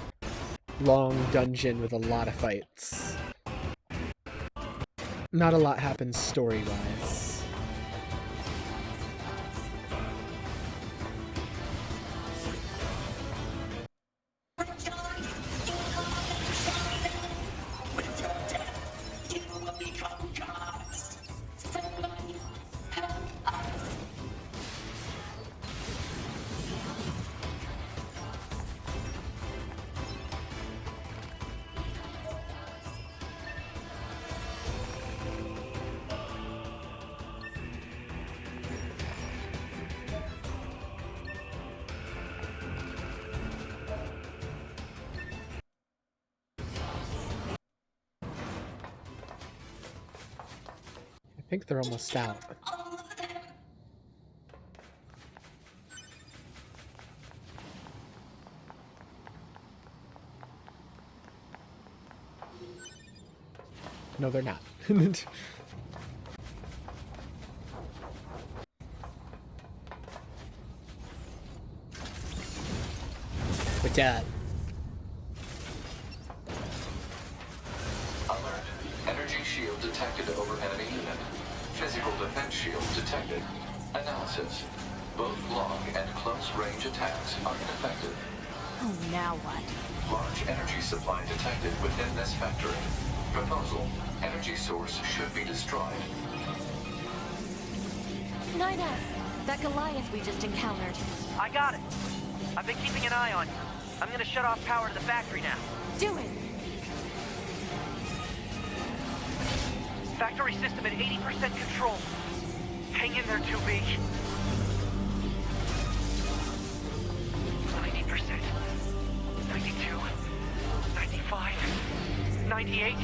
S2: long dungeon with a lot of fights. Not a lot happens story-wise. I think they're almost out. No, they're not. What's that?
S11: Alert. Energy shield detected over enemy unit. Physical defense shield detected. Analysis. Both long and close range attacks are ineffective.
S13: Oh, now what?
S11: Large energy supply detected within this factory. Proposal. Energy source should be destroyed.
S13: 9S, that Goliath we just encountered.
S19: I got it. I've been keeping an eye on you. I'm gonna shut off power to the factory now.
S13: Do it!
S19: Factory system at 80% control. Hang in there, 2B. 90%. 92. 95. 98.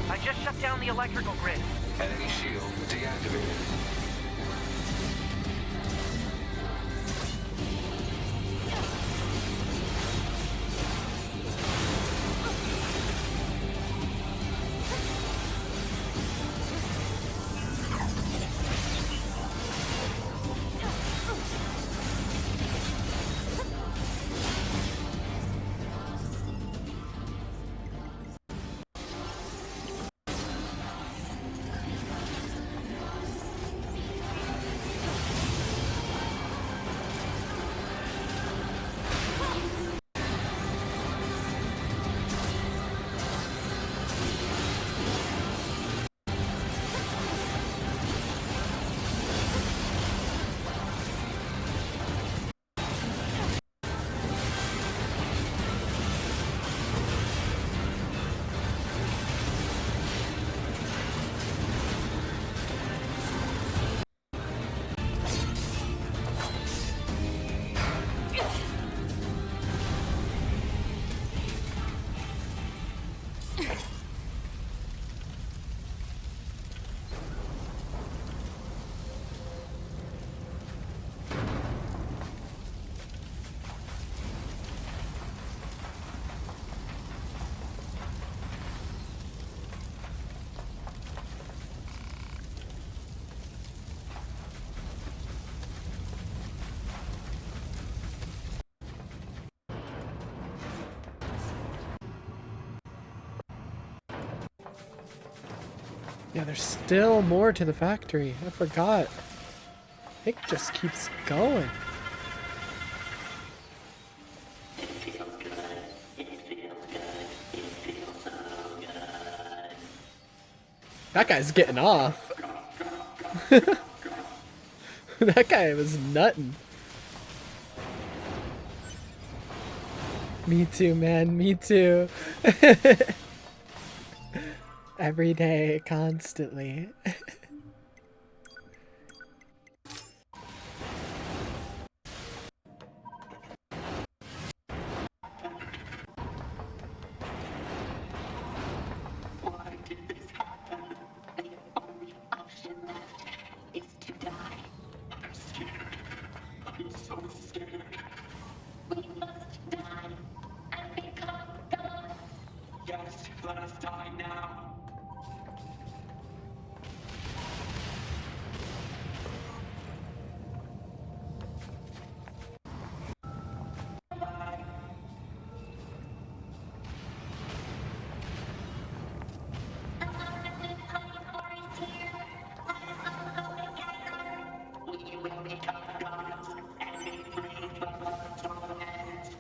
S19: I just shut down the electrical grid.
S11: Enemy shield deactivated.
S2: Yeah, there's still more to the factory. I forgot. It just keeps going. That guy's getting off. That guy was nutting. Me too, man. Me too. Every day, constantly.
S17: Why did this happen? The only option left is to die. I'm scared. I'm so scared. We must die and become gods. Yes, let us die now. We will become gods and be free from our torment.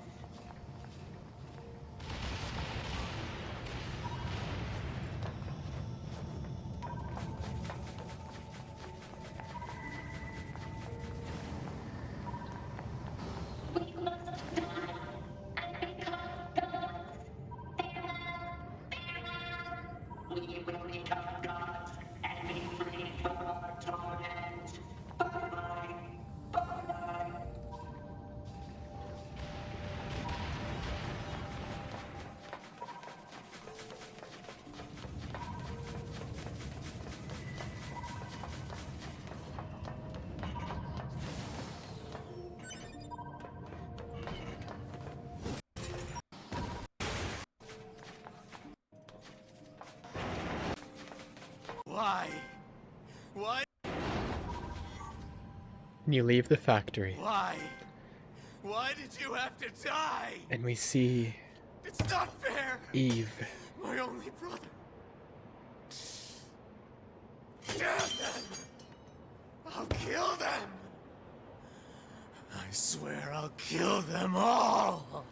S17: We must die and become gods. We will become gods and be free from our torment. Bye-bye. Bye-bye.
S4: Why? Why?
S2: And you leave the factory,
S4: Why? Why did you have to die?
S2: and we see
S4: It's not fair.
S2: Eve.
S4: My only brother. Damn them! I'll kill them! I swear I'll kill them all!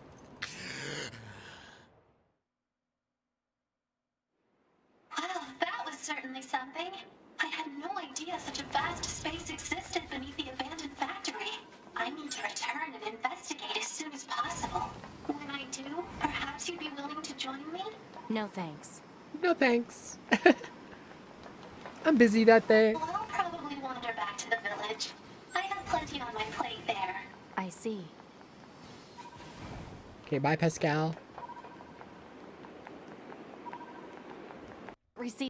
S17: Wow, that was certainly something. I had no idea such a vast space existed beneath the abandoned factory. I need to return and investigate as soon as possible. When I do, perhaps you'd be willing to join me?
S13: No thanks.
S2: No thanks. I'm busy that day.
S17: Well, I'll probably wander back to the village. I have plenty on my plate there.
S13: I see.
S2: Okay, bye, Pascal.
S13: Receive.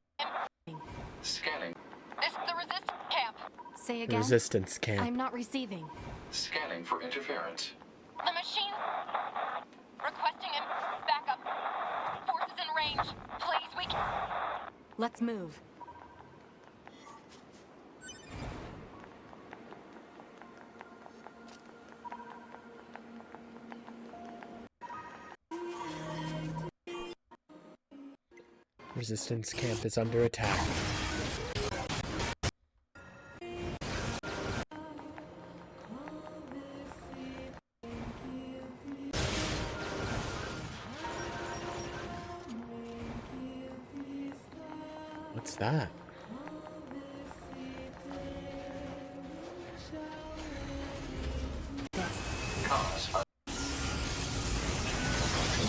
S11: Scanning.
S12: This is the resistance camp.
S13: Say again.
S2: Resistance camp.
S13: I'm not receiving.
S11: Scanning for interference.
S12: The machine requesting backup. Forces in range. Please, we can.
S13: Let's move.
S2: Resistance camp is under attack. What's that?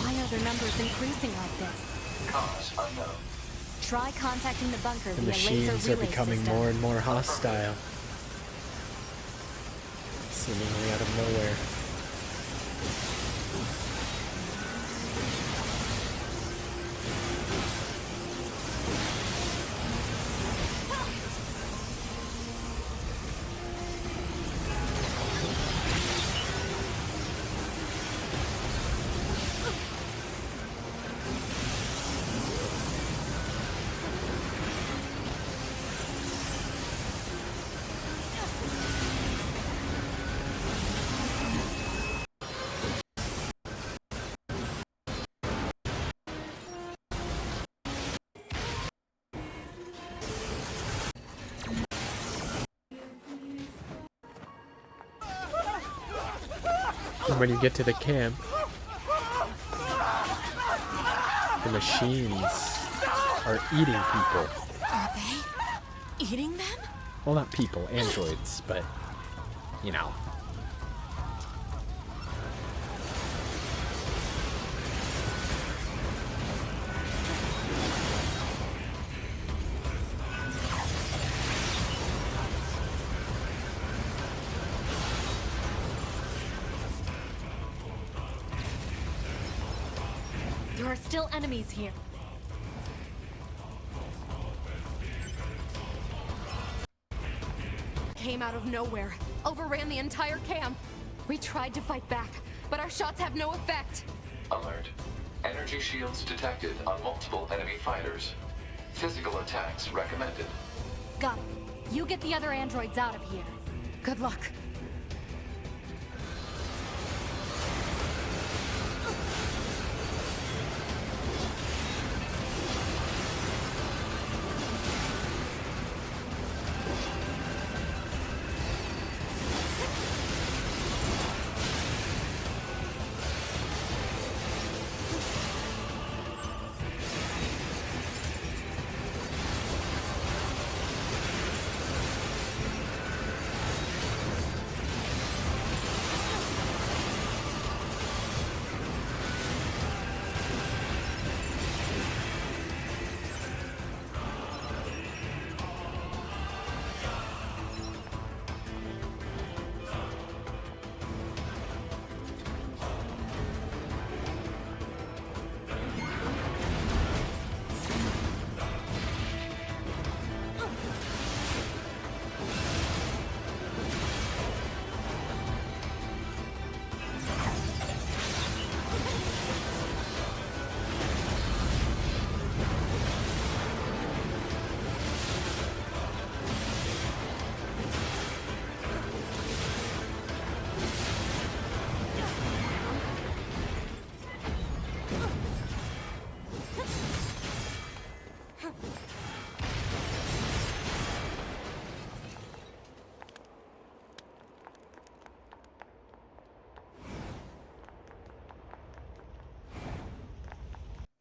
S13: Why are their numbers increasing like this?
S11: Cause unknown.
S13: Try contacting the bunker
S2: The
S13: via
S2: machines
S13: laser
S2: are
S13: relay
S2: becoming
S13: system.
S2: more and more hostile. Seemingly out of nowhere. And when you get to the camp, the machines are eating people.
S10: Are they eating them?
S2: Well, not people, androids, but, you know.
S13: There are still enemies here. Came out of nowhere, overran the entire camp. We tried to fight back, but our shots have no effect.
S11: Alert. Energy shields detected on multiple enemy fighters. Physical attacks recommended.
S13: Got it. You get the other androids out of here. Good luck.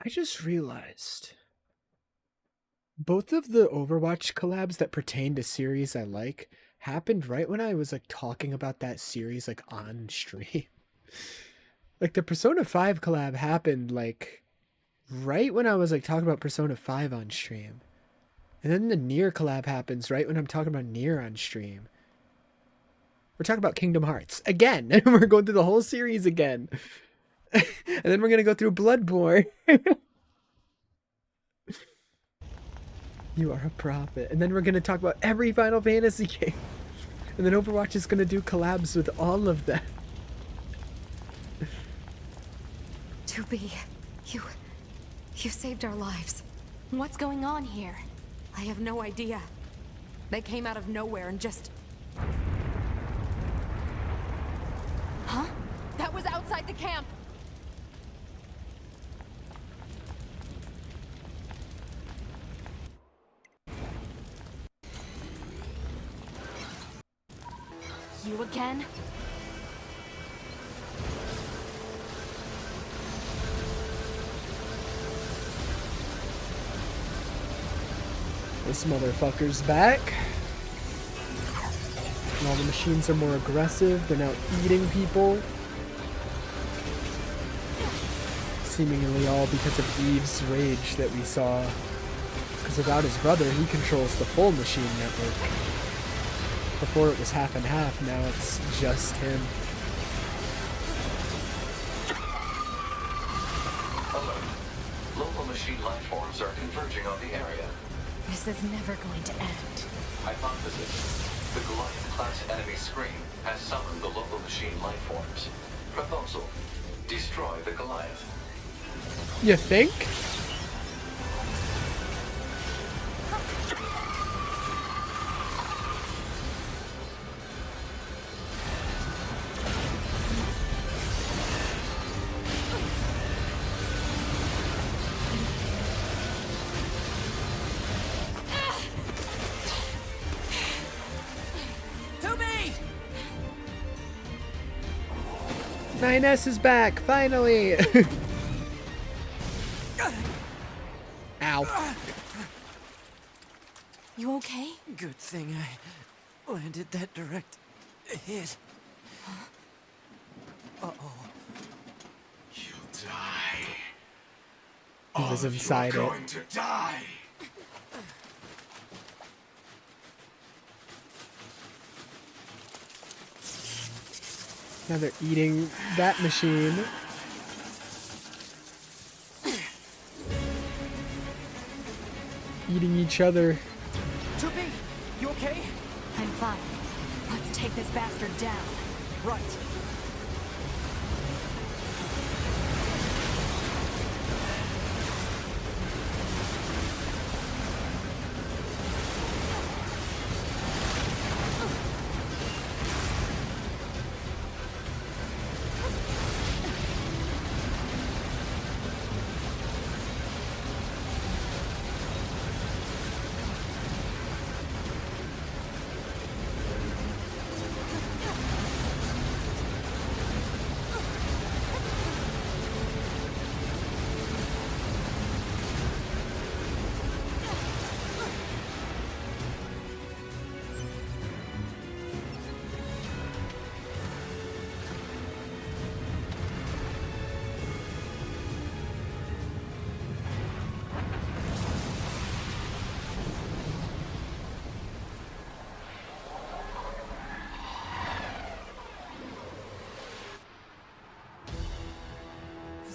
S2: I just realized both of the Overwatch collabs that pertain to series I like happened right when I was like talking about that series like on stream. Like the Persona 5 collab happened like right when I was like talking about Persona 5 on stream. And then the Nier collab happens right when I'm talking about Nier on stream. We're talking about Kingdom Hearts again, and we're going through the whole series again. And then we're gonna go through Bloodborne. You are a prophet. And then we're gonna talk about every Final Fantasy game. And then Overwatch is gonna do collabs with all of them.
S10: 2B, you saved our lives.
S13: What's going on here?
S10: I have no idea. They came out of nowhere and just...
S13: Huh? That was outside the camp! You again?
S2: This motherfucker's back. And all the machines are more aggressive. They're now eating people. Seemingly all because of Eve's rage that we saw. Because without his brother, he controls the full machine network. Before it was half and half, now it's just him.
S11: Alert. Local machine life forms are converging on the area.
S10: This is never going to end.
S11: Hypothesis. The Goliath-class enemy screen has summoned the local machine life forms. Proposal. Destroy the Goliath.
S2: You think? 9S is back, finally! Ow.
S9: You okay? Good thing I landed that direct hit. Uh-oh.
S5: You'll die.
S2: He was inside it.
S5: Going to die.
S2: Now they're eating that machine. Eating each other.
S9: 2B, you okay?
S13: I'm fine. Let's take this bastard down.
S9: Right.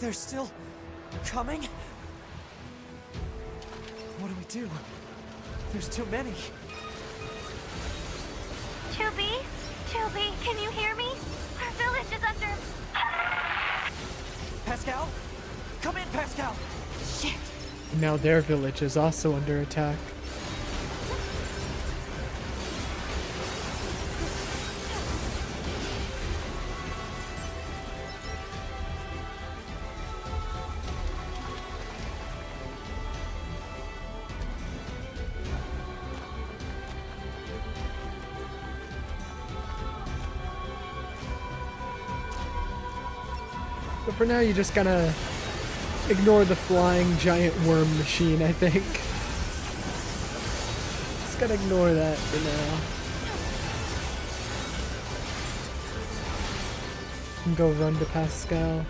S9: They're still coming? What do we do? There's too many.
S16: 2B? 2B, can you hear me? Our village is under...
S9: Pascal? Come in, Pascal!
S16: Shit.
S2: Now their village is also under attack. But for now, you just gotta ignore the flying giant worm machine, I think. Just gotta ignore that for now. And go run to Pascal.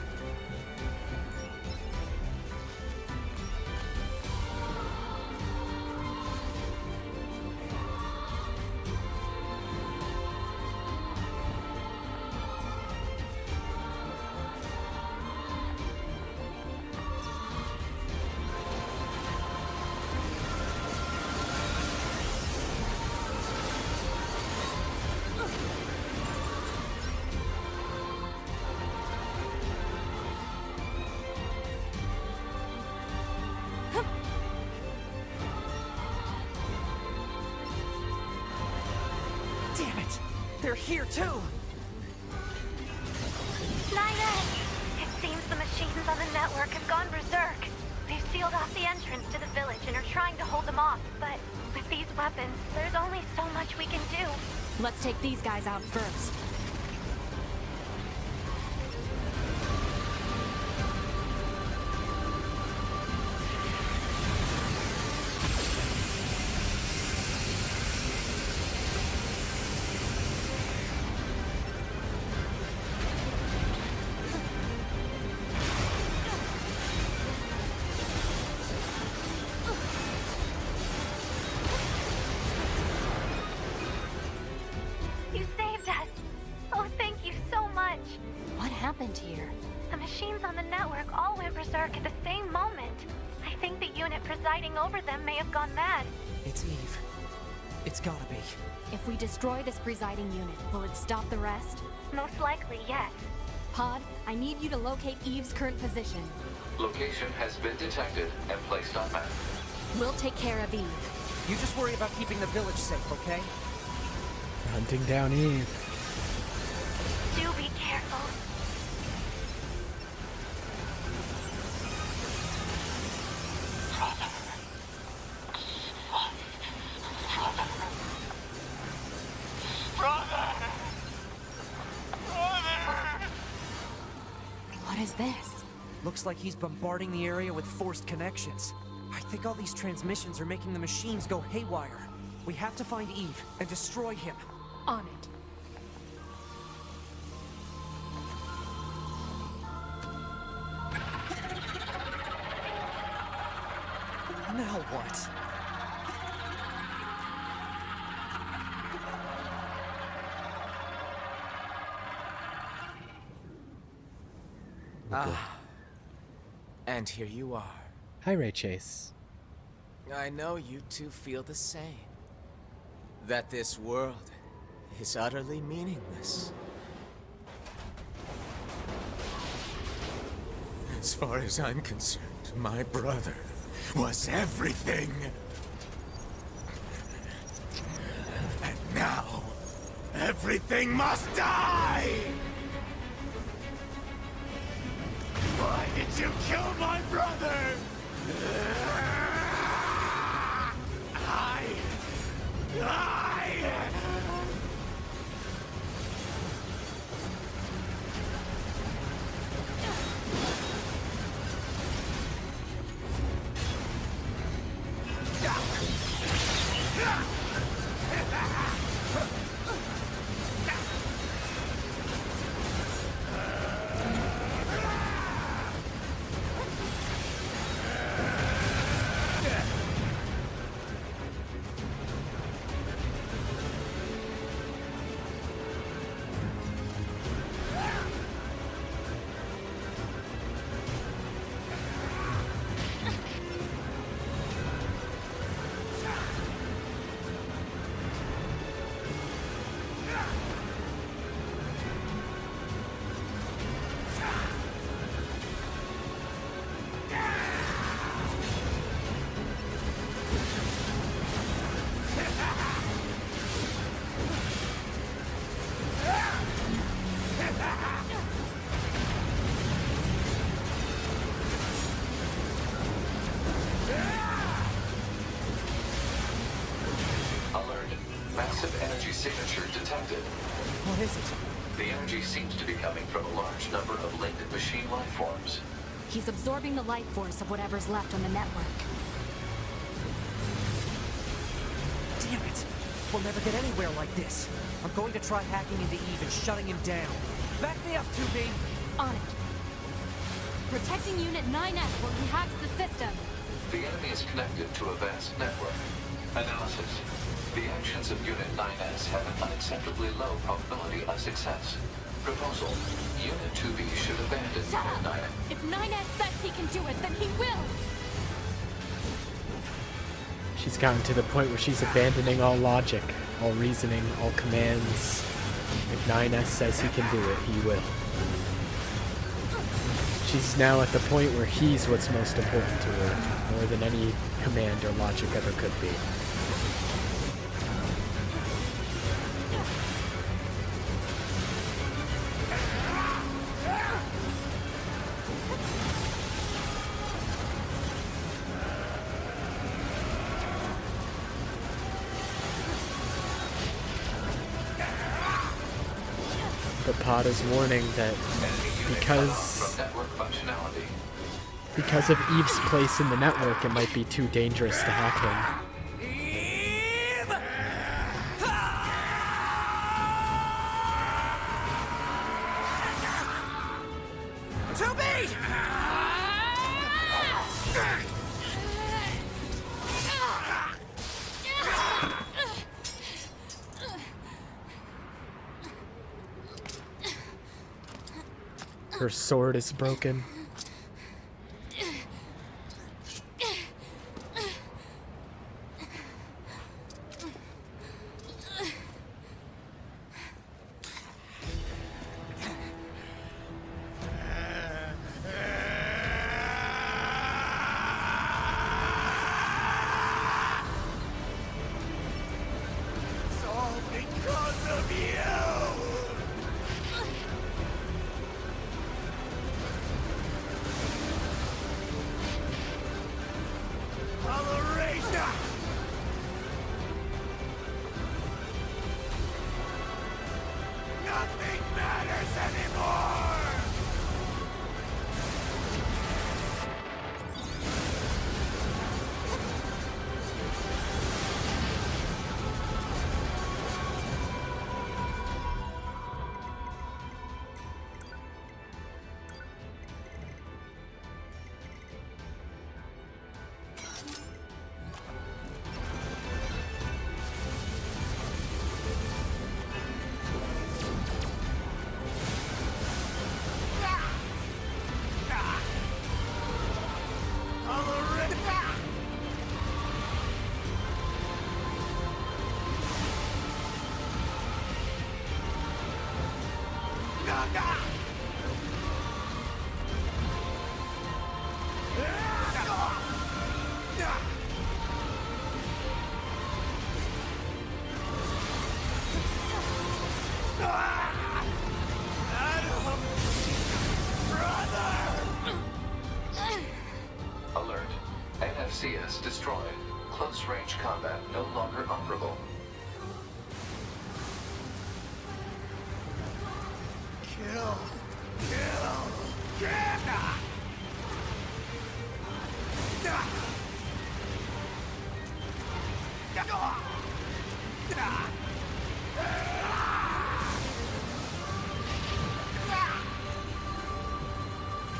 S9: Damn it! They're here too!
S16: 9S! It seems the machines on the network have gone berserk. They've sealed off the entrance to the village and are trying to hold them off, but with these weapons, there's only so much we can do.
S13: Let's take these guys out first.
S16: You saved us! Oh, thank you so much!
S13: What happened here?
S16: The machines on the network all went berserk at the same moment. I think the unit presiding over them may have gone mad.
S9: It's Eve. It's gotta be.
S13: If we destroy this presiding unit, will it stop the rest?
S16: Most likely, yes.
S13: Pod, I need you to locate Eve's current position.
S11: Location has been detected and placed on map.
S13: We'll take care of Eve.
S9: You just worry about keeping the village safe, okay?
S2: Hunting down Eve.
S16: Do be careful.
S10: this?
S9: Looks like he's bombarding the area with forced connections. I think all these transmissions are making the machines go haywire. We have to find Eve and destroy him.
S13: On it.
S9: Now what?
S20: And here you are.
S2: Hi, Ray Chase.
S20: I know you two feel the same. That this world is utterly meaningless. As far as I'm concerned, my brother was everything. And now, everything must die! Why did you kill my brother?
S11: Massive energy signature detected.
S9: What is it?
S11: The energy seems to be coming from a large number of linked machine life forms.
S13: He's absorbing the life force of whatever's left on the network.
S9: Damn it! We'll never get anywhere like this. I'm going to try hacking into Eve and shutting him down. Back me up, 2B!
S13: On it. Protecting Unit 9S while he hacks the system.
S11: The enemy is connected to a vast network. Analysis. The actions of Unit 9S have an unacceptably low probability of success. Proposal. Unit 2B should abandon
S13: Shut
S11: Unit
S13: up!
S11: 9S.
S13: If 9S says he can do it, then he will!
S2: She's gotten to the point where she's abandoning all logic, all reasoning, all commands. If 9S says he can do it, he will. She's now at the point where he's what's most important to her, more than any command or logic ever could be. But Pada's warning that because of Eve's place in the network, it might be too dangerous to hack him. Her sword is broken.
S11: Alert. NFCS destroyed. Close range combat no longer operable.
S4: Kill! Kill!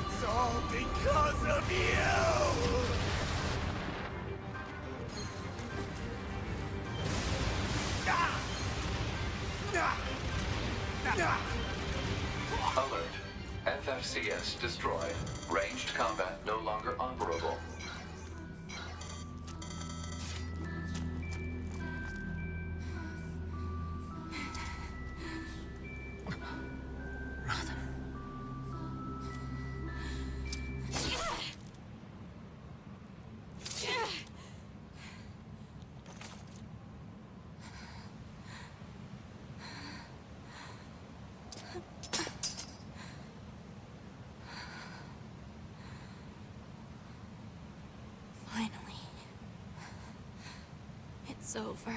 S4: It's all because of you!
S11: Alert. FFCS destroyed. Ranged combat no longer operable.
S7: Finally. It's over.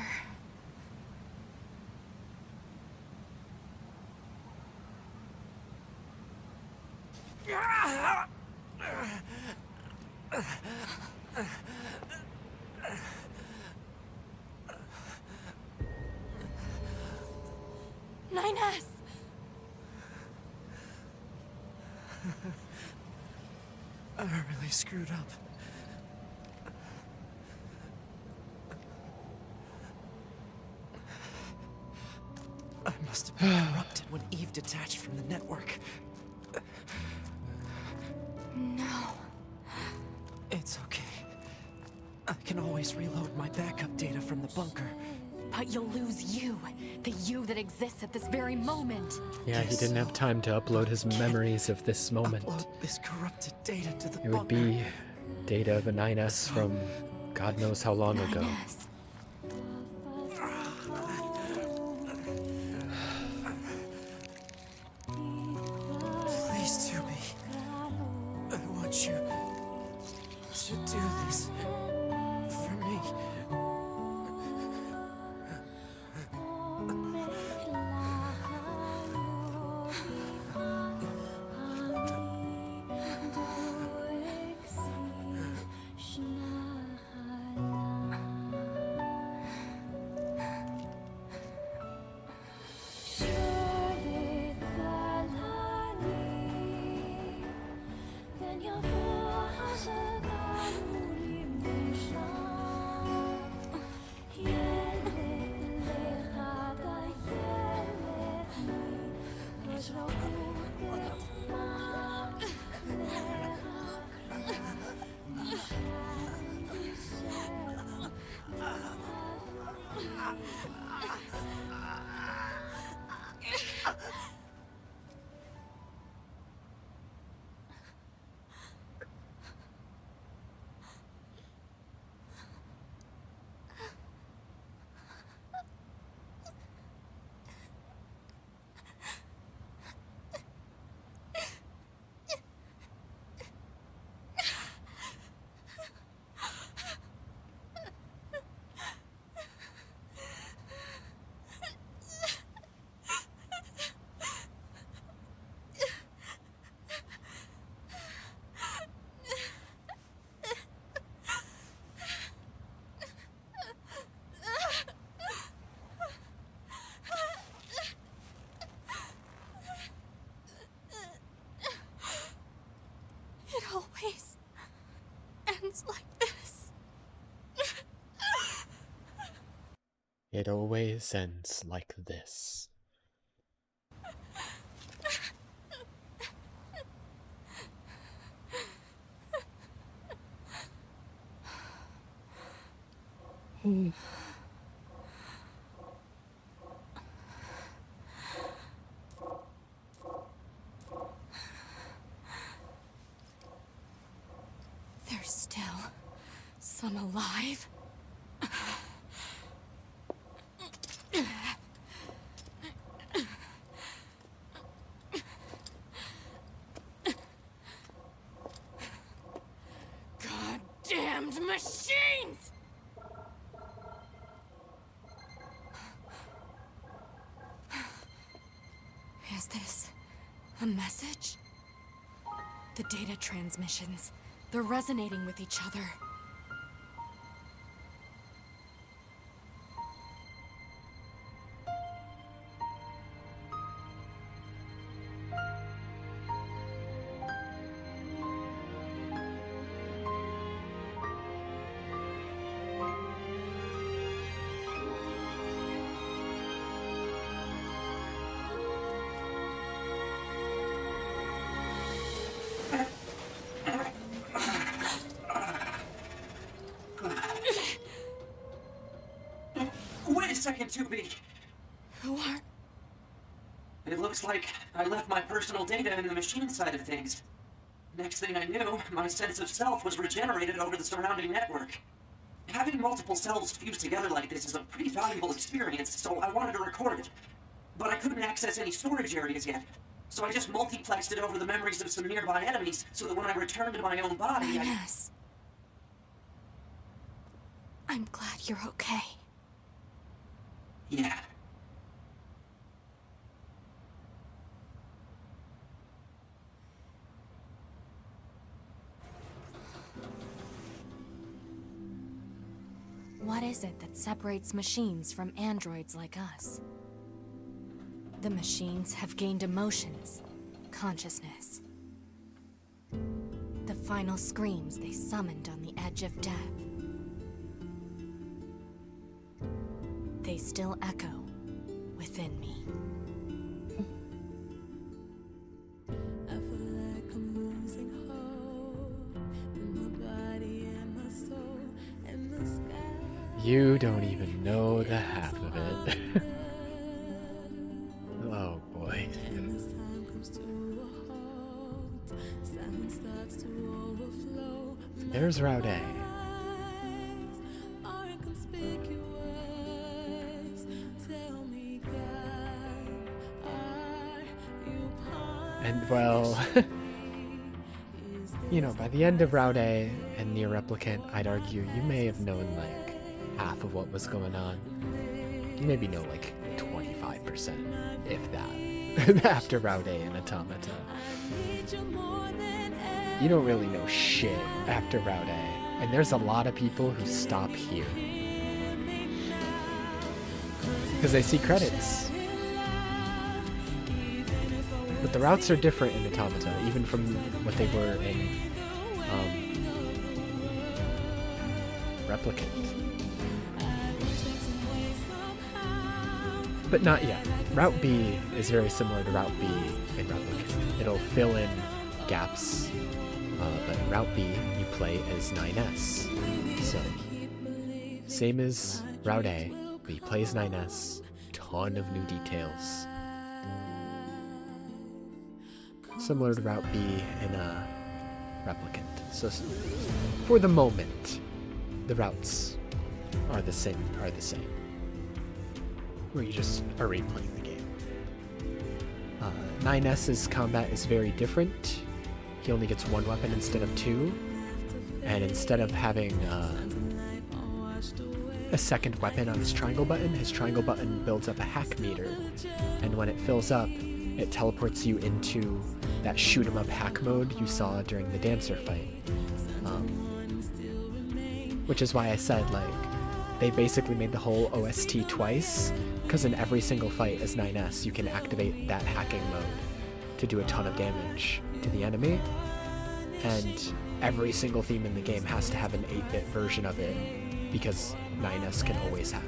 S7: Nines!
S9: I really screwed up. I must have been corrupted when Eve detached from the network.
S7: No.
S9: It's okay. I can always reload my backup data from the bunker.
S13: But you'll lose you. The you that exists at this very moment.
S2: Yeah, he didn't have time to upload his memories of this moment.
S9: Upload this corrupted data to the
S2: It would be data of a 9S from God knows how long ago.
S7: 9S.
S9: Please, Tubi. I want you to do this for me.
S7: It always ends like this.
S2: It always ends like this.
S13: I'm alive? Goddamned machines! Is this a message? The data transmissions, they're resonating with each other.
S21: Wait a second, 2B.
S13: Who are...
S21: It looks like I left my personal data in the machine side of things. Next thing I knew, my sense of self was regenerated over the surrounding network. Having multiple selves fused together like this is a pretty valuable experience, so I wanted to record it. But I couldn't access any storage areas yet, so I just multiplexed it over the memories of some nearby enemies so that when I returned to my own body,
S13: Yes. I'm glad you're okay.
S21: Yeah.
S13: What is it that separates machines from androids like us? The machines have gained emotions, consciousness. The final screams they summoned on the edge of death. They still echo within me.
S1: I feel like I'm losing hope in my body and my soul and the sky.
S2: You don't even know the half of it. Oh boy.
S1: And as time comes to a halt, silence starts to overflow.
S2: There's Route A.
S1: Are inconspicuous. Tell me, God, are you
S2: And well, you know, by the end of Route A and Near Replicant, I'd argue you may have known like half of what was going on. You maybe know like 25%, if that, after Route A and Automata. You don't really know shit after Route A, and there's a lot of people who stop here. Because they see credits. But the routes are different in Automata, even from what they were in Replicant. But not yet. Route B is very similar to Route B in Replicant. It'll fill in gaps, but in Route B you play as 9S. So, same as Route A, but you play as 9S, ton of new details. Similar to Route B in Replicant. So, for the moment, the routes are the same. Where you just are replaying the game. 9S's combat is very different. He only gets one weapon instead of two, and instead of having a second weapon on his triangle button builds up a hack meter, and when it fills up, it teleports you into that shoot 'em up hack mode you saw during the dancer fight. Which is why I said, like, they basically made the whole OST twice, because in every single fight as 9S, you can activate that hacking mode to do a ton of damage to the enemy, and every single theme in the game has to have an 8-bit version of it, because 9S can always hack.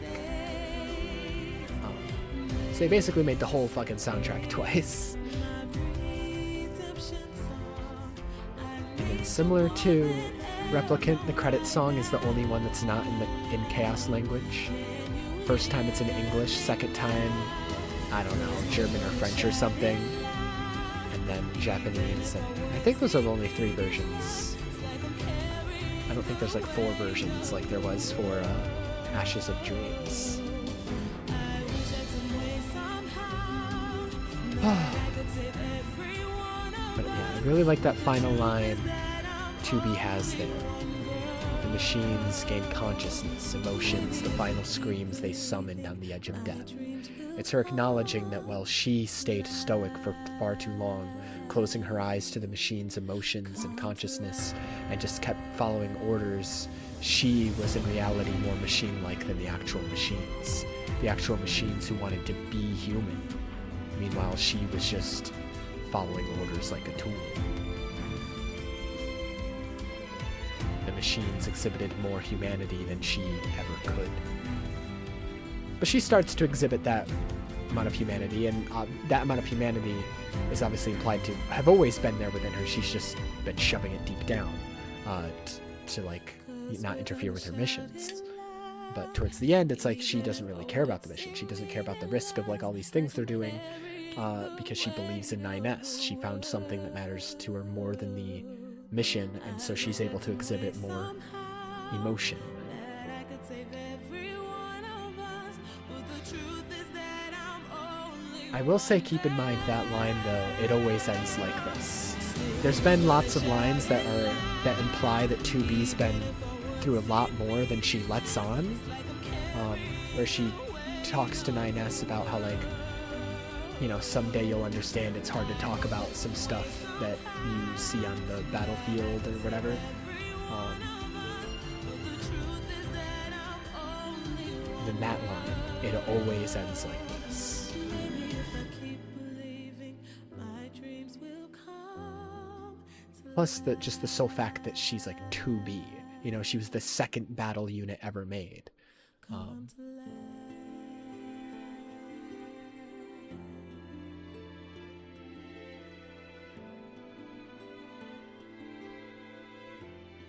S2: So they basically made the whole fucking soundtrack twice. And then similar to Replicant, the credit song is the only one that's not in Chaos language. First time it's in English, second time, I don't know, German or French or something, and then Japanese, and I think those are the only 3 versions. don't think there's like 4 versions like there was for Ashes of Dreams. But yeah, I really like that final line 2B has there. The machines gain consciousness, emotions, the final screams they summoned on the edge of death. It's her acknowledging that while she stayed stoic for far too long, closing her eyes to the machine's emotions and consciousness, and just kept following orders, she was in reality more machine-like than the actual machines. The actual machines who wanted to be human. Meanwhile, she was just following orders like a tool. The machines exhibited more humanity than she ever could. But she starts to exhibit that amount of humanity, and that amount of humanity is obviously implied to have always been there within her. She's just been shoving it deep down to like not interfere with her missions. But towards the end, it's like she doesn't really care about the mission. She doesn't care about the risk of like all these things they're doing because she believes in 9S. She found something that matters to her more than the mission, and so she's able to exhibit more emotion. I will say, keep in mind that line though, it always ends like this. There's been lots of lines that imply that 2B's been through a lot more than she lets on, where she talks to 9S about how, like, you know, someday you'll understand it's hard to talk about some stuff that you see on the battlefield or whatever. Then that line, it always ends like this. Plus just the sole fact that she's like 2B. You know, she was the second battle unit ever made.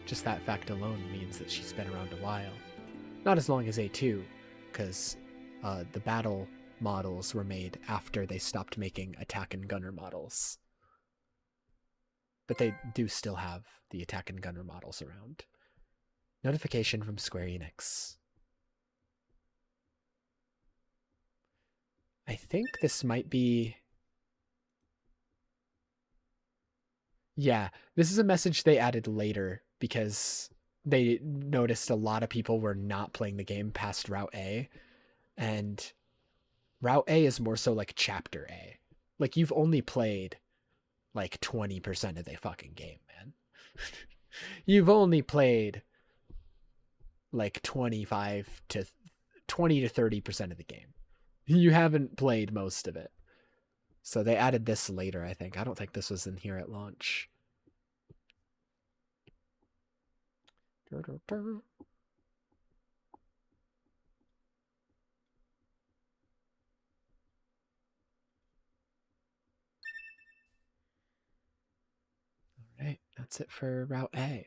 S2: Just that fact alone means that she's been around a while. Not as long as A2, because the battle models were made after they stopped making attack and gunner models. But they do still have the attack and gunner models around. Notification from Square Enix. I think this might be... Yeah, this is a message they added later because they noticed a lot of people were not playing the game past Route A. And Route A is more so like Chapter A. Like, you've only played like 20% of the fucking game, man. You've only played like 20 to 30% of the game. You haven't played most of it. So they added this later, I think. I don't think this was in here at launch. Alright, that's it for Route A.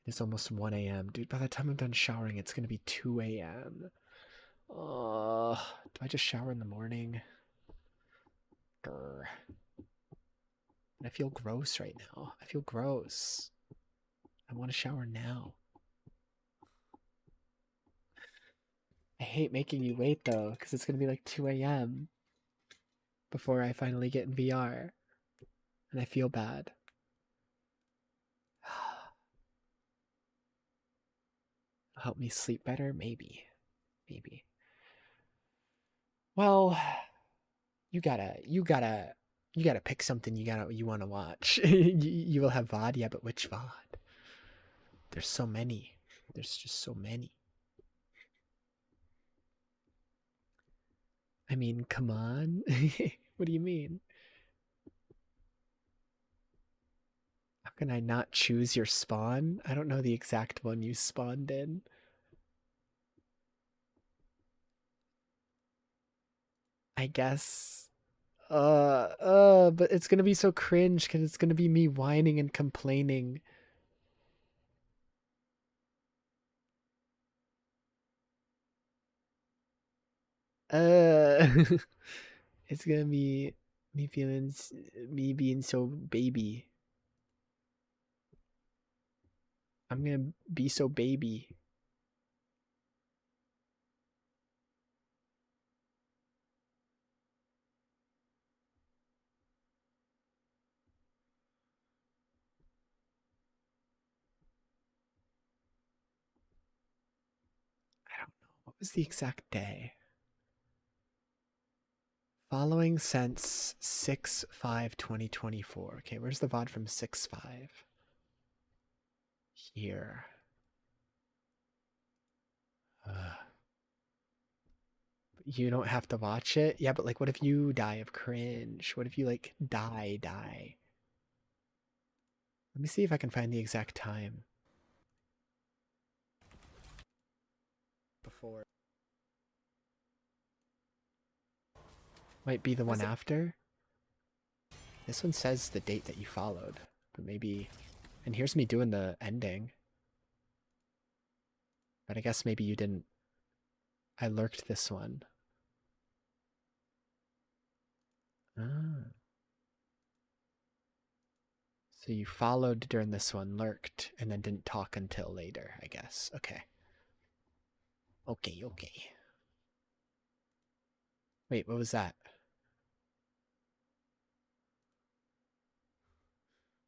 S2: It's almost 1 a.m. Dude, by the time I'm done showering, it's going to be 2 a.m. Do I just shower in the morning? Grr. I feel gross right now. I feel gross. I want to shower now. I hate making you wait though, because it's going to be like 2 a.m. before I finally get in VR. And I feel bad. Help me sleep better? Maybe. Maybe. Well, you gotta pick something you wanna watch. You will have VOD, yeah, but which VOD? There's so many. There's just so many. I mean, come on. What do you mean? How can I not choose your spawn? I don't know the exact one you spawned in. I guess. But it's gonna be so cringe because it's gonna be me whining and complaining. It's gonna be me being so baby. I'm gonna be so baby. I don't know. What was the exact day? Following since 6/5/2024. Okay, where's the VOD from 6/5? Here. You don't have to watch it? Yeah, but like, what if you die of cringe? What if you like die? Let me see if I can find the exact time. Before. Might be the one after. This one says the date that you followed, but maybe... And here's me doing the ending. But I guess maybe you didn't... I lurked this one. Ah. So you followed during this one, lurked, and then didn't talk until later, I guess. Okay. Okay. Wait, what was that?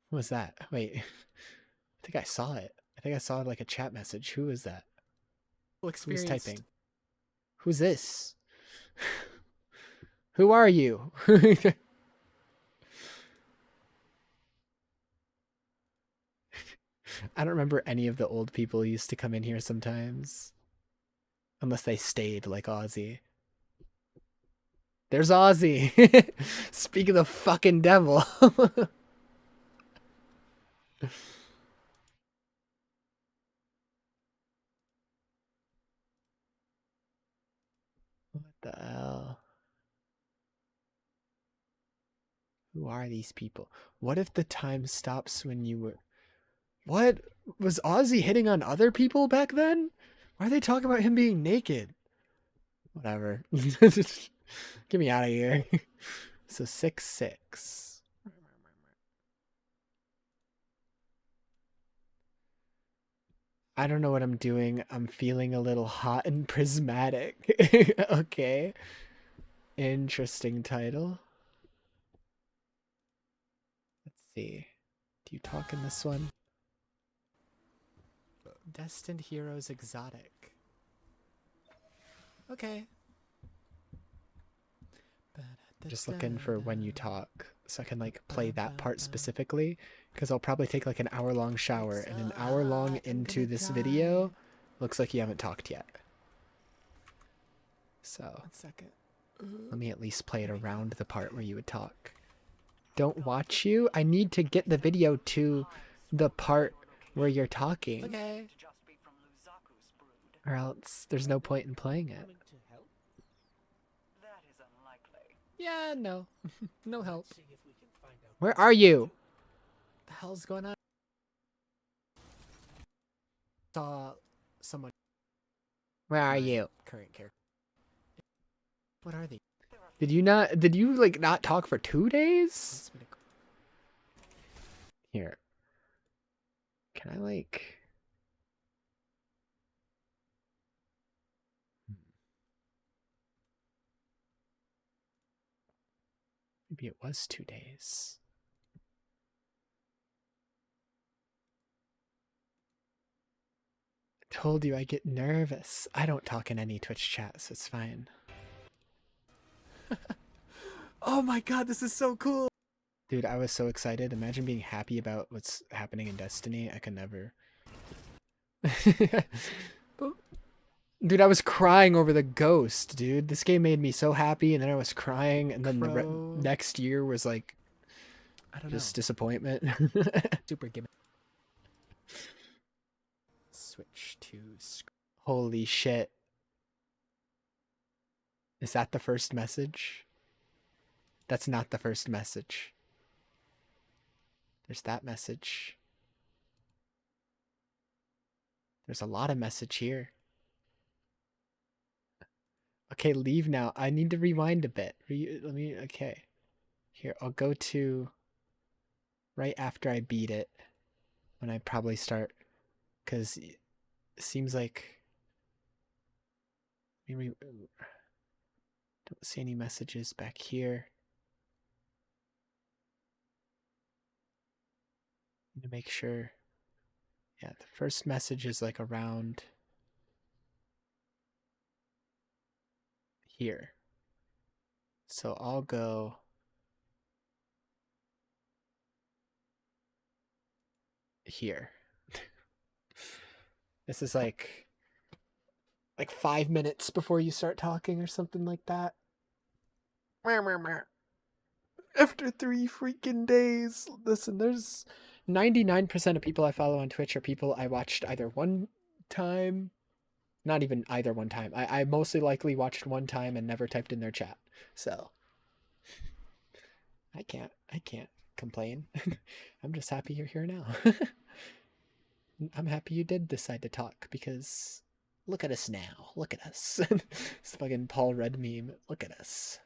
S2: What was that? Wait. I think I saw it. I think I saw like a chat message. Who is that? Who's typing? Who's this? Who are you? I don't remember any of the old people who used to come in here sometimes. Unless they stayed like Ozzy. There's Ozzy! Speak of the fucking devil! What the hell? Who are these people? What if the time stops when you were... What? Was Ozzy hitting on other people back then? Why are they talking about him being naked? Whatever. Get me out of here. So 6/6. I don't know what I'm doing. I'm feeling a little hot and prismatic. Okay. Interesting title. Let's see. Do you talk in this one? Destined Heroes Exotic. Okay. Just looking for when you talk so I can like play that part specifically, because I'll probably take like an hour-long shower, and an hour long into this video looks like you haven't talked yet. So 1 second. Let me at least play it around the part where you would talk. Don't watch you? I need to get the video to the part where you're talking. Okay. Or else there's no point in playing it. Yeah, no. No help. Where are you? What the hell's going on? Saw someone. Where are you? Current character. What are they? Did you like not talk for 2 days? Here. Can I like... Maybe it was 2 days. I told you I get nervous. I don't talk in any Twitch chat, so it's fine. Oh my god, this is so cool! Dude, I was so excited. Imagine being happy about what's happening in Destiny. I could never. Dude, I was crying over the ghost, dude. This game made me so happy, and then I was crying, and then the next year was like... I don't know. Just disappointment. Super gimmick. Switch to... Holy shit. Is that the first message? That's not the first message. There's that message. There's a lot of message here. Okay, leave now. I need to rewind a bit. Let me... Okay. Here, I'll go to... Right after I beat it. When I probably start Because it seems like we don't see any messages back here. Need to make sure. Yeah, the first message is like around here. So I'll go here. This is like 5 minutes before you start talking or something like that. After 3 freaking days. Listen, there's 99% of people I follow on Twitch are people I watched either one time, not even either one time. I mostly likely watched one time and never typed in their chat. So I can't complain. I'm just happy you're here now. I'm happy you did decide to talk because look at us now. Look at us. This fucking Paul Rudd meme. Look at us.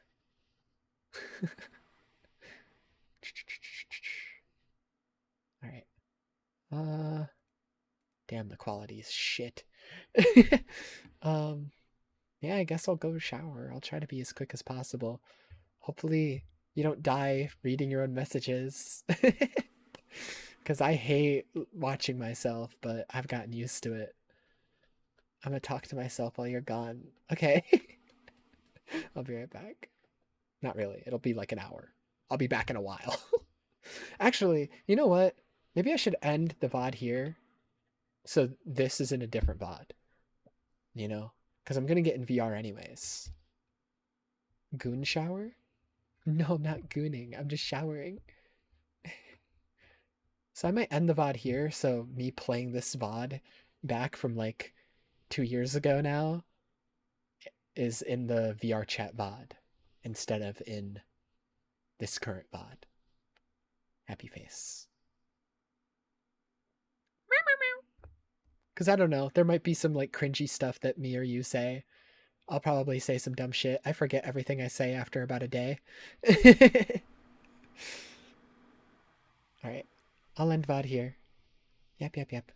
S2: All right. Damn, the quality is shit. Yeah, I guess I'll go shower. I'll try to be as quick as possible. Hopefully you don't die reading your own messages. Because I hate watching myself, but I've gotten used to it. I'm gonna talk to myself while you're gone. Okay. I'll be right back. Not really. It'll be like an hour. I'll be back in a while. Actually, you know what? Maybe I should end the VOD here. So this is in a different VOD. You know? Because I'm gonna get in VR anyways. Goon shower? No, I'm not gooning. I'm just showering. So I might end the VOD here, so me playing this VOD back from like 2 years ago now is in the VR chat VOD instead of in this current VOD. Happy face. Because I don't know, there might be some like cringy stuff that me or you say. I'll probably say some dumb shit. I forget everything I say after about a day. Alright. I'll end VOD here. Yep.